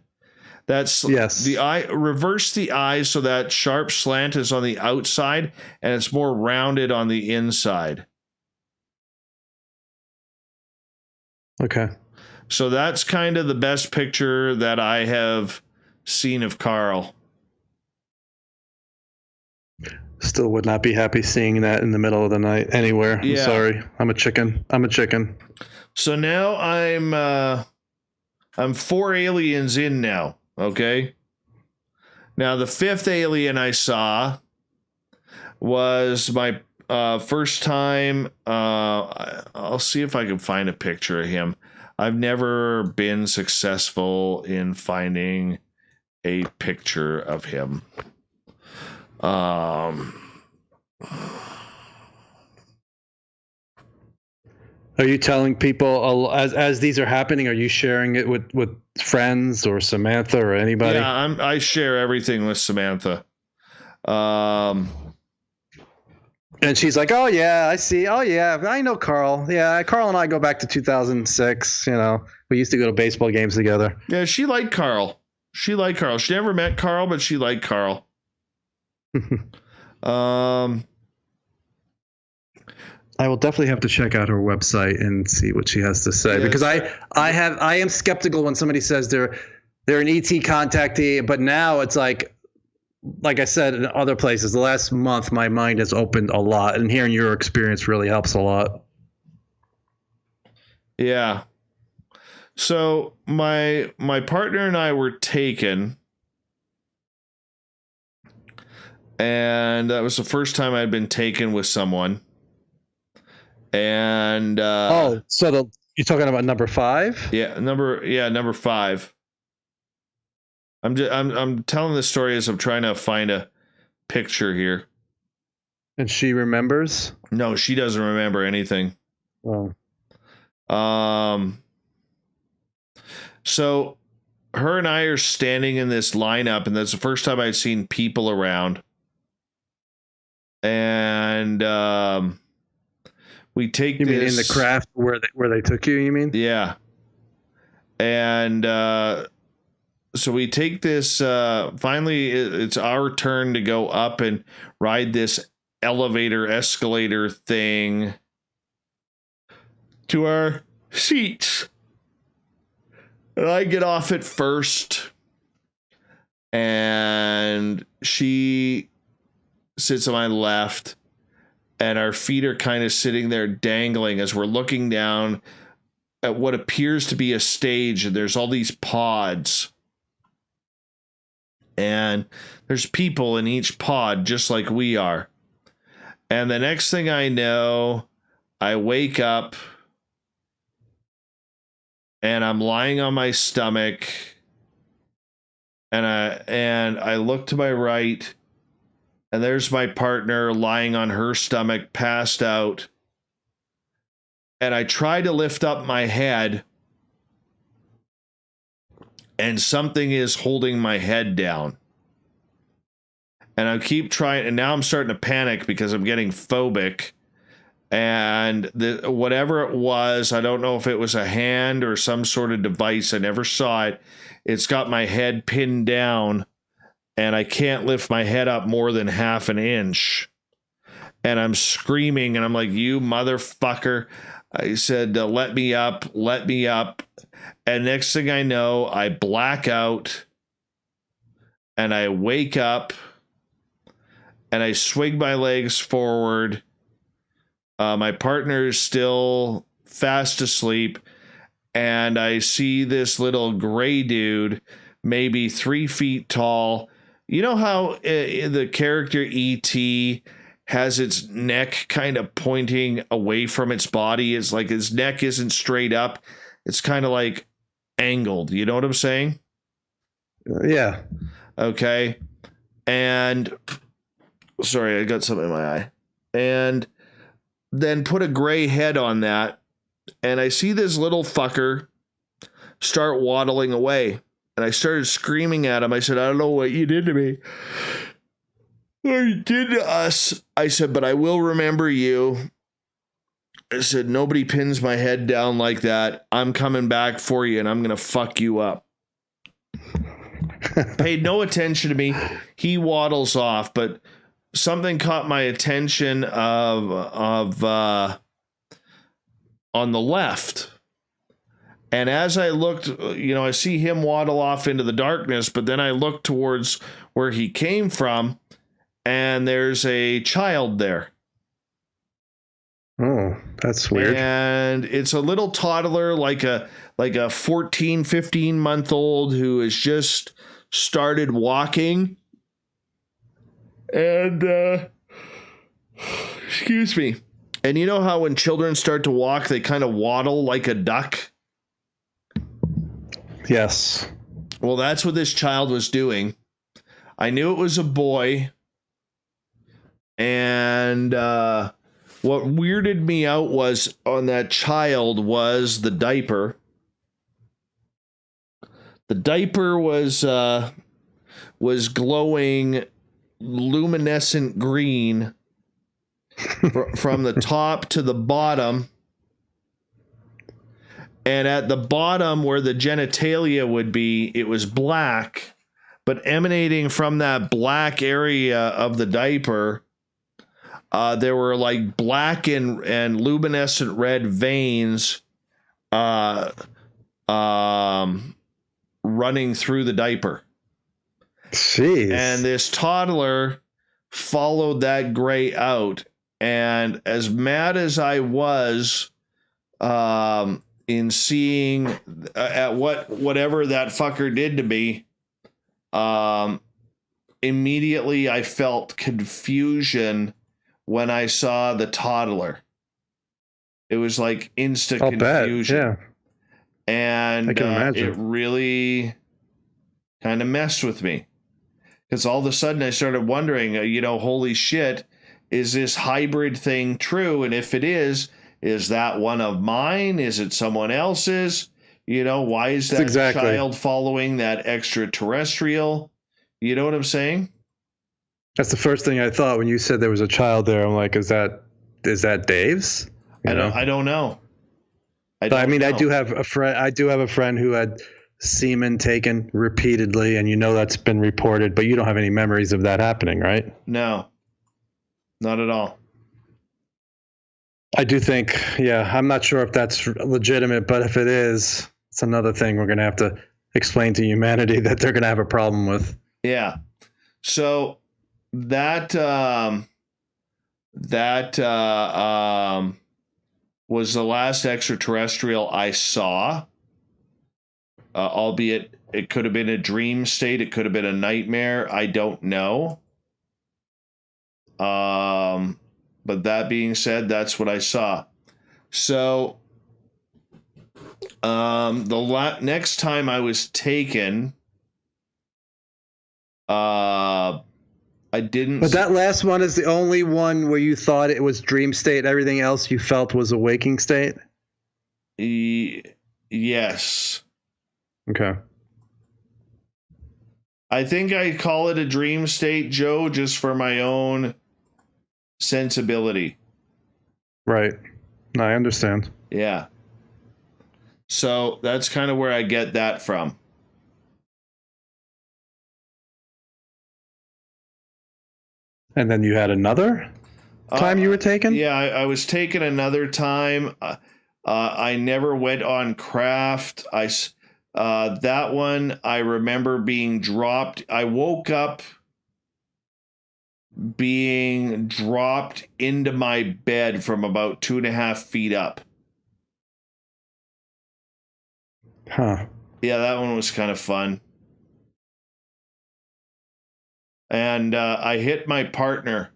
That's yes. The eye. Reverse the eyes so that sharp slant is on the outside and it's more rounded on the inside. Okay. So that's kind of the best picture that I have seen of Carl. Still would not be happy seeing that in the middle of the night anywhere. I'm sorry. I'm a chicken. So now I'm 4 aliens in now. Okay. Now the 5th alien I saw was my first time. I'll see if I can find a picture of him. I've never been successful in finding a picture of him. Are you telling people as these are happening? Are you sharing it with friends or Samantha or anybody? Yeah, I share everything with Samantha. And she's like, "Oh yeah, I see. Oh yeah, I know Carl. Yeah, Carl and I go back to 2006. You know, we used to go to baseball games together." Yeah, she liked Carl. She never met Carl, but she liked Carl. I will definitely have to check out her website and see what she has to say, because I am skeptical when somebody says they're an ET contactee, but now it's like I said in other places, the last month my mind has opened a lot, and hearing your experience really helps a lot. Yeah. So my partner and I were taken, and that was the first time I'd been taken with someone. And so you're talking about number 5? Yeah, number 5. I'm telling this story as I'm trying to find a picture here. And she remembers? No, she doesn't remember anything. Oh. So her and I are standing in this lineup, and that's the first time I'd seen people around. And we take You mean in the craft where they took you, you mean? Yeah. And so we take this, finally it's our turn to go up and ride this escalator thing to our seats. And I get off it first, and she sits on my left, and our feet are kind of sitting there dangling as we're looking down at what appears to be a stage, and there's all these pods. And there's people in each pod just like we are. And the next thing I know, I wake up and I'm lying on my stomach, and I look to my right, and there's my partner lying on her stomach, passed out. And I try to lift up my head, and something is holding my head down. And I keep trying, and now I'm starting to panic because I'm getting phobic. And whatever it was, I don't know if it was a hand or some sort of device. I never saw it. It's got my head pinned down, and I can't lift my head up more than half an inch. And I'm screaming, and I'm like, you motherfucker. I said, let me up, let me up. And next thing I know, I black out, and I wake up, and I swing my legs forward. My partner is still fast asleep, and I see this little gray dude, maybe 3 feet tall. You know how the character E.T. has its neck kind of pointing away from its body? It's like his neck isn't straight up. It's kind of like angled. You know what I'm saying? Yeah. Okay. And sorry, I got something in my eye. And then put a gray head on that, and I see this little fucker start waddling away. And I started screaming at him. I said, I don't know what you did to me. Or you did to us. I said, but I will remember you. I said, nobody pins my head down like that. I'm coming back for you, and I'm going to fuck you up. Paid no attention to me. He waddles off, but something caught my attention on the left. And as I looked, I see him waddle off into the darkness, but then I look towards where he came from, and there's a child there. Oh, that's weird. And it's a little toddler, like a 14, 15 month old who has just started walking. And, excuse me. And you know how when children start to walk, they kind of waddle like a duck? Yes. Well, that's what this child was doing. I knew it was a boy. And what weirded me out was on that child was the diaper. The diaper was glowing luminescent green from the top to the bottom. And at the bottom where the genitalia would be, it was black, but emanating from that black area of the diaper, there were like black and luminescent red veins running through the diaper. Jeez. And this toddler followed that gray out. And as mad as I was in seeing at whatever that fucker did to me, immediately I felt confusion when I saw the toddler. It was like instant confusion. Yeah. And I can imagine. It really kind of messed with me. Because all of a sudden I started wondering, holy shit, is this hybrid thing true? And if it is that one of mine? Is it someone else's? Why is that child following that extraterrestrial? You know what I'm saying? That's the first thing I thought when you said there was a child there. I'm like, is that Dave's? I don't know. I do have a friend who had semen taken repeatedly, and that's been reported, but you don't have any memories of that happening, right? No, not at all. I do think, I'm not sure if that's legitimate, but if it is, it's another thing we're going to have to explain to humanity that they're going to have a problem with. Yeah. So that was the last extraterrestrial I saw, albeit it could have been a dream state. It could have been a nightmare. I don't know. But that being said, that's what I saw. So, next time I was taken, I didn't. But that last one is the only one where you thought it was dream state. Everything else you felt was a waking state? Yes. Okay. I think I call it a dream state, Joe, just for my own sensibility. Right. I understand. Yeah. So that's kind of where I get that from. And then you had another time you were taken? Yeah, I was taken another time. I never went on craft. That one, I remember being dropped. I woke up being dropped into my bed from about 2.5 feet up. Huh. Yeah, that one was kind of fun. And I hit my partner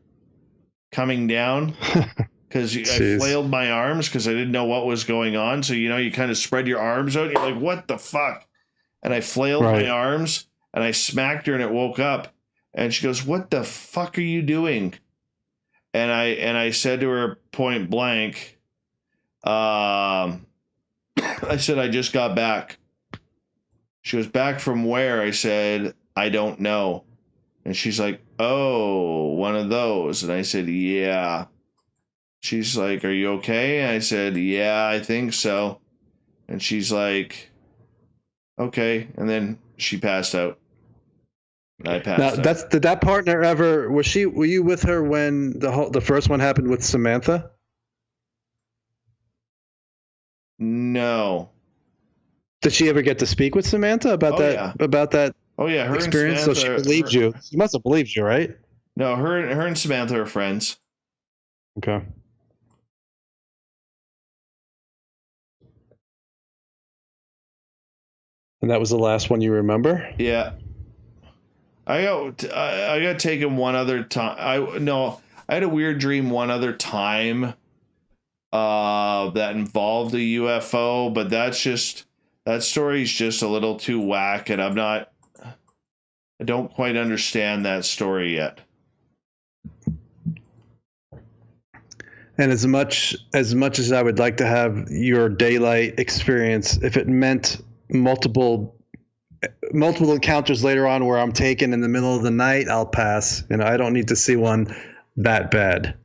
coming down because I flailed my arms because I didn't know what was going on. So, you kind of spread your arms out. And you're like, what the fuck? And I flailed my arms and I smacked her and it woke up. And she goes, what the fuck are you doing? And I said to her point blank, I said, I just got back. She goes, back from where? I said, I don't know. And she's like, oh, one of those. And I said, yeah. She's like, are you okay? And I said, yeah, I think so. And she's like, okay. And then she passed out. And I passed out. Did that partner ever, were you with her when the first one happened with Samantha? No. Did she ever get to speak with Samantha about that? Yeah. About that? Oh yeah, her experience. And Samantha, so she believed you. She must have believed you, right? No, her and Samantha are friends. Okay. And that was the last one you remember? Yeah. I got taken one other time. I had a weird dream one other time that involved a UFO, but that story's just a little too whack, and I don't quite understand that story yet. And as much as I would like to have your daylight experience, if it meant multiple encounters later on where I'm taken in the middle of the night, I'll pass. I don't need to see one that bad.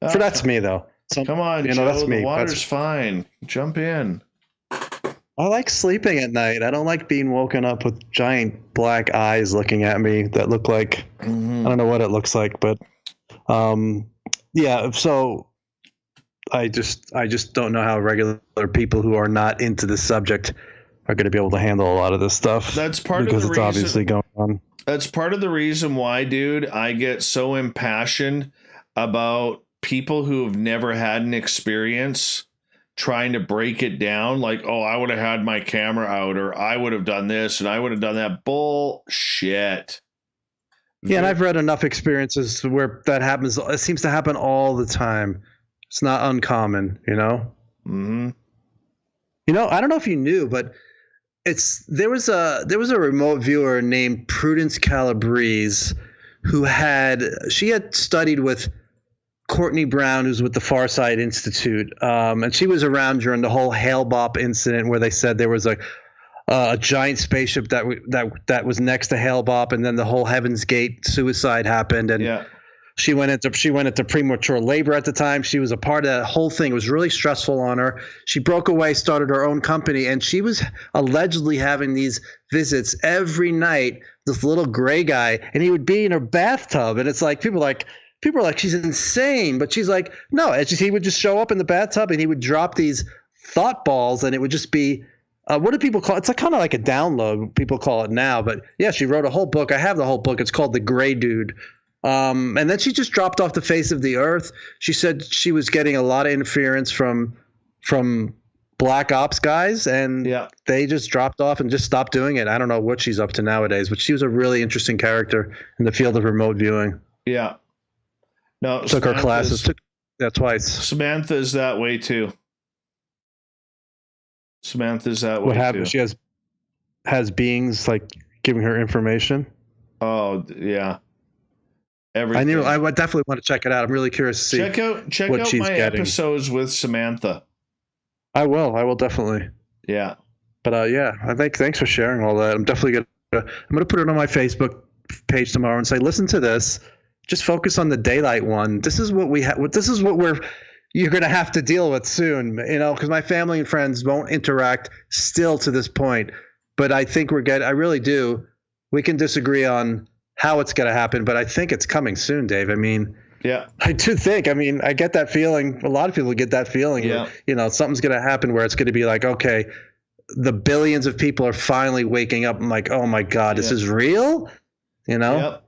That's me though. Come on, Joe, that's me. The water's fine. Jump in. I like sleeping at night. I don't like being woken up with giant black eyes looking at me that look like I don't know what it looks like, but yeah. So I just don't know how regular people who are not into this subject are going to be able to handle a lot of this stuff. That's part because of the it's reason, obviously going on. That's part of the reason why, dude, I get so impassioned about people who have never had an experience trying to break it down. Like, oh, I would have had my camera out, or I would have done this and I would have done that. Bullshit. Yeah, and I've read enough experiences where that happens. It seems to happen all the time. It's not uncommon, Mm-hmm. I don't know if you knew, but there was a remote viewer named Prudence Calabrese who had studied with Courtney Brown, who's with the Farsight Institute, and she was around during the whole Hale-Bopp incident where they said there was a giant spaceship that was next to Hale-Bopp, and then the whole Heaven's Gate suicide happened, and she went into premature labor at the time. She was a part of that whole thing. It was really stressful on her. She broke away, started her own company, and she was allegedly having these visits every night. This little gray guy, and he would be in her bathtub, and it's like people are like, she's insane, but she's like, no. He would just show up in the bathtub, and he would drop these thought balls, and it would just be. What do people call it? It's kind of like a download, people call it now. But yeah, she wrote a whole book. I have the whole book. It's called The Gray Dude. And then she just dropped off the face of the earth. She said she was getting a lot of interference from black ops guys, and they just dropped off and just stopped doing it. I don't know what she's up to nowadays, but she was a really interesting character in the field of remote viewing. Yeah. No, took her classes. Twice. Samantha's that way too. Samantha's that way. What happened? Too. She has beings like giving her information. Oh yeah. Everything. I would definitely want to check it out. I'm really curious to see. Check what out she's my getting. episodes with Samantha. I will definitely. Yeah. But I think thanks for sharing all that. I'm definitely gonna put it on my Facebook page tomorrow and say, listen to this. Just focus on the daylight one. This is what we have. This is what you're going to have to deal with soon, because my family and friends won't interact still to this point. But I think I really do. We can disagree on how it's going to happen, but I think it's coming soon, Dave. I mean, yeah, I do think. I mean, I get that feeling. A lot of people get that feeling. Yeah. Something's going to happen where it's going to be like, okay, the billions of people are finally waking up. I'm like, oh my God, this is real? Yep.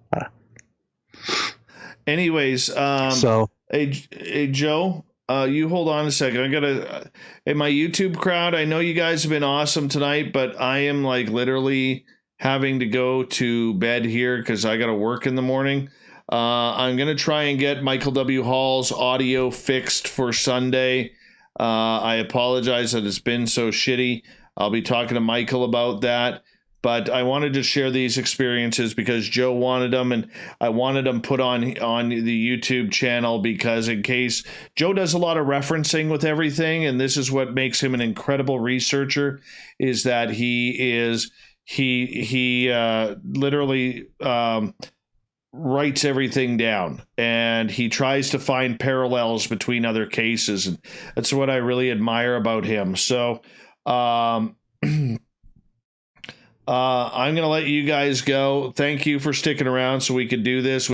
Anyways, hey Joe, you hold on a second. I gotta, in my YouTube crowd, I know you guys have been awesome tonight, but I am like literally having to go to bed here because I gotta work in the morning. I'm gonna try and get Michael W. Hall's audio fixed for Sunday. I apologize that it's been so shitty. I'll be talking to Michael about that. But I wanted to share these experiences because Joe wanted them, and I wanted them put on the YouTube channel because in case Joe does a lot of referencing with everything, and this is what makes him an incredible researcher, is that he literally writes everything down, and he tries to find parallels between other cases, and that's what I really admire about him. So I'm going to let you guys go. Thank you for sticking around so we could do this.